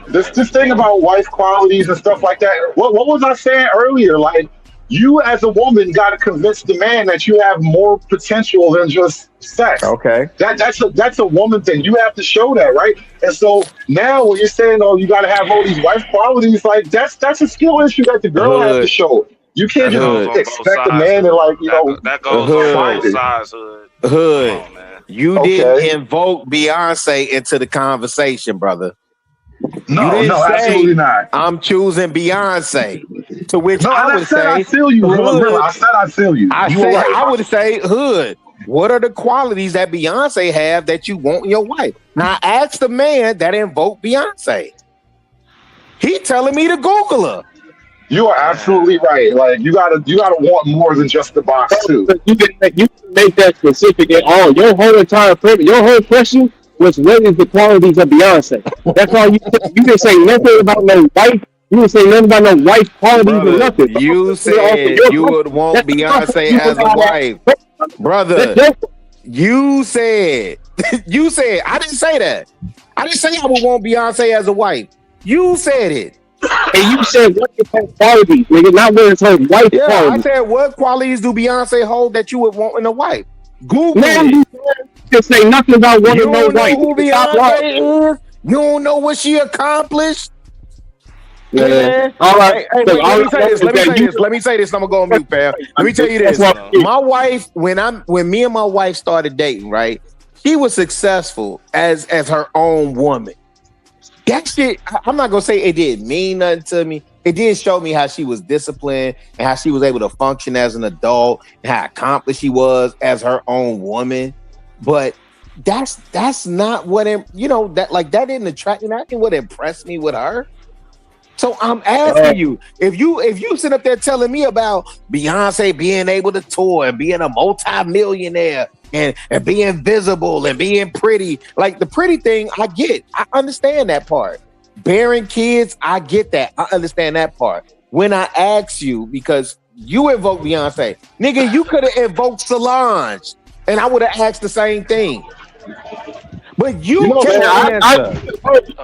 this thing about wife qualities and stuff like that. What was I saying earlier? Like, you as a woman got to convince the man that you have more potential than just sex.
Okay.
That's a woman thing. You have to show that, right? And so now when you're saying, oh, you got to have all these wife qualities, like that's a skill issue that the girl has to show. You can't just expect a man to
that goes on both sides.
Hood. You didn't invoke Beyonce into the conversation, brother.
No, absolutely not.
I'm choosing Beyonce. To which I would say,
I feel you. I said I feel you.
I would say, Hood. What are the qualities that Beyonce have that you want in your wife? Now ask the man that invoked Beyonce. He telling me to Google her.
You are absolutely right. Like you gotta want more than just the box too.
You can make that specific at all. Your whole entire question was what is the qualities of Beyonce? That's all you didn't say nothing about no wife. You didn't say nothing about no wife qualities or nothing.
You said you would want Beyonce as a wife. Brother, you said I didn't say that. I didn't say I would want Beyonce as a wife. You said it.
And you said what is her qualities, nigga, not what is her wife qualities.
I said what qualities do Beyonce hold that you would want in a wife? Google it.
You just say nothing about what no wife.
Who Beyonce is? You don't know what she accomplished?
Man, all
Hey, let me say this. Let me say this. I'm gonna go on mute, pal. Let me tell you this. My wife, when me and my wife started dating, right? She was successful as her own woman. That shit, I'm not gonna say it didn't mean nothing to me. It did show me how she was disciplined and how she was able to function as an adult and how accomplished she was as her own woman. But that's not what that didn't attract me. That didn't what impressed me with her. So I'm asking you, if you sit up there telling me about Beyonce being able to tour and being a multi-millionaire and being visible and being pretty, like the pretty thing, I get. I understand that part. Bearing kids, I get that. I understand that part. When I ask you, because you invoked Beyonce, nigga, you could have invoked Solange, and I would have asked the same thing. But you can't answer.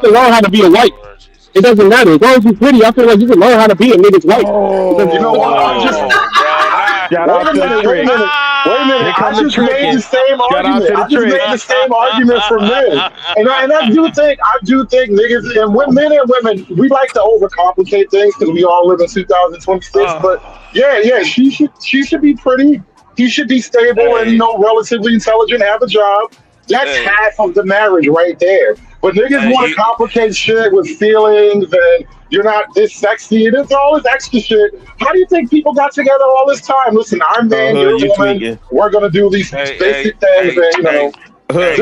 To learn how to be a wife. It doesn't matter. As long as you're pretty, I feel like you can learn how to be a nigga's wife.
You know what? I just wait a minute. I just made the same argument for men, and I do think niggas and men and women, we like to overcomplicate things because we all live in 2026. But yeah, she should be pretty. He should be stable and relatively intelligent, have a job. That's half of the marriage right there. But niggas want to complicate shit with feelings and you're not this sexy and it's all this extra shit. How do you think people got together all this time? Listen, I'm man, you're woman. We're gonna do these basic things, and
Hood,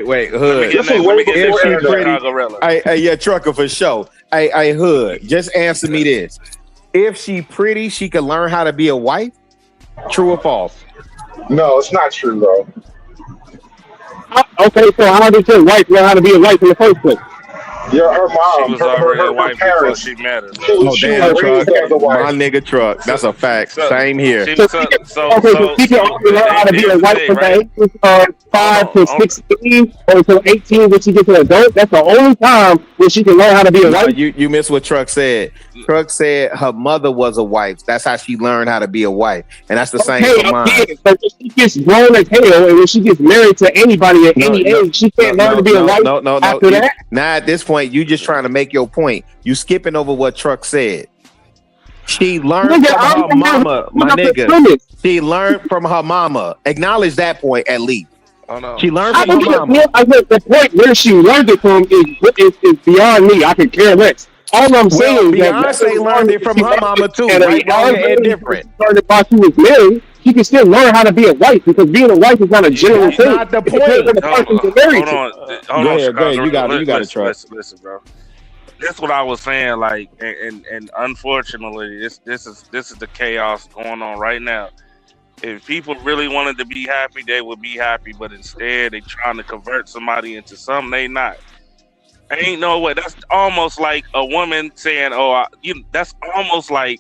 wait. Hood. Yeah, Trucker for sure. Hey, Hood, just answer me this. If she pretty, she can learn how to be a wife? True or false?
No, it's not true, though.
Okay, so how did your wife learn how to be a wife in the first place?
Yeah, her mom.
She was already a wife before she met her.
Oh, damn, Truck. My nigga Truck. That's a fact. Same here.
So she can only learn how to be a wife from the age of 5 to 16 or until 18 when she gets an adult. That's the only time when she can learn how to be a wife.
You missed what Truck said. Truck said her mother was a wife. That's how she learned how to be a wife. And that's the same for mine.
So when she gets grown as hell and when she gets married to anybody at any age, she can't learn to be a wife after that?
Now at this point, you just trying to make your point. You skipping over what Truck said. She learned from her mama, my nigga. She learned from her mama. Acknowledge that point at least.
Oh, no.
She learned from her mama.
I think the point where she learned it from is beyond me. I can care less. All I'm saying is that
Beyonce learned it from her mama too. Right, wrong, and different.
Learned it while she was married. She can still learn how to be a wife because being a wife is not a general thing.
That's not the point.
Hold on.
Go ahead. You got it, Truck.
Listen, bro. That's what I was saying. Like, and unfortunately, this is the chaos going on right now. If people really wanted to be happy, they would be happy. But instead, they trying to convert somebody into something they not. Ain't no way. That's almost like a woman saying, that's almost like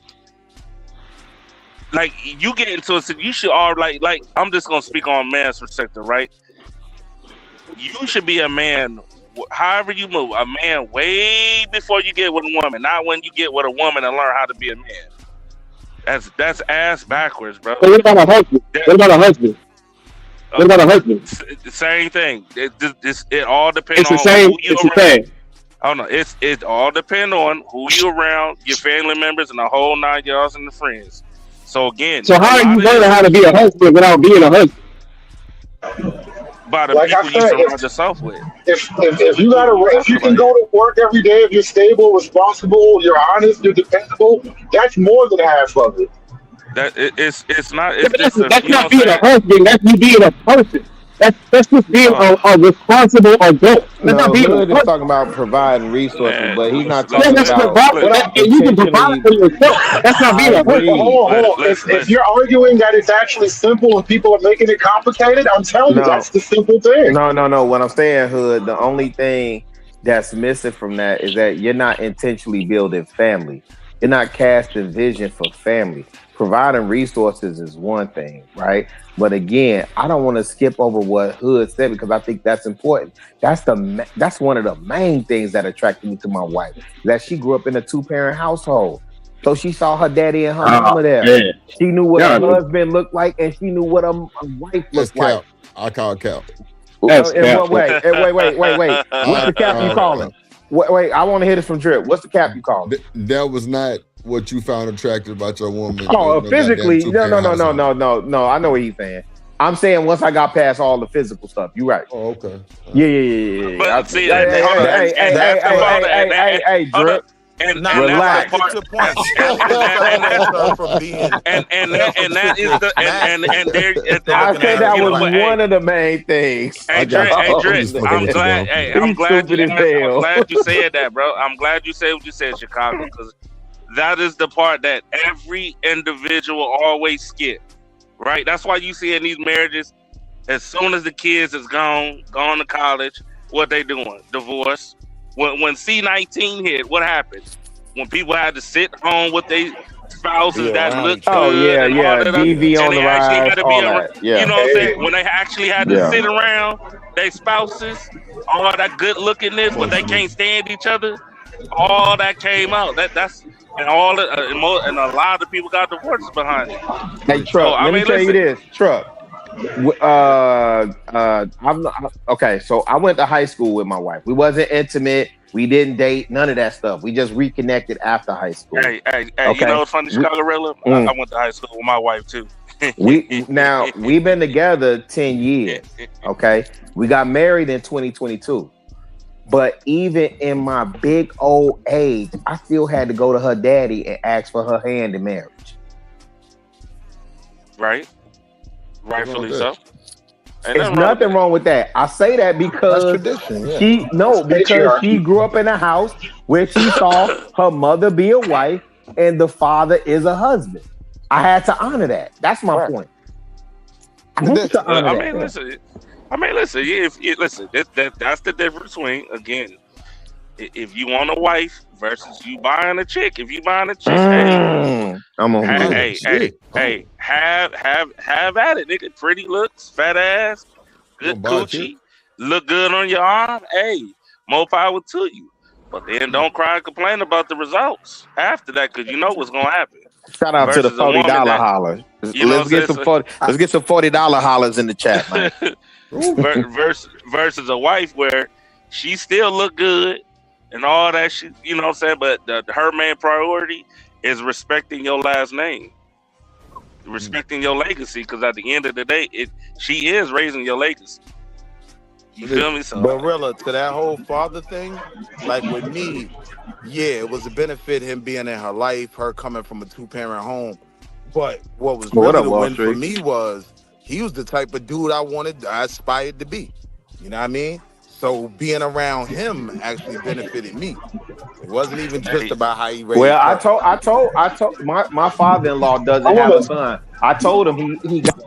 you get into a you should all like I'm just gonna speak on man's perspective, right? You should be a man however you move, a man way before you get with a woman, not when you get with a woman and learn how to be a man. That's ass backwards, bro.
So what about a husband? What about a husband?
Same thing. It all depends
it's
on
the same.
who you're around. Oh no, it all depends on who you're around, your family members, and the whole 9 yards and the friends. So again,
so how are you learning how to be a husband without being a husband?
By the people you surround yourself with.
If you can go to work every day, if you're stable, responsible, you're honest, you're dependable, that's more than half of it.
It's not.
That's not being a husband. That's you being a person. That's just being a responsible adult. That's not being
Hood is talking about providing resources, but he's not talking
about.
And
you can provide for yourself. That's not being a husband.
Hold on. If you're arguing that it's actually simple and people are making it complicated, I'm telling you that's the simple thing.
No. What I'm saying, Hood, the only thing that's missing from that is that you're not intentionally building family. You're not casting vision for family. Providing resources is one thing, right? But again, I don't want to skip over what Hood said because I think that's important. That's one of the main things that attracted me to my wife. That she grew up in a 2-parent household, so she saw her daddy and her mama there. Yeah. She knew what her husband looked like, and she knew what a wife looked like.
I call cap.
In what way? Wait. What's the cap you calling? Wait, I want to hear this from Drip. What's the cap you call?
That was not what you found attractive about your woman.
Oh,
No
physically,
goddamn
no.
household.
I know what he's saying. I'm saying once I got past all the physical stuff. You right.
Oh, okay.
Yeah.
But see,
Hey, Drip.
And
relax.
That's the part.
I said that was one of the main things.
Hey, Dre, I'm glad. Hey, I'm glad you said that, bro. I'm glad you said what you said, Chicago, because that is the part that every individual always skip. Right? That's why you see in these marriages, as soon as the kids is gone to college, what they doing? Divorce. When C-19 hit, what happened? When people had to sit home with their spouses that looked good.
Oh, yeah. DV on the rise, all that. Yeah.
You know what I'm saying? When they actually had to sit around their spouses, all that good lookingness, but they can't stand each other, all that came out. That's and all and a lot of people got divorces behind it.
Hey, Truck, let me tell you this, Truck. Okay, so I went to high school with my wife. We wasn't intimate. We didn't date. None of that stuff. We just reconnected after high school.
Hey, you know what's funny, Chicago? I went to high school with my wife too.
We've been together 10 years. Okay, we got married in 2022. But even in my big old age, I still had to go to her daddy and ask for her hand in marriage.
Right. Rightfully so.
There's nothing wrong with that. I say that because because she grew up in a house where she saw her mother be a wife and the father is a husband. I had to honor that. That's my point.
Listen. That's the difference between, again, if you want a wife versus you buying a chick. If you buying a chick, have at it, nigga. Pretty looks, fat ass, good coochie, look good on your arm. Hey, more power to you. But then don't cry and complain about the results after that, because you know what's gonna happen.
Shout out to the $40 holler. Let's get some $40 hollers in the chat, man.
versus a wife where she still look good and all that shit, you know what I'm saying? But her main priority is respecting your last name, respecting your legacy, because at the end of the day, she is raising your legacy. You feel me? So,
but Rilla, to that whole father thing, like with me, yeah, it was a benefit him being in her life, her coming from a 2-parent home. But what was really the win for me was he was the type of dude I aspired to be. You know what I mean? So being around him actually benefited me. It wasn't even just about how he raised.
Well, I told my father-in-law doesn't have a son. I told him he got.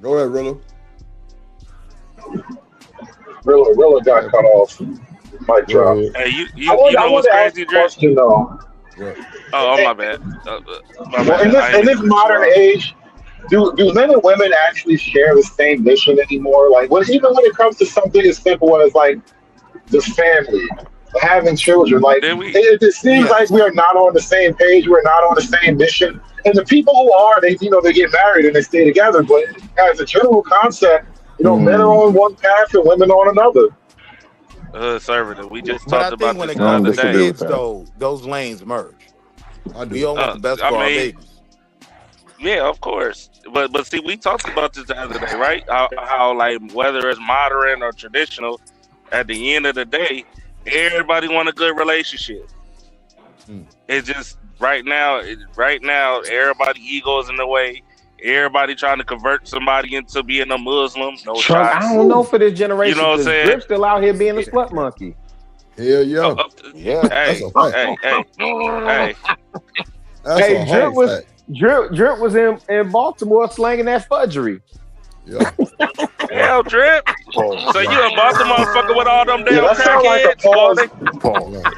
Go ahead, Rilla.
Rilla got cut off. Mic drop.
Hey, you know what's crazy, Dre?
Question though.
Oh, my bad.
In this modern age, do men and women actually share the same mission anymore? Like, even when it comes to something as simple as like the family, having children, like it seems like we are not on the same page. We're not on the same mission. And the people who are, they get married and they stay together. But as a general concept, men are on one path and women on another.
Conservative. We just
But
talked
I
about
think when
this
it comes to
the other day.
kids, though, those lanes merge. We all want the best for our babies.
Yeah, of course. But see, we talked about this the other day, right? How like whether it's modern or traditional, at the end of the day, everybody want a good relationship. It's just right now, everybody ego is in the way. Everybody trying to convert somebody into being a Muslim. No shots.
I don't know for this generation.
You know what I'm saying?
Drip's still out here being a slut monkey.
Hell yeah.
Hey,
Drip was in Baltimore slanging that fudgery.
Yeah.
Hell, Drip. So you in Baltimore fucking with all them damn crackheads?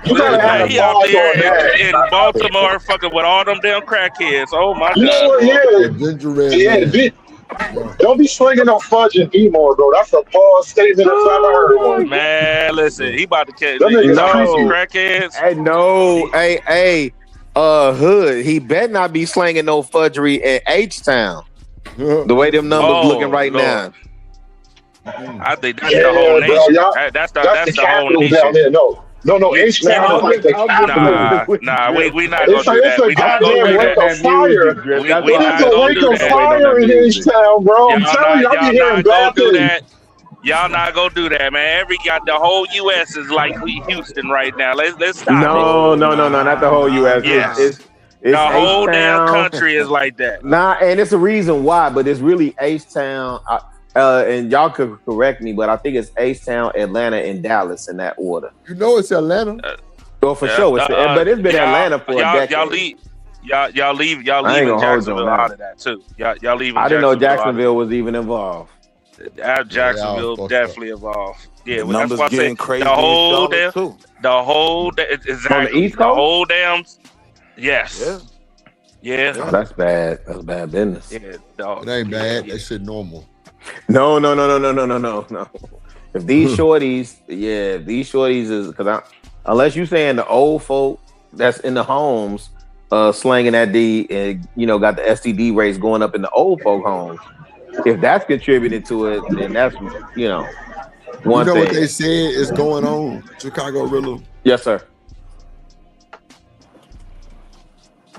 You gotta have
He out there in Baltimore fucking with all them damn crackheads. Oh my
God. Don't be slinging no fudge and B-more, bro. That's a pause statement I've ever heard.
Man, listen, he about to catch
crackheads. Hey, Hood. He better not be slanging no fudgery in H-Town. The way them numbers looking right now.
I think that's the whole
bro,
nation.
y'all,
That's the
that's the
whole
capital
nation.
down there. No, H-Town is like the capital.
Nah, we not gonna do
It's
that.
a
We not gonna
goddamn
do
lake
that.
of fire.
We
It is
not
a
gonna
lake
do
of
that.
fire in H-Town, bro. I'm telling you, I be
Y'all
hearing
not
bad
gonna do
things.
that. Y'all not gonna do that, man. The whole U.S. is like Houston right now. Let's stop
No, not the whole U.S.
Yes.
It's
The whole damn
H-Town.
country is like that.
Nah, and it's a reason why, but it's really H-Town. And y'all could correct me, but I think it's H-Town, Atlanta, and Dallas in that order.
You know it's Atlanta.
Well, for sure, but it's been Atlanta for a decade.
Y'all leaving Jacksonville out of that too. Y'all leaving.
I didn't know Jacksonville was even involved.
Jacksonville definitely involved. Yeah, well, that's why I say
crazy
the whole
exactly.
On the East Coast?
The whole damn. Yes. Yeah.
Oh, that's bad. That's bad business.
Yeah,
it ain't bad. That shit normal.
No. If these shorties, is because unless you saying the old folk that's in the homes, slanging that D and got the STD rates going up in the old folk homes. If that's contributed to it, then that's one thing.
What they said is going on, Chicago Riddle?
Yes, sir.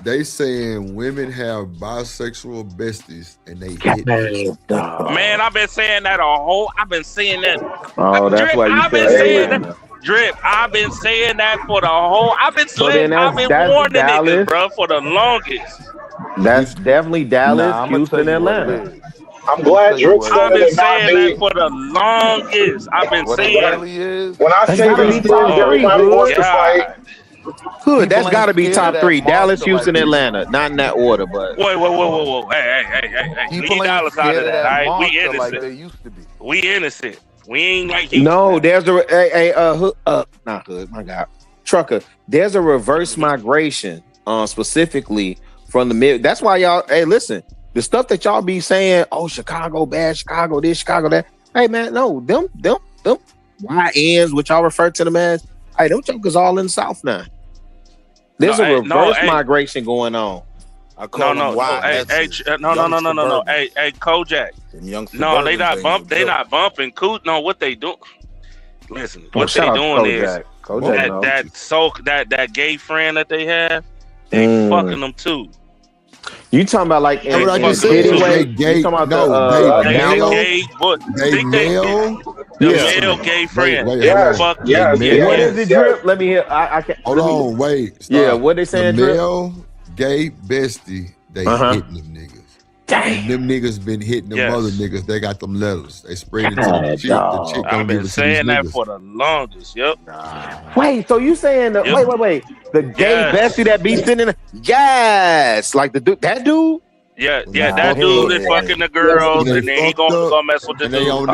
They saying women have bisexual besties and they hit.
Man, I've been saying that I've been saying that.
Oh, that's
Drip,
why you
I've been saying that. Drip, I've been saying that for the whole. I've been warning niggas, bro, for the longest.
That's definitely Dallas, Houston, Atlanta.
I'm glad Drip said
I've been
it, not
saying
me.
that for the longest. I've been saying.
When I say these things, everybody wants to fight.
Good. That's got to be top three. Dallas, Houston, Atlanta. Not in that order, but.
Whoa. Hey.
People
Leave Dallas out of that, all right? We innocent.
like they used to be.
We innocent. We ain't like Houston.
No, there's not hood, my God. Trucker. There's a reverse migration, specifically from the mid. That's why y'all, hey, listen, the stuff that y'all be saying, oh, Chicago bad, Chicago this, Chicago that. Hey, man, no, them YNs, which y'all refer to them as, hey, them jokers all in the South now. There's a reverse migration going on.
No. Hey, Kojak. No, they not bump. They not bumping. No, what they do? Listen, what they doing is that gay friend that they have, they fucking them too.
You talking about like in
gay?
You talking about the
male gay friend?
What
is it, Drip? Let me hear. I can't.
Hold on, wait. Stop.
Yeah, what they saying,
the
Drip?
male gay bestie, they hitting them niggas. And them niggas been hitting them other niggas. They got them letters. They sprayed it to the chick. The chick
I've been saying that for the longest. Yep.
Wait, so you saying that? Wait. The gay bestie that be sitting yes, like that dude.
Yeah, that dude is fucking the girls, and then he gonna go mess with the dude.
You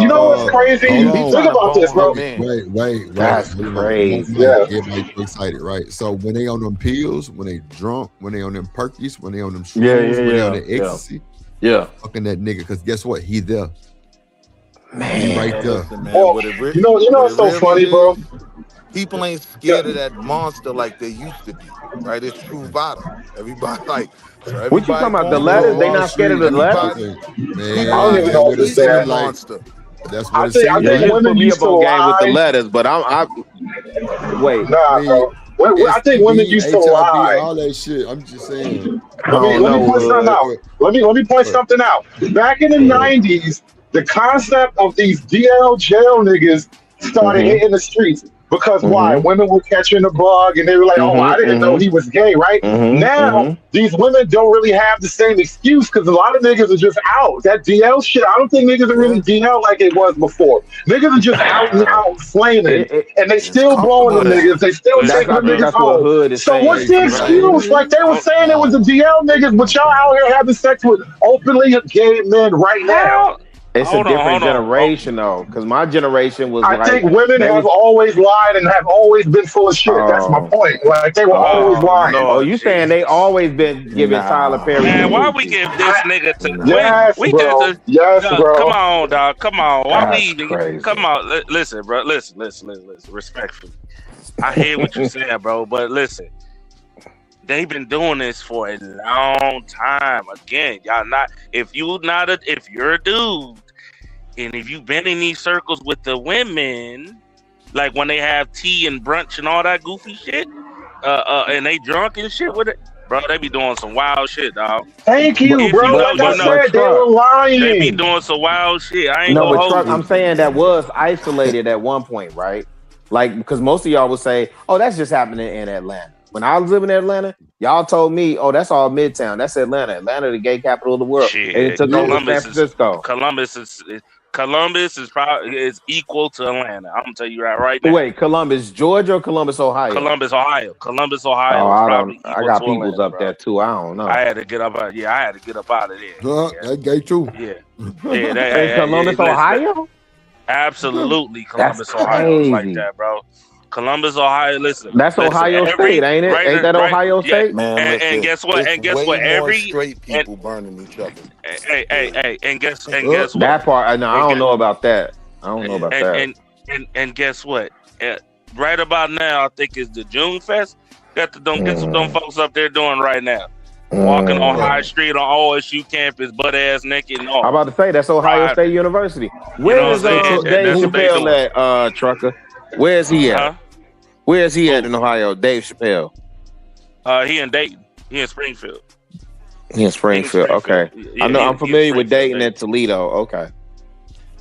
know what's crazy? Think about this, bro.
Wait.
That's crazy.
Everybody get excited, right? So when they on them pills, when they drunk, when they on them perkies, when they on them shrooms, when they on the ecstasy, fucking that nigga. Because guess what? He there.
Man,
he right there.
Well, you know what's so funny, bro?
People ain't scared of that monster like they used to be, right? It's Truvada. Everybody like. So
what you talking about? The letters? They not scared of the letters?
Man,
I don't even know what to say.
Monster.
That's what
I think women used to
game with the
lie.
letters, but wait.
Nah, bro. I think women used to lie.
All that shit. I'm just saying.
Let me point something out. Let me point something out. Back in the 90s, the concept of these DL jail niggas started hitting the streets. Because why? Women were catching the bug and they were like, oh, I didn't know he was gay, right? Now, these women don't really have the same excuse because a lot of niggas are just out. That DL shit, I don't think niggas are really DL like it was before. Niggas are just out and out flaming. And they still blowing the niggas. They still taking the niggas home. So what's the excuse? Like they were saying it was the DL niggas, but y'all out here having sex with openly gay men right now.
It's a different generation, though, because my generation was.
I think women have always lied and have always been full of shit. That's my point. Like they were always lying.
Oh, you saying they always been giving Tyler Perry?
Man, why we give this nigga to?
Yes, bro. Yes, bro.
Come on, dog. Come on. Why we even?
Crazy.
Come on. Listen, bro. Listen. Respectfully, I hear what you're saying, bro. But listen, they've been doing this for a long time. Again, y'all not. If you're a dude. And if you've been in these circles with the women, like when they have tea and brunch and all that goofy shit, and they drunk and shit with it, bro, they be doing some wild shit, dog.
Thank you, bro. Like I said, they were lying.
They be doing some wild shit. I ain't
No,
gonna
but
hold
Truck,
you.
I'm saying that was isolated at one point, right? Like, because most of y'all would say, oh, that's just happening in Atlanta. When I was living in Atlanta, y'all told me, oh, that's all Midtown. That's Atlanta. Atlanta, the gay capital of the world.
Shit,
And it took over San Francisco.
Columbus is probably is equal to Atlanta. I'm gonna tell you that right now.
Wait, Columbus, Georgia, or Columbus, Ohio?
Columbus, Ohio. Columbus, Ohio.
Oh,
Is
I
probably
don't. I
equal
got
to
peoples
Atlanta,
up
bro.
there too. I don't know.
I had to get up out. Yeah, I had to get up out of there.
That gay too.
Yeah.
In Columbus, Ohio.
Absolutely, Columbus,
That's
Ohio is like
crazy.
that, bro. Columbus, Ohio. Listen,
That's Ohio State, ain't it? Ain't that Ohio State?
Man,
and guess what? And guess what?
Way more
Every
straight people burning each other.
hey, and guess what?
That part, no, I don't know about that. I don't know about that.
And guess what? Right about now, I think it's the June Fest. Got to get some dumb folks up there doing right now. Walking on High Street on OSU campus, butt ass naked and all.
I'm about to say that's Ohio State University. Where is Dave Chappelle at, Trucker? Where is he at?
Huh?
Where is he at in Ohio? Dave Chappelle.
He in Dayton. He in Springfield.
He in Springfield. Okay.
Yeah,
I know. I'm familiar with
Springfield,
Dayton and Toledo. Okay.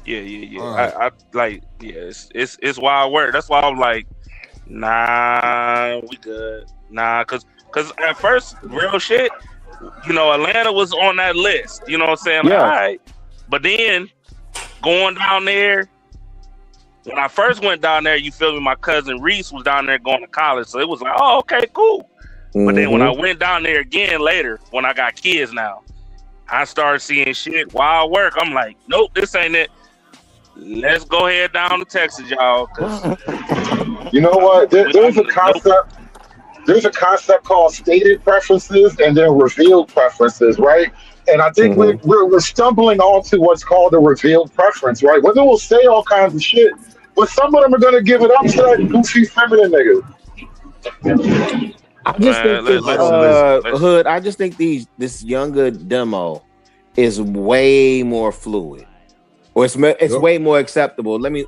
Yeah.
Right.
I like. Yeah, it's wild work. That's why I'm like, nah, we good. Nah, cause at first, real shit, Atlanta was on that list. You know what I'm saying? Like, all right. But then going down there, when I first went down there, you feel me? My cousin Reese was down there going to college, so it was like, oh, okay, cool. But then when I went down there again later, when I got kids now, I started seeing shit, wild work. I'm like, nope, this ain't it. Let's go ahead down to Texas, y'all.
You know what? There's a concept. There's a concept called stated preferences and then revealed preferences, right? And I think we're stumbling onto what's called a revealed preference, right? Women will say all kinds of shit, but some of them are going to give it up to that goofy feminine nigga.
I just think Hood. I just think this younger demo is way more fluid, or it's way more acceptable. Let me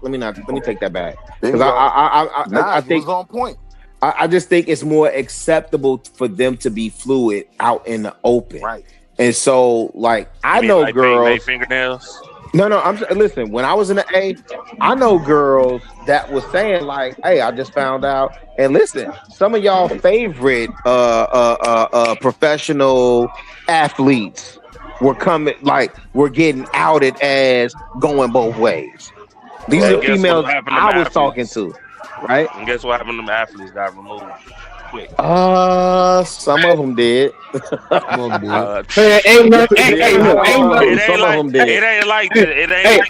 take that back because I think
on point.
I just think it's more acceptable for them to be fluid out in the open,
right?
And so, like, I know girls.
They fingernails.
No. Listen. When I was in the A, I know girls that was saying like, "Hey, I just found out." And listen, some of y'all favorite professional athletes were getting outed as going both ways. These are females I was talking to, right?
And guess what happened? Them athletes got removed quick.
Some of them did.
Ain't
like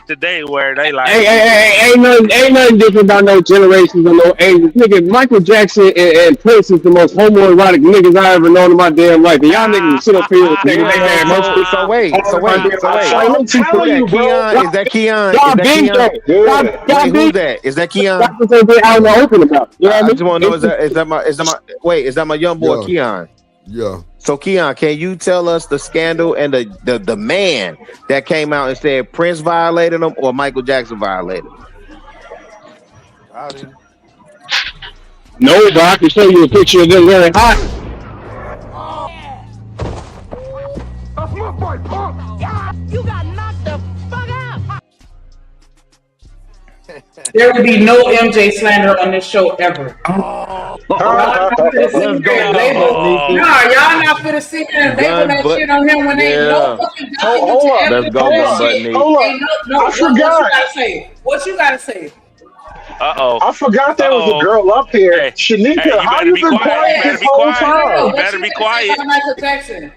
today where they like.
Ain't nothing different about no generations or no ages. Nigga, Michael Jackson and Prince is the most homoerotic niggas I ever known in my damn life. And y'all niggas sit up here and say they had most.
So wait.
I'm telling you, bro.
Is that Keon?
Y'all been there.
Who's that? Is that Keon?
That's what they out in the open about. You know what I mean?
just want to know is that my young boy Keon?
Yeah.
So Keon, can you tell us the scandal and the man that came out and said Prince violated him or Michael Jackson violated him?
No, but I can show you a picture of them wearing hot.
That's my boy, punk. You got knocked the fuck out.
There will be no MJ slander on this show ever. Y'all not finna sit here and label that shit on him when ain't no fucking documentation.
Hold on. I forgot.
What you gotta say?
I forgot there was a girl up here. Hey, Shanika, how you been quiet this whole time?
You better be quiet.
Michael Jackson.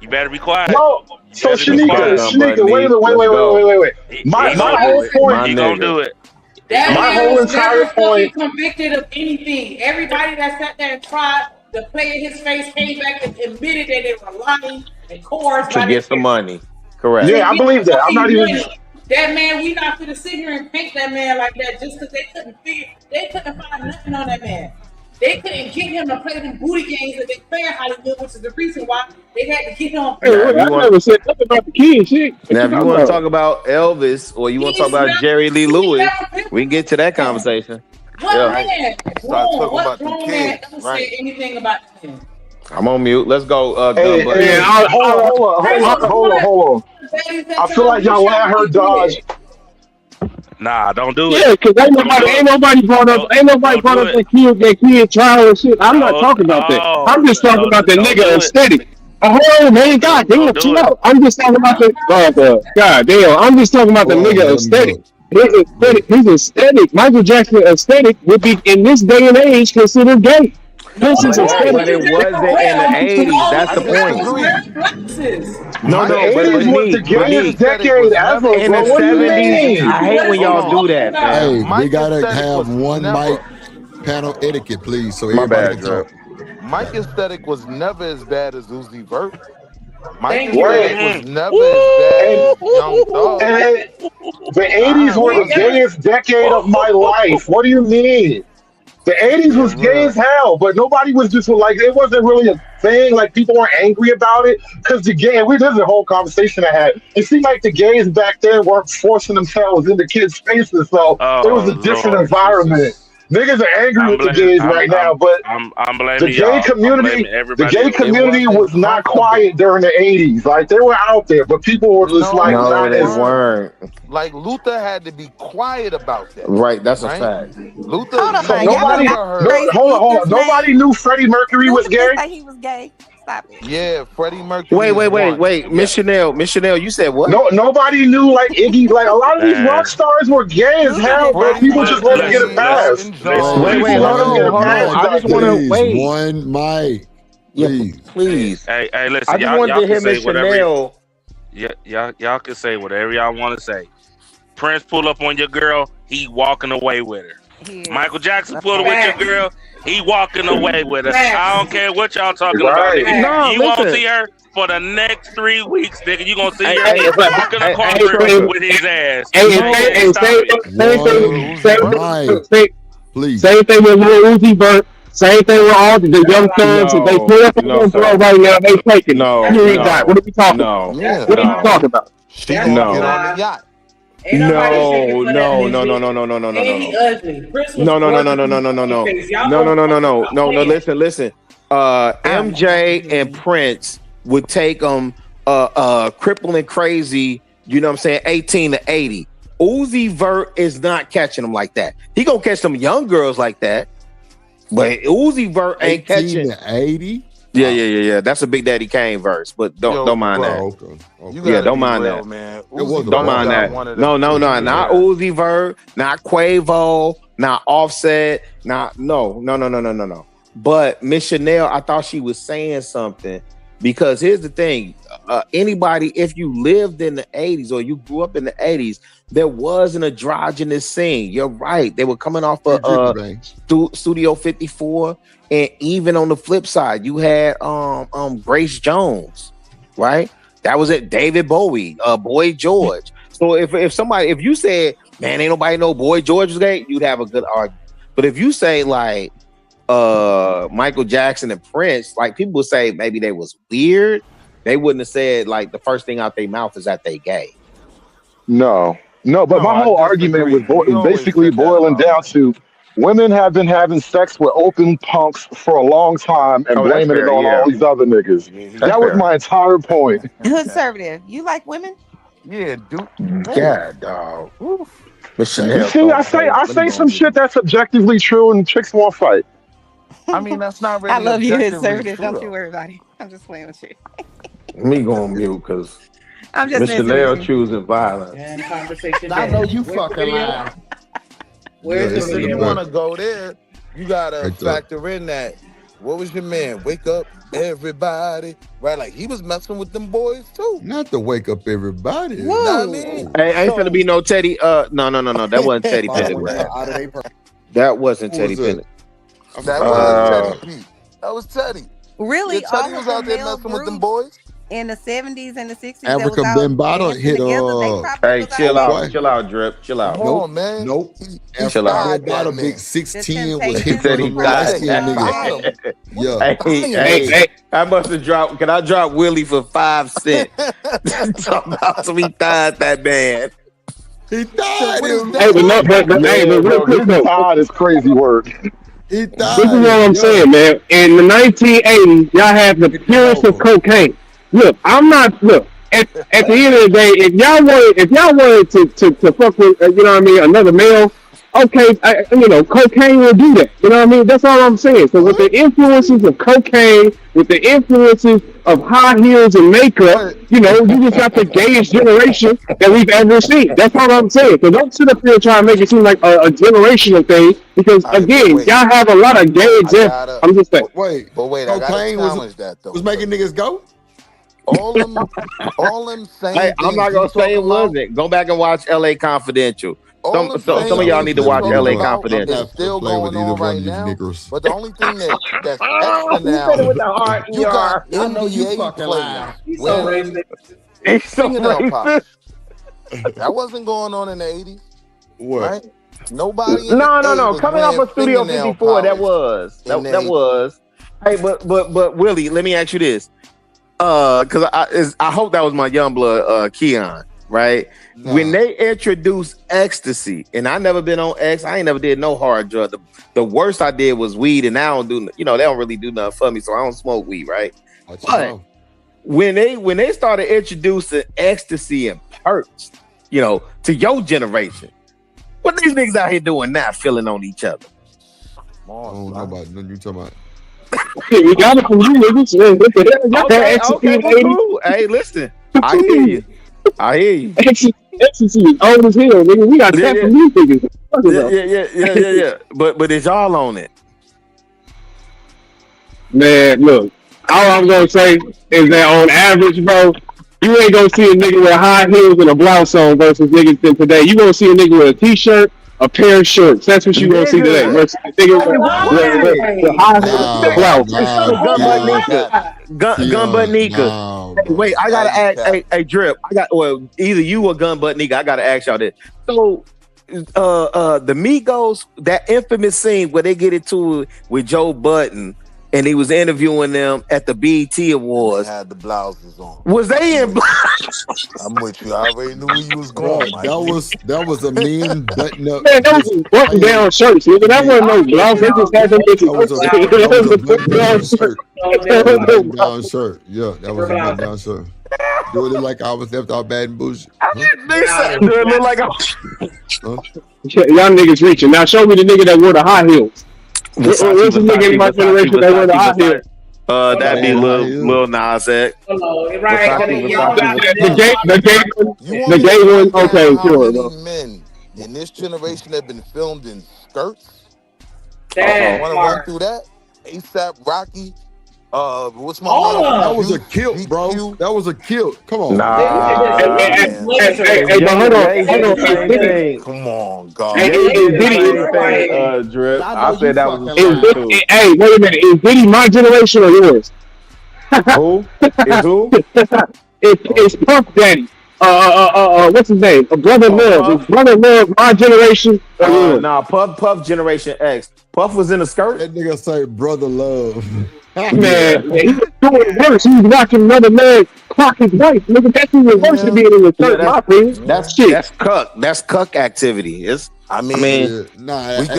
You better be quiet.
No. So Shanika, wait. My whole point.
You gonna do it.
That
my
man
whole
was
entire
never
point.
Convicted of anything. Everybody that sat there and tried to play in his face came back and admitted that they were lying and coerced
to get some money. Correct.
Yeah, I believe that. I'm not even.
That man, we not gonna sit here and paint that man like that just because they couldn't find nothing on that man. They couldn't get him to play them booty games that they play in Hollywood, which is the reason why they had to get him.
Hey, I never said nothing about the kid shit.
Now, if you want to talk about Elvis or you want to talk about Jerry Lee Lewis, we can get to that conversation.
What man? What
the
grown man ever said anything about him?
I'm on mute. Let's go.
Hey, hold on. I feel like y'all let her dodge.
Nah, don't do it.
Yeah, because ain't nobody brought up that kid trial and shit. I'm not talking about that. I'm just talking about the nigga aesthetic. Oh man, goddamn, chill out. I'm just talking about the goddamn. I'm just talking about the nigga aesthetic. His aesthetic, Michael Jackson aesthetic would be in this day and age considered gay.
But it wasn't in the 80s. That's the point. No,
the 80s was the gayest decade ever.
In the 70s, I hate when y'all do that, man.
Hey, we gotta have one mic panel etiquette, please, so everybody can talk.
Mike aesthetic was never as bad as Uzi Vert. Mike
Thank you.
aesthetic was never as bad as Young Thug.
The 80s were the gayest decade of my life. What do you mean? The 80s was gay as hell, but nobody was just like, it wasn't really a thing. Like, people weren't angry about it because the gay, this is a whole conversation I had. It seemed like the gays back then weren't forcing themselves into kids' faces, so it was a different environment. Niggas are angry with the gays right now, but the gay community was not quiet during the 80s. Like, they were out there, but people were just
they weren't.
Like, Luther had to be quiet about that.
Right, that's a fact.
Luther,
hold on. Nobody knew Freddie Mercury was gay?
He was gay. Stop it.
Yeah, Freddie Mercury.
Wait. Miss Chanel, you said what?
No, nobody knew like Iggy. Like a lot of these rock stars were gay as hell, but people just let them get it past.
Wait, hold on. I just want to wait.
One mic,
please.
Hey, listen.
I just wanted to hear Miss Chanel.
Y'all can say whatever y'all want to say. Prince pull up on your girl, he walking away with her. Michael Jackson pull up with your girl, he walking away with her. I don't care what y'all talking about. Nigga. You won't see her for the next 3 weeks, nigga. You gonna see her walking the corner with his ass.
Please.
Same thing with Lil Uzi Vert. Same thing with all the young thugs. If they pull up on them girl right now, they taking it. What are we talking about? What are you talking about?
She gonna get on the yacht.
No. Listen. MJ and Prince would take them crippling crazy, you know what I'm saying, 18 to 80. Uzi Vert is not catching them like that. He gonna catch some young girls like that, but Uzi Vert ain't catching
18 to 80.
Yeah. That's a Big Daddy Kane verse, but don't mind that.
Okay.
Yeah, don't mind that.
Man.
Don't mind that. No, not Uzi Vert, not Quavo, not Offset, no. But Miss Chanel, I thought she was saying something because here's the thing: anybody, if you lived in the 80s or you grew up in the 80s, there was an androgynous scene. You're right; they were coming off of Studio 54. And even on the flip side, you had Grace Jones, right? That was it. David Bowie, Boy George. So if you said, man, ain't nobody know Boy George was gay, you'd have a good argument. But if you say like Michael Jackson and Prince, like people would say maybe they was weird. They wouldn't have said like the first thing out their mouth is that they gay.
No, but my whole argument was basically boiling down to women have been having sex with open punks for a long time and blaming it on all these other niggas. That was my entire point.
Conservative. You like women?
Yeah, dude.
Yeah, dog.
You see, I say some shit that's objectively true and chicks won't fight.
I mean, that's not really.
I love you, conservative. Don't you worry about it. I'm just playing with you.
Me going mute because
I'm just
Mr. Chanel choosing violence.
And conversation.
I know you fucking lying.
If you want to go there, you gotta factor in that. What was your man? Wake up, everybody! Right, like he was messing with them boys too.
Not to wake up everybody.
You know what I mean?
Hey, ain't gonna be no Teddy. No. That wasn't Teddy Pendergrass. That wasn't Teddy Pendergrass.
That was Teddy P. That was Teddy.
Really?
Yeah, Teddy was out there messing with them boys.
in the 70s and the 60s that
Africa
was out
Bambaataa
dancing
hit
together, they probably
Hey,
was
chill
out
out,
here.
chill out, Drip, chill out.
Come on, man.
Nope.
He
Chill
Africa
out.
Bambaataa big
The
6'10" was
Temptations
hitting
Said
on
he
them little light
thought
skinned
that.
niggas. Yeah.
Hey, I must have dropped. Can I drop Willie for 5 cents? Talk about some he thighs that man.
He died him.
Hey, but no, but hey, but real quick though.
God is crazy work.
He
This
died
is what I'm saying, man. In the 1980s, y'all had the purest of cocaine. Look, I'm not. Look, at the end of the day, if y'all wanted to fuck with, you know what I mean, another male, okay, cocaine will do that. You know what I mean? That's all I'm saying. So with the influences of cocaine, with the influences of high heels and makeup, you just got the gayest generation that we've ever seen. That's all I'm saying. So don't sit up here and try and make it seem like a generational thing, because again, y'all have a lot of gay examples. I'm just saying.
Wait,
But wait, I gotta
cocaine
challenge that though.
was making niggas go.
All them same
Hey, I'm
things
not
you
gonna say it
talking about,
wasn't. Go back and watch L.A. Confidential.
all them
Some
same
of y'all
things
need to
you
watch
talking
L.A.
about
Confidential.
is still
play with
going
either
on
one
right
of you
now.
niggers.
But the only thing that's extra
You said it with the
now,
heart in
you
your
got
I know you
NBA
fucking lying.
players
He's so
wearing
racist.
He's so
fingernail
racist.
polish. That wasn't going on in the 80s,
What?
right? Nobody in the
No.
80s was
Coming off
wearing
of Studio
fingernail
54, that
polish
was
in the
that
80s.
was. Hey, but Willie, let me ask you this. Because I hope that was my young blood, Keon, right? When they introduced ecstasy, and I never been on X, I ain't never did no hard drug. The worst I did was weed, and I don't do, they don't really do nothing for me, so I don't smoke weed, right? But when they started introducing ecstasy and perks, to your generation, what these niggas out here doing now, feeling on each other?
I don't know about nothing you talking about.
We got it from you, niggas.
Okay, well, cool. Hey, listen, I hear you.
Ecstasy is old as hell, nigga. We got that from you, niggas.
Yeah. But it's y'all on it.
Man, look, all I'm gonna say is that on average, bro, you ain't gonna see a nigga with high heels and a blouse on versus niggas than today. You gonna see a nigga with a t-shirt, a pair of shorts. That's what you gonna see today. Versus a nigga with high heels and a blouse.
Gun butt Nika. Wait, I gotta ask. Hey, Drip. Either you or Gun butt Nika. I gotta ask y'all this. So, the Migos, that infamous scene where they get into it with Joe Budden, and he was interviewing them at the BET Awards.
They had the blouses on.
Was they in blouses?
I'm with you. I already knew where you was going.
Bro, that was a mean button up.
Man, that was button down shirts, nigga. That wasn't no blouse. They just had them bitches.
That was a button down shirt. That was a button down shirt. Yeah, that was a button down shirt. Do it look like I was left out bad and bullshit?
Do it look like
Y'all niggas reaching. Now show me the nigga that wore the high heels. What's the nigga in my generation that wear the high heels?
That'd be Lil Nas X.
Hello, right?
The gay one. Okay, sure.
How many men in this generation have been filmed in skirts?
Damn,
want to run through that? ASAP Rocky. What's my
name? That was a kilt, bro. That was a kilt. Come on.
Hey, but hold on.
Come on, God.
Drip. I said that was a too.
Hey, wait a minute. Is Diddy my generation or yours?
Who? Is who?
It's Puff Daddy. What's his name? Brother Love. Is Brother Love my generation or yours?
Nah, Puff Generation X. Puff was in a skirt.
That nigga say Brother Love.
Man, he's doing worse. He's watching another man clock his wife. Nigga, that's even worse than being in the church, my opinion.
That's cuck. That's cuck activity. We
could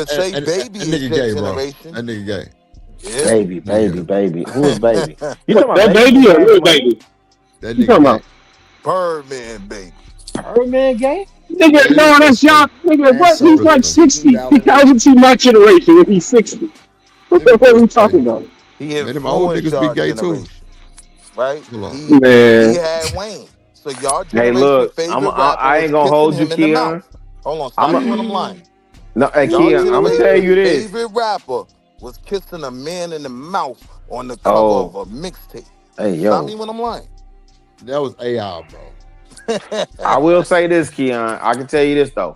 say baby is
nigga
that
gay,
generation.
That nigga gay.
Yeah.
Baby. Who is baby? You talking about
that baby or real baby?
That
you
nigga
talking about?
Birdman, baby.
Birdman gay?
Nigga, no, that's young. Nigga, what? He's like 60. He doesn't see my generation if he's 60. What the hell are we talking about?
He
Man, them old niggas be gay too.
Right?
Man.
He had Wayne. So y'all
Hey,
generation
look,
favorite
I ain't gonna
rapper
hold
was
you,
kissing him in the
Keon.
mouth. Hold on, stop me when I'm lying.
No, hey,
Y'all
Keon, I'm gonna tell you this.
favorite rapper was kissing a man in the mouth on the cover of a mixtape.
Hey, yo.
Stop me when I'm lying.
That was AI, bro.
I will say this, Keon. I can tell you this though.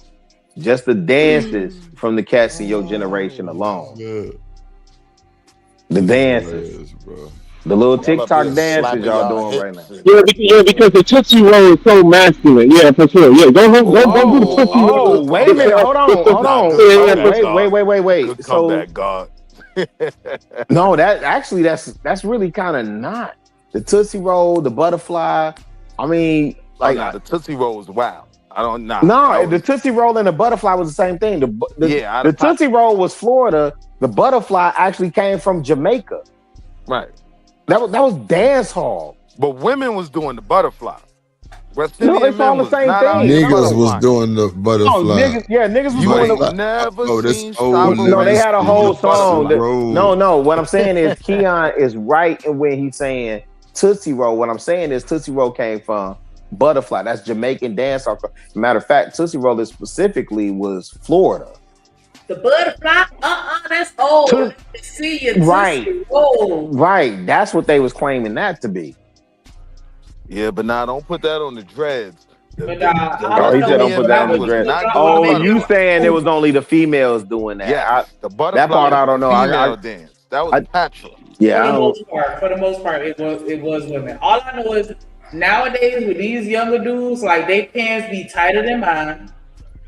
Just the dances from the cats in your generation alone.
Yeah.
The dances.
Bro.
The little
Y'all up
TikTok
here
dances
slapping
y'all
y'all
doing right
hips
now.
and
Yeah, because the Tootsie Roll is so masculine. Yeah, for sure. Yeah, go do the Tootsie
Oh,
Roll.
good
wait a minute.
comeback.
Hold on. Hold
Nah,
on.
good
Oh,
comeback,
wait,
God.
wait, wait, wait.
Good
So
comeback, God.
no, that actually that's really kind of not the Tootsie Roll, the butterfly. I mean,
Oh
like
nah, the Tootsie Roll was wild. I don't nah. That
no, the
was
Tootsie Roll and the butterfly was the same thing.
yeah, out
The
of pocket.
Tootsie Roll was Florida. The butterfly actually came from Jamaica.
Right.
That was dance hall.
But women was doing the butterfly. West
No,
Indian
it's all
men
the
was
same
not out
thing.
here
Niggas was
No,
butterflying.
doing the butterfly.
niggas was
You
doing
But
ain't
the.
never
oh, this
seen
old
Strabo
No, they
nigga
had a
do the
whole
speak Tootsie
song.
butterfly.
Roll.
No. What I'm saying is Keon is right in when he's saying Tootsie Roll. What I'm saying is Tootsie Roll came from Butterfly. That's Jamaican dance. Matter of fact, Tootsie Roll is specifically was Florida.
The butterfly, that's old.
Toot-
Let me see your
right,
Tootsie Roll.
right. That's what they was claiming that to be.
Yeah, but now don't put that on the dreads.
But
The
all
Oh,
I
he
West
said
know
don't
is
put
Indian
that
when I
on
men
the
was
was
dress.
little,
not
that was
doing
Oh,
making
you
butterfly.
saying it
my
was only the females doing that?
Yes, the
That part
butterfly
I
was
don't
a
know.
female dance. That was
I
Patra.
yeah,
For
I
the
don't.
most part, it was women. All I know is nowadays with these younger dudes, like they pants be tighter than mine.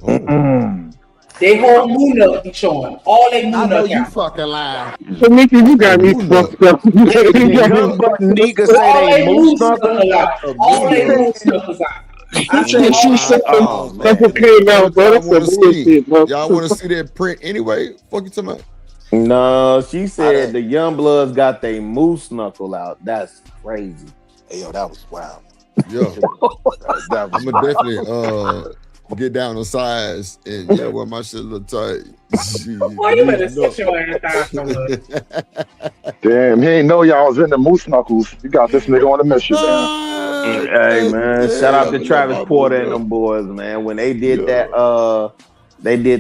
Mm-mm.
They whole moon up be showing. All they
I
moon
know
up
you
out.
fucking lying.
Tamika, you
Oh,
got me
moon up.
fucked up.
The young buck Nika say
All
they
they
moose
moon
knuckle.
knuckles out.
A
All
moon
they
up.
moon knuckles out. I
He
said
said
all
she
they
said
Oh
that's
man.
what came
So
out,
what
bro.
y'all
That's
want
some
to see?
bullshit, bro.
Y'all want to see that print anyway? Fuck you talking about?
No, she
I
said
didn't
the young bloods got their moose knuckle out. That's crazy.
hey, yo, that was wild.
Yeah,
That
I'm
was
gonna
wild.
definitely get down on size and yeah, wear my shit a little tight.
Boy, you better sit your ass down somewhere.
Damn, he ain't know y'all was in the moose knuckles. You got this nigga on the mission down.
Hey man, shout out to
Damn, look
Travis
my
Porter and
moon up.
them boys, man. When they did
Yeah,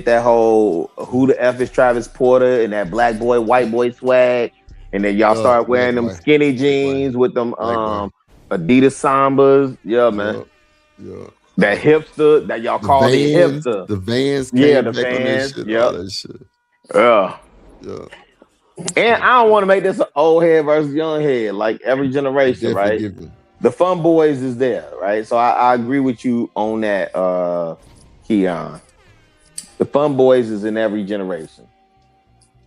that whole who the F is Travis Porter and that black boy, white boy swag. And then y'all started
black
wearing them
boy,
skinny
black boy,
jeans with them
black boy.
Adidas Sambas. Yeah, man.
Yeah, yeah.
That hipster that y'all called it hipster.
The Vans
Yeah,
came
the
back on that
fans.
shit, all
Yep.
that shit.
Yeah.
Yeah,
And I don't want to make this an old head versus young head, like every generation,
definitely
right?
giving.
The fun boys is there, right? So I agree with you on that, Keon. The fun boys is in every generation.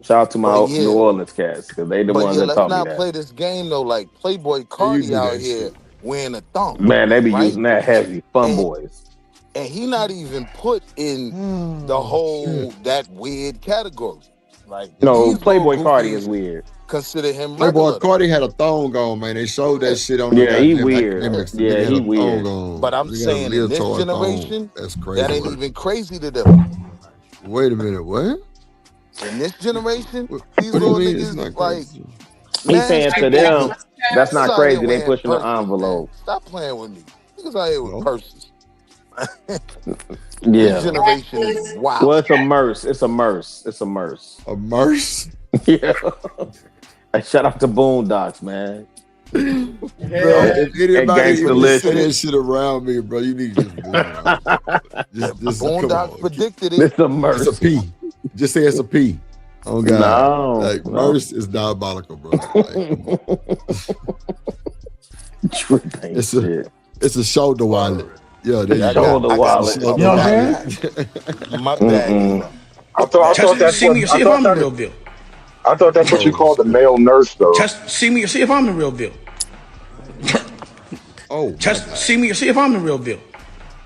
Shout out to
But
my New
yeah,
Orleans cats because they the
but
ones
yeah,
that
let's
taught me
not
that.
play this game though. Like Playboy
Yeah, you
Cardi
do
out
that
here
shit.
wearing a thong,
Man, they be
right?
using that heavy. Fun
And
boys.
and he not even put in the
Oh
whole
shit.
that weird category. Like
No,
these little
Playboy Cardi is
goofies
weird.
consider him
Playboy
regular though.
Cardi had a thong on, man. They showed
Yeah,
that shit on the
Yeah, he
goddamn
weird.
yeah.
academics. The
Yeah,
nigga had
he
a thong
weird.
on.
But I'm
Nigga had a
saying in this
leotard thong.
generation,
That's crazy
that ain't
work.
even crazy to them.
Wait a minute, what?
In this generation, these
What do you
little
mean it's
niggas
not
like
crazy?
He's
man,
saying
Like
to
that
them,
niggas,
that's
must
not
niggas out here
crazy. They
wearing
pushing the
purses, man.
envelope.
Stop playing with me. Niggas out here with
No.
purses. This
Yeah.
generation is
Well,
wild.
it's a merce. It's a merce. It's a merce.
A merce?
Yeah. Hey, shout out to Boondocks, man.
Bro,
Yeah.
if
And
anybody
Gangsta
even say that
Licious.
shit around me, bro, you need to just move on. Just come
Boondocks
on.
predicted it.
It's a
It's a
merce.
P. Just say it's a P. Oh God.
No.
Like merce is diabolical, bro. Like,
Trip ain't shit.
it's a shoulder wallet. Yeah, there you go.
Shoulder
I got
wallet.
It's a
my
shoulder
You know what I'm
wallet.
saying?
my bad, Eno.
I
My
thought
bad.
that's
See
what
me,
I
see if
thought
I'm the
that
real deal.
I thought that's what you
Oh
call the
shit.
male nurse though.
See me, see if I'm the real deal.
Oh my God.
See me, see if I'm the real deal.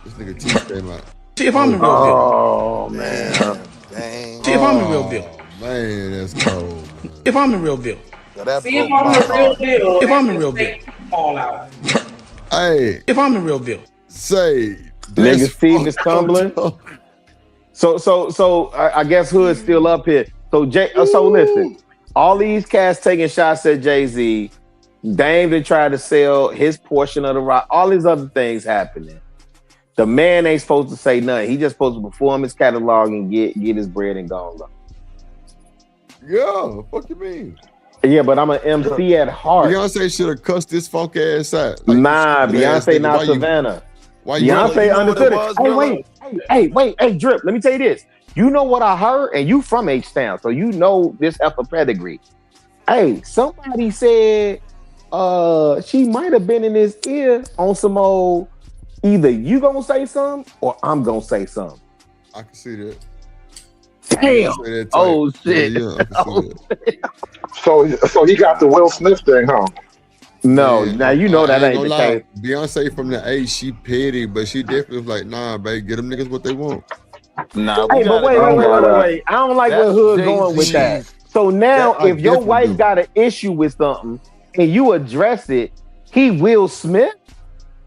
This nigga teeth came out.
See if I'm the
Oh
real deal.
Oh man.
Damn, dang.
See if I'm the real deal.
Oh man, that's cold, man.
If I'm the real deal.
Yo, that
See if
broke
I'm
my
the real
heart.
deal.
If I'm
And
the
the
real deal.
snake fall out.
Hey,
If I'm the real deal.
say that's
Niggas' teeth is
fucked
tumbling.
up.
So I guess Hood's still up here. So listen, all these cats taking shots at Jay-Z. Dame to try to sell his portion of the rock. All these other things happening. The man ain't supposed to say nothing. He just supposed to perform his catalog and get his bread and go.
Yeah, fuck you mean?
Yeah, but I'm an MC at heart.
Beyonce should have cussed this funk ass out. Like,
Nah,
you ass
Beyonce
nigga,
not Savannah.
why you
Beyonce
You know what it
understood it.
was,
Hey,
Rilla?
wait, Drip. Let me tell you this. You know what I heard, and you from H-Town, so you know this effort pedigree. Hey, somebody said she might have been in his ear on some old. Either you gonna say something or I'm gonna say something.
I can see that.
Damn. Oh shit.
Yeah, I can see that.
So he got the Will Smith thing, huh?
No,
Man,
now you know that ain't
gonna
the
lie.
case.
Beyonce from the A, she petty, but she definitely was like, nah, babe, get them niggas what they want.
Nah,
Hey, but wait. I don't like where Hood going with that. So now, if your wife got an issue with something and you address it, he Will Smith.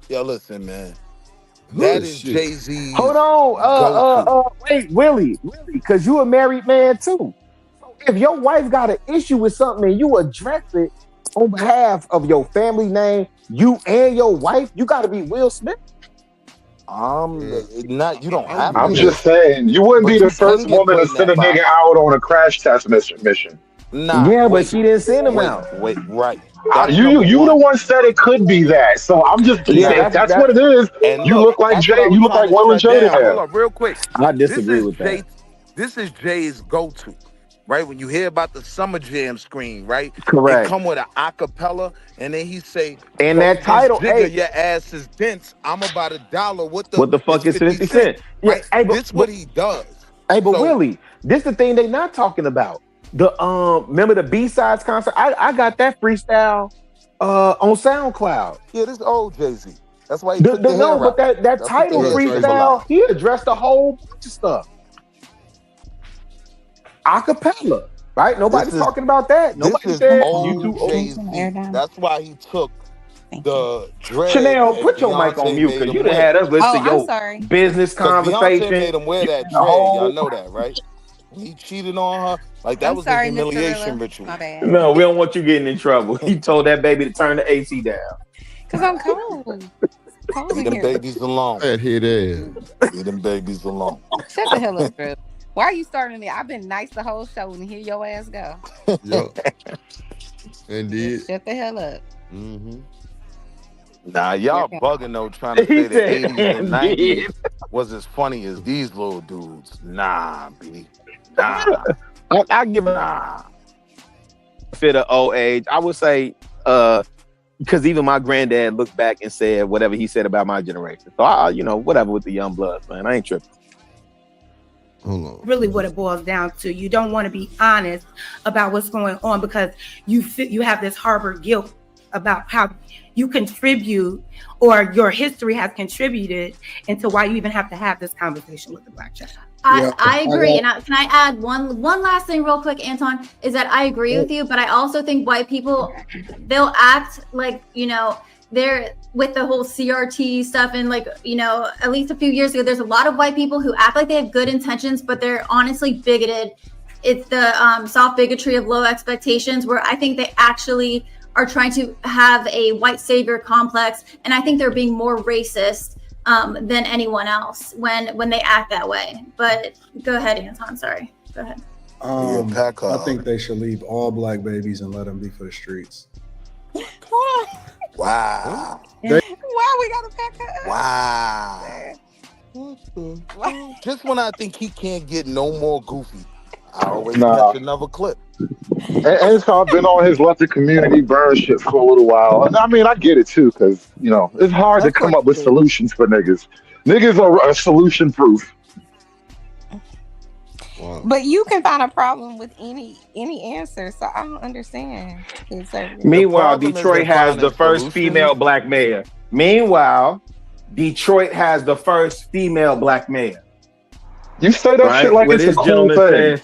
Yo, listen, man. That is Jay-Z.
Hold on. Wait, Willie, because you a married man too. So if your wife got an issue with something and you address it on behalf of your family name, you and your wife, you got to be Will Smith.
Not you don't have.
I'm just saying, you wouldn't be the first woman to send a nigga out on a crash test mission.
Nah,
yeah, but she didn't send him out.
Wait, right.
You the one said it could be that. So I'm just if that's what it is.
And
you look like Jay. You look like Will and Jay.
Hold up, real quick.
I disagree with that.
This is Jay's go-to, right? When you hear about the Summer Jam screen, right?
Correct.
It come with an acapella, and then he say,
and that title,
hey, your ass is dense. I'm about $1. What the
fuck is 50 cents?
Right?
Yeah,
this what he does.
Hey, but Willie, this the thing they not talking about. The remember the B-sides concert? I got that freestyle on SoundCloud.
Yeah, this old Jay-Z. That's why he took the hair
but
out.
that title freestyle, he addressed a whole bunch of stuff. Acapella, right? Nobody's talking about that. Nobody said you too old.
That's why he took the dread.
Chanel, put your mic on mute because you done had us listen to your business conversation.
Beyonce made him wear that dread. Y'all know that, right? He cheated on her. Like that was his humiliation ritual.
My bad.
No, we don't want you getting in trouble. He told that baby to turn the AC down.
Cause I'm cold.
Leave them babies alone.
Leave
them babies alone.
Shut the hell up, bro. Why are you starting it? I've been nice the whole show and hear your ass go.
Indeed.
Shut the hell up.
Mm-hmm.
Nah, y'all bugging though, trying to say the 80s and 90s was as funny as these little dudes. Nah, B. Nah.
I give a fit of old age. I would say, because even my granddad looked back and said whatever he said about my generation. So whatever with the young bloods, man. I ain't tripping.
Hold on.
Really what it boils down to. You don't want to be honest about what's going on because you have this harbor guilt about how you contribute or your history has contributed into why you even have to have this conversation with the Black child.
I agree. And can I add one last thing real quick, Anton, is that I agree with you, but I also think white people, they'll act like, they're with the whole CRT stuff. And at least a few years ago, there's a lot of white people who act like they have good intentions, but they're honestly bigoted. It's the soft bigotry of low expectations where I think they actually are trying to have a white savior complex. And I think they're being more racist than anyone else when they act that way. But go ahead, Anton. Sorry. Go ahead.
I think they should leave all black babies and let them be for the streets.
Wow.
Why we gotta pack her up?
Wow. Just when I think he can't get no more goofy, I always catch another clip.
And so I've been on his Let the Community Burn shit for a little while. And I mean, I get it too, because, it's hard to come up with solutions for niggas. Niggas are solution proof.
Wow.
But you can find a problem with any answer, so I don't understand.
Meanwhile, Detroit has the first female black mayor.
You say that shit like it's a cool thing.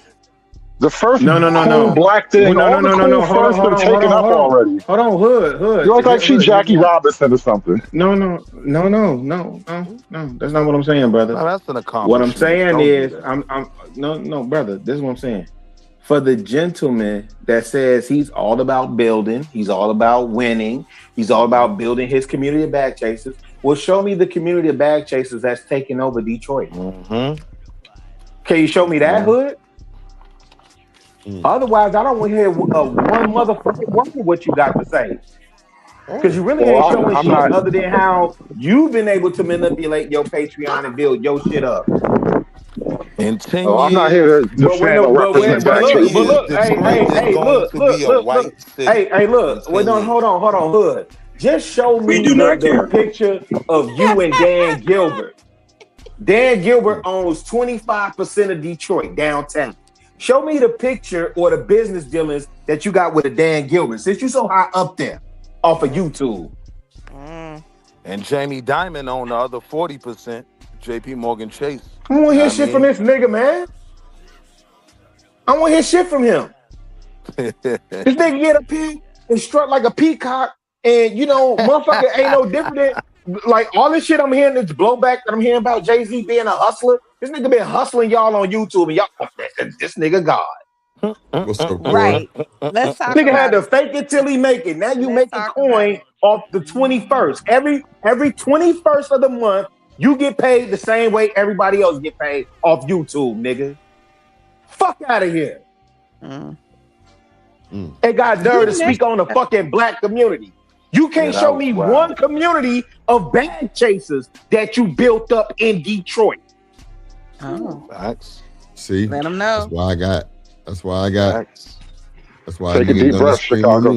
The first cool black thing. All the cool firsts been taken up already.
Hold on, Hood.
You look like she Jackie Robinson or something.
No. That's not what I'm saying, brother.
No, that's an accomplishment.
What I'm saying is, no, brother. This is what I'm saying. For the gentleman that says he's all about building, he's all about winning, he's all about building his community of bag chasers. Well, show me the community of bag chasers that's taking over Detroit.
Mm-hmm.
Can you show me that, Hood? Otherwise, I don't want to hear one motherfucking word of what you got to say. Because you really ain't showing shit other than how you've been able to manipulate your Patreon and build your shit up.
In 10
Oh, I'm not
years,
here to defend or represent that
look,
case.
look,
Detroit is going to be a white city.
hey, look. Well, no, hold on, Hood. Just show me
We do not
the
care.
picture of you and Dan Gilbert. Dan Gilbert owns 25% of Detroit downtown. Show me the picture or the business dealings that you got with a Dan Gilbert, since you so high up there off of YouTube.
And Jamie Dimon owned the other 40%, JP Morgan Chase.
I want to hear shit from this nigga, man. I want to hear shit from him. This nigga get up here and strut like a peacock, and motherfucker ain't no different than like all this shit I'm hearing, this blowback that I'm hearing about Jay-Z being a hustler. This nigga been hustling y'all on YouTube, and y'all, this nigga God.
What's up, Corey?
Right. Let's talk
Nigga
about
had to
it.
fake it till he make it. Now you
Let's
make a
talk
coin off the 21st. Every 21st of the month, you get paid the same way everybody else get paid off YouTube, nigga. Fuck out of here. They got nerve to speak on the fucking black community. You can't show me one community of bag chasers that you built up in Detroit.
Oh.
Facts. See,
let them know.
That's why I got. That's why
Take a deep breath, Chicago.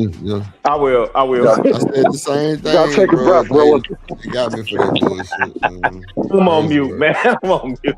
I will.
I said the same thing.
You gotta take a breath, bro.
You got me for that bullshit.
I'm on mute, man. I'm on mute.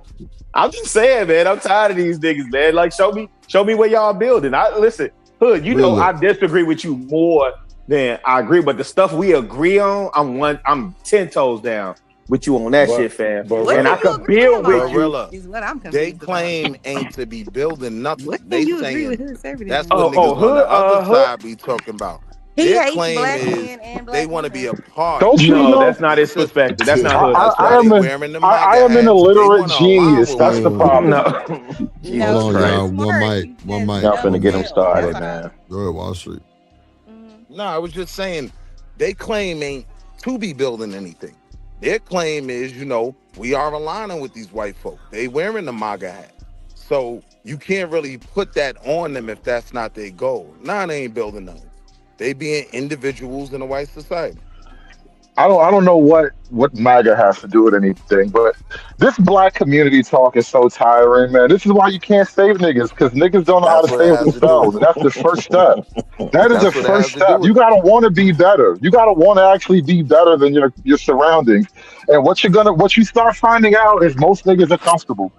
I'm just saying, man. I'm tired of these niggas, man. Like, show me where y'all building. Listen, Hood. Know I disagree with you more than I agree, but the stuff we agree on, I'm 10 toes down with you on that shit, fam. And I could build with you.
Is what I'm
They
confused
claim ain't to be building nothing.
What
They
you agree
saying
with Hood everything?
that's what niggas on the other side be talking about.
He
Their
hates
claim
black
is
men and black
they want to be a part.
Don't you know?
That's not his perspective. That's not Hood.
I am an illiterate genius. That's the problem.
Hold on, y'all. One mic.
Y'all finna get him started, man.
Go ahead, Wall Street.
No, I was just saying they claim ain't to be building anything. Their claim is, we are aligning with these white folk. They wearing the MAGA hat. So you can't really put that on them if that's not their goal. Nah, they ain't building nothing. They being individuals in a white society.
I don't know what MAGA has to do with anything, but this black community talk is so tiring, man. This is why you can't save niggas, because niggas don't know how to save themselves. And that's the first step. That is the first step. You gotta want to be better. You gotta want to actually be better than your surroundings. And what you start finding out is most niggas are comfortable.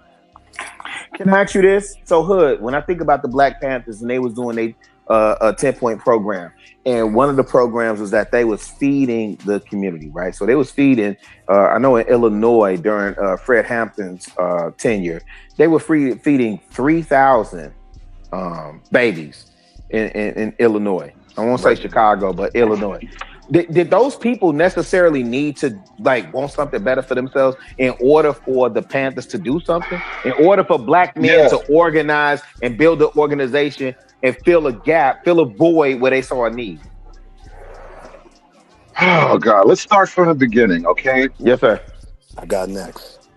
Can I ask you this? So, Hood, when I think about the Black Panthers and they was doing a 10-point program, and one of the programs was that they was feeding the community, right? So they was feeding, I know in Illinois during Fred Hampton's tenure, they were feeding 3,000 babies in Illinois. I won't say Chicago, but Illinois. Did those people necessarily need to want something better for themselves in order for the Panthers to do something? In order for black men to organize and build an organization and fill a gap, fill a void where they saw a need?
Oh God, let's start from the beginning, okay?
Yes, sir.
I got next.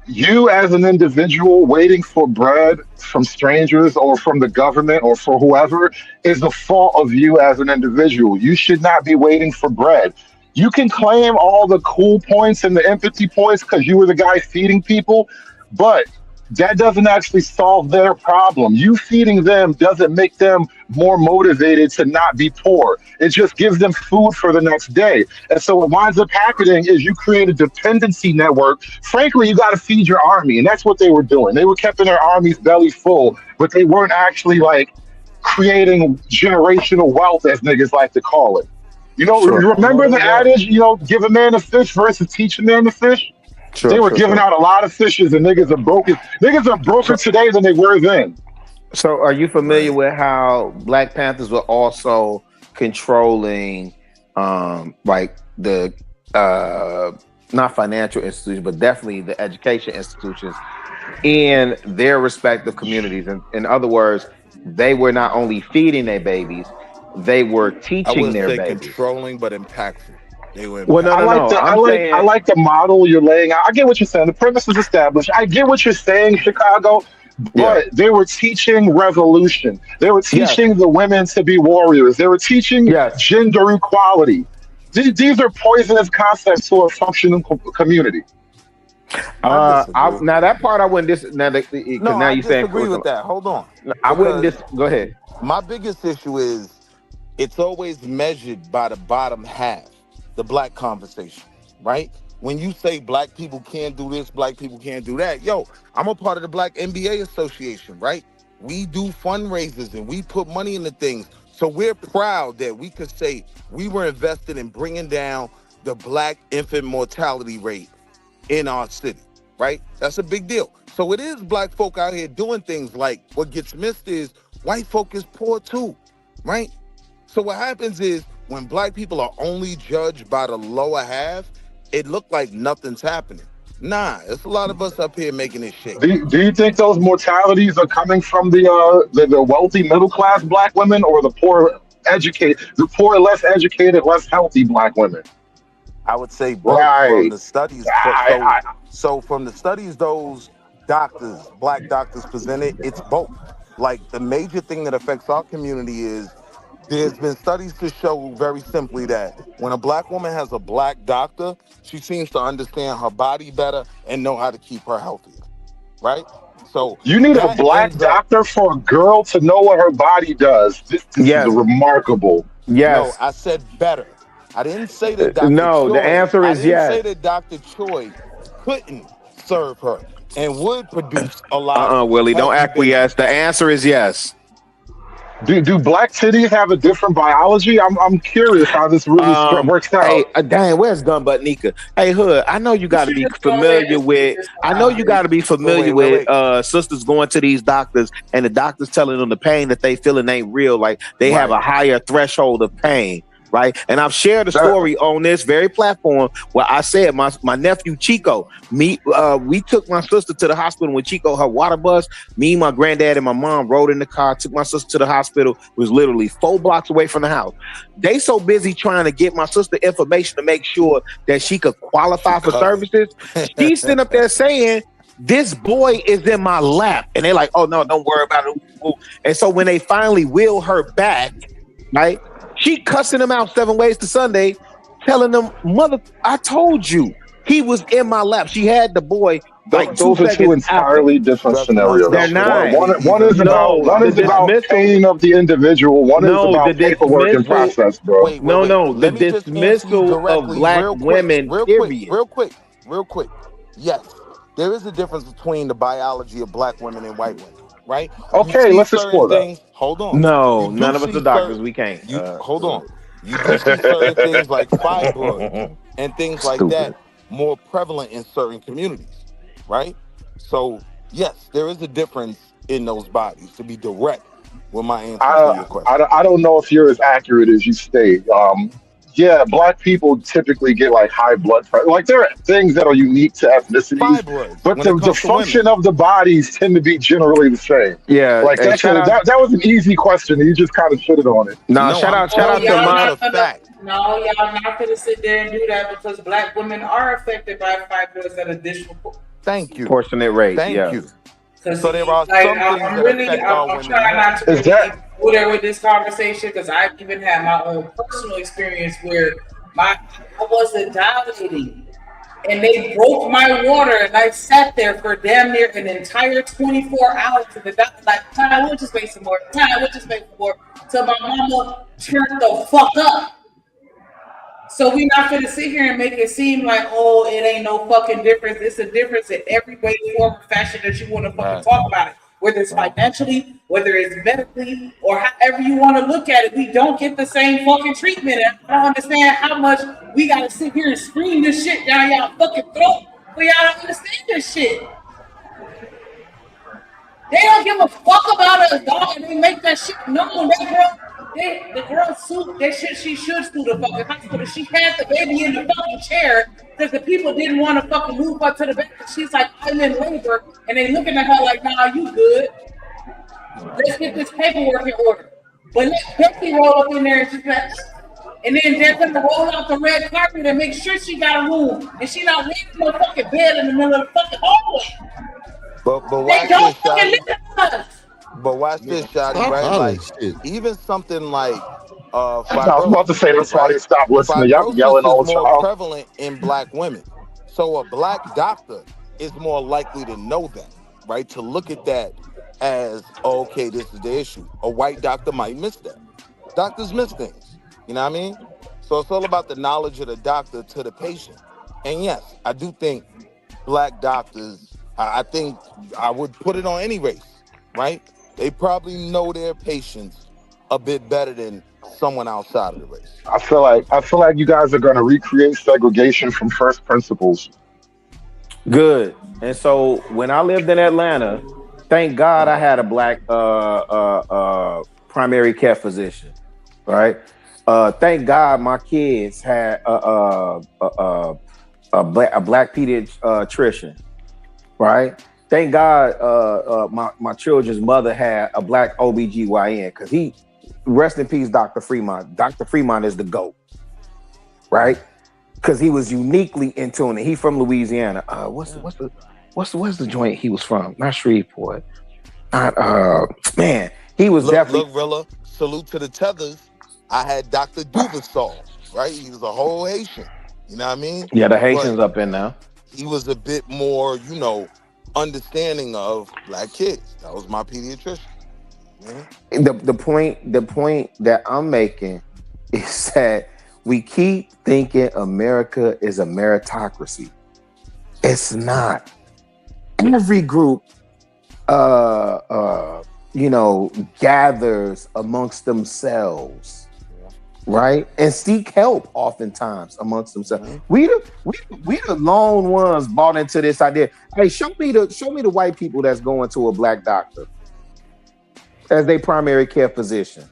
You as an individual waiting for bread from strangers or from the government or for whoever is the fault of you as an individual. You should not be waiting for bread. You can claim all the cool points and the empathy points because you were the guy feeding people, but that doesn't actually solve their problem. You feeding them doesn't make them more motivated to not be poor. It just gives them food for the next day. And so what winds up happening is you create a dependency network. Frankly, you got to feed your army. And that's what they were doing. They were keeping their army's belly full, but they weren't actually creating generational wealth, as niggas like to call it. You remember the adage, give a man a fish versus teach a man to fish? They were giving out a lot of fishes, and niggas are broken. Niggas are broken today than they were then.
So, are you familiar with how Black Panthers were also controlling, the not financial institutions, but definitely the education institutions in their respective communities? In other words, they were not only feeding their babies, they were teaching their babies.
Controlling, but impactful.
I like the model you're laying out. I get what you're saying. The premise is established. I get what you're saying, Chicago, but they were teaching revolution. They were teaching the women to be warriors. They were teaching gender equality. These are poisonous concepts to a functioning community.
Now that part I wouldn't
No,
now
I
you saying
disagree with that. Hold on.
I wouldn't go ahead.
My biggest issue is it's always measured by the bottom half, the black conversation, right? When you say black people can't do this, black people can't do that, yo, I'm a part of the Black NBA Association, right? We do fundraisers and we put money into things. So we're proud that we could say we were invested in bringing down the black infant mortality rate in our city, right? That's a big deal. So it is black folk out here doing things. Like what gets missed is white folk is poor too, right? So what happens is when black people are only judged by the lower half, it looked like nothing's happening. Nah, there's a lot of us up here making this shit.
Do you think those mortalities are coming from the wealthy middle class black women or the poor less educated, less healthy black women?
I would say both from the studies. So from the studies those doctors, black doctors presented, it's both. Like the major thing that affects our community is there's been studies to show very simply that when a black woman has a black doctor, she seems to understand her body better and know how to keep her healthier, right? So
you need a black doctor for a girl to know what her body does. This is remarkable.
Yes.
No, I said better. I didn't say that Dr.
No,
Choi,
the answer is yes.
I didn't say that Dr. Choi couldn't serve her and would produce a lot.
Willie, don't acquiesce. The answer is yes.
Do black titties have a different biology? I'm curious how this really works out.
Hey, dang, where's Gunbutt Nika? Hey, Hood, I know you got to be familiar with. Sisters going to these doctors and the doctors telling them the pain that they feeling ain't real. Like they have a higher threshold of pain. Right. And I've shared a story on this very platform where I said my nephew Chico, we took my sister to the hospital when Chico, her water bust. Me, my granddad, and my mom rode in the car, took my sister to the hospital. It was literally 4 blocks away from the house. They so busy trying to get my sister information to make sure that she could qualify for services. She's sitting up there saying, this boy is in my lap. And they're like, oh, no, don't worry about it. And so when they finally wheel her back, right? She cussing him out 7 ways to Sunday, telling them, mother, I told you he was in my lap. She had the boy. Like
those are two entirely different scenarios.
They're not.
One is about pain of the individual. One is about paperwork and process, bro.
The dismissal of black women.
Real quick. Yes, there is a difference between the biology of black women and white women. Right?
Okay, let's explore that.
Hold on.
No, none of us are doctors. We can't.
Hold on. You do see certain things like fibroids and things like that more prevalent in certain communities, right? So, yes, there is a difference in those bodies, to be direct with my answer to your question.
I don't know if you're as accurate as you state. Yeah, black people typically get like high blood pressure. Like there are things that are unique to ethnicities, but the function of the bodies tend to be generally the same.
Yeah,
like that was an easy question. You just kind of shitted on it.
No, shout out to my.
No, y'all not gonna sit there and do that because black women are affected by fibroids at additional.
Thank you.
Proportionate rate.
Thank you. So there are some things that affect all women.
I'm trying not to go there with this conversation because I even had my own personal experience where I wasn't dilating and they broke my water and I sat there for damn near an entire 24 hours to the doctor like, we'll just make some more. We'll just make some more. Till my mama turned the fuck up. So we're not going to sit here and make it seem like, oh, it ain't no fucking difference. It's a difference in every way, form, or fashion that you want to fucking talk about it. Whether it's financially, whether it's medically, or however you want to look at it, we don't get the same fucking treatment. And I don't understand how much we got to sit here and scream this shit down y'all fucking throat for y'all to understand this shit. They don't give a fuck about us, dog, and they make that shit known. The girl sued. She should sue the fucking hospital. She had the baby in the fucking chair because the people didn't want to fucking move her to the bed. She's like, I'm in labor, and they looking at her like, nah, you good. Let's get this paperwork in order. But let Becky roll up in there and just like, and then they're gonna roll out the red carpet and make sure she got a room, and she not laying in no fucking bed in the middle of the fucking hallway.
But
they don't fucking listen to us.
But watch this, Shotty, right? Like, even something like
I was about to say that's why they stop listening. Y'all yelling all the time.
More prevalent in black women. So a black doctor is more likely to know that, right? To look at that as, okay, this is the issue. A white doctor might miss that. Doctors miss things. You know what I mean? So it's all about the knowledge of the doctor to the patient. And yes, I do think black doctors, I think I would put it on any race, right? They probably know their patients a bit better than someone outside of the race.
I feel like you guys are gonna recreate segregation from first principles.
Good. And so when I lived in Atlanta, thank God I had a black primary care physician. Right. Thank God my kids had a black pediatrician. Right. Thank God my children's mother had a black OBGYN, because he, rest in peace, Dr. Fremont. Dr. Fremont is the GOAT. Right. Because he was uniquely in tune. He from Louisiana. What's the joint he was from? Not Shreveport. Man, he was definitely.
Look, Rilla, salute to the tethers. I had Dr. Duversall, right? He was a whole Haitian. You know what I mean?
Yeah, the Haitians up in now.
He was a bit more, understanding of black kids. That was my pediatrician.
The point that I'm making is that we keep thinking America is a meritocracy. It's not. Every group, gathers amongst themselves, right, and seek help oftentimes amongst themselves. We the lone ones bought into this idea. Hey, show me the white people that's going to a black doctor as their primary care physician.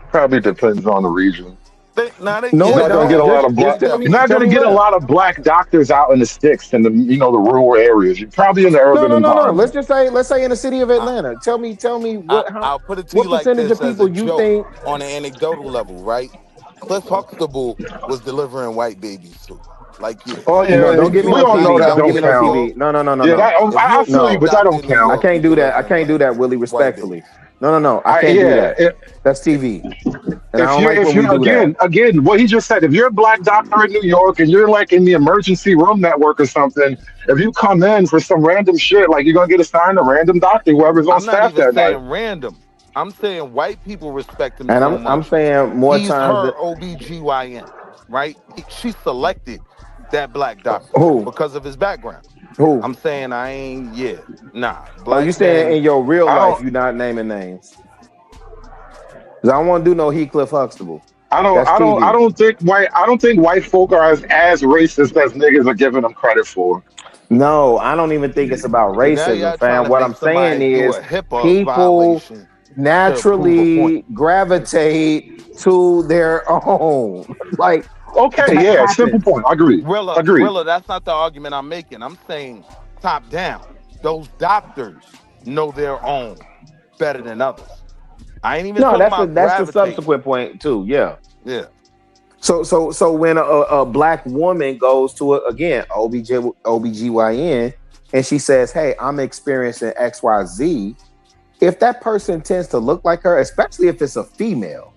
Probably depends on the region.
You're
not gonna get a lot of black. You're not gonna get a lot of black doctors out in the sticks and the rural areas. You're probably in the urban environment.
Let's say in the city of Atlanta. Tell me
I'll put it to you like
percentage
this,
of people
as a
you
joke,
think
on an anecdotal level, right? Cliff Huxtable was delivering white babies too. Like, yeah.
Oh yeah,
no, don't give me
we
no
all
TV.
know that
Don't give me no
count.
TV. No.
Yeah, I feel you, but that don't count.
I can't do that. I can't do that, Willie. Respectfully. No. I can't do that. That's TV. And I don't like when we do that.
Again, what he just said, if you're a black doctor in New York and you're like in the emergency room network or something, if you come in for some random shit, like you're gonna get assigned a random doctor, whoever's on staff that night.
I'm not even saying random. I'm saying white people respect him
and
so
I'm
much.
saying more
He's
times
her OBGYN, right? She selected that black doctor because of his background.
Who?
I'm saying nah.
Oh, you saying in your real life you're not naming names? Because I don't want to do no Heathcliff Huxtable.
I don't think white folk are as racist as niggas are giving them credit for.
No, I don't even think it's about racism, fam. What I'm saying is people naturally gravitate to their own. Like,
okay, yeah, simple point. I agree.
Rilla, that's not the argument I'm making. I'm saying top down. Those doctors know their own better than others. I ain't even talking about
that's the subsequent point too. Yeah. So when a black woman goes to OBGYN and she says, "Hey, I'm experiencing XYZ," if that person tends to look like her, especially if it's a female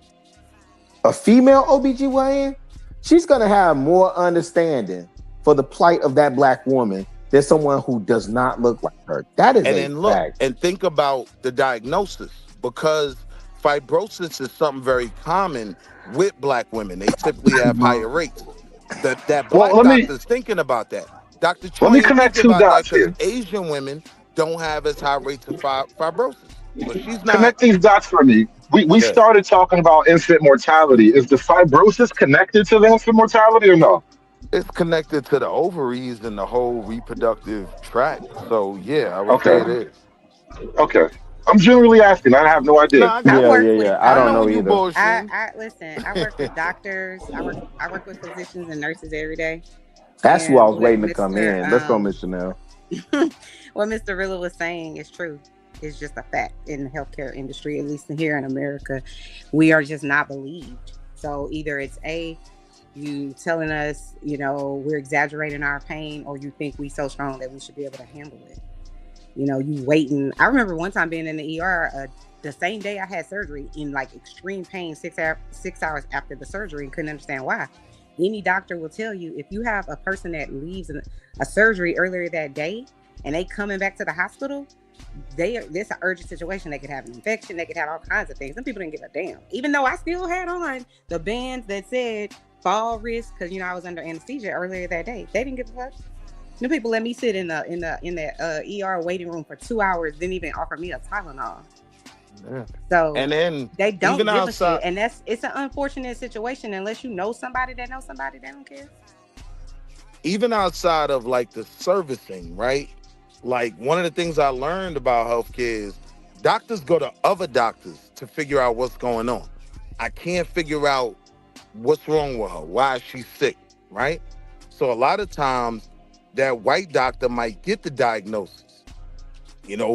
OBGYN, she's gonna have more understanding for the plight of that black woman than someone who does not look like her. That is fact.
And think about the diagnosis, because fibrosis is something very common with black women. They typically have higher rates. That black doctor's thinking about that. Dr. Choi,
let me connect two dots here.
Asian women don't have as high rates of fibrosis. So she's not.
Connect these dots for me. We started talking about infant mortality. Is the fibrosis connected to the infant mortality or no?
It's connected to the ovaries and the whole reproductive tract. So yeah, I would say it is.
Okay. I'm generally asking. I have no idea.
I
don't know either.
I listen. I work with doctors. I work with physicians and nurses every day.
That's who I was waiting to come in. Let's go, Mr. Nell.
What Mr. Rilla was saying is true. It's just a fact in the healthcare industry, at least here in America. We are just not believed. So either it's you telling us, we're exaggerating our pain, or you think we so strong that we should be able to handle it. You waiting. I remember one time being in the ER the same day I had surgery in like extreme pain, 6 hours after the surgery, and couldn't understand why. Any doctor will tell you if you have a person that leaves a surgery earlier that day and they coming back to the hospital, this an urgent situation. They could have an infection. They could have all kinds of things. Some people didn't give a damn. Even though I still had on the bands that said fall risk, because I was under anesthesia earlier that day. They didn't give a fuck. The people let me sit in the ER waiting room for 2 hours. Didn't even offer me a Tylenol.
Yeah.
So
and then
they don't
even
give
outside,
a shit, and it's an unfortunate situation. Unless you know somebody that knows somebody, they don't care.
Even outside of like the servicing, right? Like one of the things I learned about healthcare is doctors go to other doctors to figure out what's going on. I can't figure out what's wrong with her, why is she sick, right? So a lot of times that white doctor might get the diagnosis,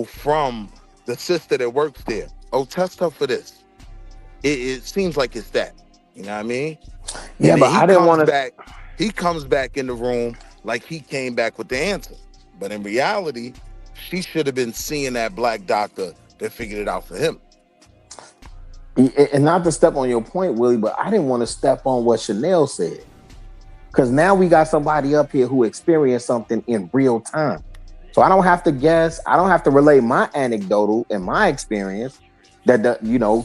from the sister that works there. Oh, test her for this. It seems like it's that. You know what I mean?
Yeah,
And
but I didn't want to.
He comes back in the room like he came back with the answer. But in reality, she should have been seeing that black doctor that figured it out for him.
And not to step on your point, Willie, but I didn't want to step on what Chanel said. Because now we got somebody up here who experienced something in real time. So I don't have to guess. I don't have to relay my anecdotal and my experience that,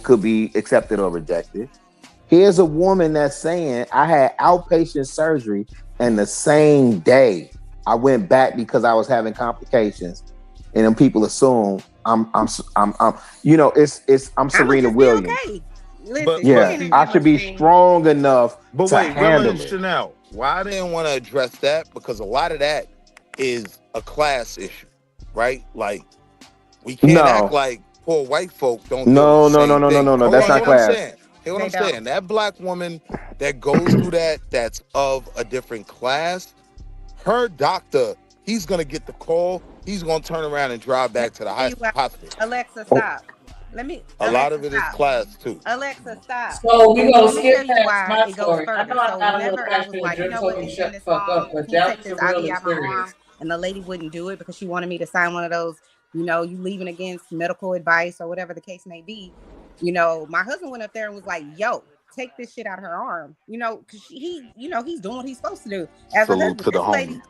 could be accepted or rejected. Here's a woman that's saying, I had outpatient surgery and the same day I went back because I was having complications. And then people assume I'm Serena Williams.
Okay. Listen,
I should be strong enough
But
to
wait,
handle
Will and
it.
Chanel, why I didn't want to address that? Because a lot of that is a class issue, right? Like, we can't act like poor white folks don't deal with the same thing.
No. That's not class.
Hear what I'm saying? That black woman that goes through that's of a different class, her doctor, he's going to get the call. He's going to turn around and drive back to the hospital.
Alexa, stop.
A lot of it is class, too.
Alexa, stop.
So we're going to skip
past
my
it goes
story.
further.
I know I got a little passionate
like,
and told me shut the fuck up, but that was a real experience.
And the lady wouldn't do it because she wanted me to sign one of those, you leaving against medical advice or whatever the case may be. My husband went up there and was like, yo, take this shit out of her arm. Because he's doing what he's supposed to do. As
Salute to the homie.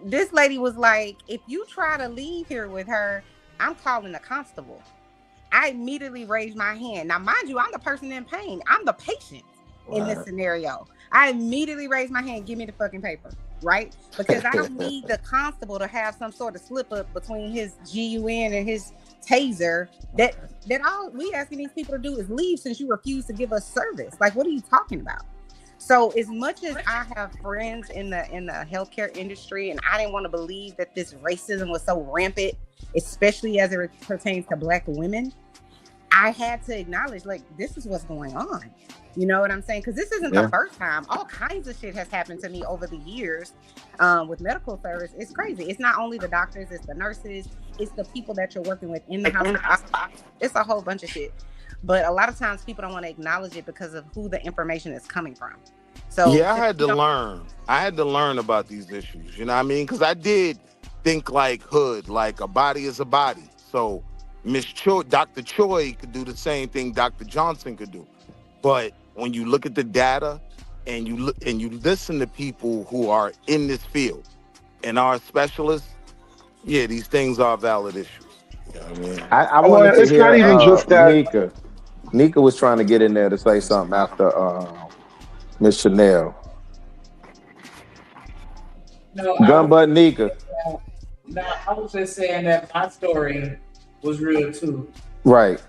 This lady was like, if you try to leave here with her, I'm calling a constable. I immediately raised my hand. Now, mind you, I'm the person in pain. I'm the patient in this scenario. I immediately raised my hand. Give me the fucking paper, right? Because I don't need the constable to have some sort of slip up between his GUN and his taser. That all we asking these people to do is leave since you refuse to give us service. Like, what are you talking about? So as much as I have friends in the healthcare industry, and I didn't want to believe that this racism was so rampant, especially as it pertains to black women, I had to acknowledge, like, this is what's going on. You know what I'm saying? Because this isn't the first time. All kinds of shit has happened to me over the years with medical service. It's crazy. It's not only the doctors, it's the nurses, it's the people that you're working with in the hospital. It's a whole bunch of shit. But a lot of times people don't want to acknowledge it because of who the information is coming from. So
yeah, I had to learn. I had to learn about these issues. You know what I mean? Because I did think like hood, like a body is a body. So Dr. Choi could do the same thing Dr. Johnson could do. But when you look at the data and you listen to people who are in this field and are specialists, yeah, these things are valid issues. You know what I mean?
I wanted to hear
not even just that.
Nika was trying to get in there to say something after Miss Chanel.
No,
Gunbutt Nika.
No, I was just saying that my story was real too.
Right.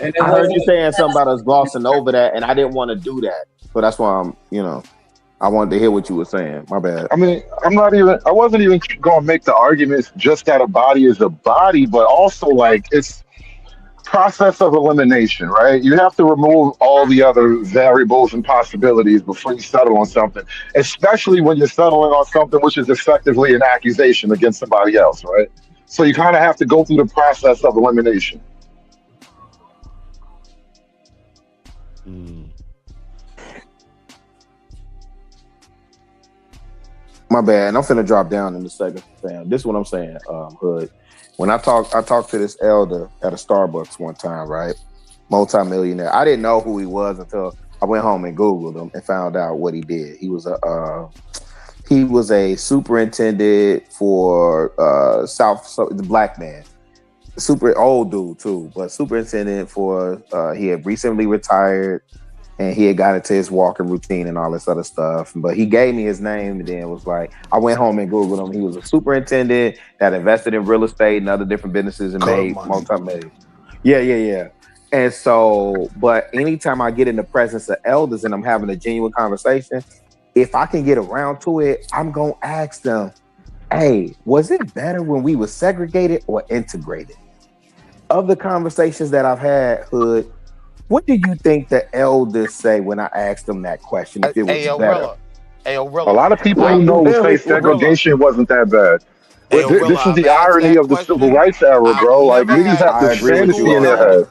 And
I heard you saying something about us glossing over that, and I didn't want to do that. So that's why I wanted to hear what you were saying. My bad.
I mean, I wasn't even going to make the arguments just that a body is a body, but also like it's process of elimination, right? You have to remove all the other variables and possibilities before you settle on something, especially when you're settling on something which is effectively an accusation against somebody else, right? So you kind of have to go through the process of elimination.
My bad. And I'm finna drop down in a second, fam. This is what I'm saying, Hood. When I talked to this elder at a Starbucks one time, right? Multi-millionaire. I didn't know who he was until I went home and Googled him and found out what he did. He was a superintendent for the black man, super old dude too, but superintendent for. He had recently retired, and he had got into his walking routine and all this other stuff. But he gave me his name, and then was like, I went home and Googled him. He was a superintendent that invested in real estate and other different businesses and made multi-million. Yeah. And so, but anytime I get in the presence of elders and I'm having a genuine conversation, if I can get around to it, I'm going to ask them, hey, was it better when we were segregated or integrated? Of the conversations that I've had, Hood, what do you think the elders say when I ask them that question? If it was better?
A lot of people who know say segregation wasn't that bad. But this is the irony of the civil rights era, bro. Like, niggas have this fantasy in their head.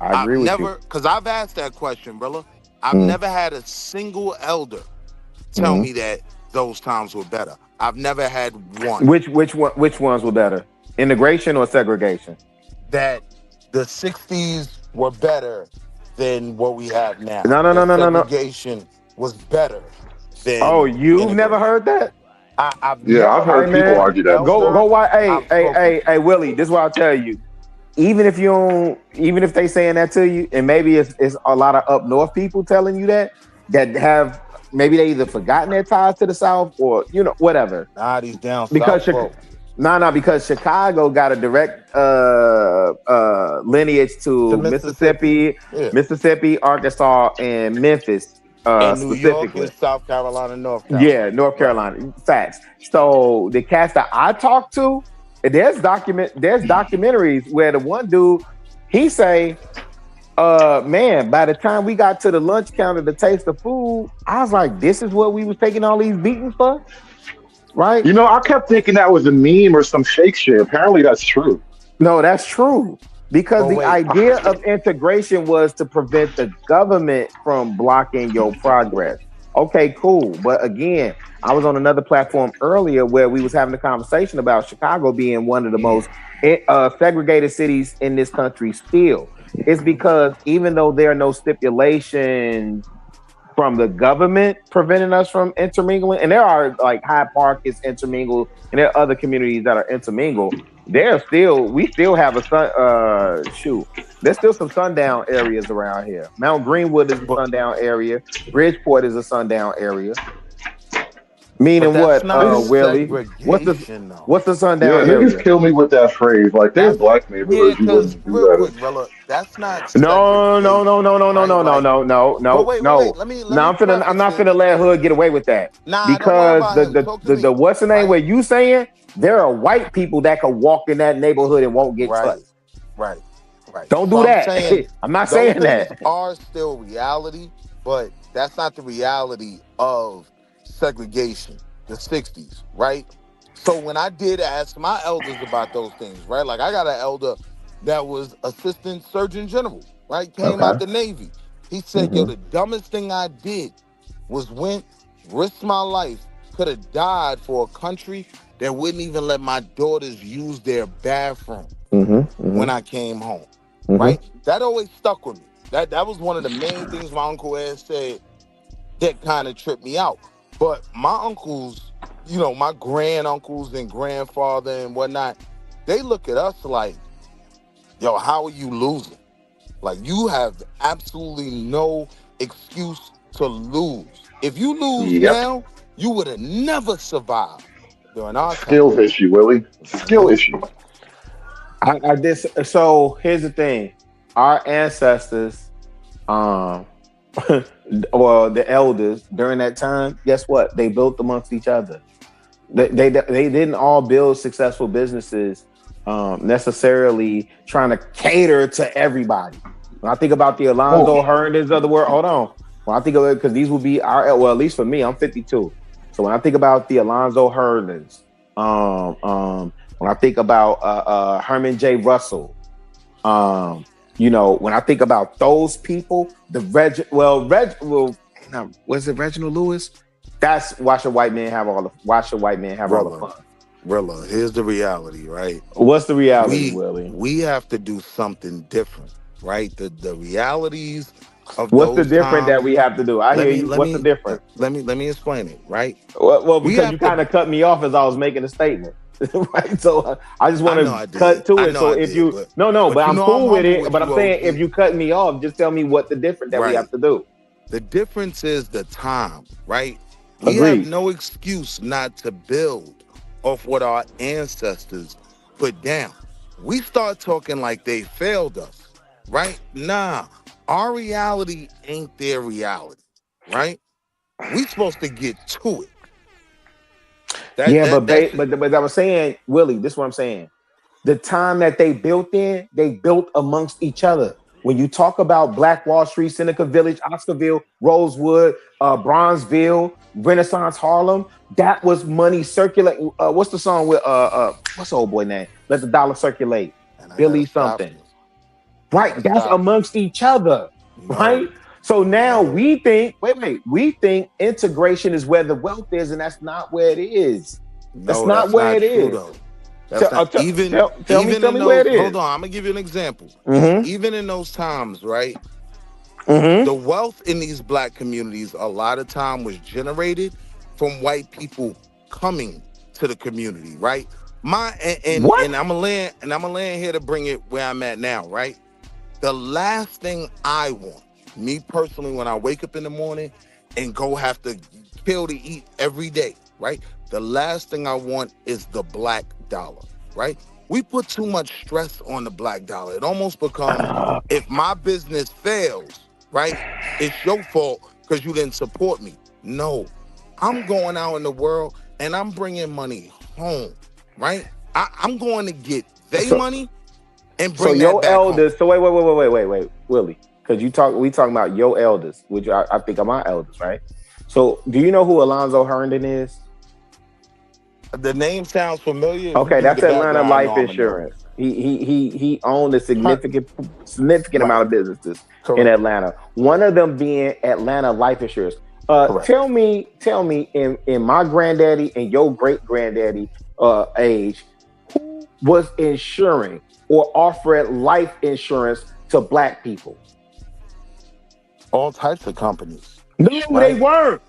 I agree with you.
Because I've asked that question, brother. I've never had a single elder tell me that those times were better. I've never had one.
Which ones were better? Integration or segregation?
That the 60s were better than what we have now.
No.
Segregation was better than.
Oh, you've never heard that?
I've
heard people argue that.
Go watch. Hey, Willie. This is what I'll tell you. Even if they saying that to you, and maybe it's a lot of up north people telling you that have maybe they either forgotten their ties to the South or whatever.
Nah, these down
because
South.
because Chicago got a direct lineage to Mississippi, Arkansas, and Memphis.
And New York and South Carolina, North Carolina.
Yeah, North Carolina. Facts. So the cats that I talk to, there's documentaries where the one dude, he say, man, by the time we got to the lunch counter to taste the food, I was like, this is what we was taking all these beatings for? Right?
I kept thinking that was a meme or some fake shit. Apparently that's true.
No, that's true. Because the idea of integration was to prevent the government from blocking your progress. Okay, cool. But again, I was on another platform earlier where we was having a conversation about Chicago being one of the most segregated cities in this country still. It's because even though there are no stipulations from the government preventing us from intermingling, and there are like Hyde Park is intermingled, and there are other communities that are intermingled. We still have there's still some sundown areas around here. Mount Greenwood is a sundown area. Bridgeport is a sundown area. Meaning what, Willie? What's the sundown area?
Niggas kill me with that phrase. Like, there's black neighborhoods you wouldn't do that.
That's not.
No. I'm not finna let Hood get away with that. Because the what's the name where you saying there are white people that can walk in that neighborhood and won't get touched.
Right.
Don't do that. I'm not saying that.
Are still reality, but that's not the reality of segregation, the 60s, right? So when I did ask my elders about those things, right? Like I got an elder that was assistant surgeon general, right? Came out the Navy. He said, yo, the dumbest thing I did was risked my life, could have died for a country that wouldn't even let my daughters use their bathroom when I came home, right? That always stuck with me. That was one of the main things my uncle had said that kind of tripped me out. But my uncles, my granduncles and grandfather and whatnot, they look at us like, yo, how are you losing? Like, you have absolutely no excuse to lose. If you lose now, you would have never survived during our time.
Skill issue, Willie. Skill issue.
So here's the thing. Our ancestors, or the elders during that time, guess what? They built amongst each other. They didn't all build successful businesses necessarily trying to cater to everybody. When I think about the Alonzo Herndons of the world, hold on. When I think of it, because these will be at least for me, I'm 52. So when I think about the Alonzo Herndons, when I think about Herman J. Russell, when I think about those people, was it Reginald Lewis? That's why should white men have all the fun?
Rilla, here's the reality, right?
What's the reality, Willie?
We have to do something different, right? The realities
What's the difference that we have to do? I hear you. What's the difference?
Let me explain it, right?
Well, because you kind of cut me off as I was making a statement, right? So I just want to cut to it. So if you but I'm cool with it. But I'm saying if you cut me off, just tell me what the difference that we have to do.
The difference is the time, right? We have no excuse not to build off what our ancestors put down. We start talking like they failed us, right? Nah, our reality ain't their reality, right? We supposed to get to it.
But I was saying, Willie, this is what I'm saying. The time that they built they built amongst each other. When you talk about Black Wall Street, Seneca Village, Oscarville, Rosewood, Bronzeville, Renaissance Harlem, that was money circulating. What's the song with what's the old boy name? Let the dollar circulate. Billy something. Right, that's amongst each other, right? So now we think, we think integration is where the wealth is, and that's not where it is. That's not where it is. Tell me where it is.
Hold on, I'm gonna give you an example. Even in those times, right? The wealth in these Black communities a lot of time was generated from white people coming to the community, right? And I'm gonna land here to bring it where I'm at now, right? The last thing I want, me personally, when I wake up in the morning and go have to kill to eat every day, right? The last thing I want is the black dollar, right? We put too much stress on the black dollar. It almost becomes, if my business fails, right, it's your fault because you didn't support me. No, I'm going out in the world and I'm bringing money home, right? I'm going to get money and bring that back
elders.
home.
So wait, Willie, because we talking about your elders, which I think are my elders, right? So do you know who Alonzo Herndon is?
The name sounds familiar.
Okay, that's Atlanta Life Insurance. He owned a significant amount of businesses in Atlanta. One of them being Atlanta Life Insurance. Tell me, in my granddaddy and your great granddaddy age, who was insuring or offering life insurance to Black people?
All types of companies.
No, they weren't.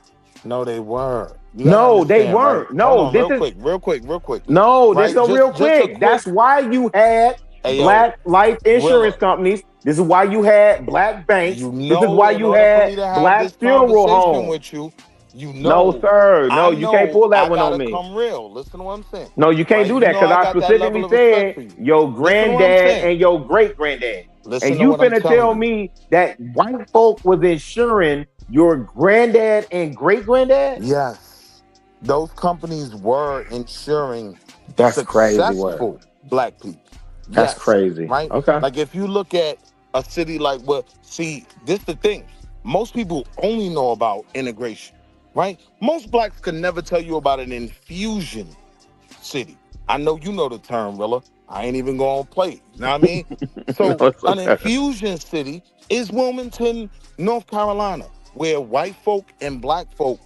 No, they were.
No, they weren't.
Right?
No,
real quick.
No, there's no real quick. That's why you had Black life insurance companies. This is why you had Black banks. This is why you had Black funeral homes.
With you,
no, sir. No, you can't pull that one on me.
Come real. Listen to what I'm saying.
No, you can't do that because I specifically said your granddad and your great granddad. And you finna tell me that white folk was insuring your granddad and great granddad?
Yes. Those companies were insuring
successful
Black people.
That's crazy.
Right?
Okay.
Like if you look at a city like, this the thing. Most people only know about integration, right? Most Blacks could never tell you about an infusion city. I know you know the term, Rilla. I ain't even gonna play it. You know what I mean? So an infusion city is Wilmington, North Carolina, where white folk and Black folk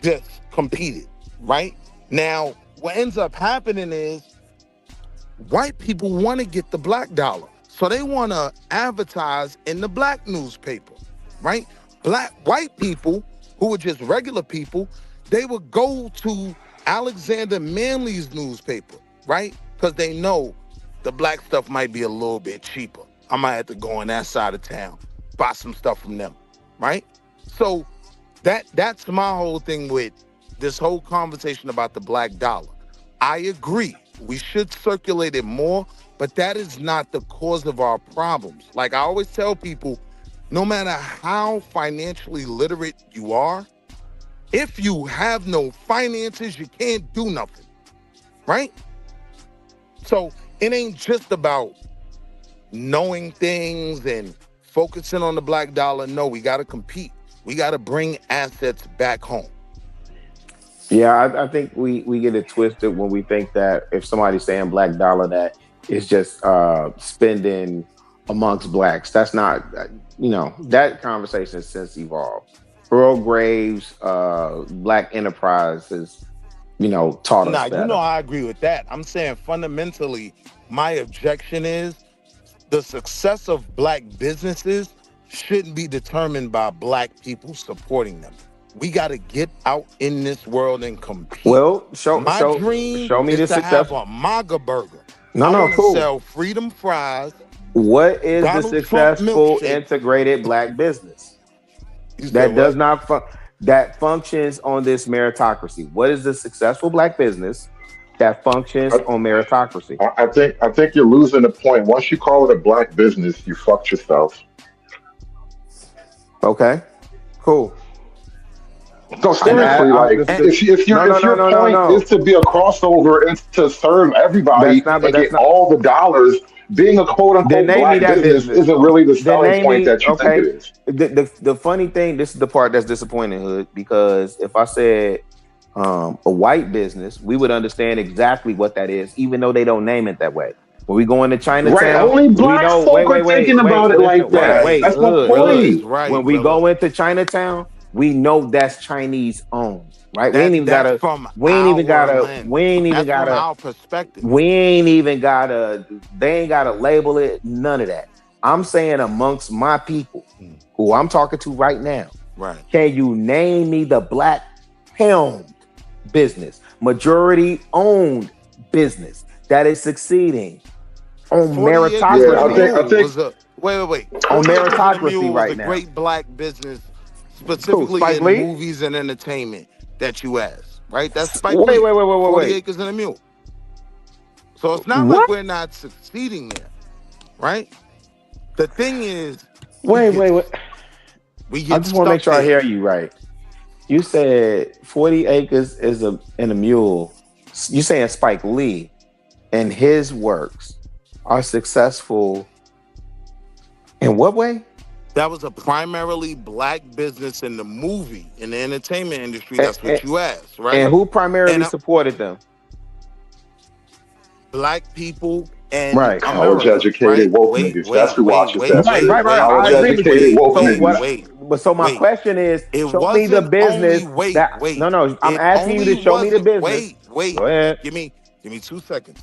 just competed, right? Now, what ends up happening is white people want to get the Black dollar. So they want to advertise in the Black newspaper, right? White people who were just regular people, they would go to Alexander Manly's newspaper, right? Because they know the Black stuff might be a little bit cheaper. I might have to go on that side of town, buy some stuff from them, right? So that's my whole thing with this whole conversation about the Black dollar. I agree. We should circulate it more, but that is not the cause of our problems. Like I always tell people, no matter how financially literate you are, if you have no finances, you can't do nothing, right? So it ain't just about knowing things and focusing on the Black dollar. No, we got to compete. We got to bring assets back home.
Yeah, I think we get it twisted when we think that if somebody's saying Black dollar, that it's just spending amongst Blacks. That's not, that conversation has since evolved. Earl Graves, Black Enterprise has, taught us better.
I agree with that. I'm saying fundamentally, my objection is the success of Black businesses shouldn't be determined by black people supporting them. We got to get out in this world and compete.
Well,
My dream
show me
is
the
to
success.
have a MAGA burger.
No,
I
no,
want to
cool.
sell freedom fries.
What is
Donald
the successful
Trump milkshake.
integrated black business that does not that functions on this meritocracy? What is the successful black business that functions on meritocracy?
I think you're losing the point. Once you call it a black business, you fucked yourself.
Okay, cool.
No, seriously, like if your point is to be a crossover and to serve everybody and get all the dollars, being a quote unquote black business isn't really the selling point that you think it is.
The funny thing, this is the part that's disappointing, Hood, because if I said a white business, we would understand exactly what that is, even though they don't name it that way. When we go into Chinatown,
right? Only black folk are thinking about it like that. That's my point.
When we go into Chinatown, we know that's Chinese owned, right? We ain't even gotta. They ain't gotta label it. None of that. I'm saying amongst my people, who I'm talking to right now,
right?
Can you name me the black helmed business, majority owned business that is succeeding on meritocracy?
Wait.
On meritocracy right
was a
now.
Great black business. Specifically in movies and entertainment that you asked, right? That's Spike Lee.
Wait.
40 Acres and a Mule. So it's not like we're not succeeding there, right? The thing is,
wait. I just want to make sure I hear you right. You said 40 Acres and a Mule. You saying Spike Lee and his works are successful in what way?
That was a primarily black business in the movie, in the entertainment industry. That's what you asked, right?
And who primarily supported them?
Black people and
college-educated woke niggas. That's who watches that shit.
Right.
College-educated woke niggas.
So my question is, show me the business. No. I'm asking you to show me the business.
Wait.
Go ahead.
Give me 2 seconds.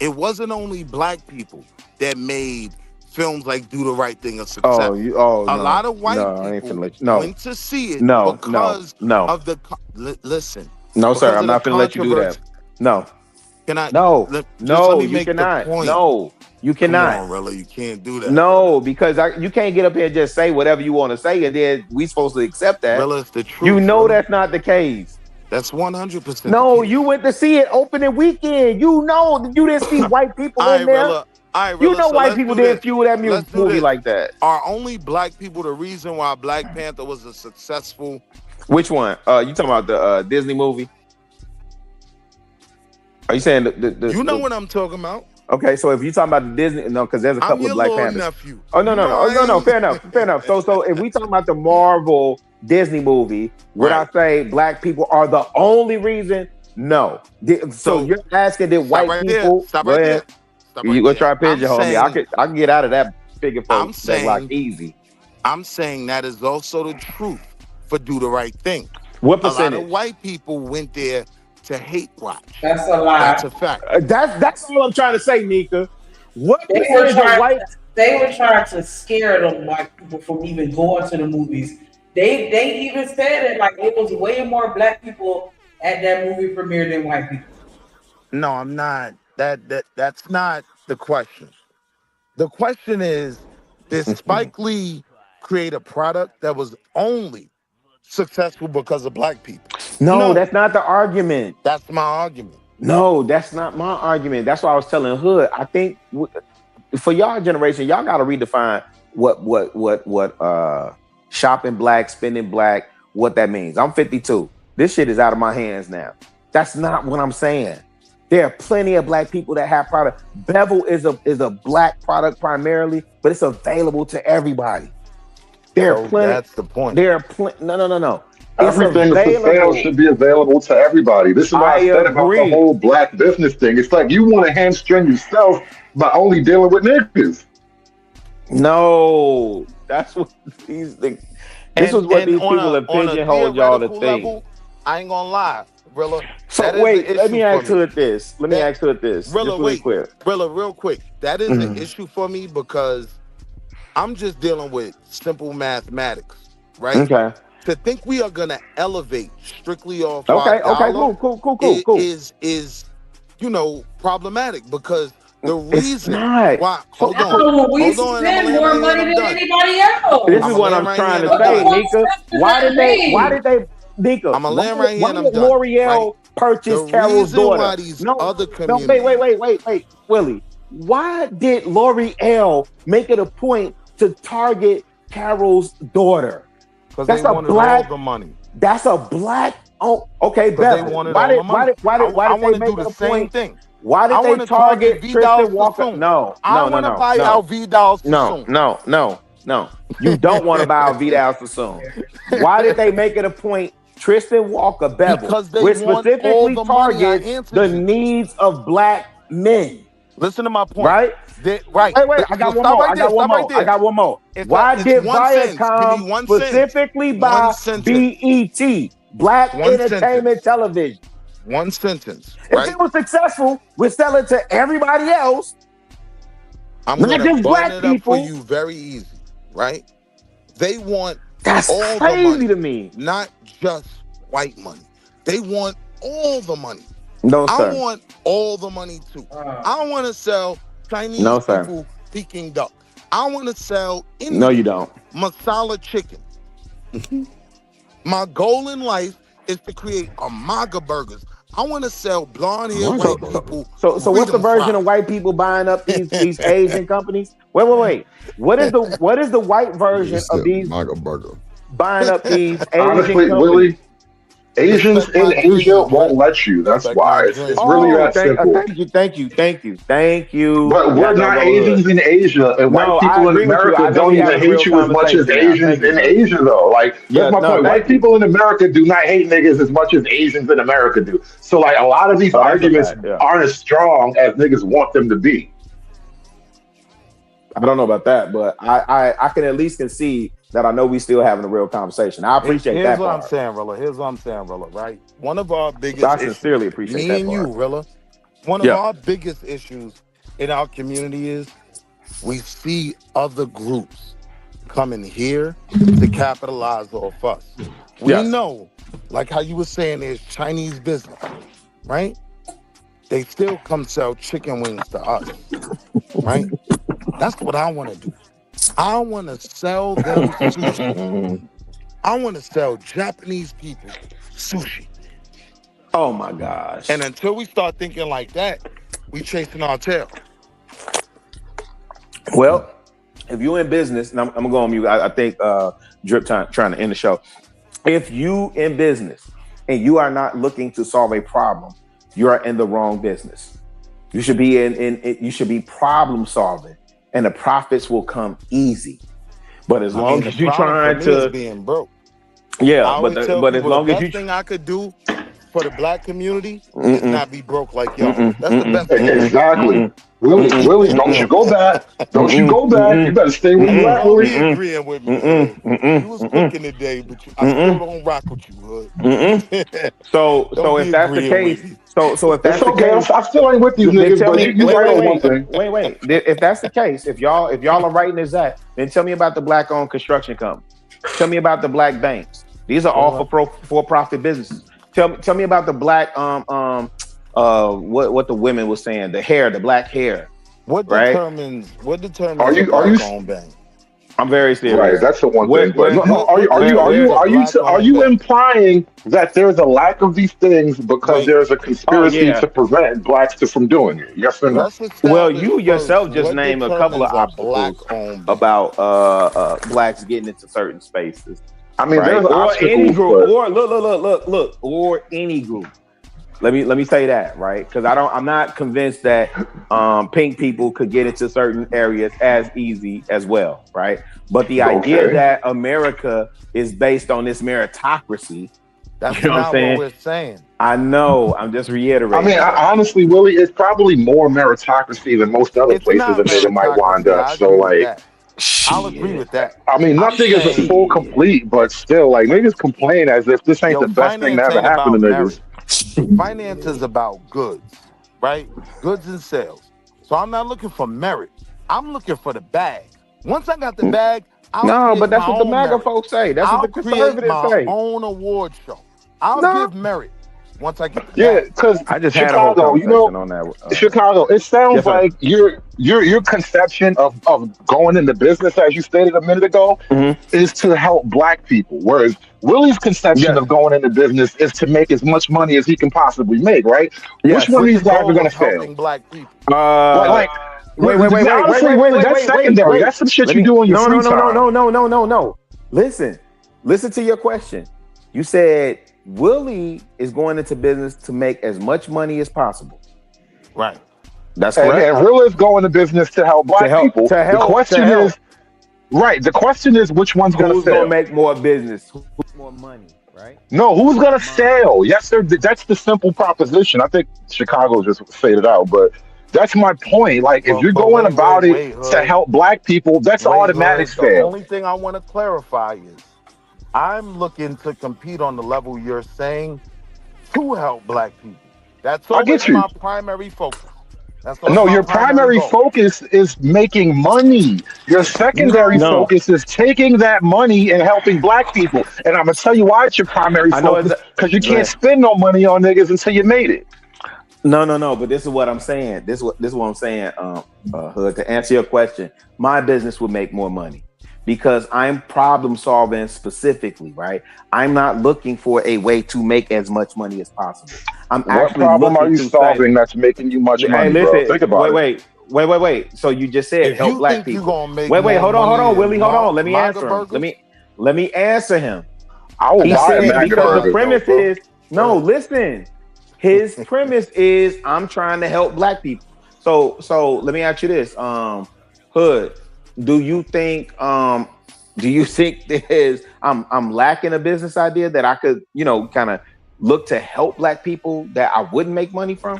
It wasn't only black people that made films like Do the Right Thing a success. A lot of white people went to see it because of the... Listen.
No, sir. I'm not going to let you do that. No.
Can I?
No, you cannot. No, you cannot.
Come on, Rilla, you can't do that.
No, because you can't get up here and just say whatever you want to say, and then we supposed to accept that.
Rilla, it's the truth.
You know that's not the case.
That's 100%.
No, you went to see it opening weekend. You know you didn't see white people in there.
Rilla,
you know white people didn't fuel that movie like that.
Are only black people the reason why Black Panther was a successful?
Which one? You talking about the Disney movie? Are you saying
you know what I'm talking about?
Okay, so if you're talking about the Disney, no, because there's a couple of Black Panthers.
Nephew.
Oh no. Fair enough. So if we talking about the Marvel Disney movie, would I say black people are the only reason? No. So you're asking that white people?
Stop right there.
You gonna try to pigeonhole me? I can get out of that figure for like easy.
I'm saying that is also the truth for Do the Right Thing.
What percentage?
A lot of white people went there to hate watch.
That's a lie.
That's a fact.
That's all I'm trying to say, Nika. What
they were trying to scare the white people from even going to the movies. They even said it like it was way more black people at that movie premiere than white people.
No, I'm not. That's not the question. The question is, did Spike Lee create a product that was only successful because of black people?
No, that's not the argument.
That's my argument.
No, that's not my argument. That's why I was telling Hood. I think for y'all generation, y'all got to redefine what shopping black, spending black, what that means. I'm 52. This shit is out of my hands now. That's not what I'm saying. There are plenty of black people that have product. Bevel is a black product primarily, but it's available to everybody. There are plenty.
That's the point.
There are plenty. No.
Everything that's for sale should be available to everybody. This is what I said about the whole black business thing. It's like you want to hamstring yourself by only dealing with niggas.
No, that's what these things. This is what these people have pigeonholed y'all to think.
I ain't gonna lie, Rilla.
So wait, let me ask Hood this.
Rilla, wait, Rilla, real quick. That is an issue for me because I'm just dealing with simple mathematics, right?
Okay.
To think we are gonna elevate strictly off our
Okay.
dollar
Cool.
is problematic because the
It's
reason
not.
why
So,
We
hold on, and I'm gonna
spend
land
more
right here and
money
I'm
than
done.
anybody else.
this is
I'm gonna
what
land
I'm
right here
trying
and
to
I'm
say,
done.
Nika. Why did they, Nika?
I'm gonna land right here
Why
and
did
I'm done. Right?
L'Oreal purchase
The
Carol's
reason
daughter?
why these
No,
other
no,
communities
wait, Willie. Why did L'Oreal make it a point to target Carol's daughter?
because they
That's a
wanted all
black.
the money.
That's a black. Oh, okay,
Because they
Bevel.
wanted all the money.
Why
I
did they
want to
make
do
it
the
a
same
point?
thing.
Why
I
did they
want to target
target
Vidal
Tristan Walker?
Sassoon.
No.
I want to buy out Vidal Sassoon.
No. You don't want to buy out Vidal Sassoon. Why did they make it a point? Tristan Walker Bevel,
Because they
which
want all
specifically
the money. I
targets
answered
the
you.
needs of black men.
Listen to my point.
Right?
Right.
Wait. I got
So
one
stop
more.
right there. Stop right there.
I got one more.
It's
Why did
one sentence. Give
Viacom
me one sentence.
specifically
One
buy
sentence.
BET, Black
One
Entertainment
sentence.
Television?
One sentence.
If
Right?
it was successful, we'll sell it to everybody else.
I'm
Not
gonna
just
button
black
it up for
people.
you very easy. Right? They want
That's
all the
crazy
money,
to me.
not just white money. They want all the money.
No,
I
sir.
want all the money too. I want to sell Chinese
No, sir.
people Peking duck. I want to sell Indian
No, you don't.
masala chicken. My goal in life is to create Amaga burgers. I want to sell blonde hair white people.
So what's the
freedom
version
fries.
of white people buying up these Asian companies? Wait. What is the white version of these
burger.
buying up these Asian
Honestly,
companies?
Willie, Asians
Respect my
in Asia
dreams,
won't
man.
let you. That's
Respect
why.
my
It's
dreams.
really that
Thank
simple.
you.
But we're
Y'all don't
not
know hood.
Asians in Asia, and
No,
white
I
people in
agree with you. I
America
know
don't
we
even
having a real
hate you as much as
conversation now.
Asians
Thank you,
in
sir.
Asia, though. Like,
Yeah,
that's my
no,
point.
thank
White people in America do not hate niggas as much as Asians in America do. So, like, a lot of these
Oh, that's a
arguments
fact, yeah.
aren't as strong as niggas want them to be.
I don't know about that, but I can at least concede that I know we still having a real conversation. I appreciate
Here's
that
what I'm
part.
saying, Rilla. Right? One of our biggest
I
issues,
sincerely appreciate
me
that
and
part.
you, Rilla, one of
Yeah.
our biggest issues in our community is we see other groups coming here to capitalize off us. We
Yes.
know, like how you were saying, there's Chinese business, right? They still come sell chicken wings to us, right? That's what I want to do. I want to sell them sushi. I want to sell Japanese people sushi.
Oh my gosh.
And until we start thinking like that, we chasing our tail.
Well, if you're in business, and I'm gonna go on mute. I think Drip trying to end the show. If you in business and you are not looking to solve a problem, you are in the wrong business. You should be you should be problem solving, and the profits will come easy. But as long as you're trying to
being broke.
Yeah,
I always tell
but as
people
long
the
as
best
you
thing I could do for the black community is not be broke like y'all. That's the best thing.
Exactly. Willie, don't you go back. Don't you go back. You better stay where you at,
Don't be
Willie.
agreeing with me, Hood. You was cooking today, but I still don't rock with you, Hood.
So
Don't
if
be
that's the
agreeing
case,
with me.
so if that's
It's
the
okay.
case,
I still ain't with these
then
niggas,
tell
but
me.
you right on one thing.
Wait. If that's the case, if y'all are writing this at, then tell me about the black-owned construction company. Tell me about the black banks. These are all for-profit businesses. Tell me about the black what the women was saying, the black hair.
What
right?
determines
Are you
black-owned bank?
I'm very serious.
Right, that's the one thing. But are you implying that there's a lack of these things because there's a conspiracy to prevent blacks from doing it? Yes or no?
Well, you yourself just
what
named a couple of
determines a
obstacles about blacks getting into certain spaces.
I mean, there's
or
obstacles,
any group,
but-
or look, or any group. Let me say that, right? Because I'm not convinced that pink people could get into certain areas as easy as well, right? But the idea that America is based on this meritocracy,
that's
you know
not
what I'm saying?
what we're saying.
I know. I'm just reiterating.
I mean, honestly, Willie, it's probably more meritocracy than most other places a nigga might wind up. So, like,
I'll agree with that.
I mean, nothing is a full complete, but still, like, niggas complain as if this ain't the best thing to ever happen to niggas.
Finance is about goods, right? Goods and sales. So I'm not looking for merit. I'm looking for the bag. Once I got the bag,
No, but that's what the MAGA folks say. That's what the conservatives say.
Own award show. I'll give merit once I get the
Yeah,
bag.
because
I just had a whole
Chicago,
conversation on that.
Chicago. It sounds
Yes, sir.
like your conception of going into business, as you stated a minute ago, is to help black people. Whereas Willie's conception of going into business is to make as much money as he can possibly make. Right?
Yes.
Which one of these guys are going to fail?
Helping black people.
Wait, honestly, Willie, that's secondary. That's some shit you do in your free time.
No. Listen to your question. You said Willie is going into business to make as much money as possible.
Right.
That's correct.
And Will is going to business to help black people. The question is, right? The question is, which one's going to fail?
Who's going to make more business? Who's more money? Right?
No, who's going to fail? Yes, sir. That's the simple proposition. I think Chicago just faded out, but that's my point. Like, if you're going about it to help black people, that's automatic fail.
The only thing I want to clarify is, I'm looking to compete on the level you're saying to help black people. That's always my primary focus.
No, your primary focus is making money. Your secondary focus is taking that money and helping black people. And I'm gonna tell you why it's your primary focus, because you can't spend no money on niggas until you made it.
No. But this is what I'm saying. This is what I'm saying, Hood. To answer your question, my business would make more money because I'm problem solving specifically, right? I'm not looking for a way to make as much money as possible. I'm
what problem are you solving that's making you much money, bro? Think about it.
Wait. So you just said help black people. Wait, hold on, Willie, hold on. Let me answer him. Let me answer him.
I will buy a MAGA
because
burger,
the premise is listen. His premise is I'm trying to help black people. So let me ask you this, Hood. Do you think there's I'm lacking a business idea that I could, kind of look to help black people that I wouldn't make money from?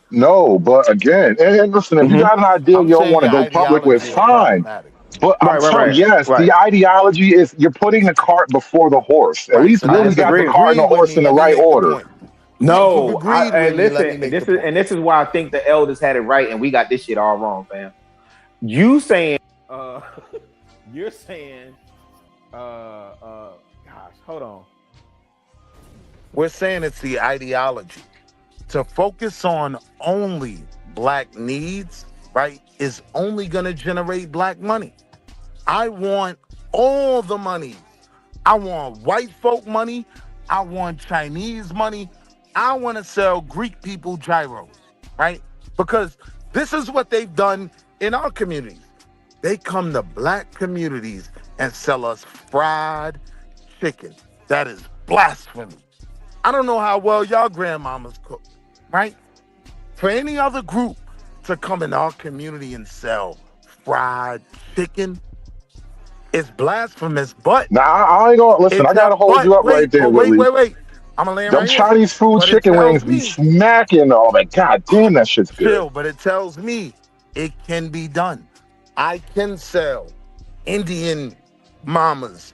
No, but again, and listen, if you got an idea you don't want to go public with, fine. But the ideology is you're putting the cart before the horse. At least Willie's got the cart and the horse in the right order.
No, this is why I think the elders had it right and we got this shit all wrong, fam. You're saying, gosh, hold on.
We're saying it's the ideology. To focus on only black needs, right, is only going to generate black money. I want all the money. I want white folk money. I want Chinese money. I want to sell Greek people gyros, right? Because this is what they've done in our communities. They come to black communities and sell us fried chicken. That is blasphemy. I don't know how well y'all grandmamas cook, right? For any other group to come in our community and sell fried chicken, it's blasphemous, but...
Nah, I ain't gonna... Listen, I gotta hold you up right there, Willie.
Wait. I'm gonna land right here.
Them Chinese food chicken wings be smacking all that. God damn, that shit's good.
Chill, but it tells me it can be done. I can sell Indian mama's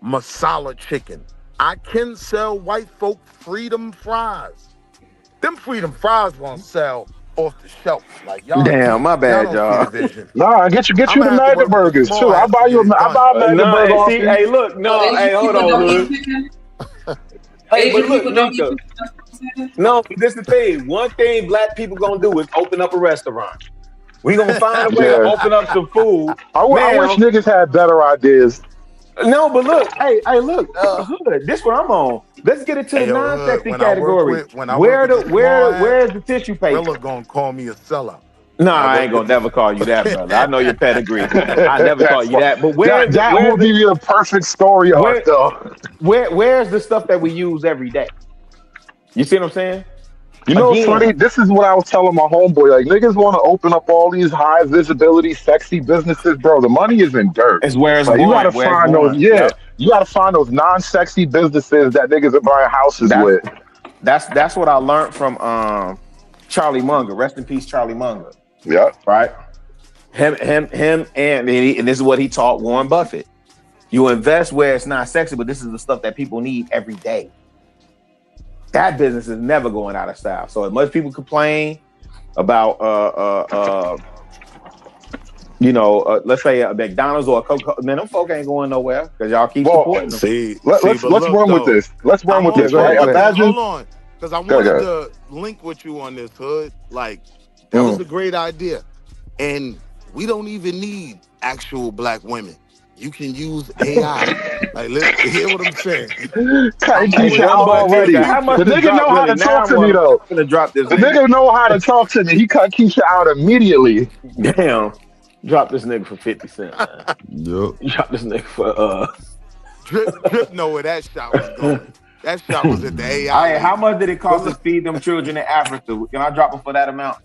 masala chicken. I can sell white folk freedom fries. Them freedom fries won't sell off the shelf. Like y'all.
Damn, my bad, y'all.
Nah, get you the MAGA burgers too. I buy a MAGA burger off you.
Hey, look, hold on, Hood. Hey, but look, Nika. No, this is the thing. One thing black people gonna do is open up a restaurant. We gonna find a way to open up some food.
I wish niggas had better ideas.
No, but look, hey, look, Hood. This what I'm on. Let's get it to the non-sexy category. Where's the tissue paper?
Rilla gonna call me a sellout.
No, I ain't gonna never call you that, brother. I know your pedigree. I never call you that. But
that will be the perfect story arc, though.
Where's the stuff that we use every day? You see what I'm saying?
You know what's funny? This is what I was telling my homeboy. Like, niggas want to open up all these high visibility, sexy businesses, bro. The money is in dirt.
It's where it's
like,
going.
You gotta find those. You gotta find those non-sexy businesses that niggas are buying houses with.
That's what I learned from Charlie Munger. Rest in peace, Charlie Munger.
Yeah.
Right. Him, and this is what he taught Warren Buffett. You invest where it's not sexy, but this is the stuff that people need every day. That business is never going out of style. So as much people complain about you know, let's say a McDonald's or a Coca-Cola, man, them folk ain't going nowhere because y'all keep supporting them.
Let's run with this. Let's run with this, right? Imagine.
Hold on, because I wanted to link with you on this, Hood. Like, that was a great idea. And we don't even need actual black women. You can use AI. Like, let's hear what I'm saying.
Cutting Keisha out already. The nigga know how to talk to me, though.
I'm gonna drop this.
The nigga know how to talk to me. He cut Keisha out immediately.
Damn. Drop this nigga for 50 cents.
Yep.
Drop this nigga for
Drip know where that shot was going. That shot was at the AI.
Hey, how much did it cost to feed them children in Africa? Can I drop them for that amount?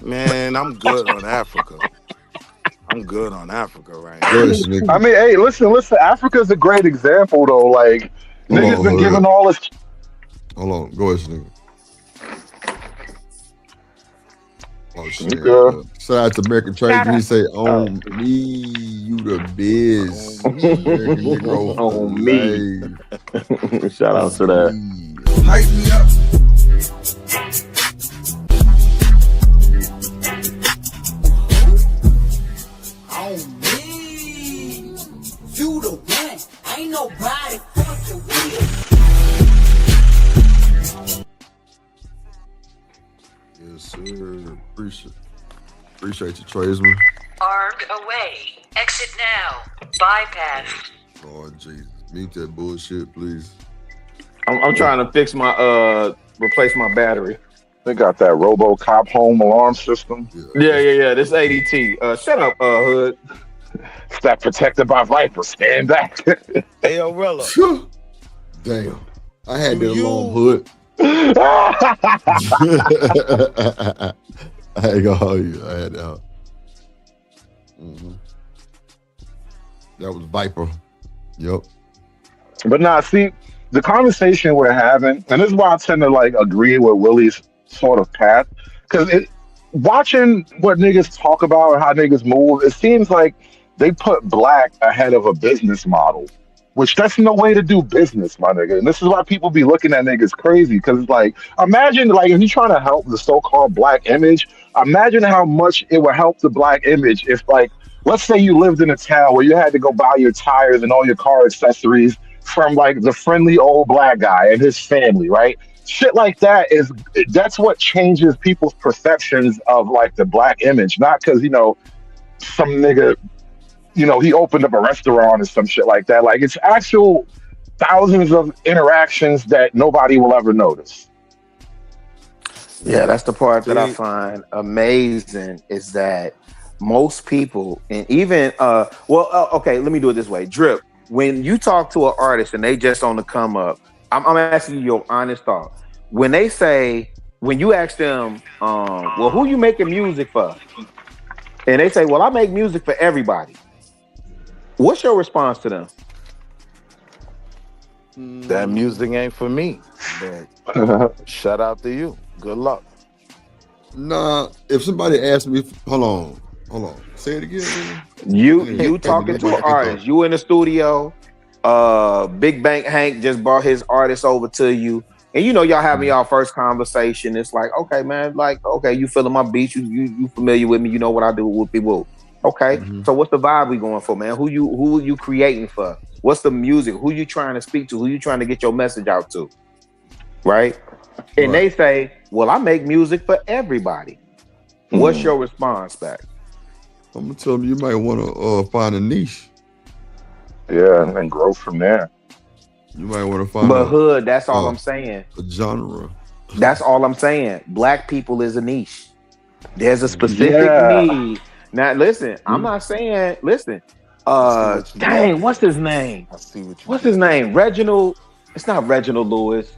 Man, I'm good on Africa. I'm good on Africa right now.
I mean, hey, listen. Africa's a great example, though. Like, niggas been giving all this.
Hold on. Go ahead, nigga. Oh, shit. Shout out to American Trade. He say, on me, you the biz.
On me. Shout out to that.
Hype me up.
On me, you the one. Ain't nobody fucking with you.
Yes, sir. Appreciate you, tradesman.
Armed away. Exit now. Bypass.
Lord Jesus. Mute that bullshit, please.
I'm trying to fix my replace my battery.
They got that RoboCop home alarm system.
Yeah. This ADT. Shut up, Hood.
It's that protected by Viper. Stand back.
Hey, Rella.
Damn. I had that alarm, Hood. I ain't gonna hold you. I had that. That was Viper. Yep.
But nah, see, the conversation we're having, and this is why I tend to like agree with Willie's sort of path, because watching what niggas talk about and how niggas move, it seems like they put black ahead of a business model, which that's no way to do business, my nigga. And this is why people be looking at niggas crazy, because like, imagine like if you're trying to help the so-called black image, imagine how much it would help the black image if like, let's say you lived in a town where you had to go buy your tires and all your car accessories from like the friendly old black guy and his family, right? Shit like that's what changes people's perceptions of like the black image, not because, you know, some nigga, you know, he opened up a restaurant or some shit like that. Like, it's actual thousands of interactions that nobody will ever notice.
Yeah, that's the part that I find amazing is that most people, and even okay, let me do it this way. Drip, when you talk to an artist and they just on the come up, I'm asking you your honest thought. When they say, when you ask them, well, who you making music for? And they say, well, I make music for everybody. What's your response to them?
That music ain't for me. But shout out to you. Good luck.
Nah, if somebody asked me, hold on. Say it again.
You talking to an artist. You in the studio. Big Bank Hank just brought his artist over to you. And you know, y'all having y'all first conversation. It's like, okay, man, like, okay, you feeling my beat. You familiar with me. You know what I do, whoopie whoop. Okay, so what's the vibe we going for, man? Who you creating for? What's the music? Who you trying to speak to? Who you trying to get your message out to? Right? And they say, well, I make music for everybody. What's your response back?
I'm gonna tell them you might want to find a niche.
Yeah, and grow from there.
You might want to find
Hood, that's all I'm saying.
A genre.
That's all I'm saying. Black people is a niche. There's a specific need. Now, listen, I'm not saying, listen, dang, what's his name? What's his name? Reginald, it's not Reginald Lewis.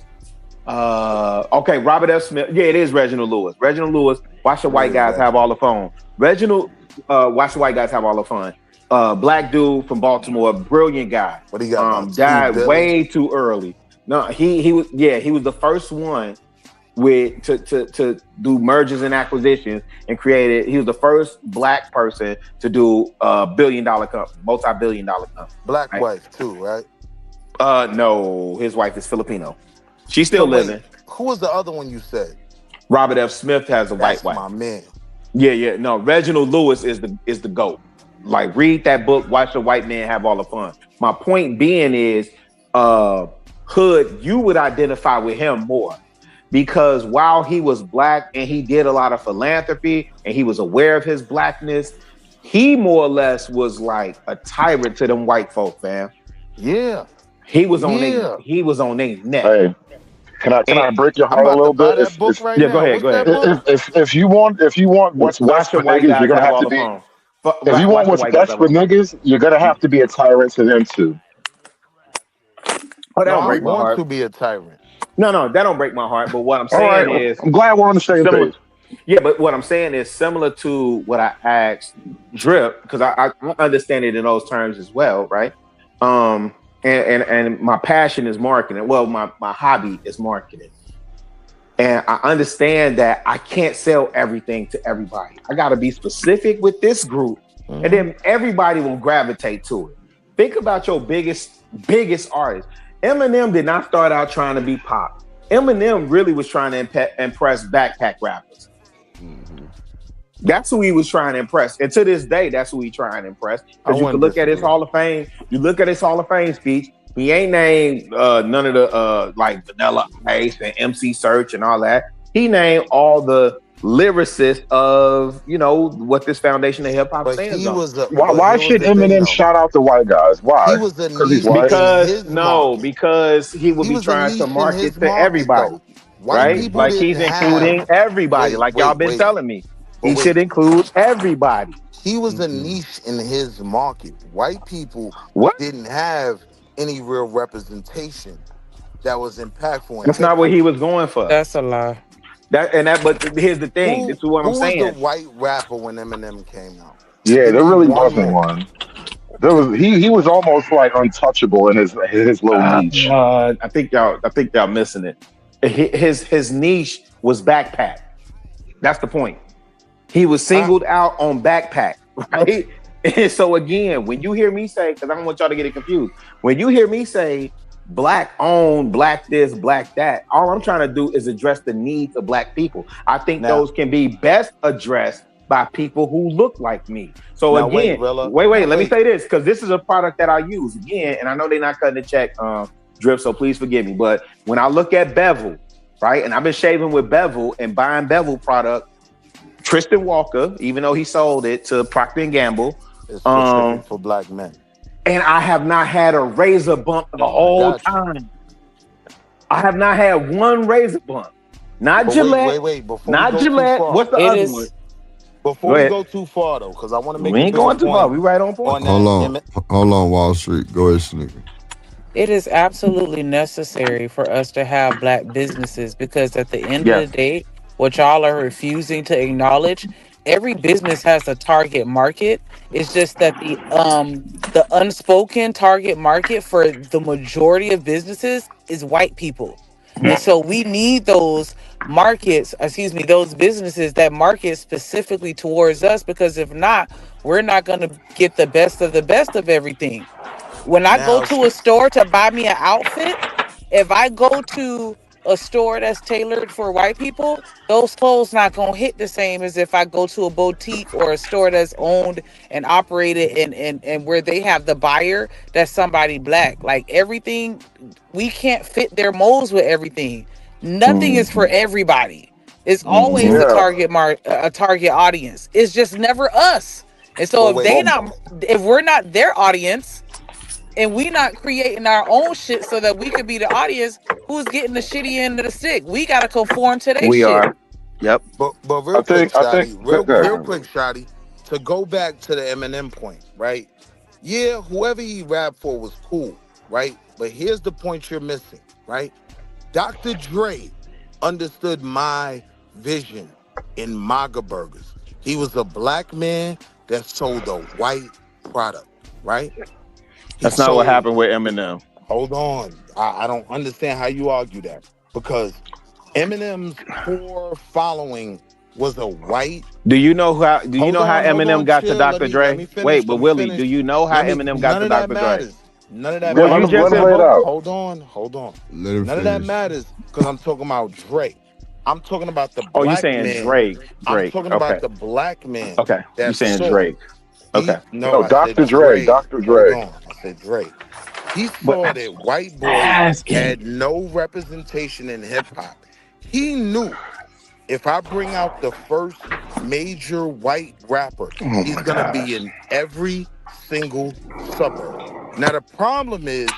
Okay, Robert F. Smith. Yeah, it is Reginald Lewis. Reginald Lewis, watch the white guys have all the fun. Reginald, watch the white guys have all the fun. Black dude from Baltimore, brilliant guy.
What he got?
Died way too early. No, he was the first one to do mergers and acquisitions and created. He was the first black person to do a billion-dollar company, multi-billion-dollar company.
Black wife too, right?
No, his wife is Filipino. She's still living.
Who was the other one you said?
Robert F. Smith has a white wife.
My man.
Yeah. No, Reginald Lewis is the GOAT. like read that book, watch the white man have all the fun. My point being is, Hood, you would identify with him more because while he was black and he did a lot of philanthropy and he was aware of his blackness, he more or less was like a tyrant to them white folk, fam.
Yeah.
He was on their neck.
Hey, can I break your
I'm
heart a
about
little
to buy
bit?
that book right
Yeah,
now.
go ahead,
What's that book?
If you want what's
Watch
best
the
for
white
niggas,
guys
you're gonna
have
have
all
to
the
be.
fun.
If you want
Watch the
what's
white guys
best
have
for
all the fun.
niggas, you're gonna have to be a tyrant to them too.
Oh, that
No,
don't
I
break my
want
heart.
to be a tyrant.
No, that don't break my heart. But what I'm
All right,
saying is
I'm glad we're on the same
similar.
page.
Yeah, but what I'm saying is similar to what I asked Drip, because I understand it in those terms as well, right? And my passion is marketing. Well, my hobby is marketing. And I understand that I can't sell everything to everybody. I got to be specific with this group, and then everybody will gravitate to it. Think about your biggest artist. Eminem did not start out trying to be pop. Eminem really was trying to impress backpack rappers. That's who he was trying to impress. And to this day, that's who he's trying to impress. Because you can look at his Hall of Fame. You look at his Hall of Fame speech. He ain't named none of the like Vanilla Ice and MC Search and all that. He named all the lyricists of, what this foundation of hip hop stands on.
Why should Eminem shout out the white guys? Why?
He was a
Because he's
niche
white.
Because he would be trying to market to everybody. Right? Like he's including everybody, like y'all been telling me. He should include everybody.
He was a niche in his market. White people didn't have any real representation that was impactful.
That's not what he was going for.
That's a lie.
But here's the thing. This is what I'm saying.
Who was the white rapper when Eminem came out?
Yeah, there really wasn't one. There was he was almost like untouchable in his little niche.
I think y'all missing it. His niche was backpack. That's the point. He was singled out on backpack, right? And so again, when you hear me say, because I don't want y'all to get it confused, when you hear me say black owned, black this, black that, all I'm trying to do is address the needs of black people. I think those can be best addressed by people who look like me. So
now,
again, wait, let me say this, because this is a product that I use again, and I know they're not cutting the check, Drip, so please forgive me. But when I look at Bevel, right, and I've been shaving with Bevel and buying Bevel product, Tristan Walker, even though he sold it to Procter & Gamble,
it's specific for black men.
And I have not had a razor bump the whole time. I have not had one razor bump. Not Gillette.
Wait. Before
not Gillette. What's the other one?
Before we go too far, though, because I want to make
we ain't going too far. We right on point.
Hold on, Wall Street. Go ahead, Sneaker.
It is absolutely necessary for us to have black businesses because at the end of the day, what y'all are refusing to acknowledge, every business has a target market. It's just that the unspoken target market for the majority of businesses is white people. And so we need those those businesses that market specifically towards us, because if not, we're not going to get the best of everything. When I go to a store to buy me an outfit, if I go to a store that's tailored for white people, those clothes not gonna hit the same as if I go to a boutique or a store that's owned and operated and where they have the buyer that's somebody black. Like everything, we can't fit their molds with everything. Nothing is for everybody. It's always a target audience. It's just never us. And so if we're not their audience, and we not creating our own shit so that we could be the audience, who's getting the shitty end of the stick? We gotta conform to their shit.
We are. Yep.
But real quick, Shotty, to go back to the Eminem point, right? Yeah, whoever he rapped for was cool, right? But here's the point you're missing, right? Dr. Dre understood my vision in MAGA burgers. He was a black man that sold a white product, right?
That's not what happened with Eminem.
Hold on. I don't understand how you argue that, because Eminem's core following was a white.
Do you know how Eminem got to Dr. Dre? Wait, but Willie, do you know how Eminem got to Dr. Dre?
None of that matters. Hold on. None of that matters, because I'm talking about Drake. I'm talking about the black man.
Oh, you saying Drake.
I'm talking about the black man.
Okay, you saying Drake. Okay.
No, I
Dr.
said
Dre. Dr.
Hold
Dre.
on. I said Dre. He
But
saw that white boys
asking.
had no representation in hip hop. He knew if I bring out the first major white rapper,
Oh
he's
my
gonna
gosh.
be in every single suburb. Now the problem is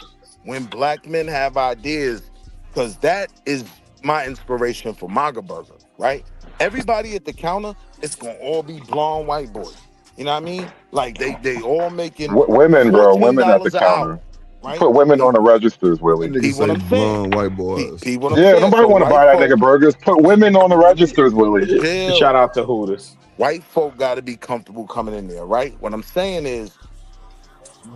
when black men have ideas, because that is my inspiration for Maga Burger, right? Everybody at the counter, it's gonna all be blonde white boys. You know what I mean? Like they all making
Women, bro. Women at the
$14 an hour,
counter.
right?
Put women on the registers, Willie.
That nigga say
What I'm saying.
blonde white boys.
What I'm
Yeah,
saying.
nobody
So
want to
white
buy that
folk,
nigga burgers. Put women on the registers, Willie.
chill.
Shout out to Hooters.
White folk got to be comfortable coming in there, right? What I'm saying is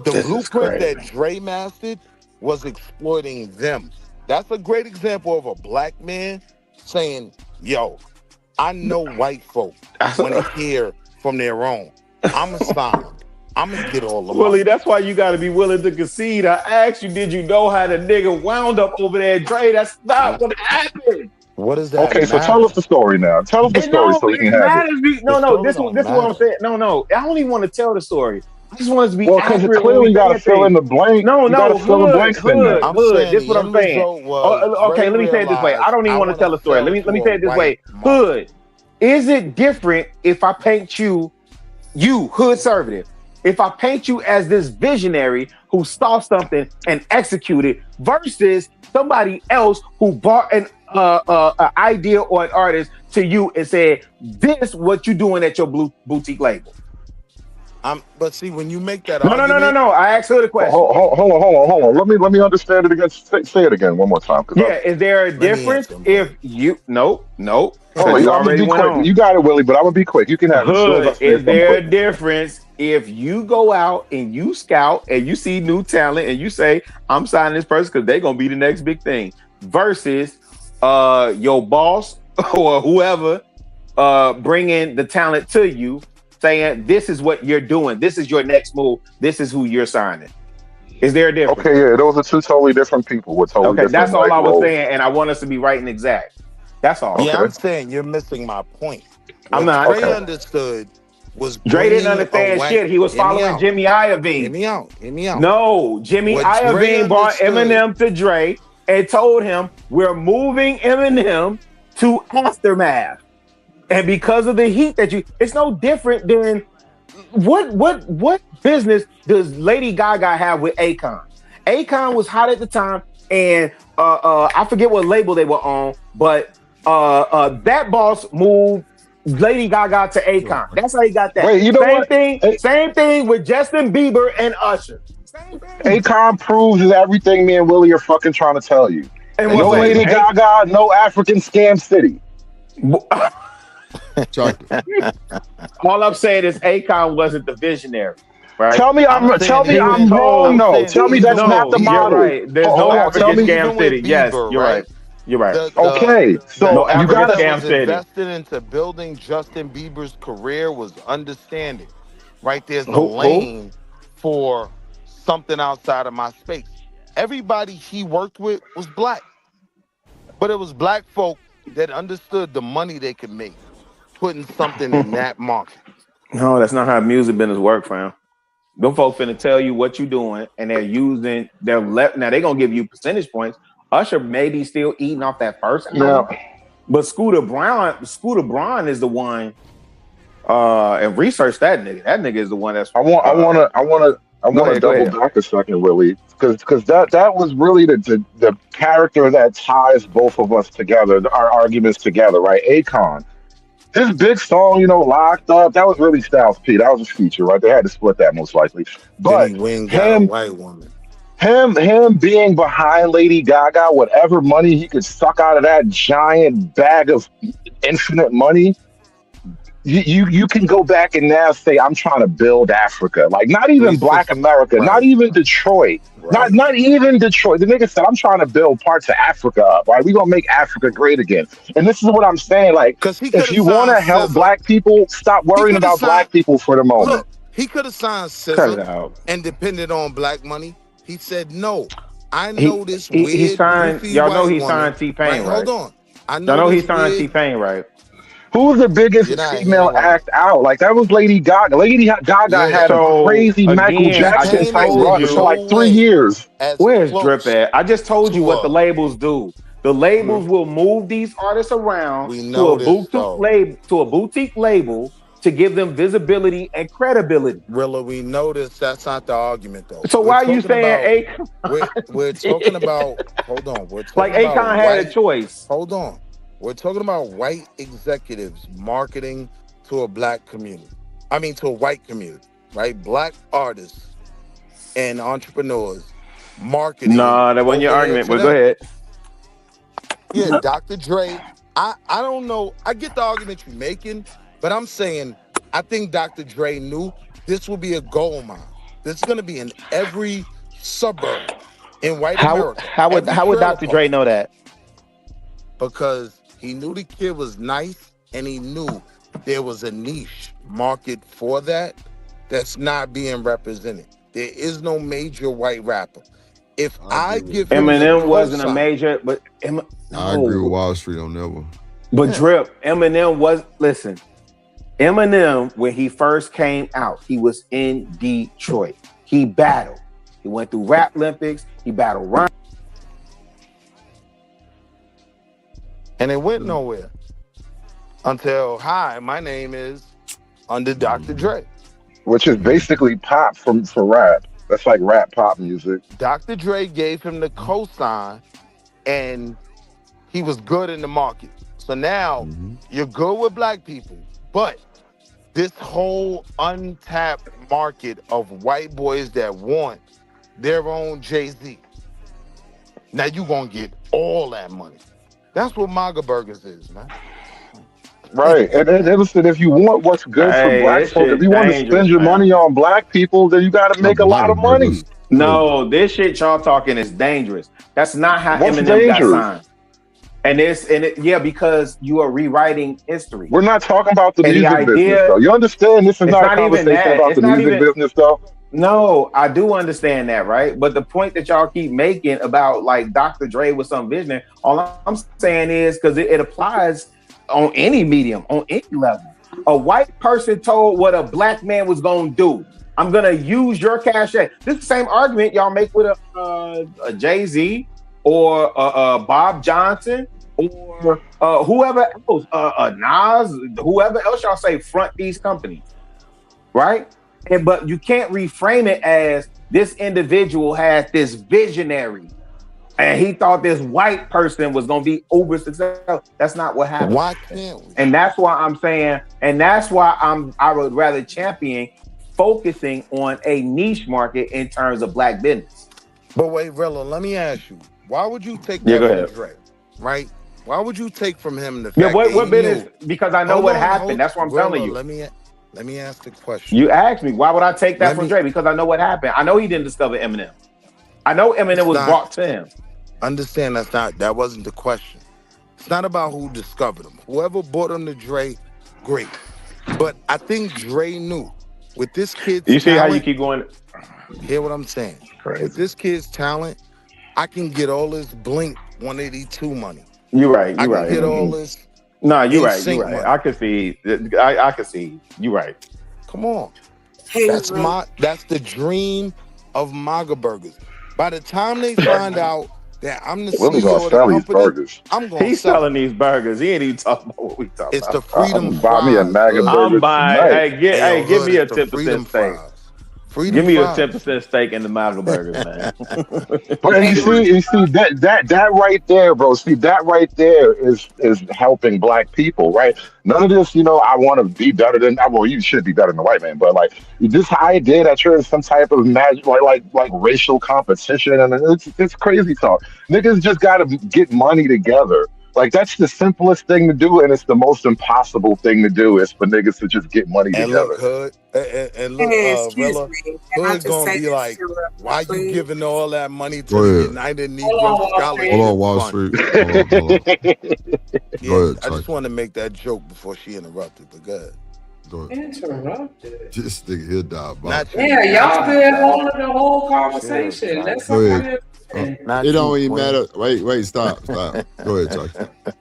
the
This is
blueprint
crazy.
that Dre mastered was exploiting them. That's a great example of a black man saying, yo, I know white folk want to hear from their own. I'm going to sign them. I'm going to get all the
Willie,
money.
that's why you got to be willing to concede. I asked you, did you know how the nigga wound up over there, Dre? That's not what happened.
What does that
Okay, so
matter?
tell us the story now. Tell us the story so we can
It
have it.
matters. No,
story
this
don't
is what I'm
matter.
saying. No, I don't even want to tell the story. I just want it to be
Well, because
accurate.
clearly you got to
to
fill in the blank.
No,
You got to fill the blanks in there.
I'm
hood.
saying
This is what
the
I'm
end
saying.
result was
Okay,
Dre
let me say it this way. I don't even want to tell a story. Let me say it this way. Hood. Is it different if I paint you hood conservative? If I paint you as this visionary who saw something and executed versus somebody else who brought an idea or an artist to you and said, this what you doing at your boutique label?
But see, when you make that
No. I asked her the question.
Hold on. Let me understand it again. Say it again one more time.
Yeah, is there a difference if you no?
Hold on,
You
I'm gonna
already
be
went
quick.
on.
You got it, Willie, but I'm gonna be quick. You can have it. As soon as I
Hood,
say it,
is
I'm
there a
quick.
difference if you go out and you scout and you see new talent and you say, I'm signing this person because they're gonna be the next big thing, versus your boss or whoever bringing the talent to you, saying this is what you're doing, this is your next move, this is who you're signing? Is there a difference?
Okay, yeah, those are two totally different people with totally different.
That's all I was
roles.
saying, and I want us to be right and exact. That's all.
Yeah, I'm saying you're missing my point.
I'm
What
not.
Dre understood was
Dre didn't understand
away.
shit. He was
Hear me
following
out.
Jimmy Iovine.
Hear me out.
No, Jimmy
What Dre
Iovine brought
understood-
Eminem to Dre and told him, we're moving Eminem to Aftermath. And because of the heat it's no different than what business does Lady Gaga have with Akon? Akon was hot at the time, and I forget what label they were on, but that boss moved Lady Gaga to Akon. That's how he got that.
Wait, you know what?
Same thing with Justin Bieber and Usher.
Akon proves everything me and Willie are fucking trying to tell you.
And
no Lady Gaga, no African scam city.
All I'm saying is Akon wasn't the visionary. Right?
Tell me I'm wrong. No, tell me that's not the model.
You're right. There's no African scam city. Yes, you're right. You're right.
Okay, so
you got
scam
was
city.
invested into building Justin Bieber's career was understanding. Right, there's a
Who?
lane for something outside of my space. Everybody he worked with was black, but it was black folk that understood the money they could make putting something in that market.
No, that's not how music business work, fam. Them folks finna tell you what you doing, and they're left. Now they're gonna give you percentage points. Usher may be still eating off that first album, but Scooter Braun is the one. And research that nigga. That nigga is the one that's.
I want to double back a second, Willie, because that was really the character that ties both of us together, our arguments together, right? Akon. His big song, Locked Up, that was really Styles P. That was a feature, right? They had to split that most likely. But
him, white woman.
Him being behind Lady Gaga, whatever money he could suck out of that giant bag of infinite money, you can go back and now say, I'm trying to build Africa. Like, not even Black America, not even Detroit. Not even Detroit. The nigga said, I'm trying to build parts of Africa up. Right? We're going to make Africa great again. And this is what I'm saying. Like, if you want to help black people, stop worrying about black people for the moment.
Look, he could have signed SZA and depended on black money. He said, no, I know this weird.
He signed, y'all know he signed T-Pain, right?
Hold on.
I know he signed T-Pain, right?
Who's the biggest
You're not
female
hearing what
act out? Like that was Lady Gaga. Lady Gaga
Yeah.
had a
So
crazy Michael
again, I
Jackson
just
type
Entertainment
told
run
in
for
you.
like
no
3
way
years.
as
Where's Drip
close
at? I just told you
to
what the
a.
labels do. The labels will move these artists around
We
to a
noticed
boutique label to give them visibility and credibility.
Rilla, we noticed that's not the argument though.
So
We're
why are you
talking
saying
about
Akon?
we're talking about hold on. We're
Like
talking about
Akon had a
white
choice.
hold on. We're talking about white executives marketing to a black community. I mean to a white community, right? Black artists and entrepreneurs marketing
Nah, that wasn't your
over there
argument,
to
but go
them.
ahead.
Yeah, Dr. Dre. I don't know. I get the argument you're making, but I'm saying I think Dr. Dre knew this will be a gold mine. This is going to be in every suburb in white America, every
How would
trailer
Dr. Dre
park,
know that?
because he knew the kid was nice and he knew there was a niche market for that that's not being represented. There is no major white rapper. If I give him the
Eminem wasn't a
cosign,
major, but
I agree with Wall Street on that one.
But
Yeah.
Drip, Eminem was listen. Eminem, when he first came out, he was in Detroit. He battled. He went through Rap Olympics. He battled Ryan.
and it went nowhere until hi, my name is under Dr. Dre.
Which is basically pop for rap. That's like rap pop music.
Dr. Dre gave him the cosign and he was good in the market. So now you're good with black people, but this whole untapped market of white boys that want their own Jay-Z. Now you gonna get all that money. That's what MAGA Burgers is, man.
Right. And listen, if you want what's good for black
This
folk, if
shit
you want to spend
dangerous,
your
man.
money on black people, then you got to make a lot of money.
No, this shit y'all talking is dangerous. That's not how
What's
Eminem
dangerous?
got signed. Yeah, because you are rewriting history.
We're not talking about the
And the
music business,
idea-
though. You understand this is
It's
not a
not even
conversation
that.
about
It's
the
not
music
even-
business, though.
No, I do understand that, right? But the point that y'all keep making about like Dr. Dre with some vision, all I'm saying is because it applies on any medium, on any level. A white person told what a black man was going to do. I'm going to use your cachet. This is the same argument y'all make with a Jay-Z or Bob Johnson or whoever else, Nas, whoever else y'all say front these companies, right? But you can't reframe it as this individual has this visionary and he thought this white person was going to be uber successful. That's not what happened.
Why can't we?
And that's why I'm saying, and that's why I would rather champion focusing on a niche market in terms of black business.
But wait, Rilla, let me ask you, why would you take
Yeah,
that
go
from
ahead.
Dre, right? Why would you take from him the fact
Yeah, what
that he
business?
knew?
Because I know
Hold
what
on,
happened. That's what I'm
Rilla,
telling you.
Let me ask the question.
You asked me, why would I take that
Let
from
me-
Dre? Because I know what happened. I know he didn't discover Eminem. I know Eminem
It's
was
not-
brought to him.
Understand that wasn't the question. It's not about who discovered him. Whoever brought him to Dre, great. But I think Dre knew with this kid's
You see
talent,
how you keep going?
hear what I'm saying?
Crazy.
With this kid's talent, I can get all this Blink 182 money.
You're right.
I
You're
can
right.
get all this.
No, you're right.
NSYNC
You're right.
money.
I can see. I can see. You're right.
Come on.
Hey,
That's
bro.
that's the dream of MAGA Burgers. By the time they find out that I'm the
Willie
CEO
gonna
of the
sell these
company,
burgers.
I'm gonna
He's
sell
selling these burgers. He ain't even talking about what we talking
It's the
about.
freedom
I'm buy me a
fries.
MAGA
Hood.
burger
I'm buying.
tonight.
Hey, give
Hood,
me a
it's the
10%
freedom
steak.
fries. Freedom
Give me a
fries.
10% steak in the MAGA burgers, man.
But and you see that right there, bro. See that right there is helping black people, right? None of this, I want to be better than. Well, you should be better than the white man, but like this idea that you're some type of magic, like racial competition, and it's crazy talk. Niggas just got to get money together. Like that's the simplest thing to do, and it's the most impossible thing to do is for niggas to just get money
And
together.
look, Hood, and look,
Hey, excuse
Rilla,
me. Can I
Hood
just
gonna
say
be
this
like,
to her,
why you
please?
giving all that money to
Go
the
ahead.
United
Hold
Negro
on, Wall
Scholarship
Street.
Hold on, Wall
Fund?
Street. Hold on.
Yeah,
Go ahead,
I just
Chuck.
want to make that joke before she interrupted, but go ahead.
Go ahead.
Interrupted.
This nigga here died.
Not you.
Yeah, y'all been holding the whole
Chill,
conversation.
Chuck.
Let
Go
somebody
ahead.
else in.
Not
It
you,
don't even
Queen.
matter. Wait, stop. Go ahead, Chuck.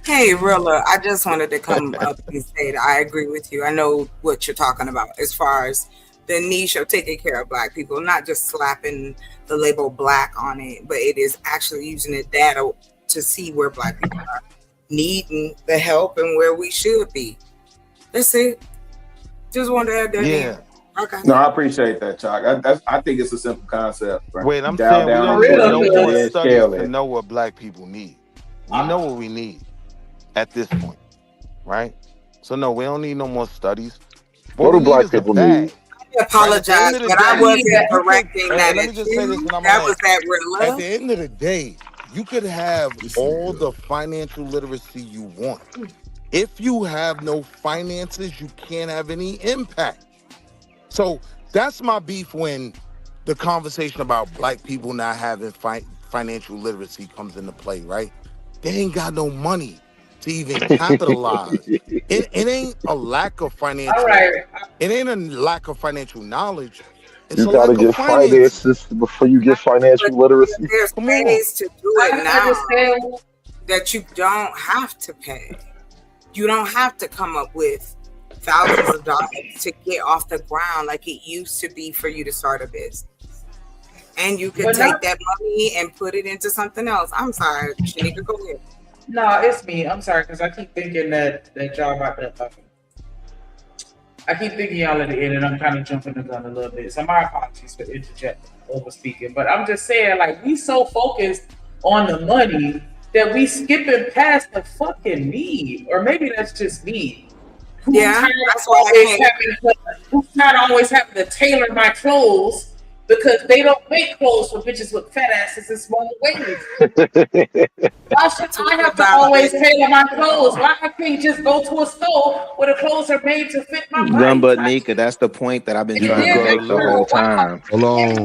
Hey, Rilla, I just wanted to come up and say that I agree with you. I know what you're talking about as far as the niche of taking care of Black people, not just slapping the label Black on it, but it is actually using the data to see where Black people are needing the help and where we should be. That's it. Just wanted to add that in. Okay.
No, I appreciate that, Chuck. I think it's a simple concept. Right?
Wait, I'm
Dial
saying we
down
don't
on
need
your
no
needs
more
and then
studies
scale
to
it.
know what Black people need. We know what we need at this point, right? So no, we don't need no more studies.
What do Black people need?
I apologize, but I wasn't correcting that.
Let me just say this, and I'm
that
gonna
was
land.
that Rilla.
At the end of the day, you could have all the financial literacy you want. If you have no finances, you can't have any impact. So that's my beef when the conversation about Black people not having financial literacy comes into play, right? They ain't got no money to even capitalize. It ain't a lack of financial. It ain't a lack of financial knowledge. It's
You
a
gotta
lack of
get
finances.
finances before you get financial literacy.
There's ways to do it now that you don't have to pay. You don't have to come up with thousands of dollars to get off the ground like it used to be for you to start a business. And you can take that money and put it into something else. I'm sorry, Shanika, go ahead.
No, it's me. I'm sorry, because I keep thinking that y'all about to. I keep thinking y'all at the end, and I'm kind of jumping the gun a little bit. So my apologies for interjecting, over speaking. But I'm just saying, like, we so focused on the money that we skipping past the fucking need, or maybe that's just me. Who's tired of always having to tailor my clothes because they don't make clothes for bitches with fat asses and small waists. Why should I have to always tailor my clothes? Why I can't just go to a store where the clothes are made to fit my body?
Gun but Nika, that's the point that I've been trying to make the whole time.
Hold on,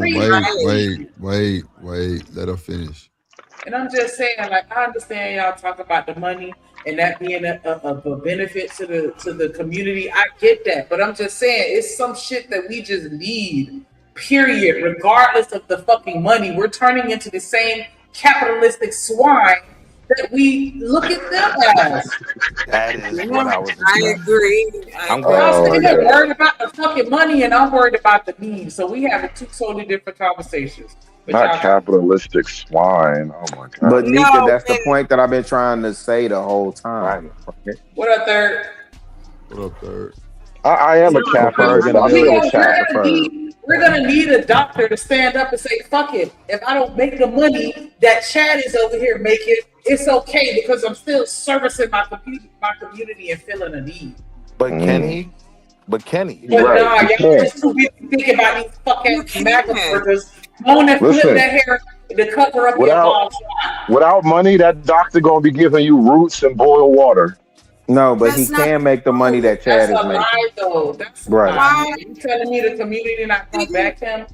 wait. Let her finish.
And I'm just saying, like, I understand y'all talk about the money and that being a benefit to the community. I get that, but I'm just saying it's some shit that we just need. Period. Regardless of the fucking money, we're turning into the same capitalistic swine that we look at them as.
That is what I was.
I agree.
I'm
worried about the fucking money, and I'm worried about the need. So we have two totally different conversations.
Not capitalistic swine. Oh my god.
But Nika, that's the point that I've been trying to say the whole time.
What up, Third?
What up, Third?
I am a capitalist.
We're gonna need a doctor to stand up and say, "Fuck it! If I don't make the money that Chad is over here making, it's okay because I'm still servicing my community and filling a need."
But can he? But
nah, y'all just too busy thinking about these fucking MAGA burgers. Want to flip that hair to cover up your balls.
Without money, that doctor gonna be giving you roots and boiled water.
No, but he can make the money that Chad is making.
That's a lie, though. That's
right.
Lie. You telling me the community not gonna back him?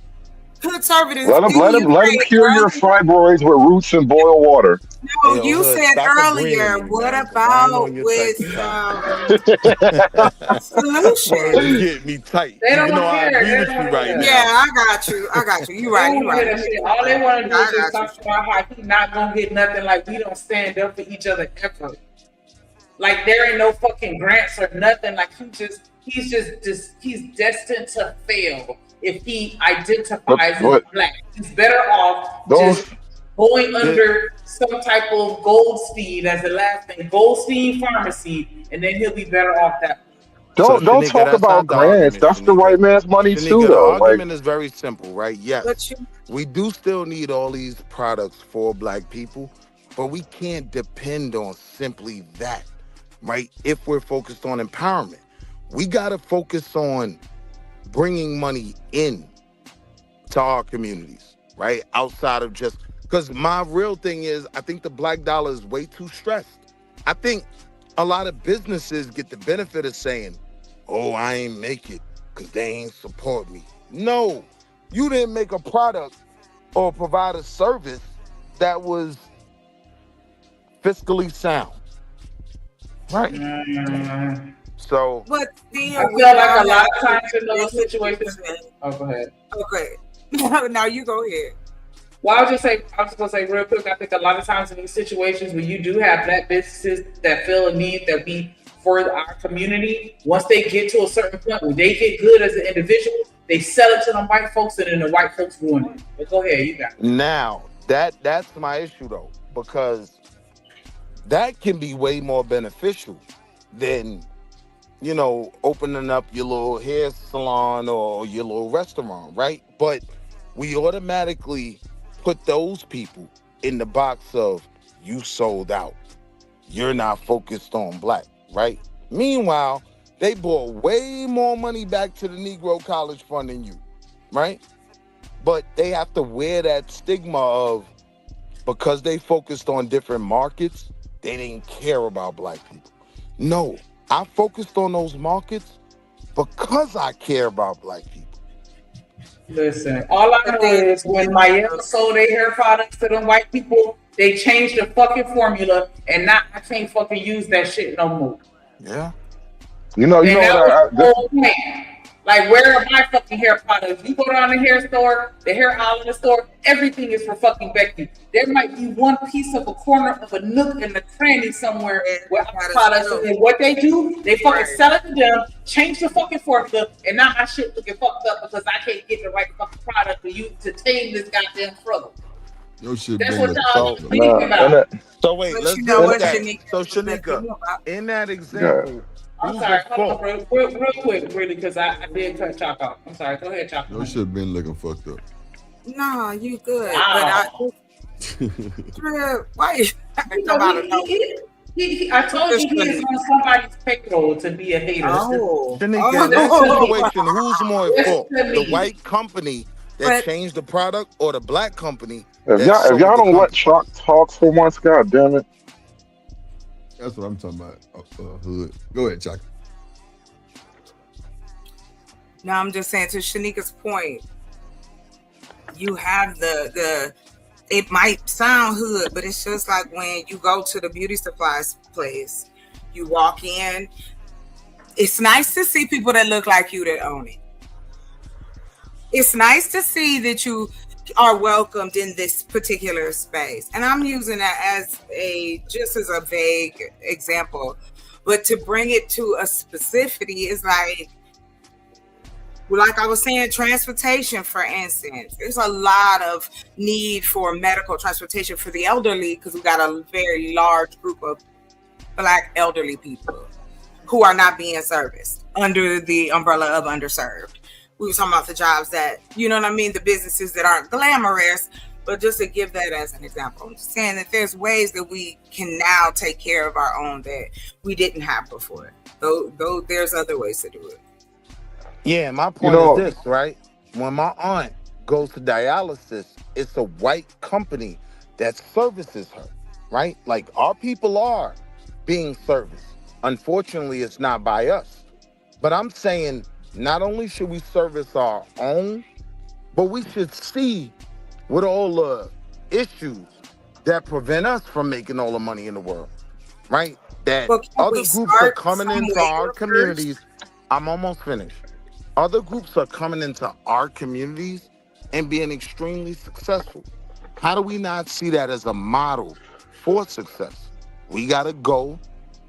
Conservatives.
Let him cure your fibroids with roots and boiled water.
No, you said earlier. What about with solutions?
Get me tight.
They don't
I
care.
agree with you right now.
Yeah, I got you. You right.
All they want to do is just talk about how he's not gonna get nothing. Like we don't stand up for each other ever. Like there ain't no fucking grants or nothing. Like he's destined to fail if he identifies as Black. He's better off just going under some type of Goldstein as the last name, Goldstein Pharmacy, and then he'll be better off that.
Don't talk about grants. That's the white man's money too, though.
The argument is very simple, right? Yes, we do still need all these products for Black people, but we can't depend on simply that. Right? If we're focused on empowerment, we got to focus on bringing money in to our communities, right? Outside of just, because my real thing is, I think the Black dollar is way too stressed. I think a lot of businesses get the benefit of saying, oh, I ain't make it because they ain't support me. No, you didn't make a product or provide a service that was fiscally sound. Right. So,
but
I feel like a lot of times in those situations. Oh, go ahead.
Okay. Now you go ahead.
Well, I was just gonna say real quick. I think a lot of times in these situations where you do have black businesses that feel a need that we for our community, once they get to a certain point where they get good as an individual, they sell it to the white folks, and then the white folks ruin it. But go ahead, you got it.
Now that's my issue though, because that can be way more beneficial than opening up your little hair salon or your little restaurant, right? But we automatically put those people in the box of you sold out. You're not focused on black, right? Meanwhile, they brought way more money back to the Negro College Fund than you, right? But they have to wear that stigma of, because they focused on different markets, they didn't care about black people. No, I focused on those markets because I care about black people.
Listen, all I know is when Miami sold their hair products to them white people, they changed the fucking formula, and now I can't fucking use that shit no more.
Yeah.
Like, where are my fucking hair products? You go down the hair store, the hair aisle in the store, everything is for fucking Becky. There might be one piece of a corner of a nook in the cranny somewhere where our products are. And what they do, they fucking sell it to them, change the fucking formula, and now my shit looking fucked up because I can't get the right fucking product for you to tame this goddamn struggle.
Your shit
That's
been
what y'all
so,
thinking about.
So wait, let's do that. So Shanika, in that example,
I'm sorry, hold on, real quick, really, because I did cut Chop off. I'm sorry, go ahead, Chop.
your shit been looking fucked up.
No, you good.
Wow.
But why?
I told you he is on somebody's payroll to be a hater.
Shanika, in that situation, who's more at fault? The white company that changed the product or the black company?
If y'all don't let Chuck talk for once, god damn it.
That's what I'm talking about. Hood. Go ahead, Chuck.
No, I'm just saying, to Shanika's point, you have the it might sound hood, but it's just like when you go to the beauty supplies place, you walk in, it's nice to see people that look like you that own it. It's nice to see that you are welcomed in this particular space. And I'm using that as just as a vague example, but to bring it to a specificity is like I was saying, transportation, for instance. There's a lot of need for medical transportation for the elderly because we got a very large group of Black elderly people who are not being serviced under the umbrella of underserved. We were talking about the jobs that, you know what I mean, the businesses that aren't glamorous, but just to give that as an example, I'm just saying that there's ways that we can now take care of our own that we didn't have before. Though there's other ways to do it.
Yeah, my point is this, right? When my aunt goes to dialysis, it's a white company that services her, right? Like, our people are being serviced. Unfortunately, it's not by us. But I'm saying, not only should we service our own, but we should see what all the issues that prevent us from making all the money in the world, right? That other groups are coming into our communities. I'm almost finished. Other groups are coming into our communities and being extremely successful. How do we not see that as a model for success? We got to go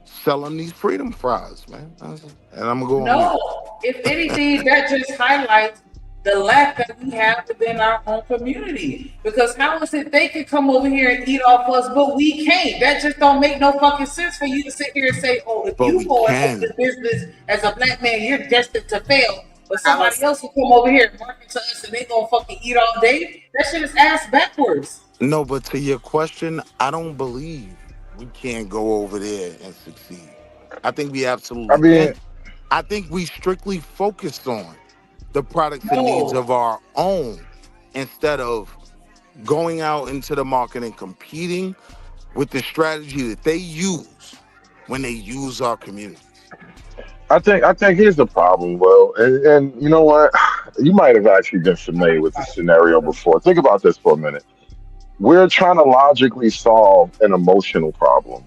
sell them these freedom fries, man. And I'm going to go on.
If anything, that just highlights the lack that we have within our own community. Because how is it they can come over here and eat off us, but we can't? That just don't make no fucking sense for you to sit here and say, oh, if you go into business as a Black man, you're destined to fail. But somebody else will come over here and market to us and they gonna fucking eat all day. That shit is ass backwards.
No, but to your question, I don't believe we can't go over there and succeed. I think we absolutely can. I think we strictly focus on the products and needs of our own instead of going out into the market and competing with the strategy that they use when they use our community.
I think here's the problem, Will, and you know what? You might have actually been familiar with this scenario before. Think about this for a minute. We're trying to logically solve an emotional problem.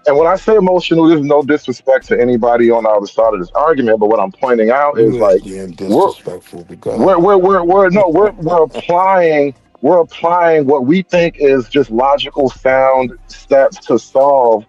And when I say emotional, there's no disrespect to anybody on the other side of this argument, but what I'm pointing out is like we're applying we're applying what we think is just logical, sound steps to solve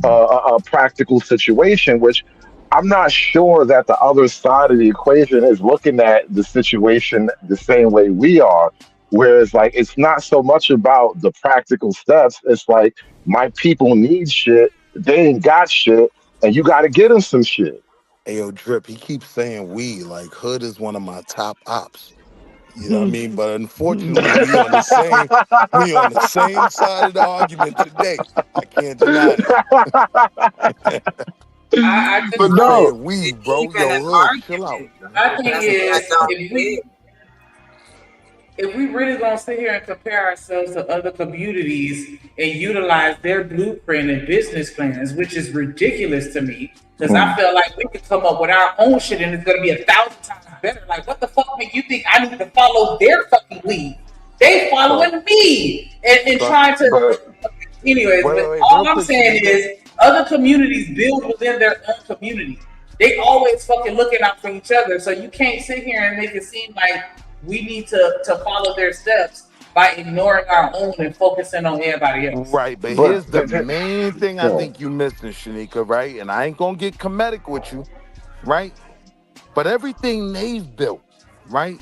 a practical situation, which I'm not sure that the other side of the equation is looking at the situation the same way we are. Whereas, like, it's not so much about the practical steps. It's like, my people need shit. They ain't got shit, and you got to get them some shit.
Hey, yo, Drip, he keeps saying we, like Hood is one of my top ops. You know what I mean? But unfortunately, we on the same side of the argument today. I can't deny that.
I just
But
He's
no,
saying we, bro.
Even an
Yo, Hood, chill out.
argument.
my thing is
That don't fit.
if we really gonna sit here and compare ourselves to other communities and utilize their blueprint and business plans, which is ridiculous to me, because I feel like we could come up with our own shit and it's gonna be 1,000 times better. Like, what the fuck make you think I need to follow their fucking lead? They following me and trying to. Anyways, but all I'm saying is other communities build within their own community. They always fucking looking out for each other. So you can't sit here and make it seem like we need to follow their steps by ignoring our own and focusing on everybody else.
Right, but here's the main thing I think you missing, Shanika, right? And I ain't gonna get comedic with you, right? But everything they've built, right,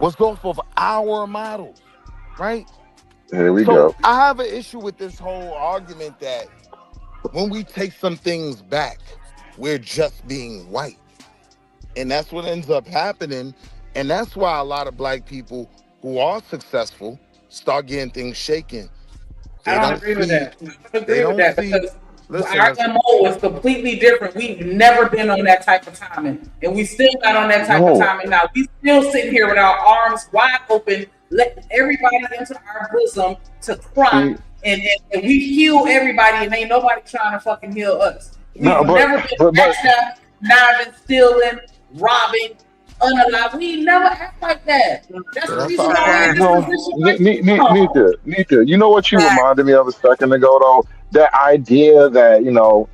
was off of our models, right?
Here we
So
go.
I have an issue with this whole argument that when we take some things back, we're just being white. And that's what ends up happening. And that's why a lot of black people who are successful start getting things shaken.
I don't agree with that. I don't agree with that because our MO is completely different. We've never been on that type of timing. And we still not on that type of timing now. We still sitting here with our arms wide open, letting everybody into our bosom to cry. And we heal everybody and ain't nobody trying to fucking heal us. We've never been backstabbing, kniving, stealing, robbing, unalive. We never act like that. That's the reason why we're in this position.
Nika, you know what you reminded me of a second ago, though? That idea that,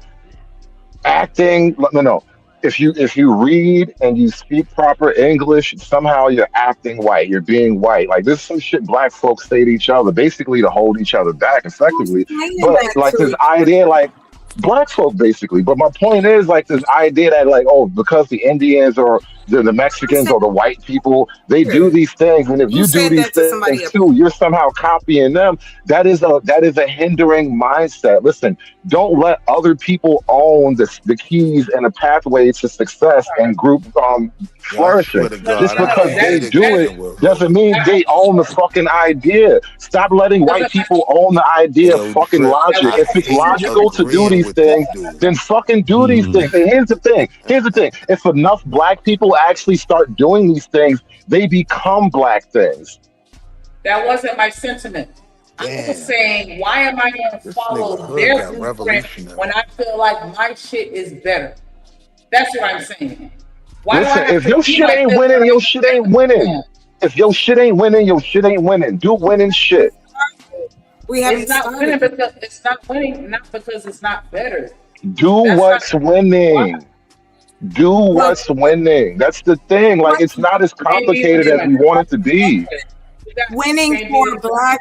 acting, no. If you read and you speak proper English, somehow you're acting white. You're being white. Like, this is some shit black folks say to each other, basically to hold each other back effectively. But like this idea, like, black folk basically. But my point is, like, this idea that, like, oh, because the Indians or the Mexicans or the white people, they do these things, and if you do these things too, you're somehow copying them. That is a hindering mindset. Listen, don't let other people own the keys and the pathway to success and group flourishing. Just because they do it doesn't mean they own the fucking idea. Stop letting white people own the idea of fucking logic. If it's logical to do these things, then fucking do these things. And here's the thing. If enough black people actually start doing these things, they become black things.
That wasn't my sentiment. I was saying, why am I going to follow their blueprint when I feel like my shit is better? That's what I'm saying.
Listen, if your shit ain't winning, your shit ain't winning. If your shit ain't winning, your shit ain't winning. Do winning shit.
It's not winning because it's not winning, not because it's not better.
Do what's winning. Do what's winning. That's the thing. Like, it's not as complicated as we want it to be.
Winning for black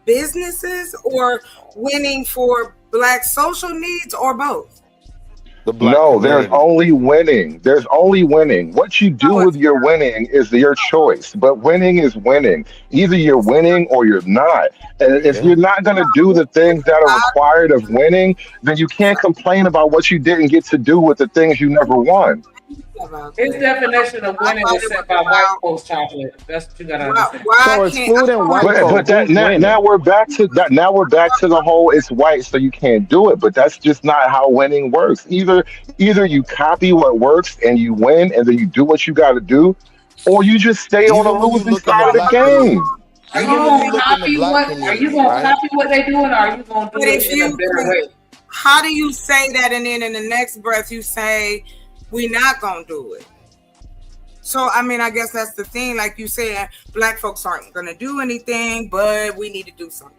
businesses or winning for black social needs or both?
No, there's only winning. There's only winning. What you do with your winning is your choice. But winning is winning. Either you're winning or you're not. And if you're not going to do the things that are required of winning, then you can't complain about what you didn't get to do with the things you never won.
His definition of winning was set by white folks chocolate. That's what you gotta understand.
So it's food and white folks.
But that, now we're back to that. Now we're back to the whole it's white, so you can't do it. But that's just not how winning works. Either you copy what works and you win, and then you do what you got to do, or you just stay on the losing side of the game.
Are you gonna copy what they doing, or are you gonna do it in a better way?
How do you say that, and then in the next breath you say we're not gonna do it? So I mean, I guess that's the thing. Like you said, black folks aren't gonna do anything, but we need to do something.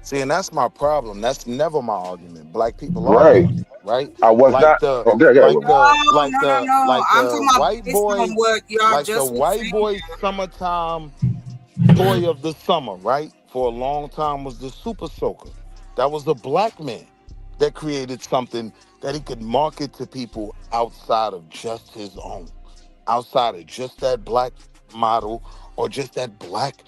See, and that's my problem. That's never my argument. Black people
Right.
Right?
I was
like
not.
the
I'm talking about
white boys,
what y'all
like
just
the white boys summertime toy of the summer, right? For a long time was the Super Soaker. That was a black man that created something that he could market to people outside of just his own, outside of just that black model or just that black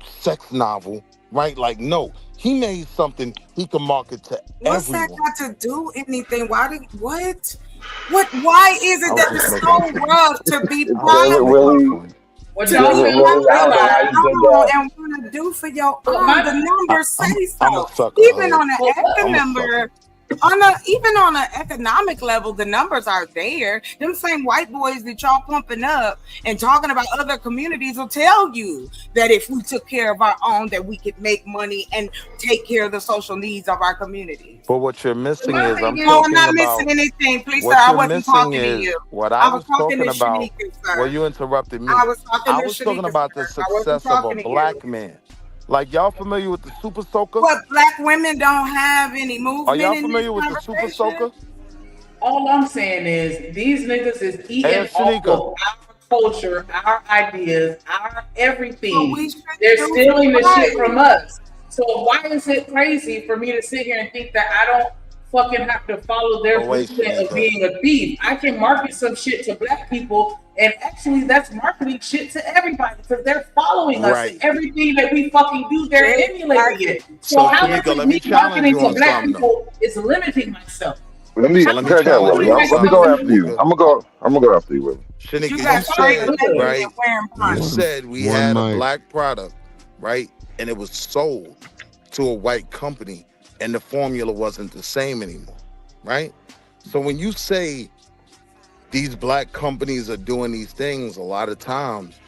sex novel, right? Like, no, he made something he could market to
What's that
everyone.
got to do anything? What? Why is it that it's so rough to be proud?
What
To
y'all
be
fail to realize
and want to do for your own, the numbers say
I'm a
so.
sucker.
Even on an
I'm a
economic even on an economic level, the numbers are there. Them same white boys that y'all pumping up and talking about other communities will tell you that if we took care of our own, that we could make money and take care of the social needs of our community.
But what you're missing is
No, I'm not missing anything. Please, sir, I wasn't talking to you.
what I was
talking
talking
to
about.
Shanika, sir.
Well, you interrupted me.
I was talking
I
to
was talking
Shanika,
about the
sir. I wasn't
success of a
talking to
black
you.
man. Like, y'all familiar with the Super Soaker?
But black women don't have any movement
Are y'all
in
familiar
this
with the Super Soaker?
All I'm saying is these niggas is eating off of our culture, our ideas, our everything. They're stealing the shit from us. So why is it crazy for me to sit here and think that I don't fucking have to follow their blueprint of being a thief? I can market some shit to black people, and actually that's marketing shit to everybody because they're following us and everything that we fucking do, they're emulating it. So how is
Shanika,
it
let me
me
challenge
marketing
you
to
on
black
something, though.
people is limiting myself?
Let me
Let me
check that,
challenge
Willie.
you on
Let me go
something,
after you. I'm gonna go after you, Willie.
Shanika,
You got straight
right? You
One-
said we
one
had a
mic.
black product, right? And it was sold to a white company, and the formula wasn't the same anymore, right? So when you say these black companies are doing these things, a lot of times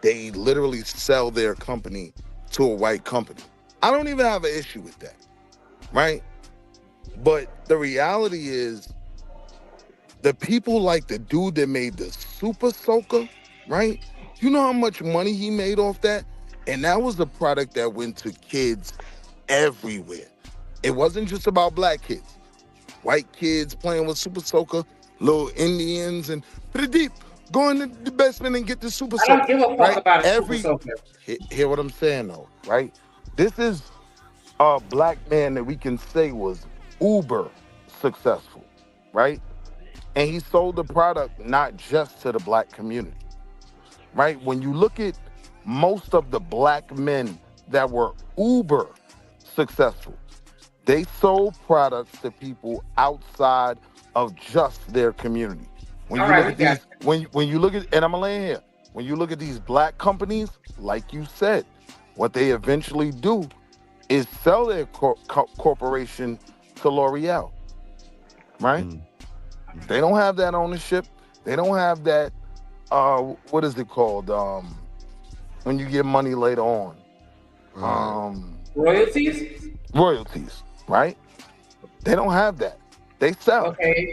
they literally sell their company to a white company. I don't even have an issue with that, right? But the reality is, the people like the dude that made the Super Soaker, right? You know how much money he made off that? And that was a product that went to kids everywhere. It wasn't just about black kids. White kids playing with Super Soaker, little Indians, and pretty deep. Go in the basement and get the Super Soaker.
I don't give a fuck
right?
about a Super Soaker.
Hear what I'm saying, though, right? This is a black man that we can say was uber successful, right? And he sold the product not just to the black community, right? When you look at most of the black men that were uber successful, they sold products to people outside of just their community. When you look at these, when you look at, and I'm gonna lay in here, when you look at these black companies, like you said, what they eventually do is sell their corporation to L'Oreal, right? They don't have that ownership. They don't have that, what is it called? When you get money later on.
Royalties?
Royalties, right? They don't have that. They sell.
Okay.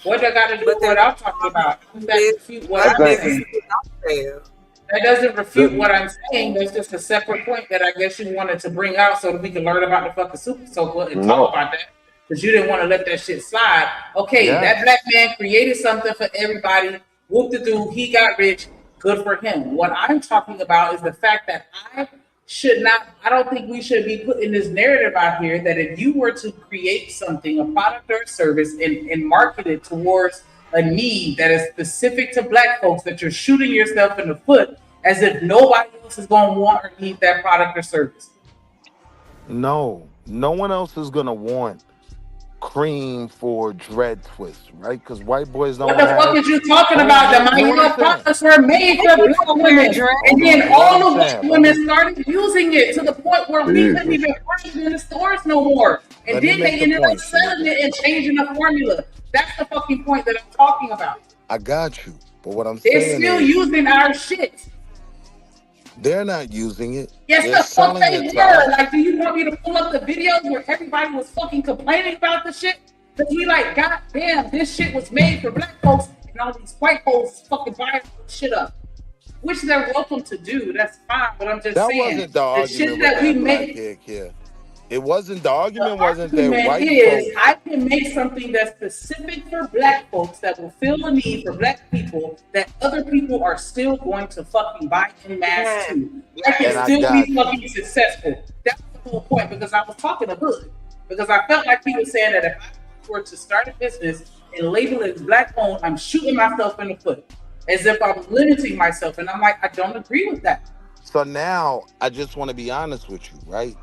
What that got to do with what I'm talking about? That refute what I'm saying. That doesn't refute what I'm saying. That's just a separate point that I guess you wanted to bring out so that we can learn about the fucking Super Soaker and talk about that. Because you didn't want to let that shit slide. Okay, that black man created something for everybody. Whoop-de-doo, he got rich. Good for him. What I'm talking about is the fact that I don't think we should be putting this narrative out here that if you were to create something, a product or a service, and market it towards a need that is specific to black folks, that you're shooting yourself in the foot as if nobody else is going to want or need that product or service.
No one else is going to want cream for dread twists, right? Because white boys don't
What the fuck is you talking about? The minor products were made for black women. And then all the white women started using it to the point where we couldn't even find it in the stores no more. And then they ended up selling it and changing the formula. That's the fucking point that I'm talking about.
I got you. But what I'm saying
They're still using our shit.
They're not using it.
Yes, the fuck they were. Like, do you want me to pull up the videos where everybody was fucking complaining about the shit? Because we like, God damn, this shit was made for black folks, and all these white folks fucking buying shit up. Which they're welcome to do. That's fine. But I'm just saying,
wasn't the
shit that we make.
It wasn't, the argument wasn't that
argument
white
is
folks.
I can make something that's specific for black folks that will fill a need for black people that other people are still going to fucking buy in mass too. I
And
can
I
still
got
be
you.
fucking successful. That's the whole point, because I was talking to Hood. Because I felt like he was saying that if I were to start a business and label it as black owned, I'm shooting myself in the foot. As if I'm limiting myself. And I'm like, I don't agree with that.
So now I just want to be honest with you, right?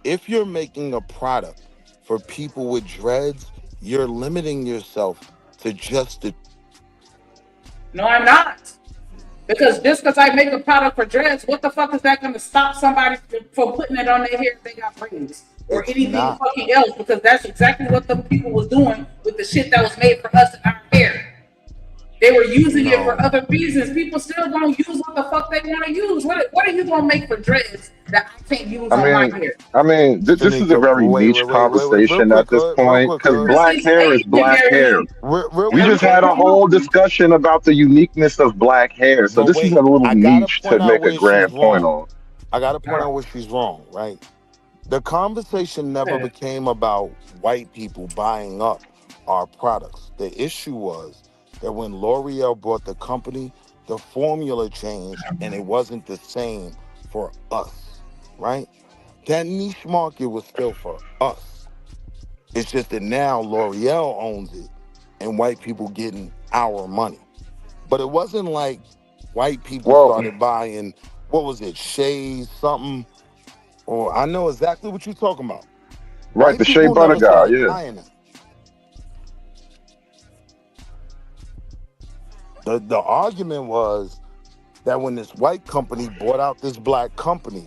If you're making a product for people with dreads, you're limiting yourself to just the.
No, I'm not. Because just because I make a product for dreads, what the fuck is that going to stop somebody from putting it on their hair if they got braids? Or
It's
anything
not.
fucking else? Because that's exactly what the people was doing with the shit that was made for us in our hair. They were using it for other reasons. People still gonna use what the fuck they want to use. What are you gonna make for dreads that I can't use on my hair?
This is a very niche conversation at this point because black hair is black hair. We just had a whole discussion about the uniqueness of black hair, so
But
this is
wait,
a little
I gotta
niche to
point out
make a
where she's
grand point
wrong.
on.
I gotta point out where she's wrong, right? The conversation never became about white people buying up our products. The issue was that when L'Oreal bought the company, the formula changed and it wasn't the same for us, right? That niche market was still for us. It's just that now L'Oreal owns it and white people getting our money. But it wasn't like white people started buying, what was it, Shay's something? Or I know exactly what you're talking about.
Right,
White
the shea
people
butter
never
guy,
started
yeah.
buying it. The argument was that when this white company bought out this black company,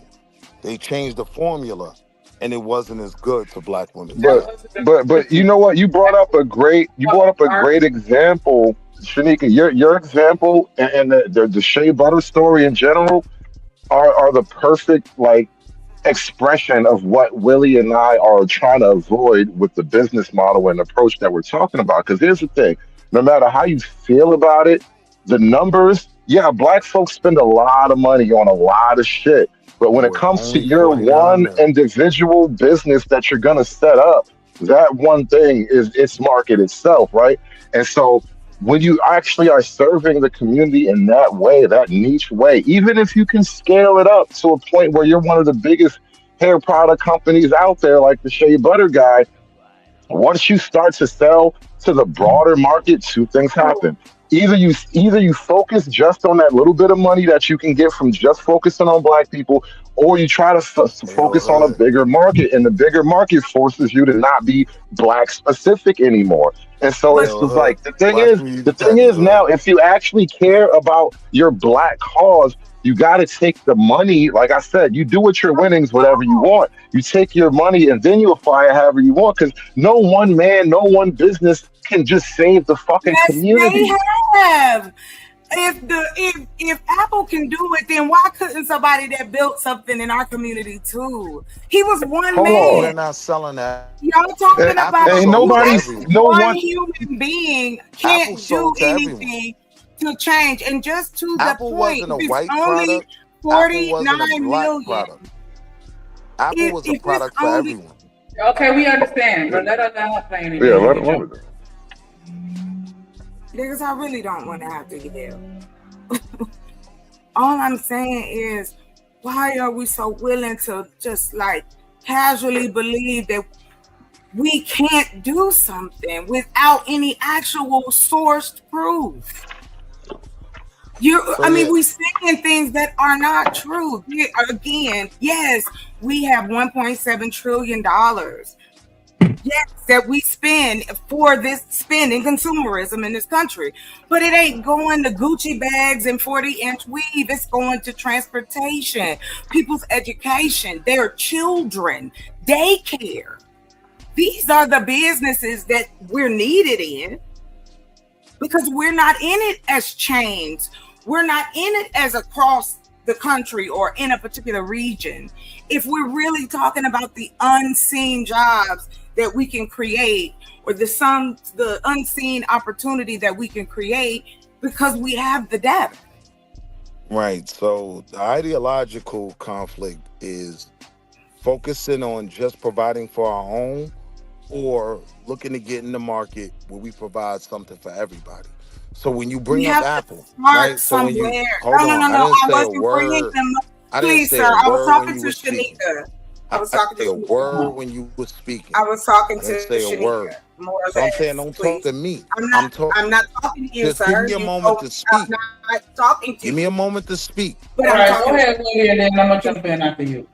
they changed the formula and it wasn't as good to black women's hair.
But you know what? You brought up a great example, Shanika. Your example and the shea butter story in general are the perfect expression of what Willie and I are trying to avoid with the business model and approach that we're talking about. Because here's the thing: no matter how you feel about it, the numbers, yeah, black folks spend a lot of money on a lot of shit. But when it comes to
Only
your
49
one
million.
individual business that you're gonna set up, that one thing is its market itself, right? And so when you actually are serving the community in that way, that niche way, even if you can scale it up to a point where you're one of the biggest hair product companies out there, like the Shea Butter guy, once you start to sell to the broader market, two things happen. Either you focus just on that little bit of money that you can get from just focusing on black people, or you try to focus on a bigger market, and the bigger market forces you to not be black specific anymore. And so it's just like the thing is now, if you actually care about your black cause, you got to take the money. Like I said, you do with your winnings whatever you want. You take your money and then you apply it however you want, because no one man, no one business can just save the fucking community.
They have. If Apple can do it, then why couldn't somebody that built something in our community too? He was one man.
We're not selling that.
Y'all talking about one human being can't do anything to change. And just to
Apple
the point,
wasn't a
it's
white
only
product.
49
Apple wasn't a black
million.
product. Apple was a product for everyone.
Okay, we understand, but let us not play anything.
Yeah, let it.
Because I really don't want to have to yell. All I'm saying is, why are we so willing to just casually believe that we can't do something without any actual sourced proof? We saying things that are not true. Again, yes, we have $1.7 trillion. Yes, that we spend for this spending consumerism in this country, but it ain't going to Gucci bags and 40-inch weave. It's going to transportation, people's education, their children, daycare. These are the businesses that we're needed in, because we're not in it as chains. We're not in it as across the country or in a particular region. If we're really talking about the unseen jobs that we can create, or the unseen opportunity that we can create, because we have the data.
Right. So the ideological conflict is focusing on just providing for our own, or looking to get in the market where we provide something for everybody. So when you
We
bring up
have to
Apple,
start
right? So when you
somewhere.
hold
No.
on, I didn't
I
say a
wasn't bringing
word.
them up.
I didn't
Please,
say
sir.
a
I was
word when
talking
you
to
were speaking.
Shanika. I was
I
talking
didn't
to
say a
Shanika.
word when you were speaking.
I was talking
I
to
didn't say a word.
Shanika. More or
So I'm saying,
less,
don't talk
please.
to me.
I'm not talking to you,
Just give
sir.
me a
You
moment
told
to
me
speak.
I'm not talking to
Give me a
you.
moment to speak.
But
All
I'm
right, go
talking to
ahead, Willie, and then I'm gonna jump in after you.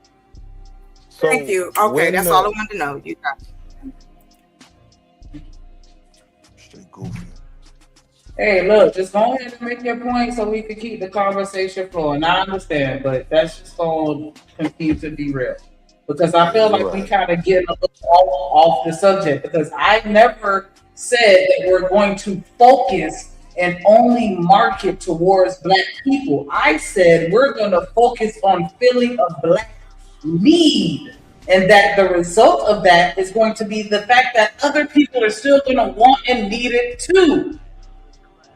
Thank
So
you. Okay,
when
that's all I wanted to know. You got
straight goofy.
Hey, look, just go ahead and make your point so we can keep the conversation flowing. I understand, but that's just going to continue to be real. Because I feel
You're
like we
right.
kind of get a little off the subject, because I never said that we're going to focus and only market towards Black people. I said we're going to focus on filling a Black need. And that the result of that is going to be the fact that other people are still going to want and need it too.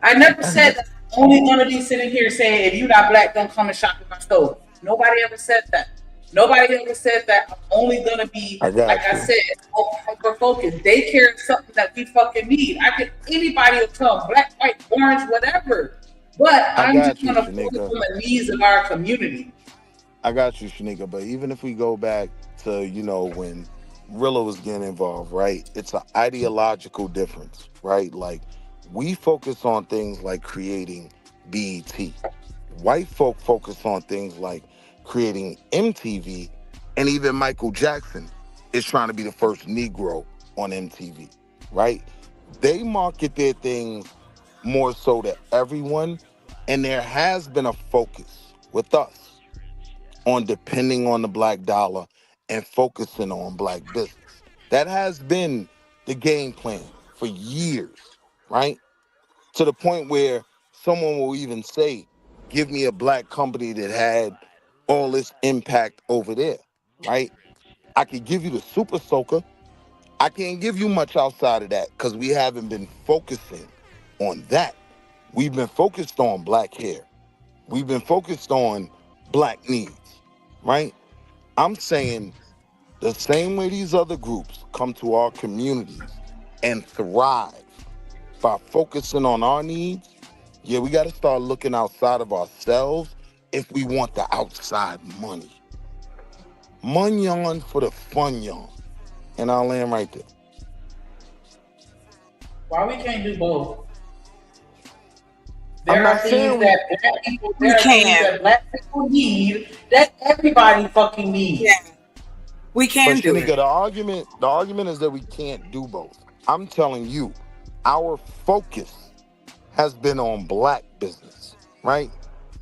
I never said that I'm only gonna be sitting here saying, if you're not Black, don't come and shop at my store. Nobody ever said that. Nobody ever said that I'm only gonna be,
I
like
got
I
you.
said, hyper focused. Daycare is something that we fucking need. Anybody will come, Black, white, orange, whatever. But
I
I'm
got
just
you,
gonna focus
Shanika.
on the needs of our community.
I got you, Shanika. But even if we go back to, when Rilla was getting involved, right? It's an ideological difference, right? Like, we focus on things like creating BET. White folk focus on things like creating MTV, and even Michael Jackson is trying to be the first Negro on MTV, right? They market their things more so to everyone, and there has been a focus with us on depending on the Black dollar and focusing on Black business. That has been the game plan for years, right? To the point where someone will even say, give me a Black company that had all this impact over there, right? I could give you the Super Soaker. I can't give you much outside of that because we haven't been focusing on that. We've been focused on Black hair. We've been focused on Black needs, right? I'm saying the same way these other groups come to our communities and thrive by focusing on our needs, yeah, we got to start looking outside of ourselves if we want the outside money. Munyon for the fun yon. And I'll land right there.
Why we can't do both?
I'm
There are
not
things
saying we...
that Black people need that everybody fucking needs.
Yeah, we
But
can do
Shanika,
it.
the argument is that we can't do both. I'm telling you, our focus has been on Black business, right?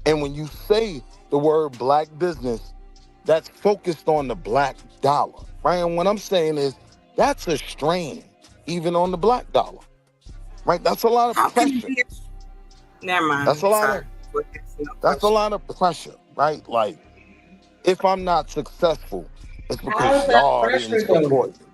And when you say the word Black business, that's focused on the Black dollar, right? And what I'm saying is that's a strain even on the Black dollar, right? That's a lot
How
of
can you
pressure.
be? Never
That's
mind.
a lot
Sorry.
of pressure, right? Like, if I'm not successful, it's
How is
because
that
y'all didn't
pressure though?
support me.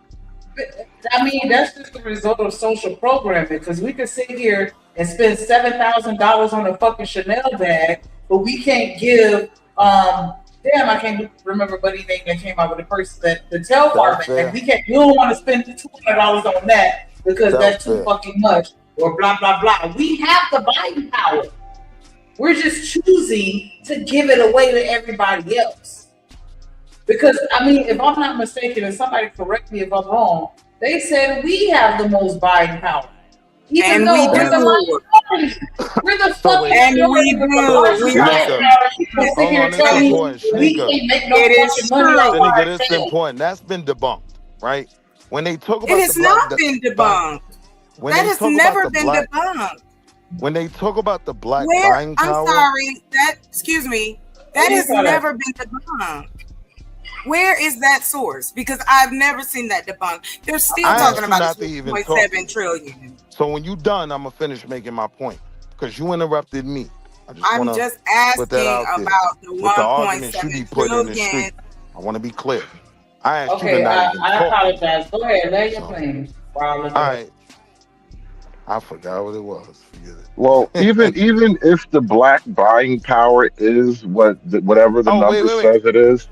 I mean, that's just the result of social programming. Because we could sit here and spend $7,000 on a fucking Chanel bag, but we can't give. Damn, I can't remember buddy name that came out with the purse that the Telfar
That's
bag.
fair.
We don't want to spend $200 on that because
That's
that's too
fair.
fucking much. Or blah blah blah. We have the buying power. We're just choosing to give it away to everybody else. Because, I mean, if I'm not mistaken, and somebody correct me if I'm wrong, they said we have the most buying power. Even
And
though
we
we're the
do.
minority. We're the
So
fucking
wait,
And we
minority with the
do.
largest
We are.
buying
Shanika,
power. You can sit
hold
here
on,
and
this is
tell me
important.
we
Shanika,
can't make no
It is
fucking money off
true.
Shanika,
our
this is
sales.
important. That's been debunked, right? When they talk
It
about the
has not
black
been
buying,
debunked.
when
That
they
has
talk about
never
the
been
black,
debunked.
when they talk about the black
Where?
buying
I'm
power,
sorry. Excuse me.
Where
That
you
has
saw that?
never been debunked. Where is that source? Because I've never seen that debunked. They're still
I
talking
asked you
about
not
the
to even talk
2.7
yet.
trillion.
So when you done, I'm gonna finish making my point because you interrupted me. I just
I'm
wanna
just
put that
asking
out there
about the
with the arguments you be
1.7
putting in the
trillion.
street. I want to be clear. I asked you to
Okay,
not even
I
talk yet.
apologize. Go ahead, lay your
So,
plane while I look
all
it up.
right, I forgot what it was. Forget
Well,
it.
even if the Black buying power is whatever the
Oh,
number
wait.
says it is,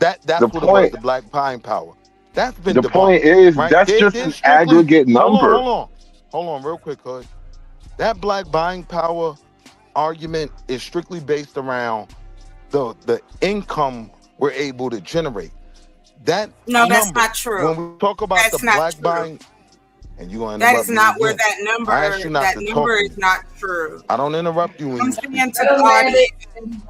That's
The
what it was.
point.
The black buying power. That's been
The
debunked,
point is
right?
that's just
They're
an
strictly.
aggregate number.
Hold on, real quick, Hood. That black buying power argument is strictly based around the income we're able to generate. That
No, that's
number,
not true.
when we talk about the
That's not
black
true.
buying, and you're gonna
That
interrupt
is
me
not where
again.
that number.
I asked you not
That
to
number
talk to
is
me.
not true.
I don't interrupt you when
I'm
you
saying
speak.
to the audience,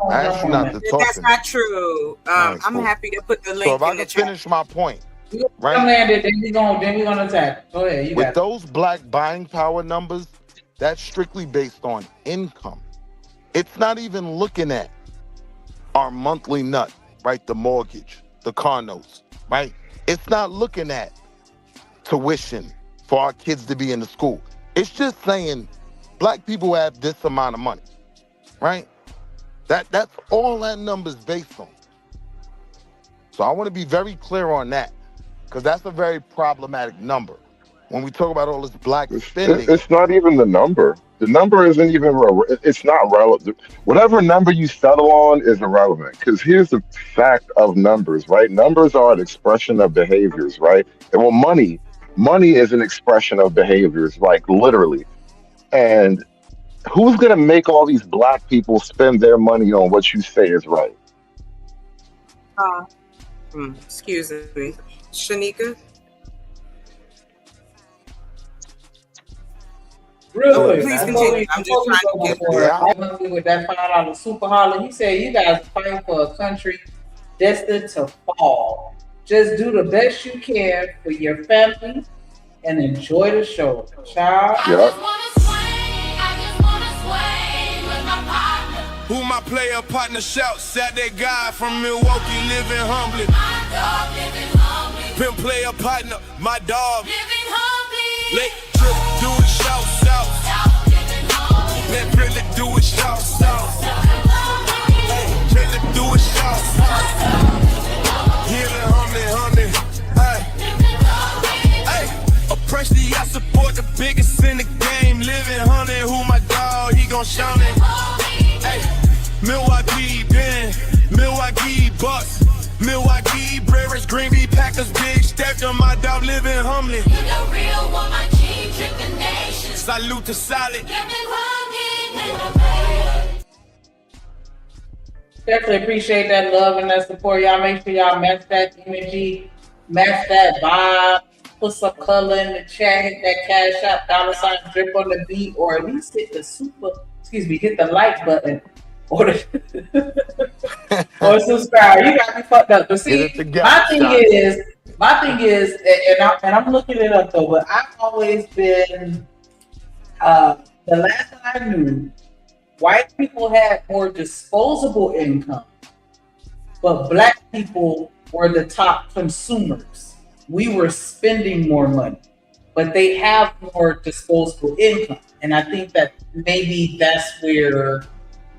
I asked you not to talk
that's
to me.
not true.
All right,
I'm
cool.
happy to put the
So
link
if I
in the
can
chat.
finish my point,
You
right?
landed, then we gonna attack. Go ahead, you
With
got it.
those black buying power numbers, that's strictly based on income. It's not even looking at our monthly nut, right? The mortgage, the car notes, right? It's not looking at tuition for our kids to be in the school. It's just saying black people have this amount of money, right? That's all that number's based on. So I want to be very clear on that, because that's a very problematic number. When we talk about all this black spending,
It's not even the number. The number isn't even. It's not relevant. Whatever number you settle on is irrelevant. Because here's the fact of numbers, right? Numbers are an expression of behaviors, right? And well, money is an expression of behaviors, like literally. And who's gonna make all these black people spend their money on what you say is right?
Excuse me, Shanika.
Real quick,
Please
before
continue. I'm just trying to get.
I went with that $5 super holler. He said, "You guys fight for a country destined to fall. Just do the best you can for your family and enjoy the show, child."
Yep.
Who my player partner shouts at that guy from Milwaukee living humbly. Pimp player partner, my dog. Late trip, do it shouts out. Let really do it shouts out. Really do it shouts out. Healing humbly. Hey, oppressed, I support the biggest in the game. Living humbly, who my dog, he gon' shout it. Hey, Milwaukee, Ben, Milwaukee Bucks, Milwaukee Brewers, Green Bay Packers, big step to my dog, living humbly. You the real one, my team, drink the nation. Salute to solid.
Definitely appreciate that love and that support. Y'all make sure y'all match that energy, match that vibe, put some color in the chat, hit that cash out, $ drip on the beat, or at least hit the like button or or subscribe. You got me fucked up. But see, my thing is, and I'm looking it up though, but I've always been the last time I knew, white people had more disposable income, but black people were the top consumers. We were spending more money, but they have more disposable income. And I think that maybe that's where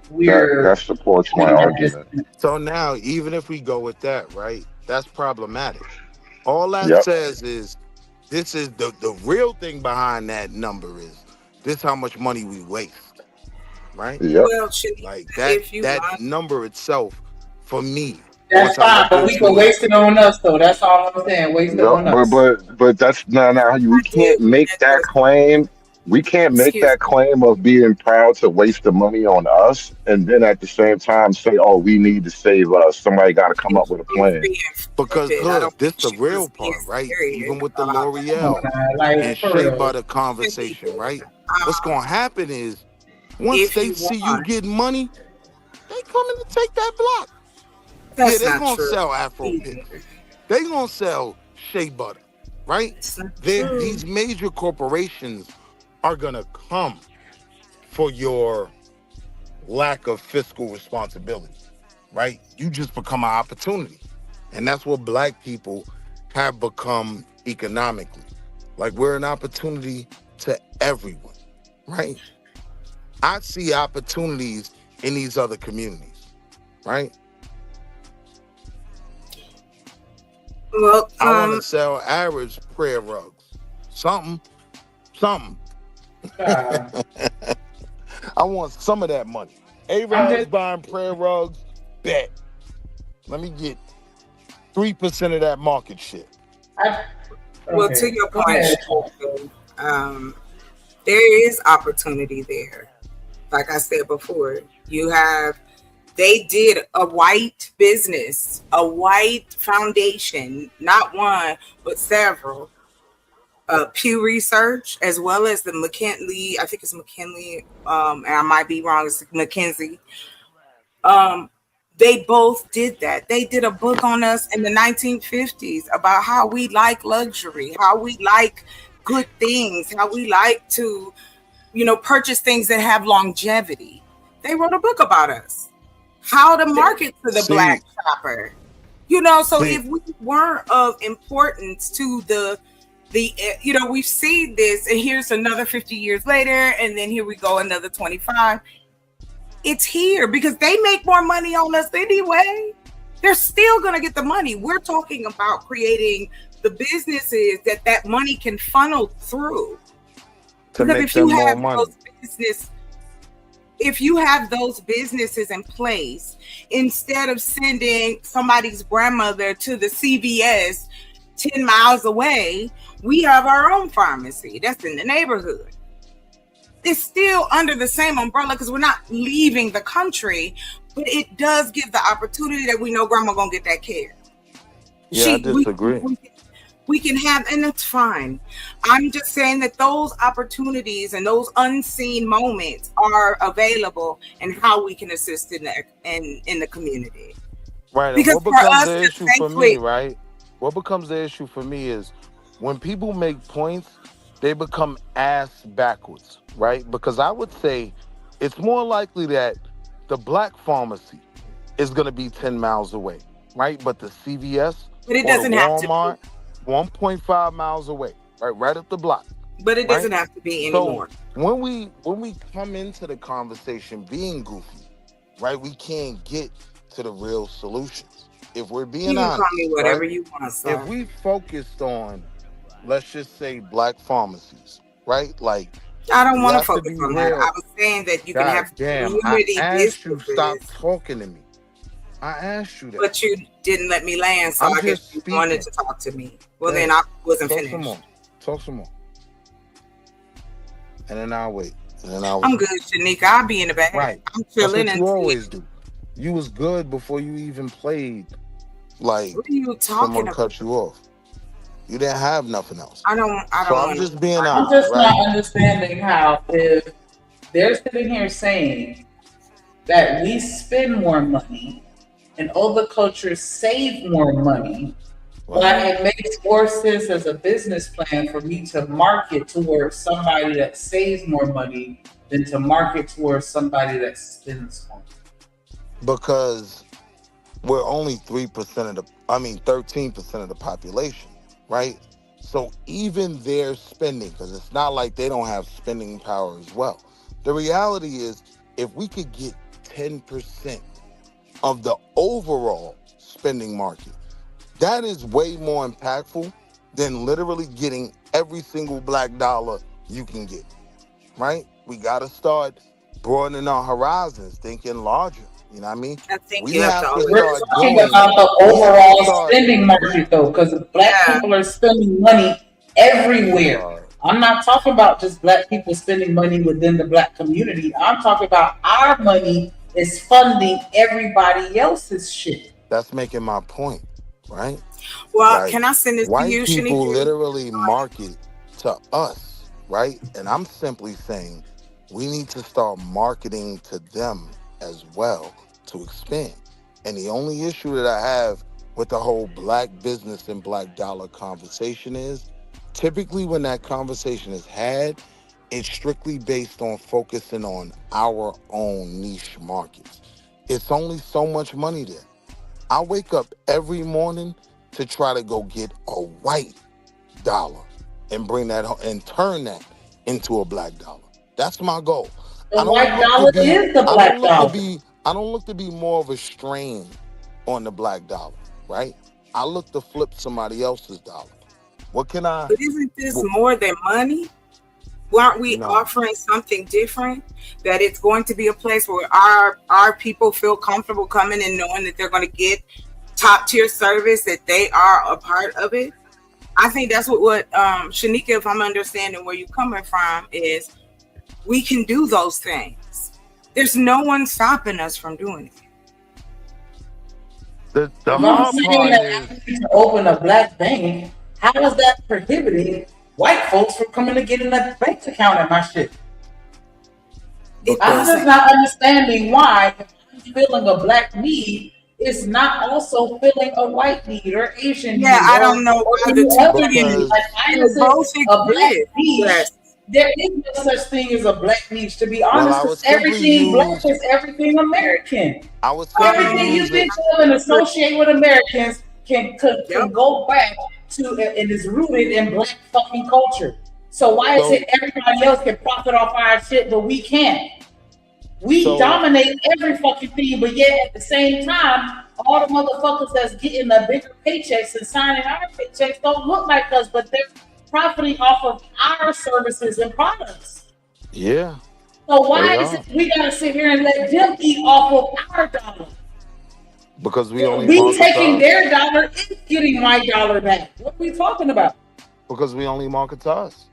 That supports my argument.
So now, even if we go with that, right, that's problematic. All that says is, this is the real thing behind that number is, this how much money we waste, right?
Yep.
Well,
like that number itself, for me.
That's fine, but we can waste it on us, though. That's all I'm saying. Waste it on us.
But that's not how we can't make that claim. We can't make that claim of being proud to waste the money on us, and then at the same time say, "Oh, we need to save us." Somebody got to come up with a plan.
Because look, this the real part, right? Even with the L'Oreal and Shea Butter conversation, right? What's gonna happen is, once they see you getting money, they coming to take that block.
That's
they
not
gonna
true.
sell Afro Pits. They gonna sell Shea Butter, right? These major corporations are gonna come for your lack of fiscal responsibility, right? You just become an opportunity. And that's what black people have become economically. Like, we're an opportunity to everyone, right? I see opportunities in these other communities, right?
Well,
I want to sell Arabs prayer rugs. Something. I want some of that money. Arabs buying prayer rugs, bet. Let me get 3% of that market share.
Well, to your point, there is opportunity there. Like I said before, they did a white business, a white foundation, not one, but several. Pew Research, as well as the McKinley, I think it's McKinley, and I might be wrong, it's McKinsey. They both did that. They did a book on us in the 1950s about how we like luxury, how we like good things, how we like to, purchase things that have longevity. They wrote a book about us, how to market to the black shopper. So if we weren't of importance to the we've seen this, and here's another 50 years later, and then here we go another 25. It's here because they make more money on us anyway. They're still going to get the money. We're talking about creating the businesses that money can funnel through.
To
because
make
if you
them more
have
money.
if you have those businesses in place, instead of sending somebody's grandmother to the CVS 10 miles away, we have our own pharmacy that's in the neighborhood. It's still under the same umbrella because we're not leaving the country, but it does give the opportunity that we know grandma gonna get that care.
Yeah, I disagree.
We can have, and that's fine. I'm just saying that those opportunities and those unseen moments are available, and how we can assist in the community.
Right.
Because
And what
for
becomes
us,
the
to
issue for me, right? What becomes the issue for me is when people make points, they become ass backwards, right? Because I would say it's more likely that the black pharmacy is going to be 10 miles away, right? But the CVS
But it
or
doesn't
the
have to be.
Walmart, 1.5 miles away, right up the block.
But it doesn't
right?
have to be anymore.
So when we come into the conversation being goofy, right, we can't get to the real solutions. If we're being
You can
honest,
call me whatever
right?
you want, sir.
If we focused on, let's just say, black pharmacies, right? Like,
I don't
we
want to
have
focus
be
on that.
real.
I was saying that you can
God
have
damn,
community
I asked you
businesses,
stop talking to me. I asked you that.
but you didn't let me land, so
I'm
I guess
just
you
speaking.
wanted to talk to me. Well,
Yeah.
then I wasn't
Talk
finished.
some more. Talk some more. And then I'll wait. And then
I'm good, Shanika. I'll be in the back.
Right.
I'm
That's
chilling
what
and
you always do. You was good before you even played. Like,
what are you talking
someone
about?
cut you off. You didn't have nothing else.
I don't
So I'm
want
just being
I'm
honest,
just
right?
not understanding how if they're sitting here saying that we spend more money and other cultures save more money, but it makes more sense as a business plan for me to market towards somebody that saves more money than to market towards somebody that spends more.
Because we're only 13% of the population, right? So even their spending, because it's not like they don't have spending power as well. The reality is, if we could get 10% of the overall spending market, that is way more impactful than literally getting every single black dollar you can get, right? We got to start broadening our horizons, thinking larger. You know what I mean?
I think
We
you have to.
We're
start
talking
doing.
about the
we have to
overall
start-
spending market, though, because black people are spending money everywhere. I'm not talking about just black people spending money within the black community. I'm talking about our money is funding everybody else's shit.
That's making my point, right?
Well,
Like,
can I send this to
white
you,
people
Shanika?
literally market to us, right? And I'm simply saying we need to start marketing to them as well to expand. And the only issue that I have with the whole black business and black dollar conversation is typically when that conversation is had, it's strictly based on focusing on our own niche markets. It's only so much money there. I wake up every morning to try to go get a white dollar and bring that and turn that into a black dollar. That's my goal.
The white dollar is the black dollar.
I don't look to be more of a strain on the black dollar, right? I look to flip somebody else's dollar. What can I?
But isn't this more than money? Aren't we offering something different? That it's going to be a place where our people feel comfortable coming and knowing that they're going to get top tier service, that they are a part of it. I think that's what Shanika, if I'm understanding where you're coming from, is we can do those things. There's no one stopping us from doing it.
The
I'm
hard
saying
part
that
is
I need to open a black bank. How is that prohibiting white folks from coming to getting a bank account at my shit? I'm just not understanding why feeling a black need is not also feeling a white need or Asian need.
I don't know
or
why the two
other
things.
need. Like, I
They both
insist a black
exist.
niche.
Yes.
There is no such thing as a black niche. To be
Well,
honest,
I would
'cause
simply
everything black
use.
is everything American.
I would simply
Everything you
use
think
it.
of and associate with Americans can go back to and is rooted in black fucking culture. So why is it everybody else can profit off our shit, but we can't? We dominate every fucking thing, but yet at the same time, all the motherfuckers that's getting the bigger paychecks and signing our paychecks don't look like us, but they're profiting off of our services and products.
Yeah.
So why is it we gotta sit here and let them eat off of our dollar?
Because we only
We
market
taking
to us.
their dollar and getting my dollar back. What are we talking about?
Because we only market to us.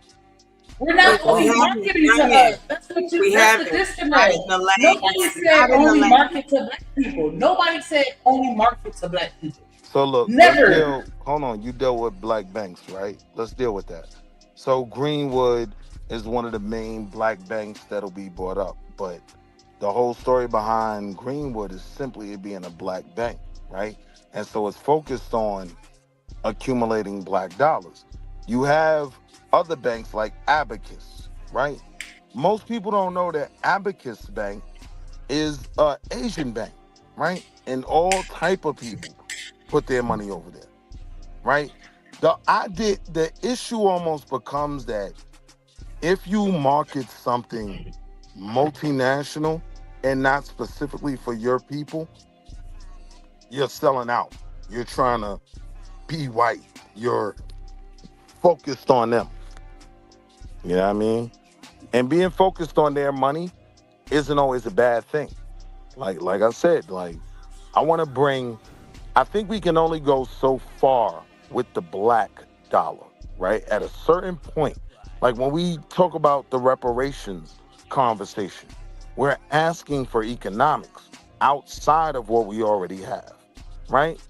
We're not only marketing to us. That's what you. That's the disconnect. Nobody said only market to black people. Nobody said only market to black people.
So look,
Never.
hold on. You dealt with black banks, right? Let's deal with that. So Greenwood is one of the main black banks that'll be brought up, but the whole story behind Greenwood is simply it being a black bank, right? And so it's focused on accumulating black dollars. You have other banks like Abacus, right? Most people don't know that Abacus Bank is an Asian bank, right? And all type of people put their money over there, right? The issue almost becomes that if you market something multinational and not specifically for your people, you're selling out. You're trying to be white. You're focused on them. You know what I mean? And being focused on their money isn't always a bad thing. Like I said, I think we can only go so far with the black dollar, right? At a certain point, like when we talk about the reparations conversation, we're asking for economics outside of what we already have, right?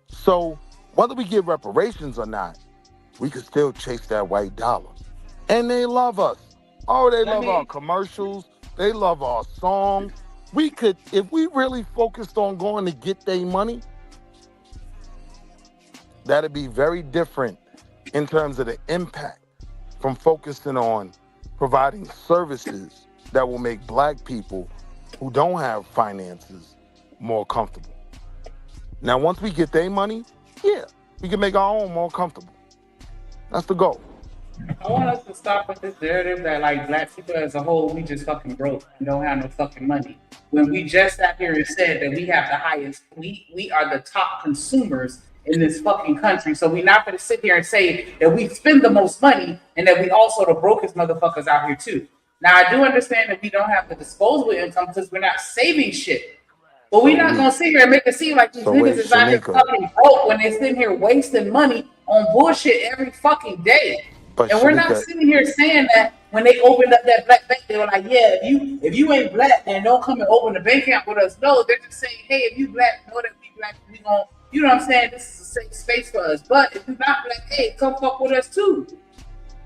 So whether we get reparations or not, we could still chase that white dollar. And they love us. Oh, they love our commercials. They love our songs. We could, if we really focused on going to get their money, that'd be very different in terms of the impact from focusing on providing services that will make black people who don't have finances more comfortable. Now, once we get their money, yeah, we can make our own more comfortable. That's the goal.
I want us to stop with this narrative that like black people as a whole, we just fucking broke and don't have no fucking money. When we just sat here and said that we have the highest, we are the top consumers in this fucking country. So we're not going to sit here and say that we spend the most money and that we also the brokest motherfuckers out here too. Now I do understand that we don't have the disposable income because we're not saving shit. But we're not gonna sit here and make it seem like these niggas is out here fucking broke when they're sitting here wasting money on bullshit every fucking day.
But
and we're not sitting here saying that when they opened up that black bank, they were like, yeah, if you ain't black, then don't come and open the bank account with us. No, they're just saying, hey, if you black, know that we black, we gon', you know what I'm saying? This is a safe space for us. But if you're not black, hey, come fuck with us too.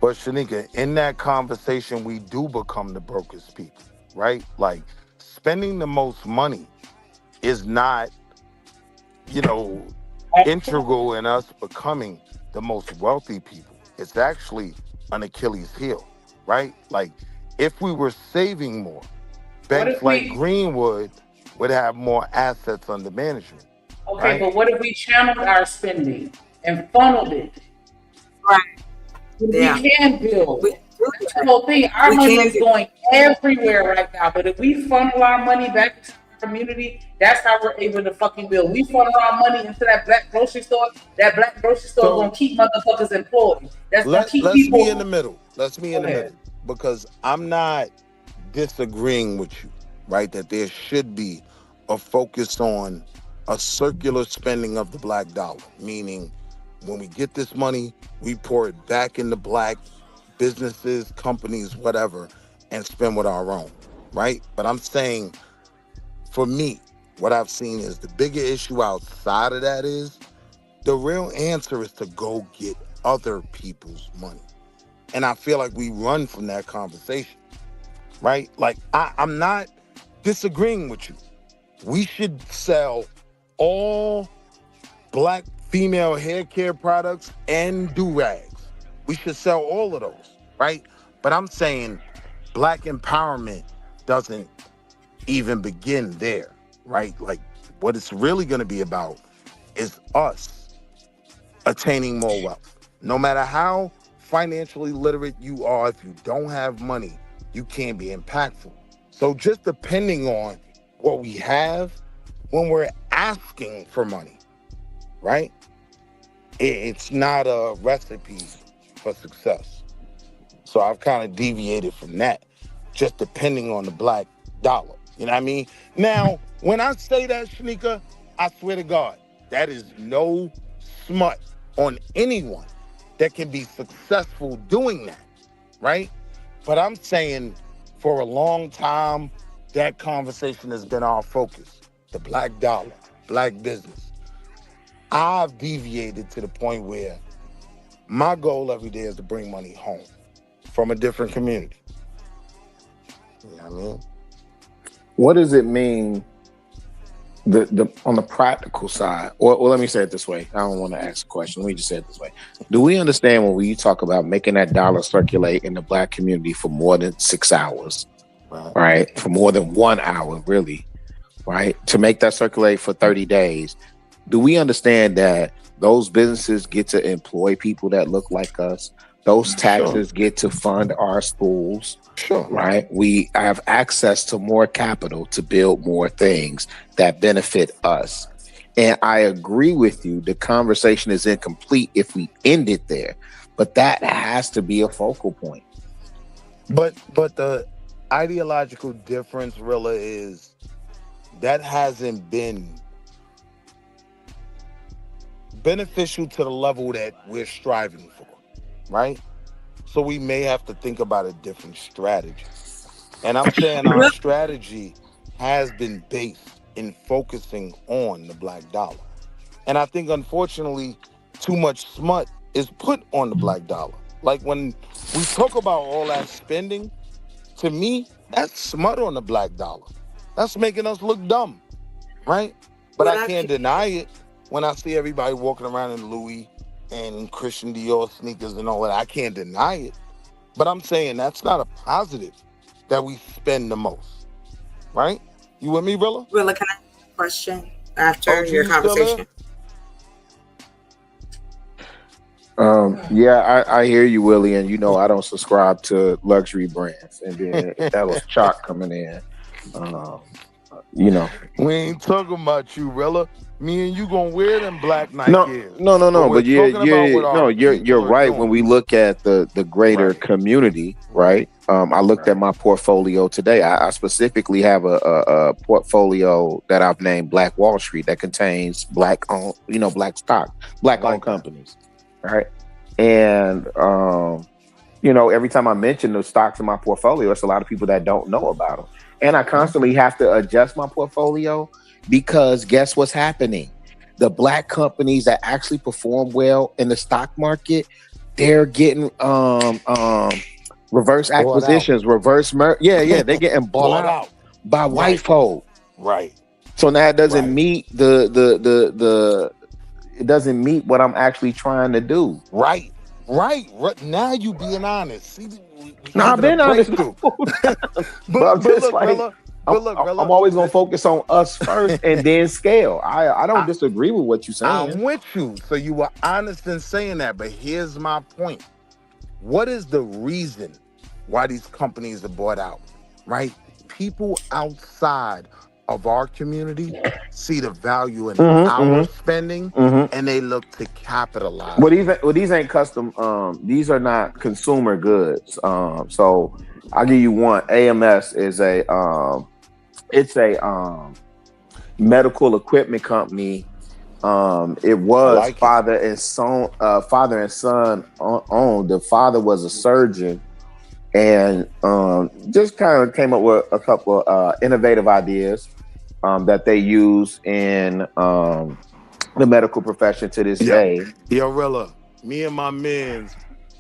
But Shanika, in that conversation, we do become the brokest people, right? Like spending the most money is not, integral in us becoming the most wealthy people. It's actually an Achilles heel, right? Like if we were saving more, banks like Greenwood would have more assets under management.
Okay,
right?
But what if we channeled our spending and funneled it?
Right.
Yeah. We can build. That's the whole thing. Our money is going everywhere right now. But if we funnel our money back into our community, that's how we're able to fucking build. We funnel our money into that black grocery store. That black grocery store is gonna keep motherfuckers employed. That's gonna keep people.
Let's be in the middle. Let's be in the middle. Because I'm not disagreeing with you, right? That there should be a focus on a circular spending of the black dollar, meaning when we get this money, we pour it back into black businesses, companies, whatever, and spend with our own, right? But I'm saying, for me, what I've seen is the bigger issue outside of that is the real answer is to go get other people's money. And I feel like we run from that conversation, right? Like, I'm not disagreeing with you. We should sell all black female hair care products and do-rags. We should sell all of those, right? But I'm saying black empowerment doesn't even begin there, right? Like, what it's really going to be about is us attaining more wealth. No matter how financially literate you are, if you don't have money, you can't be impactful. So just depending on what we have when we're asking for money, right? It's not a recipe for success. So I've kind of deviated from that, just depending on the black dollar. You know what I mean? Now, when I say that, Shanika, I swear to God, that is no smut on anyone that can be successful doing that, right? But I'm saying for a long time, that conversation has been our focus. The black dollar, black business. I've deviated to the point where my goal every day is to bring money home from a different community. You know what I mean?
What does it mean the on the practical side? Or let me say it this way. I don't want to ask a question. Let me just say it this way. Do we understand when we talk about making that dollar circulate in the black community for more than 6 hours, right? For more than 1 hour, really, right? To make that circulate for 30 days, do we understand that those businesses get to employ people that look like us? Those taxes get to fund our schools, right? We have access to more capital to build more things that benefit us. And I agree with you. The conversation is incomplete if we end it there, but that has to be a focal point.
But the ideological difference, Rilla, is that hasn't been beneficial to the level that we're striving for, right? So we may have to think about a different strategy. And I'm saying our strategy has been based in focusing on the black dollar. And I think, unfortunately, too much smut is put on the black dollar. Like, when we talk about all that spending, to me, that's smut on the black dollar. That's making us look dumb, right? But I can't deny it when I see everybody walking around in Louis and Christian Dior sneakers and all that. I can't deny it. But I'm saying that's not a positive that we spend the most, right? You with me, Rilla?
Rilla, can I ask a question after your conversation?
Yeah, I hear you, Willie, and you know I don't subscribe to luxury brands. And then if that was Chalk coming in, you know.
We ain't talking about you, Rilla. Me and you gonna wear them black Nikes.
No. But you're right. When we look at the greater community, right? I looked at my portfolio today. I specifically have a portfolio that I've named Black Wall Street that contains black owned, black stock, black owned companies, right? And every time I mention those stocks in my portfolio, it's a lot of people that don't know about them, and I constantly have to adjust my portfolio. Because guess what's happening? The black companies that actually perform well in the stock market, they're getting reverse acquisitions, they're getting bought out by white folk.
Right.
So now it doesn't meet it doesn't meet what I'm actually trying to do.
Right. Now you being honest. See,
I've been honest. but I'm just
look, Rilla,
I'm always gonna focus on us first and then scale. I don't disagree with what you're saying.
I'm with you. So you were honest in saying that, but here's my point. What is the reason why these companies are bought out? Right? People outside of our community see the value in our spending and they look to capitalize.
Well, these ain't custom. These are not consumer goods. So I'll give you one. AMS is medical equipment company. It was
like
father and son owned. The father was a surgeon, and just kind of came up with a couple innovative ideas that they use in the medical profession to this day.
Yo, Rilla, me and my mans,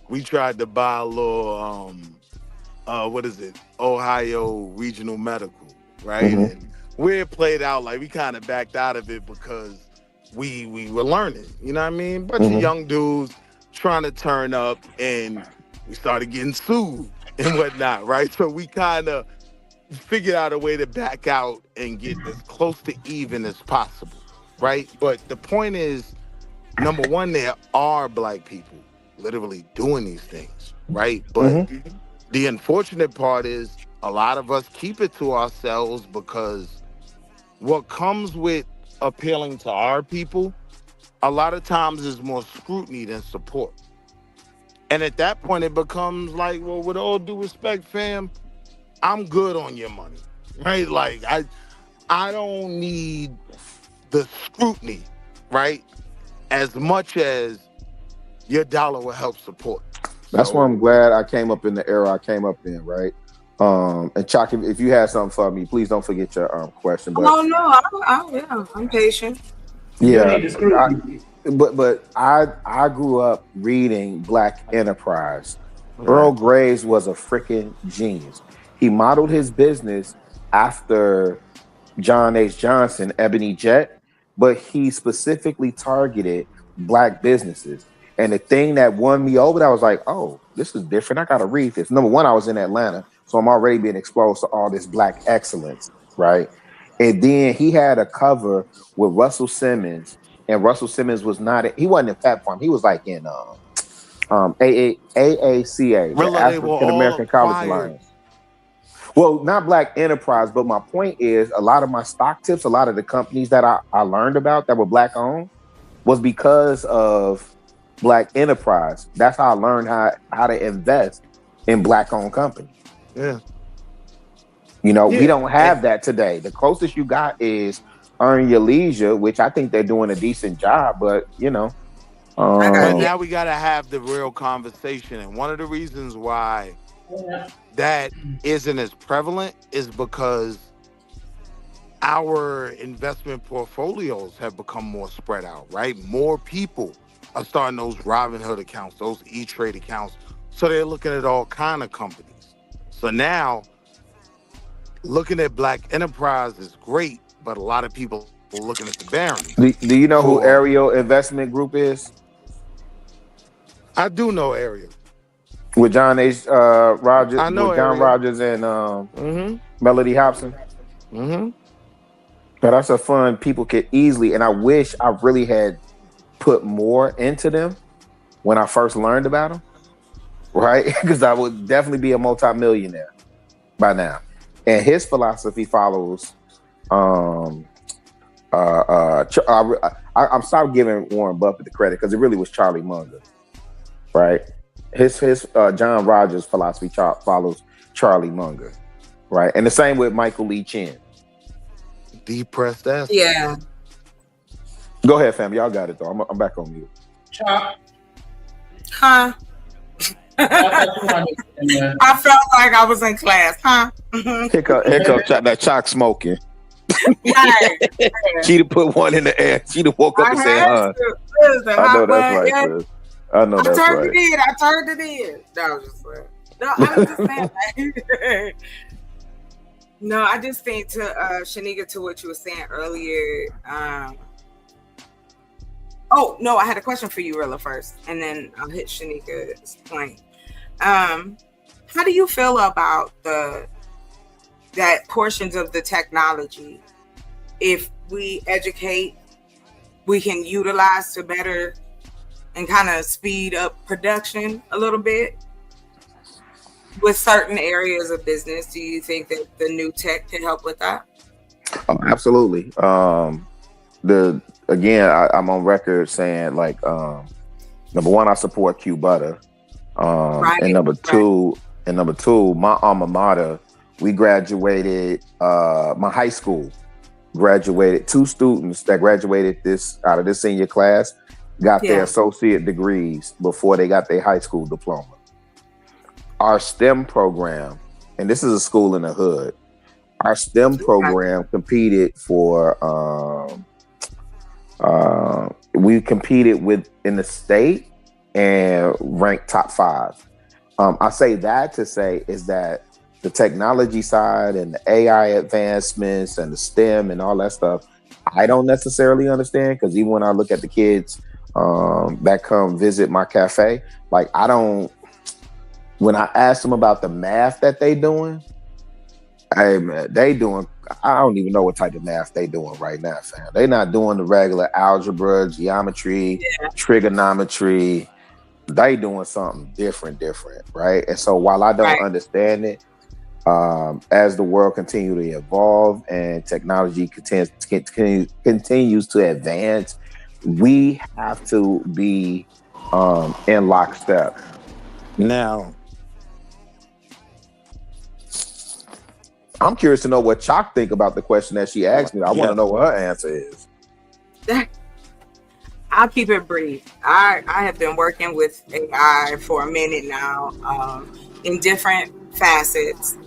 we tried to buy a little what is it? Ohio Regional Medical, right?
Mhm.
And where it played out, like we kind of backed out of it because we were learning. You know what I mean? Bunch of
Mhm.
young dudes trying to turn up, and we started getting sued and whatnot, right? So we kind of figured out a way to back out and get as close to even as possible, right? But the point is, number one, there are black people literally doing these things, right? But the unfortunate part is a lot of us keep it to ourselves because what comes with appealing to our people, a lot of times is more scrutiny than support. And at that point, it becomes like, well, with all due respect, fam, I'm good on your money, right? Like, I don't need the scrutiny, right? As much as your dollar will help support.
That's why I'm glad I came up in the era I came up in, right? And Chuck, if you had something for me, please don't forget your question. But
Oh no, I'm patient.
yeah, but I grew up reading Black Enterprise. Earl Graves was a freaking genius. He modeled his business after John H. Johnson, Ebony Jet, but he specifically targeted Black businesses. And the thing that won me over, I was like, oh, this is different. I got to read this. Number one, I was in Atlanta, so I'm already being exposed to all this Black excellence, right? And then he had a cover with Russell Simmons, and Russell Simmons was not, he wasn't in Fat Farm. He was like in AACA, the
Rilla, they were
African
all
American College
fired.
Alliance. Well, not Black Enterprise, but my point is a lot of my stock tips, a lot of the companies that I learned about that were Black owned was because of Black Enterprise. That's how I learned how to invest in Black owned companies.
Yeah.
You know, we don't have that today. The closest you got is Earn Your Leisure, which I think they're doing a decent job, but you know.
But now we got to have the real conversation. And one of the reasons why that isn't as prevalent is because our investment portfolios have become more spread out, right? More people are starting those Robinhood accounts, those E-Trade accounts. So they're looking at all kind of companies. So now looking at Black Enterprise is great, but a lot of people are looking at the Barons.
Do you know who Ariel Investment Group is?
I do know Ariel.
With John H. Rogers,
I know
with John
Ariel.
Rogers and Melody Hobson.
Mm-hmm.
But that's a fun people could easily, and I wish I really had put more into them when I first learned about them, right? Because I would definitely be a multimillionaire by now. And his philosophy follows. I'm stopped giving Warren Buffett the credit because it really was Charlie Munger, right? His John Rogers philosophy follows Charlie Munger, right? And the same with Michael Lee Chin.
Depressed ass.
Yeah.
Go ahead, fam. Y'all got it though. I'm back on mute.
Chop.
Huh? I felt like I was in class, huh?
Here comes that chalk smoking. She done put one in the air. She done woke up and said, huh. I know that's right, sis. I know that's right.
I turned it in. No, I was just like, no, I was just saying. No, I just think to Shanika, to what you were saying earlier. Oh no, I had a question for you, Rilla, first, and then I'll hit Shanika's point. How do you feel about that portions of the technology, if we educate, we can utilize to better and kind of speed up production a little bit with certain areas of business? Do you think that the new tech can help with that?
Oh, absolutely. I'm on record saying like, number one, I support Q Butter. And number two, my alma mater, we graduated my high school graduated. 2 students that graduated out of this senior class got their
Yeah.
associate degrees before they got their high school diploma. Our STEM program, and this is a school in the hood, our STEM program competed for, we competed in the state and ranked top 5. I say that to say is that the technology side and the AI advancements and the STEM and all that stuff, I don't necessarily understand, because even when I look at the kids that come visit my cafe, like when I ask them about the math that they doing, I don't even know what type of math they doing right now, fam. They not doing the regular algebra, geometry, trigonometry. They doing something different, right? And so while I don't understand it, as the world continues to evolve and technology continues to advance, we have to be in lockstep.
Now,
I'm curious to know what Chalk think about the question that she asked me. I want to know what her answer is.
I'll keep it brief. I have been working with AI for a minute now, in different facets,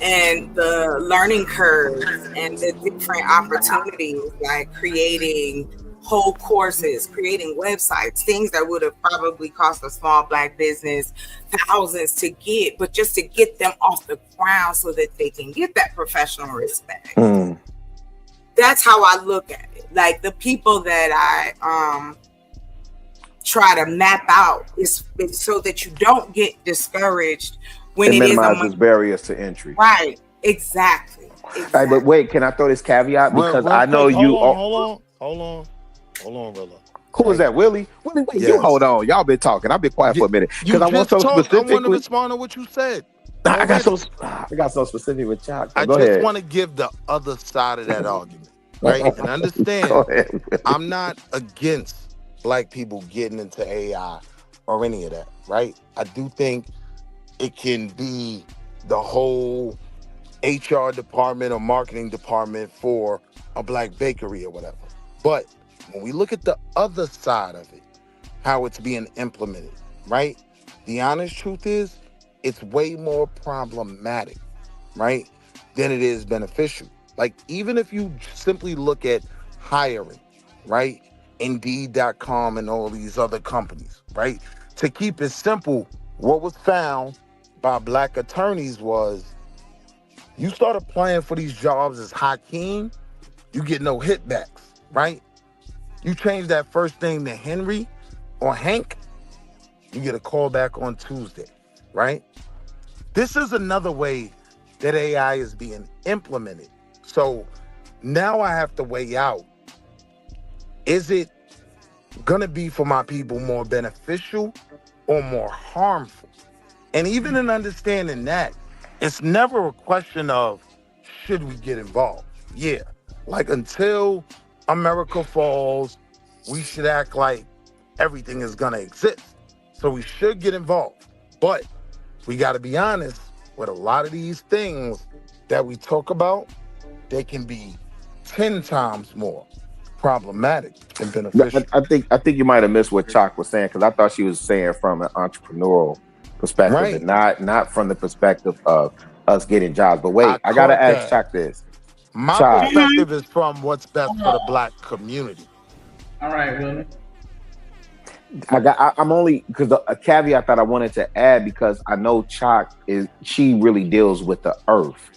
and the learning curve and the different opportunities, like creating whole courses, creating websites, things that would have probably cost a small Black business thousands to get, but just to get them off the ground so that they can get that professional respect. That's how I look at it. Like, the people that I try to map out is so that you don't get discouraged when it
minimizes barriers to entry.
Right. Exactly.
Hey, but wait, can I throw this caveat? Because I know you.
Hold on, Rilla.
Who is that, Willie? Willie, wait, you hold on. Y'all been talking. I've been quiet for a minute because I want so specific.
I want to respond to what you said.
I got so specific with Chalk.
I just want to give the other side of that argument, right? And understand, I'm not against Black people getting into AI or any of that, right? I do think it can be the whole HR department or marketing department for a Black bakery or whatever. But when we look at the other side of it, how it's being implemented, right? The honest truth is, it's way more problematic, right, than it is beneficial. Like, even if you simply look at hiring, right, Indeed.com and all these other companies, right? To keep it simple, what was found by Black attorneys was, you start applying for these jobs as Hakeem, you get no hitbacks, right? You change that first name to Henry or Hank, you get a call back on Tuesday, right? This is another way that AI is being implemented. So now I have to weigh out, is it gonna be for my people more beneficial or more harmful? And even in understanding that, it's never a question of should we get involved? Yeah, like, until America falls, we should act like everything is gonna exist. So we should get involved. But we gotta be honest, with a lot of these things that we talk about, they can be 10 times more problematic than beneficial.
I think you might have missed what Chalk was saying, because I thought she was saying from an entrepreneurial perspective,
Right.
and not from the perspective of us getting jobs. But wait, I gotta ask Chalk this.
My
Chalk,
perspective is from what's best for the Black community.
All right, Willie.
I'm only because a caveat that I wanted to add, because I know Chalk she really deals with the earth,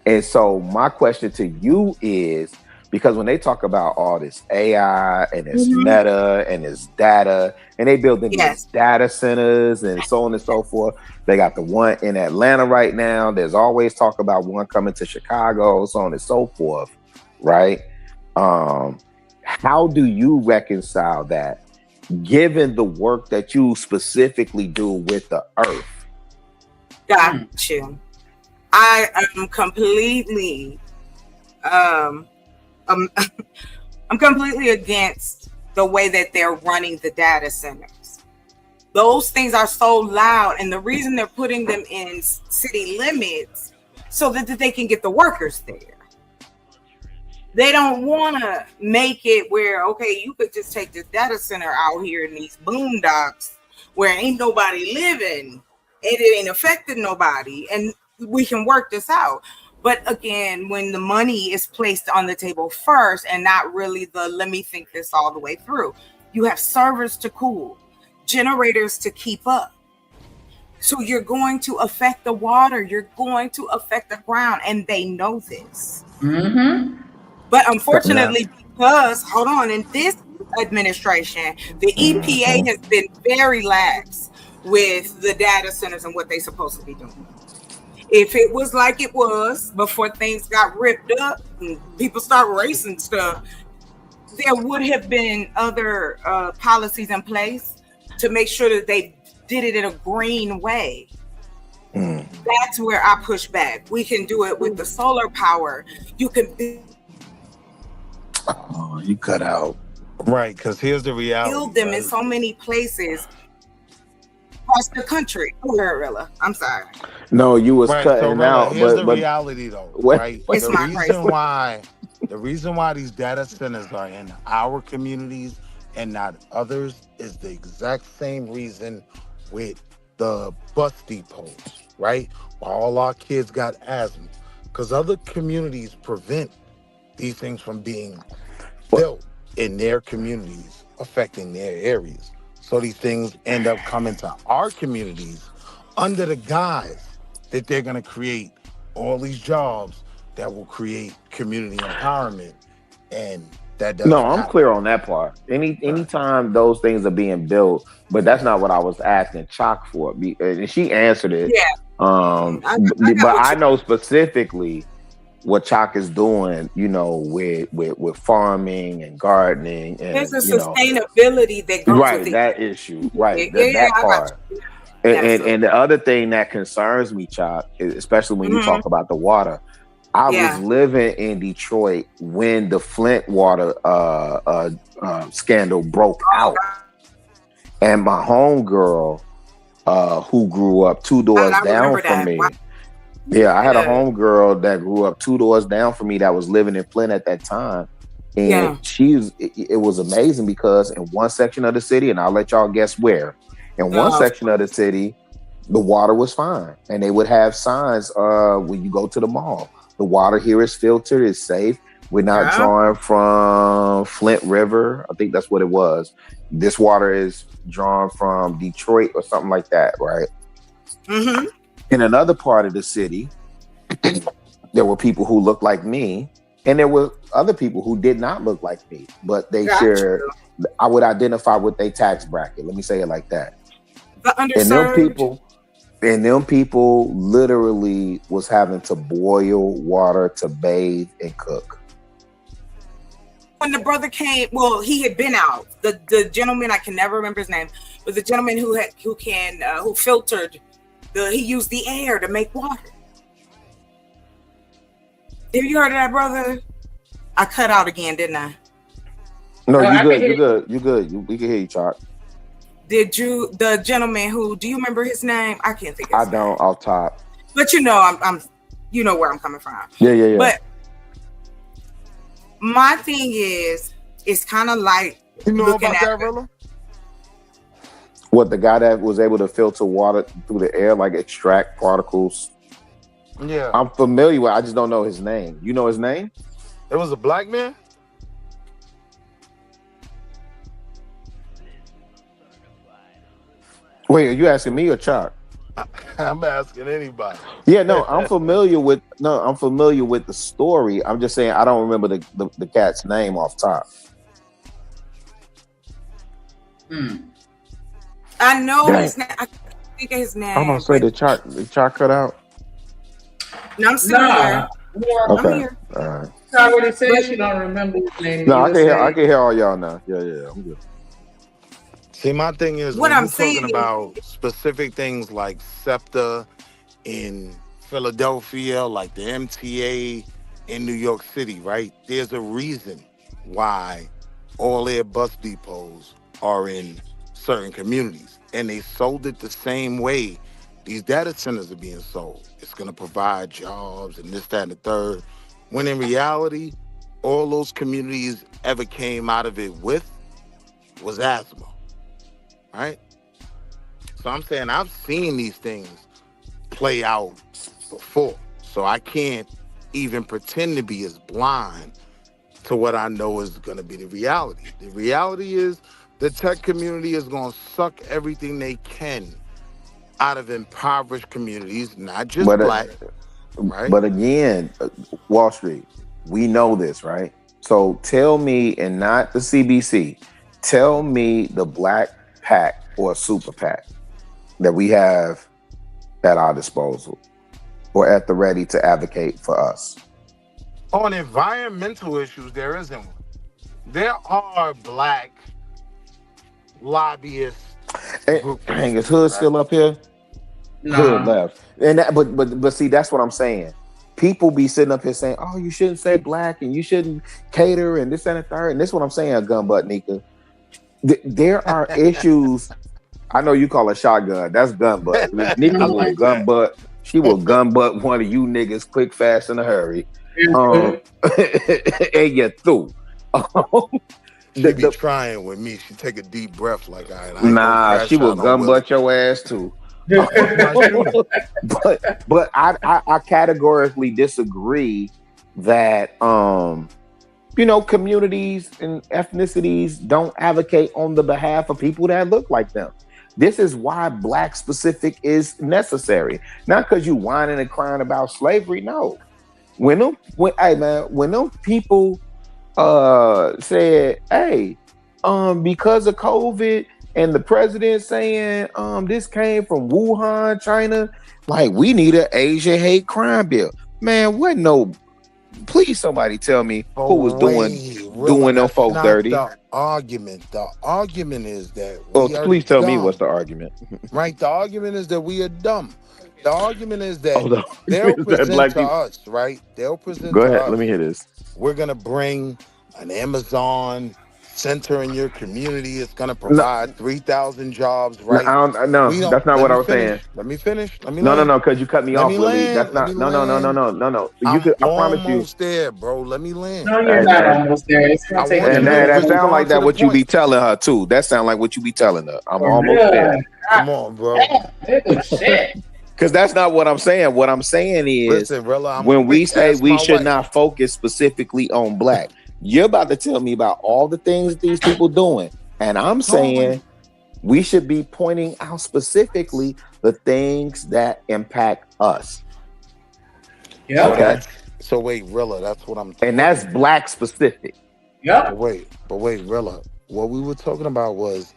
and so my question to you is, because when they talk about all this AI and this meta and this data, and they building these data centers and so on and so forth, they got the one in Atlanta right now. There's always talk about one coming to Chicago, so on and so forth, right? How do you reconcile that, given the work that you specifically do with the earth?
Got you. I am completely, I'm completely against the way that they're running the data centers. Those things are so loud, and the reason they're putting them in city limits so that they can get the workers there. They don't want to make it where, okay, you could just take this data center out here in these boondocks where ain't nobody living. It ain't affecting nobody. And we can work this out. But again, when the money is placed on the table first and not really the let me think this all the way through, you have servers to cool, generators to keep up. So you're going to affect the water. You're going to affect the ground. And they know this.
Mm-hmm.
But unfortunately, because, hold on, in this administration, the EPA has been very lax with the data centers and what they're supposed to be doing. If it was like it was before things got ripped up and people start racing stuff, there would have been other policies in place to make sure that they did it in a green way. That's where I push back. We can do it with the solar power. You can
Oh, you cut out.
Right, because here's the reality.
build them in so many places across the country. Rilla, I'm sorry.
No, you was
Right,
cutting
Rilla,
out.
here's the
But
reality, though.
Wait,
Right,
It's
the
my
reason why these data centers are in our communities and not others is the exact same reason with the bus depots. Right, why all our kids got asthma, because other communities prevent these things from being built in their communities, affecting their areas. So these things end up coming to our communities under the guise that they're going to create all these jobs that will create community empowerment, and that doesn't
no, I'm
happen.
clear on that part. Anytime those things are being built, but that's not what I was asking Chalk for. And she answered it.
Yeah. I got
But
what
I
you
know specifically what Chalk is doing, with farming and gardening
There's
and
a sustainability that goes with
right,
it.
that issue, right, that
I got
part.
you.
And the other thing that concerns me, Chalk, especially when you talk about the water, I was living in Detroit when the Flint water scandal broke out, and my homegirl, who grew up two doors
I
down
remember
from
that.
me.
Wow.
Yeah, I had a
Yeah.
homegirl that grew up two doors down from me that was living in Flint at that time. And it was amazing because in one section of the city, and I'll let y'all guess where, in one section of the city, the water was fine. And they would have signs when you go to the mall. The water here is filtered, it's safe. We're not drawing from Flint River. I think that's what it was. This water is drawn from Detroit or something like that, right?
Mm-hmm.
In another part of the city, there were people who looked like me, and there were other people who did not look like me, but they shared. I would identify with their tax bracket. Let me say it like that.
The underserved.
And them people literally was having to boil water to bathe and cook.
When the brother came, well, he had been out. The gentleman, I can never remember his name, but the gentleman who filtered he used the air to make water. Have you heard of that, brother? I cut out again, didn't I?
No, you good. We can hear you, Chuck.
The gentleman who, do you remember his name? I can't think of his name.
I don't off top.
But I'm you know where I'm coming from.
Yeah.
But my thing is, it's kind of like
about that, Rilla?
What, the guy that was able to filter water through the air, like extract particles?
Yeah.
I'm familiar with. I just don't know his name. You know his name?
It was a black man?
Wait, are you asking me or Chuck?
I'm asking anybody.
Yeah, no, I'm familiar with the story. I'm just saying I don't remember the cat's name off top.
I know his name. I can't think of his name.
I'm gonna say the Chuck cut out.
No, I'm still here.
Okay.
I'm here.
All right.
She already said she don't remember his name.
No, I can hear all y'all now. Yeah, I'm good.
See, my thing is,
What
when
I'm
you're talking
saying
about specific things like SEPTA in Philadelphia, like the MTA in New York City, right? There's a reason why all their bus depots are in certain communities. And they sold it the same way these data centers are being sold. It's going to provide jobs and this, that, and the third. When in reality, all those communities ever came out of it with was asthma, right? So I'm saying I've seen these things play out before. So I can't even pretend to be as blind to what I know is going to be the reality. The reality is the tech community is going to suck everything they can out of impoverished communities, not just black, right?
But again, Wall Street, we know this, right? So tell me, and not the CBC, tell me the black PAC or super PAC that we have at our disposal or at the ready to advocate for us.
On environmental issues, there isn't one. There are black lobbyists.
Hang, is Hood still up here?
Nah.
Hood left. And that, but see, that's what I'm saying. People be sitting up here saying, "Oh, you shouldn't say black and you shouldn't cater and this and the third." And this is what I'm saying, Gunbutt Nika. There are issues. I know you call it shotgun. That's Gunbutt. Nika will gunbutt. She will gunbutt one of you niggas quick, fast, in a hurry. And you're through.
She be trying with me. She take a deep breath like I
nah, she will gunbutt your ass too. but I categorically disagree that communities and ethnicities don't advocate on the behalf of people that look like them. This is why black specific is necessary. Not because you whining and crying about slavery. No. When them people said, hey, because of COVID and the president saying this came from Wuhan, China, like we need an Asian hate crime bill. Man, please somebody tell me who was doing them folk dirty.
The argument is that
please tell me what's the argument.
Right, the argument is that we are dumb. The argument is that they'll present to us, right? They'll present
Go
to
ahead,
us.
let me hear this.
We're gonna bring an Amazon center in your community. It's gonna provide 3,000 jobs, right?
No, that's not what I was saying.
Let me finish.
No, because you cut me off, Willie. That's not. No. I promise you.
Almost there, bro. Let me land.
No, you're not almost there. It's gonna take
and that sound like that. What you be telling her too? That sound like what you be telling her. I'm almost there.
Come on, bro.
Shit.
Because that's not what I'm saying. What I'm saying is,
listen, Rilla,
when we say we should not focus specifically on black, you're about to tell me about all the things these people doing, and I'm saying we should be pointing out specifically the things that impact us.
Yeah.
Okay.
So wait, Rilla, that's what I'm.
And that's black specific.
Yeah.
But wait, Rilla. What we were talking about was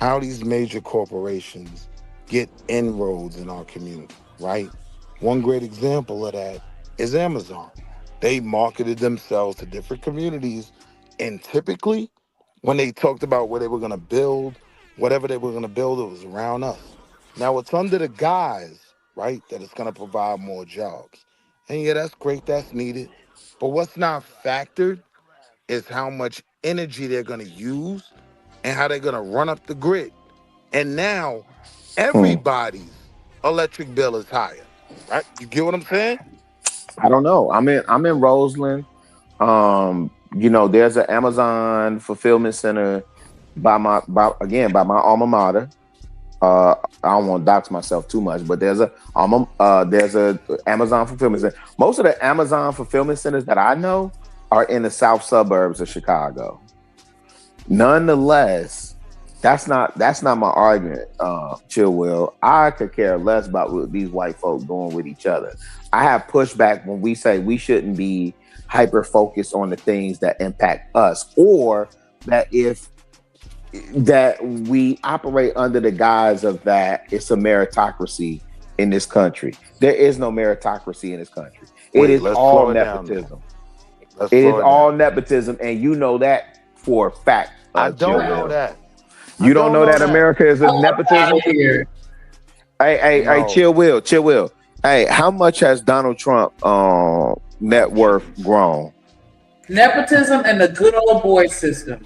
how these major corporations get inroads in our community, right? One great example of that is Amazon. They marketed themselves to different communities, and typically when they talked about where they were going to build, whatever they were going to build, it was around us. Now it's under the guise, right, that it's going to provide more jobs. And yeah, that's great, that's needed. But what's not factored is how much energy they're going to use and how they're going to run up the grid. And now everybody's electric bill is higher, right? You get what I'm saying?
I don't know. I'm in Roseland. There's an Amazon fulfillment center by my alma mater. I don't want to dox myself too much, but there's a Amazon fulfillment center. Most of the Amazon fulfillment centers that I know are in the south suburbs of Chicago. Nonetheless, that's not my argument, Chill Will. I could care less about what these white folk doing with each other. I have pushback when we say we shouldn't be hyper focused on the things that impact us, or that we operate under the guise of that it's a meritocracy in this country. There is no meritocracy in this country. It is all nepotism. It is all nepotism, and you know that for a fact.
I don't know that.
You don't know that America is a nepotism? Hey, Chill Will. Hey, how much has Donald Trump net worth grown?
Nepotism and the good old boy system.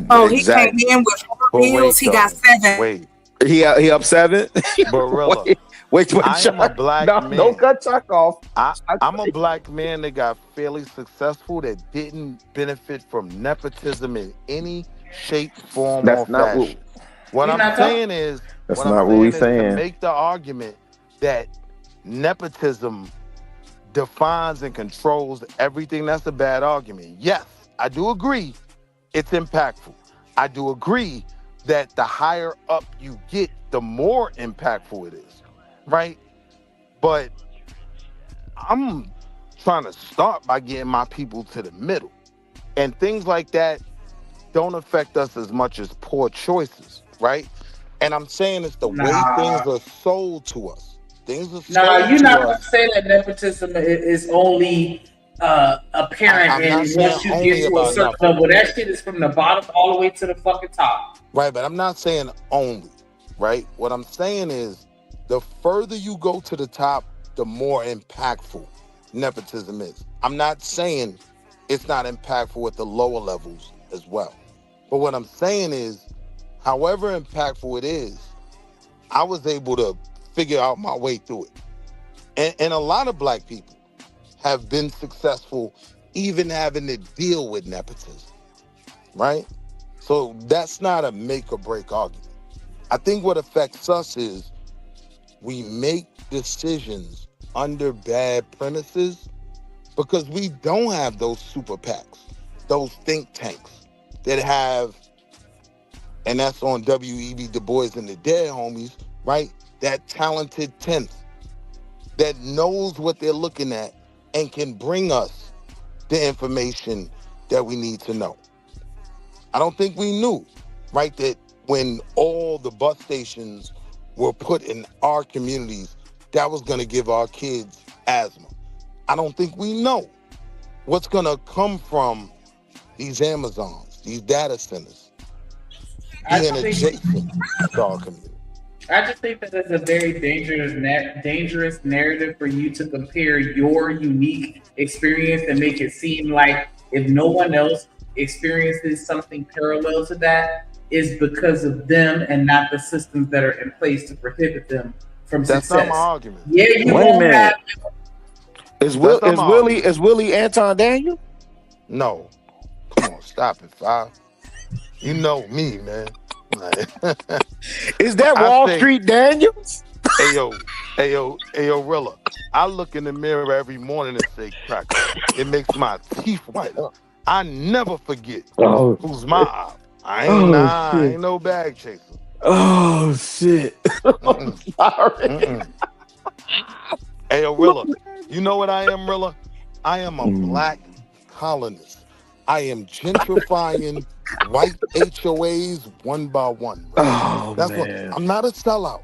Oh, he came in with 4 bills. He got 7.
Wait.
He up 7?
Barilla.
Wait,
I am a black man.
Don't cut Chuck off.
I'm a black man that got fairly successful that didn't benefit from nepotism in any shape, form, or
That's not
fashion. What I'm saying is, to make the argument that nepotism defines and controls everything, that's a bad argument. Yes, I do agree it's impactful. I do agree that the higher up you get, the more impactful it is, right? But I'm trying to start by getting my people to the middle. And things like that don't affect us as much as poor choices, right? And I'm saying it's the way things are sold to us. Things are sold to us.
You're not going to say that nepotism is only apparent and once you get to a certain level. That shit is from the bottom all the way to the fucking top.
Right, but I'm not saying only, right? What I'm saying is the further you go to the top, the more impactful nepotism is. I'm not saying it's not impactful at the lower levels as well. But what I'm saying is, however impactful it is, I was able to figure out my way through it. And a lot of black people have been successful even having to deal with nepotism, right? So that's not a make or break argument. I think what affects us is we make decisions under bad premises because we don't have those super PACs, those think tanks that have, and that's on W.E.B. Du Bois and the Dead homies, right? That talented 10th that knows what they're looking at and can bring us the information that we need to know. I don't think we knew, right, that when all the bus stations were put in our communities, that was going to give our kids asthma. I don't think we know what's going to come from these Amazons, these data centers, being adjacent to our community.
I just think that it's a very dangerous narrative for you to compare your unique experience and make it seem like if no one else experiences something parallel to that, is because of them and not the systems that are in place to prohibit them from success.
That's not my argument.
Yeah, you
Wait a
won't
minute.
have.
Is Willie Anton Daniel?
No. Come on, stop it, Five. You know me, man.
Is that Wall Street Daniels?
Hey yo, Rilla. I look in the mirror every morning and say, crack. It makes my teeth whiter. I never forget who's my op. I ain't no bag chaser.
Oh shit. I'm sorry.
Hey yo, Rilla. You know what I am, Rilla? I am a black colonist. I am gentrifying white HOAs one by one. Right? That's
man.
what I'm not a sellout.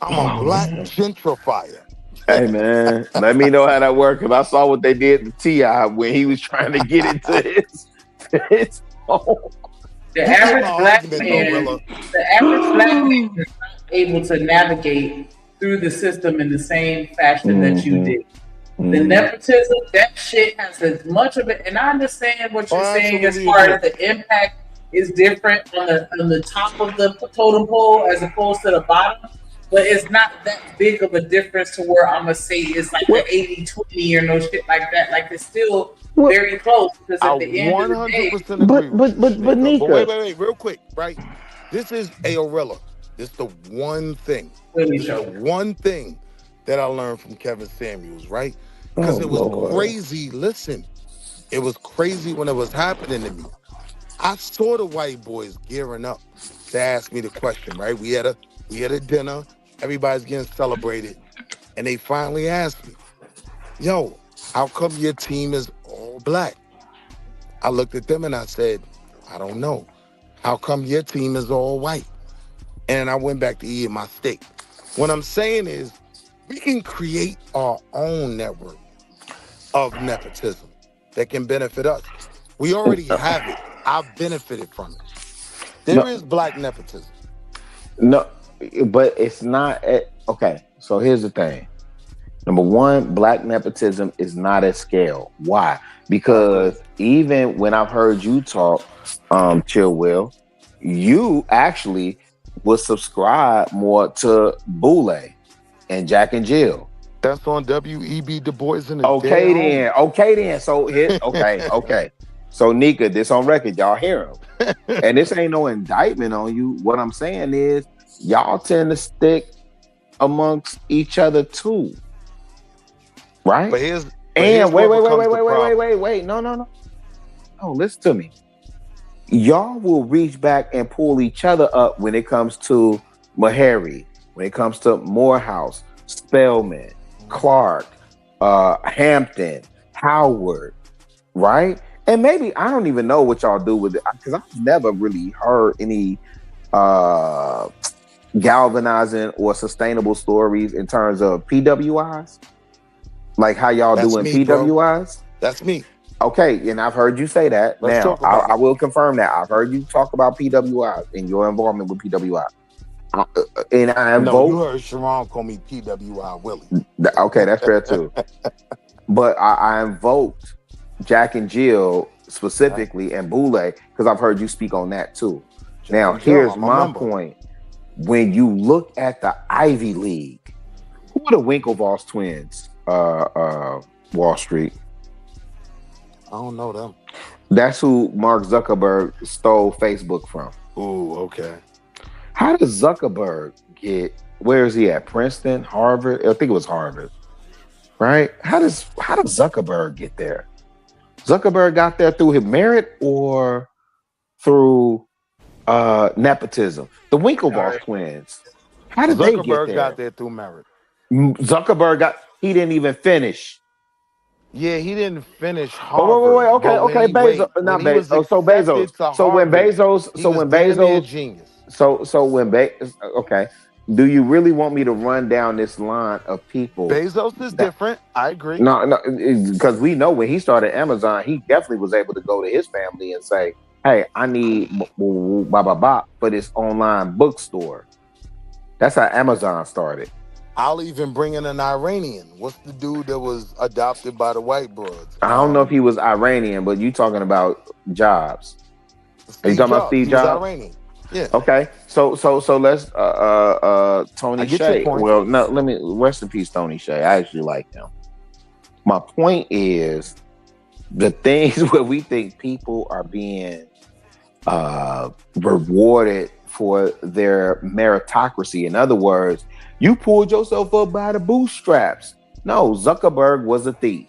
I'm a black gentrifier.
Hey man, let me know how that works. Cause I saw what they did to T.I. when he was trying to get into his home.
The average black man is not able to navigate through the system in the same fashion that you did. The nepotism, that shit has as much of it, and I understand what you're saying as far as the impact is different on the top of the totem pole as opposed to the bottom, but it's not that big of a difference to where I'm gonna say it's like the 80-20 or no shit like that. Like it's still very close because at the end of the day,
but Nika.
But wait, real quick, right? This is Aorella. This is the one thing. One thing that I learned from Kevin Samuels, right? Because it was crazy. Listen, it was crazy when it was happening to me. I saw the white boys gearing up to ask me the question, right? We had a dinner, everybody's getting celebrated, and they finally asked me, yo, how come your team is all black? I looked at them and I said, I don't know. How come your team is all white? And I went back to eating my steak. What I'm saying is, we can create our own network of nepotism that can benefit us. We already have it. I've benefited from it. There is black nepotism.
No, but it's not okay. So here's the thing. Number one, black nepotism is not at scale. Why? Because even when I've heard you talk, Chill Will, you actually will subscribe more to Boule. and Jack and Jill.
That's on W.E.B. Du Bois and the
Okay
Dead
then. Okay then. So here. Okay. So Nika, this on record. Y'all hear him. And this ain't no indictment on you. What I'm saying is y'all tend to stick amongst each other too. Right?
But here's
and wait.
problem.
No. Oh, listen to me. Y'all will reach back and pull each other up when it comes to Meharry, when it comes to Morehouse, Spelman, Clark, Hampton, Howard, right? And maybe I don't even know what y'all do with it because I've never really heard any galvanizing or sustainable stories in terms of PWIs, like how y'all doing PWIs.
That's me.
Okay, and I've heard you say that. Now, I will confirm that. I've heard you talk about PWIs and your involvement with PWI. And I invoke.
You heard Sharon call me PWI Willie.
Okay, that's fair too. But I invoked Jack and Jill specifically and Boule because I've heard you speak on that too. Now, here's my point. When you look at the Ivy League, who are the Winklevoss twins? Wall Street.
I don't know them.
That's who Mark Zuckerberg stole Facebook from.
Ooh, okay.
How does Zuckerberg get? Where is he at? Princeton, Harvard? I think it was Harvard, right? How does Zuckerberg get there? Zuckerberg got there through his merit or through nepotism? The Winklevoss twins. How did they get there?
Zuckerberg got there through merit.
He didn't even finish.
Yeah, he didn't finish Harvard.
Wait. Okay. Bezos, not Bezos. So Bezos. So when Bezos.
Genius.
So when Bezos. Okay. Do you really want me to run down this line of people?
Bezos is different. I agree.
No, because we know when he started Amazon, he definitely was able to go to his family and say, "Hey, I need for this online bookstore." That's how Amazon started.
I'll even bring in an Iranian. What's the dude that was adopted by the white broads?
I don't know if he was Iranian, but you talking about Jobs. Are you talking about Steve Jobs?
Iranian. Yeah.
Okay. So let's Tony Shea. Well, no, let me rest in peace, Tony Shea. I actually like him. My point is the things where we think people are being rewarded for their meritocracy. In other words, you pulled yourself up by the bootstraps. No, Zuckerberg was a thief.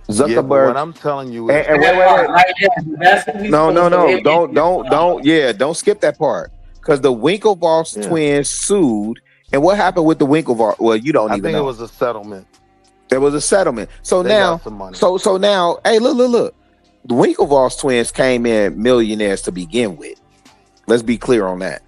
Zuckerberg.
Yeah, what I'm telling you is,
wait. No. Don't skip that part. Because the Winklevoss twins sued, and what happened with the Winklevoss? Well, you don't even know.
I think it was a settlement.
There was a settlement. So
they
now,
got some money.
So now, hey, look. The Winklevoss twins came in millionaires to begin with. Let's be clear on that.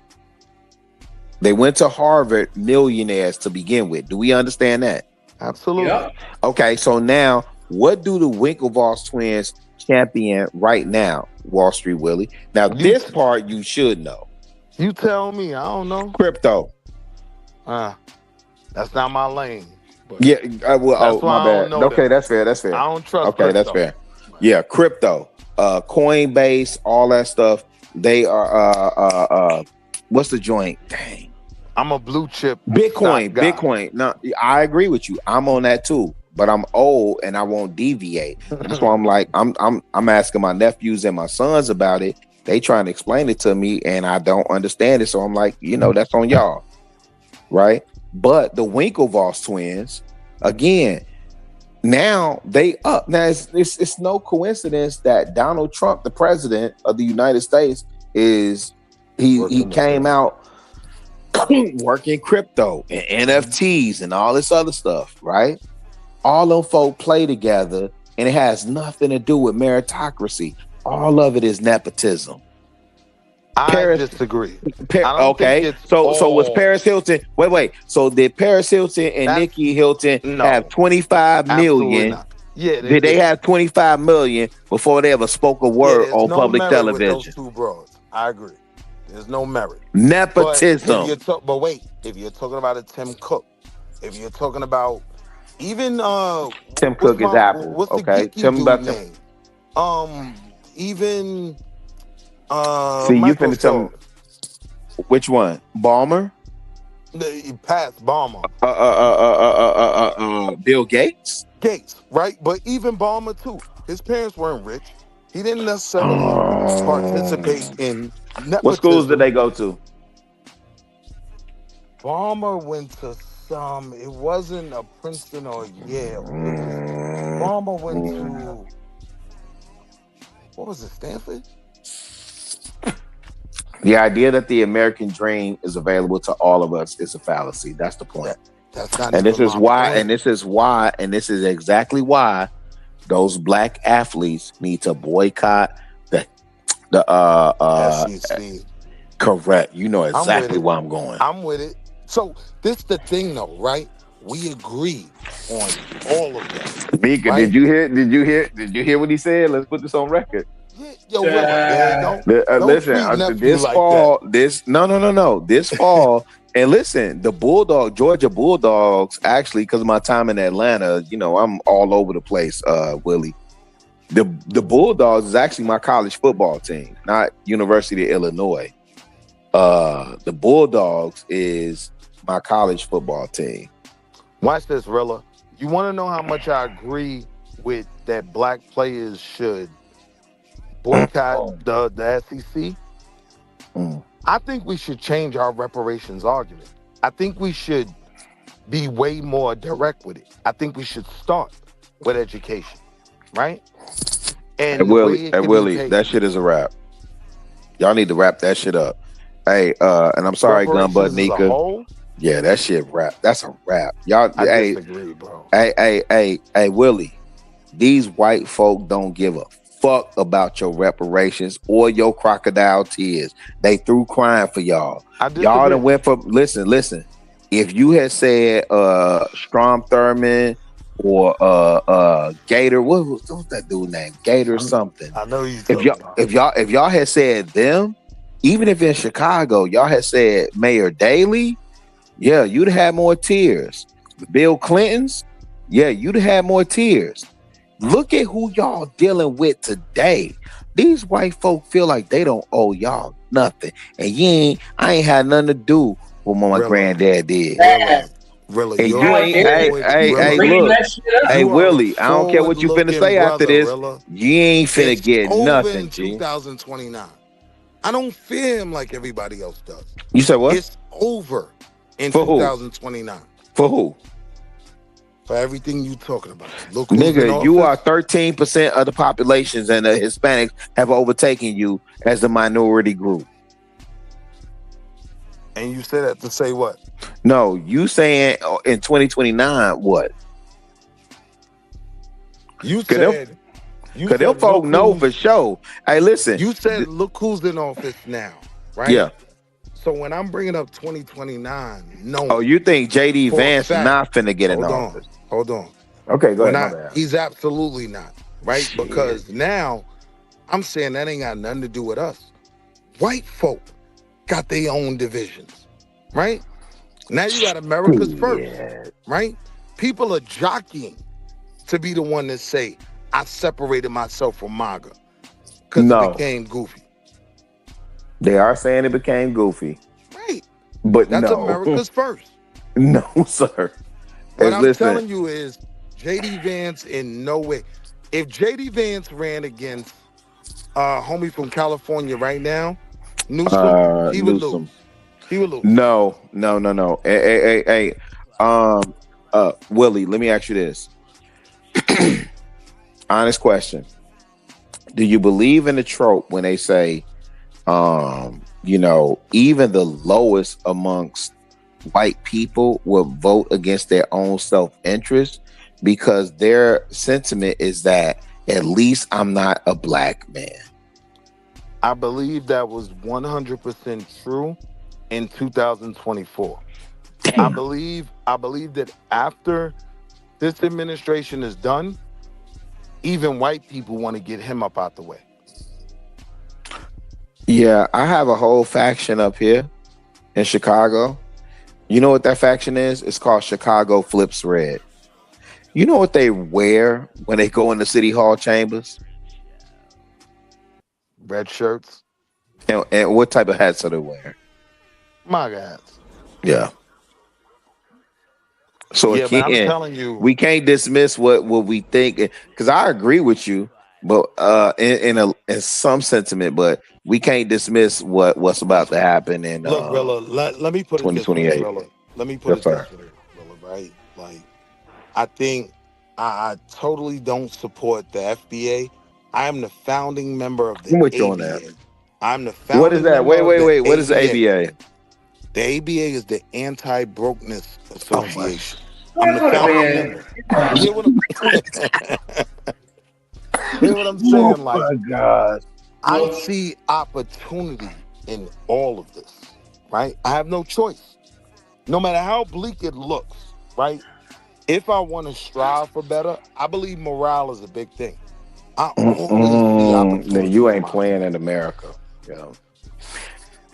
They went to Harvard millionaires to begin with. Do we understand that?
Absolutely. Yeah.
Okay, so now what do the Winklevoss twins champion right now, Wall Street Willie? Now, this part you should know.
You tell me. I don't know.
Crypto.
That's not my lane.
Yeah, my bad. Okay, that's fair.
I don't trust
Okay,
crypto.
That's fair. Yeah, crypto, Coinbase, all that stuff. They are what's the joint? Dang.
I'm a blue chip.
Bitcoin. No, I agree with you. I'm on that too, but I'm old and I won't deviate. That's why I'm like, I'm asking my nephews and my sons about it. They trying to explain it to me and I don't understand it. So I'm like, that's on y'all. Right? But the Winklevoss twins, again, now they up. Now it's no coincidence that Donald Trump, the president of the United States, he came out working crypto and NFTs and all this other stuff, right? All them folk play together and it has nothing to do with meritocracy. All of it is nepotism.
I disagree.
Okay, so was Paris Hilton? Wait. So did Paris Hilton and Nikki Hilton have 25 million?
Not. Yeah.
Did they have 25 million before they ever spoke a word on public television?
With those two broads. I agree. There's no merit.
Nepotism.
But wait, if you're talking about a Tim Cook, if you're talking about even
Tim Cook is Apple.
What's the
Tell me about
name? Even
see, you finna tell me which one? Ballmer?
He passed Balmer.
Bill Gates.
Right? But even Balmer too. His parents weren't rich. He didn't necessarily participate in nepotism.
What schools did they go to?
Balmer went to some. It wasn't a Princeton or Yale. It was Balmer went to. What was it? Stanford.
The idea that the American dream is available to all of us is a fallacy. That's the point.
That's not.
And
this
is why. And this is why. And this is exactly why those black athletes need to boycott the
SEC.
Correct. You know exactly where I'm going.
I'm with it. So this the thing, though, right? We agree on all of that.
Mika, right? Did you hear what he said? Let's put this on record.
Yo, don't
listen. This
like
fall,
that.
This fall, and listen, the Georgia Bulldogs. Actually, because of my time in Atlanta, I'm all over the place. Willie, the Bulldogs is actually my college football team, not University of Illinois. The Bulldogs is my college football team.
Watch this, Rilla. You want to know how much I agree with that black players should boycott the SEC? I think we should change our reparations argument. I think we should be way more direct with it. I think we should start with education, right? And
Willie, that shit is a wrap. Y'all need to wrap that shit up. Hey, and I'm sorry, Gunbutt Nika. Yeah, that shit rap. That's a rap. Y'all,
I disagree, bro.
Hey, Willie. These white folk don't give a fuck about your reparations or your crocodile tears. They through crying for y'all. Y'all done went for listen. If you had said Strom Thurmond or Gator, what was that dude name? Gator something.
I know you.
If y'all had said them, even if in Chicago, y'all had said Mayor Daley, yeah, you'd have had more tears. Bill Clinton's, yeah, you'd have had more tears. Look at who y'all dealing with today. These white folk feel like they don't owe y'all nothing. And I ain't had nothing to do with what my granddad did.
Really,
hey, Willie, I don't care what you finna say after this. You ain't finna get nothing, G.
2029. I don't fear him like everybody else does.
You said what?
It's over in
For
2029.
For who?
For everything you talking about. Look,
nigga, you are 13% of the populations, and the Hispanics have overtaken you as the minority group.
And you said that to say what?
No, you saying in 2029 what?
You said.
Because them folk know for sure. Hey, listen.
You said, look who's in office now, right?
Yeah.
So when I'm bringing up 2029, no.
Oh, you think J.D. Vance not finna get in office?
Hold on.
Okay, go ahead.
He's absolutely not, right? Shit. Because now I'm saying that ain't got nothing to do with us. White folk got their own divisions, right? Now you got America's first, right? People are jockeying to be the one that say, I separated myself from MAGA because it became goofy.
They are saying it became goofy.
Right.
But
that's America's first.
No, sir.
What I'm telling you is J.D. Vance in no way. If J.D. Vance ran against homie from California right now, Newsom, he would lose. He would lose.
No. Hey. Willie, let me ask you this. Honest question. Do you believe in the trope when they say, even the lowest amongst white people will vote against their own self-interest because their sentiment is that at least I'm not a black man?
I believe that was 100% true in 2024. I believe that after this administration is done, even white people want to get him up out the way.
Yeah, I have a whole faction up here in Chicago. You know what that faction is? It's called Chicago Flips Red. You know what they wear when they go in the city hall chambers?
Red shirts.
And what type of hats are they wearing?
MAGA hats.
Yeah.
So
Yeah, man, I'm
again,
telling you.
we can't dismiss what we think, because I agree with you, but in some sentiment, but we can't dismiss what's about to happen in
Look, Rilla, let me put it this way,
2028.
Rilla. Let me put
Yes,
it
sir.
this way, Rilla, right? Like, I think I totally don't support the FBA. I am the founding member of the
I'm with you on that.
ABA. I'm the
What is
founding
that?
member of the
Wait. What is the
ABA.
ABA?
The ABA is the Anti-Brokenness
Oh my.
Association. I'm the founding member. You hear what hear what I'm
Oh
saying? Like,
my God.
I see opportunity in all of this, right? I have no choice. No matter how bleak it looks, right? If I want to strive for better, I believe morale is a big thing. I always see
Then
opportunity
you
in
ain't
my
playing
people.
in America.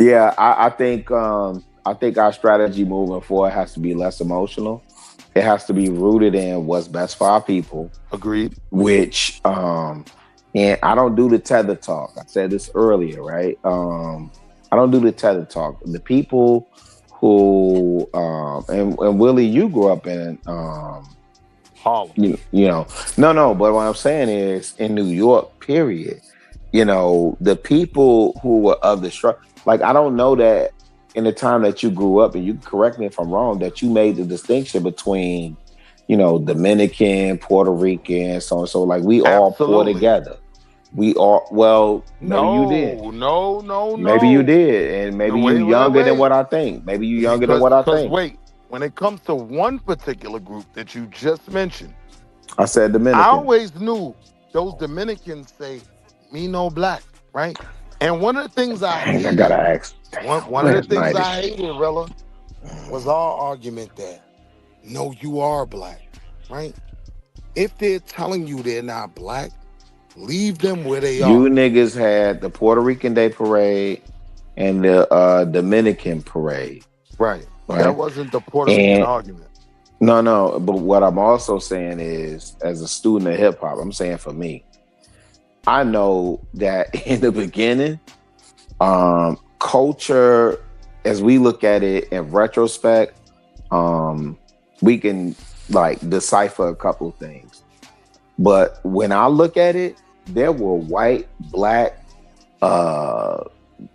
Yeah. I think our strategy moving forward has to be less emotional. It has to be rooted in what's best for our people.
Agreed.
Which and I don't do the tether talk. I said this earlier, right? I don't do the tether talk. The people who and Willie, you grew up in
Harlem.
No, but what I'm saying is in New York, period. The people who were of the struggle, like I don't know that in the time that you grew up, and you can correct me if I'm wrong, that you made the distinction between, Dominican, Puerto Rican, so and so. Like we all pour
Absolutely.
together. We all maybe you did. Maybe you
No.
did, and maybe you younger than what I think. Maybe you younger than what I
Because
think.
wait, when it comes to one particular group that you just mentioned,
I said Dominican.
I always knew those Dominicans say, "Me no black," right? And one of the things I hated,
I gotta ask.
one of the things I hated, Rella, was our argument that, no, you are black, right? If they're telling you they're not black, leave them where they
You
are.
niggas had the Puerto Rican Day Parade and the Dominican Parade.
Right. That wasn't the Puerto Rican argument.
No. But what I'm also saying is, as a student of hip hop, I'm saying for me, I know that in the beginning, culture, as we look at it in retrospect, we can like decipher a couple of things. But when I look at it, there were white, black,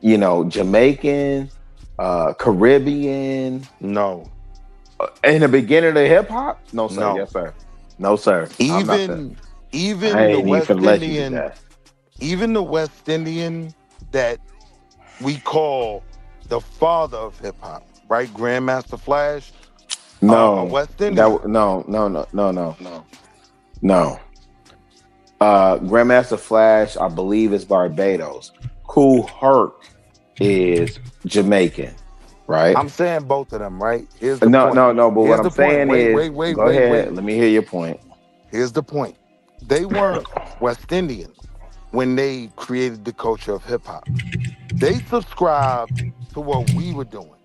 Jamaican, Caribbean.
No.
In the beginning of the hip hop? No, sir.
No.
Yes, sir. No, sir.
Even the West Indian, even the West Indian that we call the father of hip hop, right? Grandmaster Flash.
No.
West Indian.
No. Grandmaster Flash, I believe, is Barbados. Kool Herc is Jamaican, right?
I'm saying both of them, right? Here's the
No.
point.
But what I'm saying is,
wait,
go ahead. Let me hear your point.
Here's the point. They weren't West Indian when they created the culture of hip hop. They subscribed to what we were doing.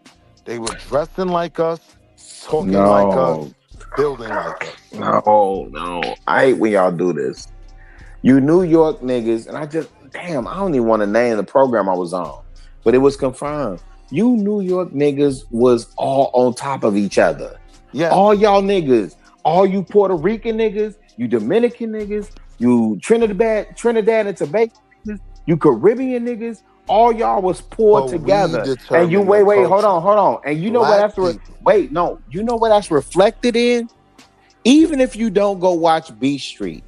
They were dressing like us, talking like us, building like us.
No. I hate when y'all do this. You New York niggas, and I don't even want to name the program I was on, but it was confirmed. You New York niggas was all on top of each other.
Yeah.
All y'all niggas, all you Puerto Rican niggas, you Dominican niggas, you Trinidad and Tobago niggas, you Caribbean niggas, all y'all was poured together. And you wait, hold on. And you know what that's you know what that's reflected in? Even if you don't go watch Beat Street,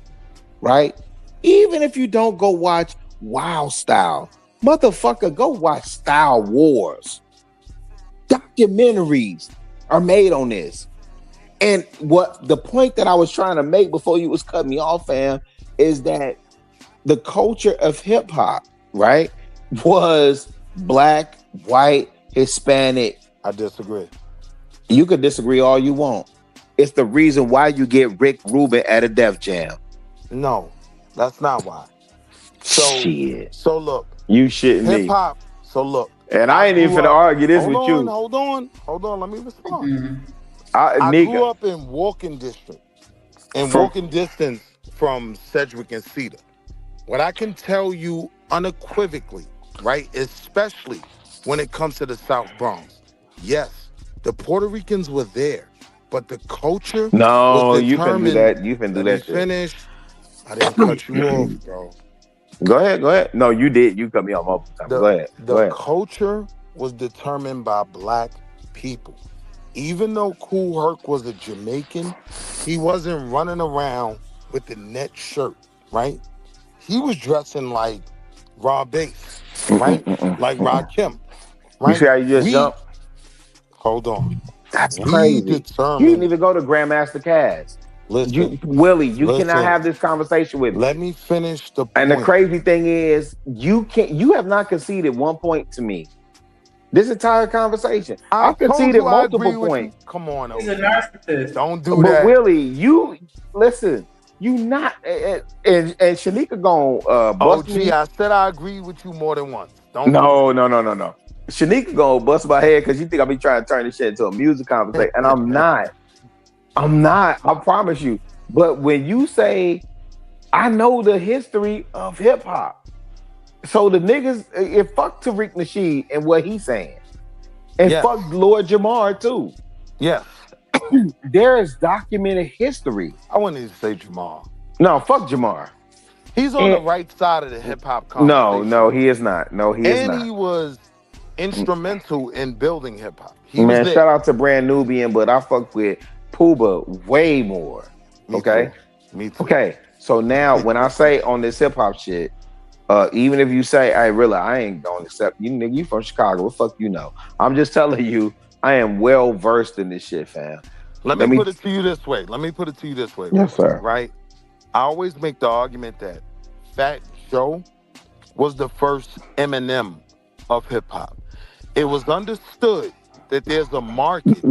right? Even if you don't go watch Wild Style, motherfucker, go watch Style Wars. Documentaries are made on this. And what the point that I was trying to make before you was cutting me off, fam, is that the culture of hip hop, right, was black, white, Hispanic.
I disagree.
You could disagree all you want. It's the reason why you get Rick Rubin at a Def Jam.
No, that's not why. So look.
You shitting me.
Hip hop. So look.
And I ain't even finna argue this with you.
Hold on. Let me respond. I grew up in walking district. Walking distance from Sedgwick and Cedar. What I can tell you unequivocally, right, especially when it comes to the South Bronx, yes, the Puerto Ricans were there. but the culture
No,
was
you can do
determined.
that. You can do
Let me
that shit.
finish. I didn't cut you off, bro.
Go ahead. No, you did. You cut me off multiple times. Go ahead.
The culture was determined by black people. Even though Kool Herc was a Jamaican, he wasn't running around with the net shirt, right? He was dressing like Rob Bass, right? Like Rakim, right?
You see how you just jumped?
Hold on.
That's
We
crazy.
determined.
You didn't even go to Grandmaster Caz.
Listen,
Willie, you
listen.
cannot have this conversation with me.
Let me finish the point.
And the crazy thing is, you have not conceded 1 point to me. This entire conversation. I've conceded multiple points.
Come on,
He's a narcissist.
Don't do
but
that.
Willie, you listen. You not and Shanika gonna bust me.
I said I agree with you more than once. Don't.
No. Shanika gonna bust my head because you think I be trying to turn this shit into a music conversation, and I'm not. I promise you. But when you say, I know the history of hip hop, so the niggas, it fuck Tariq Nasheed and what he's saying, and fuck Lord Jamar too.
Yeah,
there is documented history.
I wouldn't even say Jamar.
No, fuck Jamar.
He's on the right side of the hip hop conversation.
No, he is not. No, he is not.
And he was instrumental in building hip hop.
Man, shout out to Brand Nubian, but I fuck with Pooba way more. Okay?
Me too.
Okay, so now when I say on this hip hop shit, even if you say, hey, really, I ain't gonna accept you, nigga, you from Chicago, what the fuck you know? I'm just telling you, I am well versed in this shit, fam.
Let me put it to you this way.
Yes, sir.
Right? I always make the argument that Fat Joe was the first Eminem of hip hop. It was understood that there's a market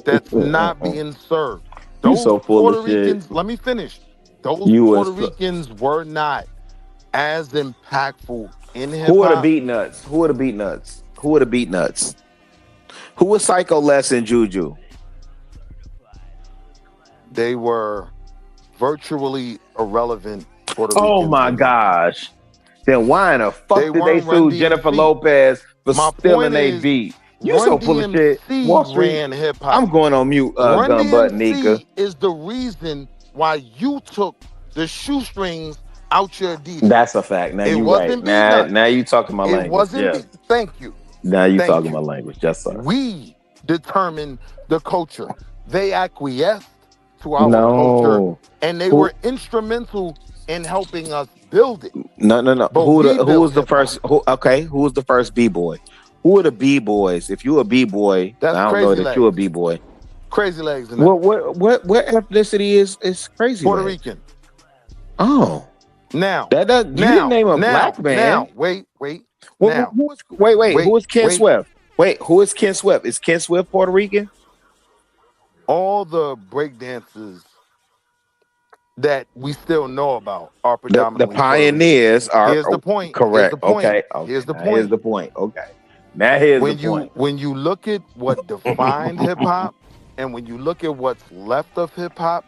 that's not being served. Those
so full
Puerto
of shit.
Ricans, let me finish. Those Puerto Ricans were not as impactful in hip hop.
Who are the beat nuts? Who was Psycho Les and Juju?
They were virtually irrelevant Puerto Ricans.
Oh my gosh. Then why in the fuck did they sue Jennifer Lopez for stealing a beat? You so full of shit. Wall Street
ran hip hop.
I'm going on mute, gun butt, Nika.
Is the reason why you took the shoestrings out your Adidas.
That's a fact. Now you right. Now you talking my language.
It wasn't.
Yeah.
Thank you.
Now you talking my language. Yes, sir.
We determined the culture. They acquiesced to our culture, and they were instrumental in helping us build it.
No. Who was the first? Who was the first B-boy? Who are the B-boys? If you a B-boy, I don't know that you a B-boy.
Crazy Legs.
What ethnicity is Crazy
Puerto
Legs?
Rican.
Oh.
Now.
You didn't name a black man.
Now. Wait.
Who is Ken Swift? Wait, who is Ken Swift? Is Ken Swift Puerto Rican?
All the breakdancers that we still know about are predominantly
the pioneers are.
Here's the point.
Correct. Okay.
Here's the point.
Here's the point. Okay. Now here's the point.
When you look at what defined hip hop, and when you look at what's left of hip hop,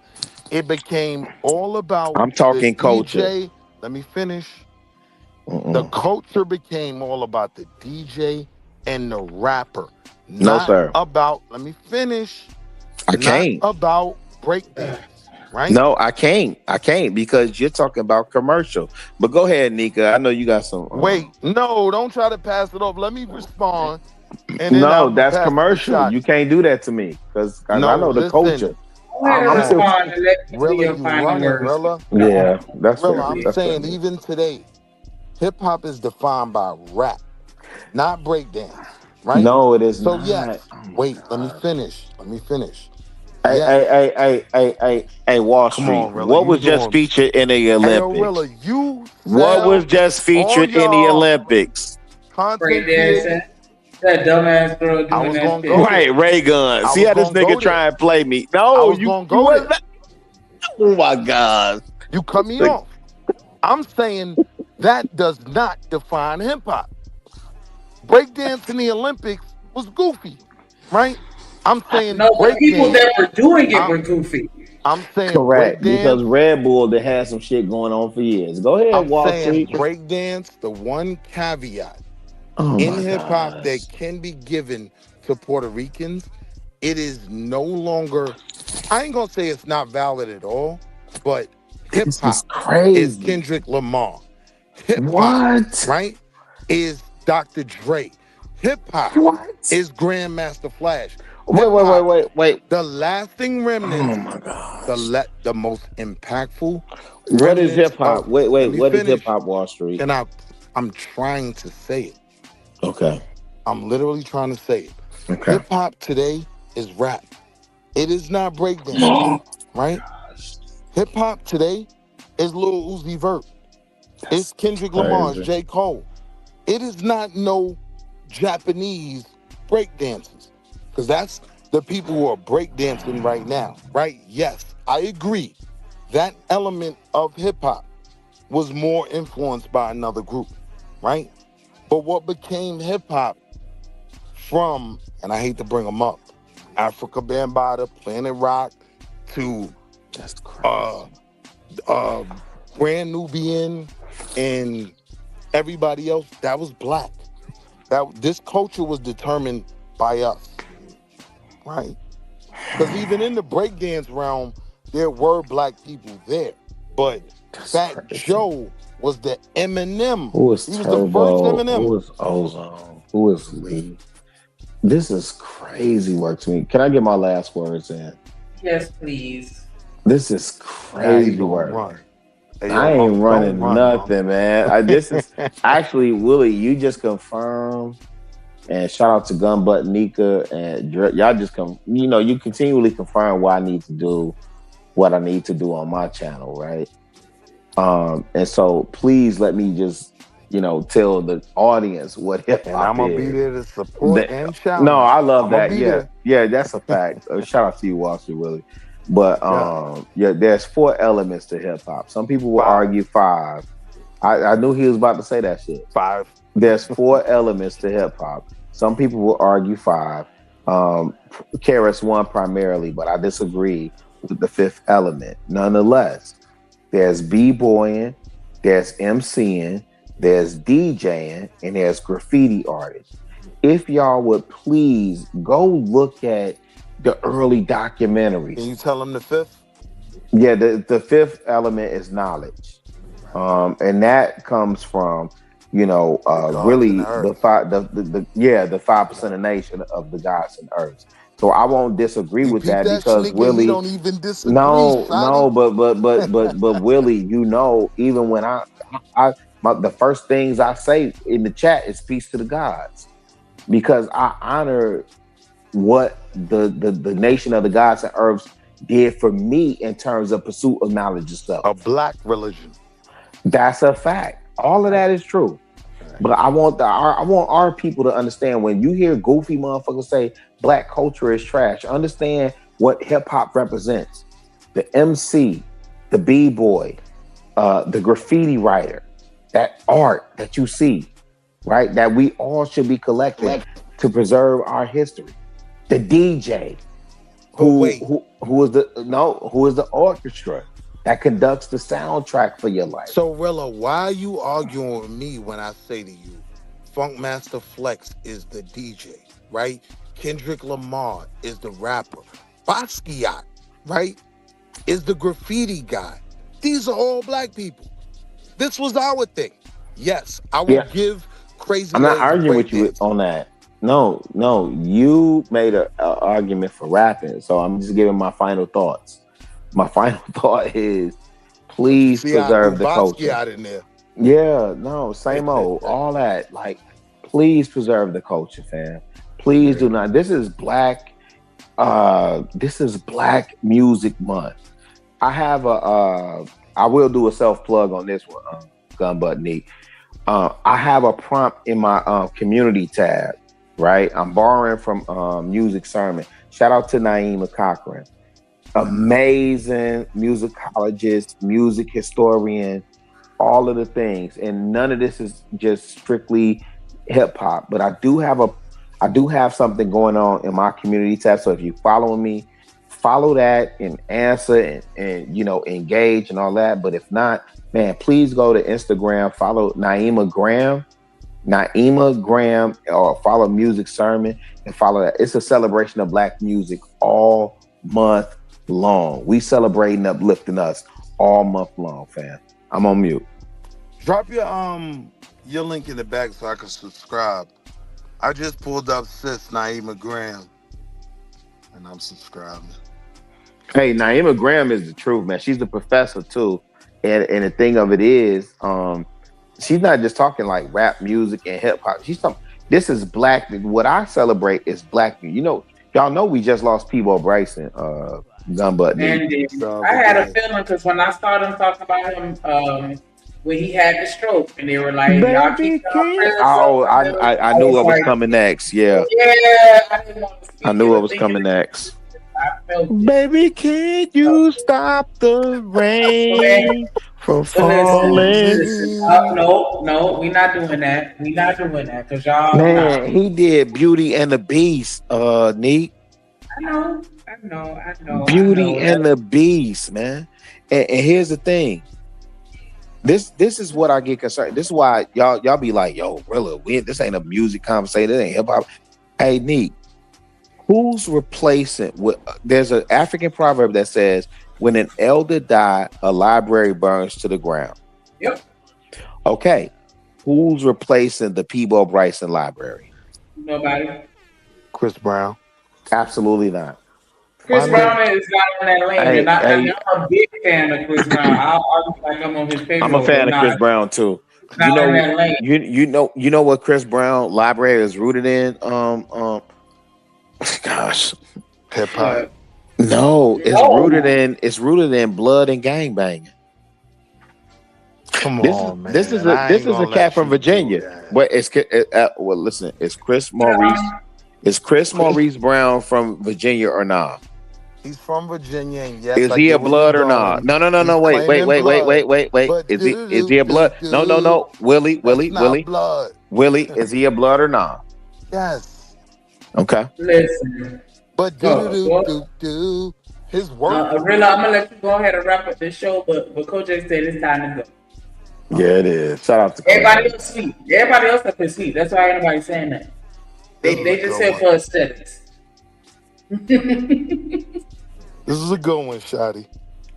it became all about.
I'm talking culture.
DJ. Let me finish. The culture became all about the DJ and the rapper.
No, sir.
About. Let me finish.
I can't.
Not about breakdance. Right?
No, I can't because you're talking about commercial. But go ahead, Nika. I know you got some.
Wait, no, don't try to pass it off. Let me respond. And
no, that's commercial. You can't do that to me because I know the culture.
I'm still Rilla.
Yeah, that's
Rilla. I'm saying even today, hip hop is defined by rap, not breakdance. Right?
No, it is
so
not.
Yes. Wait, let me finish.
Hey, Wall Street.
On, Rilla,
what was just featured in the Olympics?
Rilla,
what was just featured in the Olympics?
Breakdancing. That dumbass girl doing that shit.
Right, Ray Gun. See how this nigga try and play me? No, you
gonna go there.
Oh my God.
You cut me off. I'm saying that does not define hip hop. Breakdance in the Olympics was goofy, right? I'm saying
the people that were doing it were goofy.
I'm saying
correct because Red Bull that had some shit going on for years. Go ahead, Wall Street.
Breakdance. The one caveat in hip hop that can be given to Puerto Ricans it is no longer. I ain't gonna say it's not valid at all, but hip hop is Kendrick Lamar. Hip hop, right, is Dr. Dre. Hip hop is Grandmaster Flash.
Wait.
The lasting remnants.
Oh my God.
The most impactful.
What is hip hop? Wait. What is
finish.
hip hop Wall Street?
And I'm trying to say it.
Okay.
I'm literally trying to say it.
Okay.
Hip hop today is rap. It is not breakdance, right? Hip hop today is Lil Uzi Vert. It's Kendrick Lamar. It's J. Cole. It is not no Japanese breakdancers, because that's the people who are breakdancing right now, right? Yes, I agree. That element of hip hop was more influenced by another group, right? But what became hip hop from, and I hate to bring them up, Africa Bambaataa, Planet Rock, to Grand Nubian and everybody else, that was black. This culture was determined by us, right? Because even in the breakdance realm, there were black people there, but Fat Joe was the Eminem.
Who was
he was
Turbo?
the first Eminem.
Who was Ozone? Who was Lee? This is crazy work to me. Can I get my last words in?
Yes, please.
This is crazy work.
Run. Hey,
I ain't running nothing, man. This is actually, Willie, you just confirmed. And shout out to Gunbutt Nika and y'all just you continually confirm what I need to do on my channel, right? And so please let me just tell the audience what hip hop is.
And I'm gonna be there to support and challenge.
No, I love that.
There.
Yeah, that's a fact. Shout out to you, Walter, Willie. But there's 4 elements to hip hop. Some people will argue 5. I knew he was about to say that shit.
5.
There's 4 elements to hip hop. Some people will argue 5. KRS One primarily, but I disagree with the 5th element. Nonetheless, there's b-boying, there's MCing, there's DJing, and there's graffiti artists. If y'all would please go look at the early documentaries.
Can you tell them the 5th?
Yeah, the 5th element is knowledge. And that comes from, really the 5% of nation of the gods and earths. So I won't disagree with that because Willie.
Don't even disagree.
No, but Willie, even when the first things I say in the chat is peace to the gods, because I honor what the nation of the gods and earths did for me in terms of pursuit of knowledge and stuff.
A black religion.
That's a fact. All of that is true. But I want our people to understand, when you hear goofy motherfuckers say black culture is trash, understand what hip hop represents. The MC, the b-boy, the graffiti writer, that art that you see, right? That we all should be collecting to preserve our history. The DJ, who is the orchestra that conducts the soundtrack for your life.
So Rilla, why are you arguing with me when I say to you, Funkmaster Flex is the DJ, right? Kendrick Lamar is the rapper. Basquiat, right, is the graffiti guy. These are all black people. This was our thing. Yes, I will give Crazy.
I'm not arguing with you on that. No, you made an argument for rapping, so I'm just giving my final thoughts. My final thought is, please preserve the culture.
Out in there.
Yeah, no, same old, all that. Like, please preserve the culture, fam. Please do not. This is Black Music Month. I will do a self plug on this one, Gunbutt Neat. I have a prompt in my community tab, right? I'm borrowing from Music Sermon. Shout out to Naima Cochran. Amazing musicologist, music historian, all of the things. And none of this is just strictly hip hop, but I do have something going on in my community tab. So if you follow me, follow that and answer and engage and all that. But if not, man, please go to Instagram, follow Naima Graham, Naima Graham, or follow Music Sermon and follow that. It's a celebration of Black music all month long. We celebrating uplifting us all month long, fam. I'm on mute.
Drop your link in the back so I can subscribe. I just pulled up sis Naima Graham, and I'm subscribing.
Hey, Naima Graham is the truth, man. She's the professor too, and the thing of it is, she's not just talking like rap music and hip hop. She's talking. This is Black. What I celebrate is Black. You know, y'all know we just lost Peabo Bryson, gun butt.
And I had a feeling because when I started talking about him, when he had the stroke, and they were like, "Y'all keep
I knew what was coming next. Yeah, I knew what was coming next. Baby, can't you stop the rain from falling?
No, we're not doing that. We're not doing that because y'all.
Man, he did Beauty and the Beast, Neat.
I know.
Beauty and the Beast, man. And here's the thing. This is what I get concerned. This is why y'all be like, yo, really, this ain't a music conversation. This ain't hip hop. Hey, Neat. Who's replacing? There's an African proverb that says, "When an elder die, a library burns to the ground."
Yep.
Okay. Who's replacing the Peabo Bryson Library?
Nobody.
Chris Brown.
Absolutely not.
Chris Brown is not in that lane, I'm a big fan of Chris Brown. I'm on his payroll.
I'm a fan of Chris Brown too. You know what Chris Brown Library is rooted in? Gosh,
hip hop.
No, it's rooted in blood and gangbanging.
Come on, man.
This is a cat from Virginia. But well, listen, is Chris Maurice Brown from Virginia or not?
He's from Virginia, and yes,
is he a blood or not? No. Wait. Is he a blood? No. Willie. Willie, is he a blood or not?
Yes.
Okay.
Listen.
But his work.
Really, I'm gonna let you go ahead and wrap up this show, but Coach J said it's time to go.
Yeah, it is. Shout out to
everybody else sleep. Everybody else up is sleep. That's why ain't nobody saying that. They just said for aesthetics.
This is a good one, Shotty.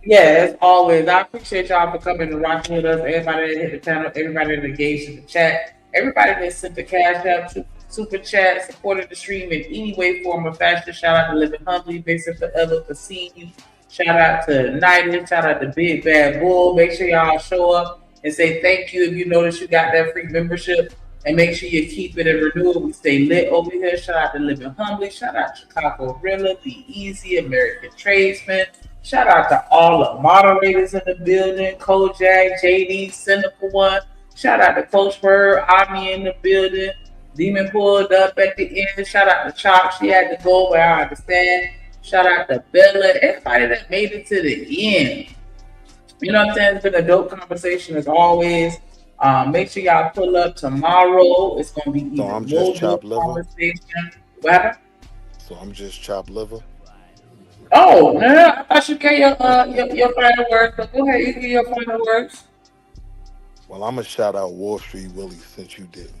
Yeah, as always. I appreciate y'all for coming and rocking with us. Everybody that hit the channel, everybody that engaged in the chat, everybody that sent the cash out, super chat, supported the stream in any way, form, or fashion. Shout out to Living Humbly, Basic Forever for seeing you. Shout out to United. Shout out to Big Bad Bull. Make sure y'all show up and say thank you if you notice you got that free membership. And make sure you keep it and renew it. We stay lit over here. Shout out to Living Humbly. Shout out to Chicago Rilla, Be Easy, American Tradesman. Shout out to all the moderators in the building. Kojak, JD, Center for One. Shout out to Coach Bird, Ami in the building. Demon pulled up at the end. Shout out to Chalk. She had to go, but I understand. Shout out to Bella. Everybody that made it to the end. You know what I'm saying? It's been a dope conversation as always. Make sure y'all pull up tomorrow. It's gonna be even
I'm just chopped liver.
Conversation. What happened?
So I'm just chopped liver.
Oh, no, I thought you gave your final words, but go ahead, you give your final words.
Well, I'm gonna shout out Wall Street Willie since you didn't.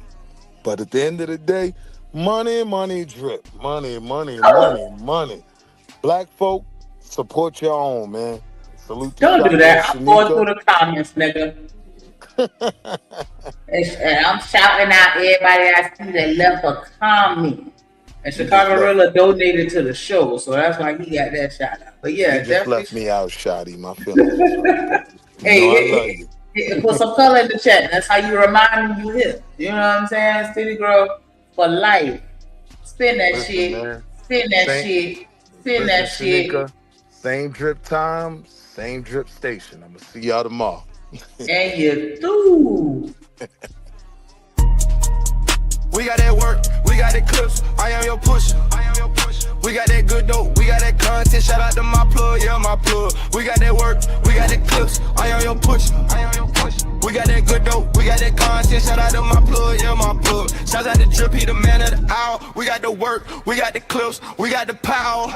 But at the end of the day, money, drip. Money. Black folk, support your own, man. Salute to
Don't do that.
Shanika.
I'm going through the comments, nigga. And I'm shouting out everybody I see that left a comment. And Chicago Rilla donated to the show, so that's why he got that shout out. But yeah,
you just left me out, Shotty. My feelings. I love you.
Put some color in the chat. That's how you remind me you here. You know what I'm saying? City Girl for life. Spin that shit.
Man.
Spin that shit. Spin that shit.
Shanika, same drip time, same drip station. I'm gonna see y'all tomorrow.
And you do.
We got that work, we got that clips, I am your pusher. We got that good dope, we got that content, shout out to my plug, yeah, my plug. We got that work, we got that clips, I am your pusher. We got that good dope, we got that content, shout out to my plug, yeah, my plug. Shout out to Drip, he the man of the hour. We got the work, we got the clips, we got the power.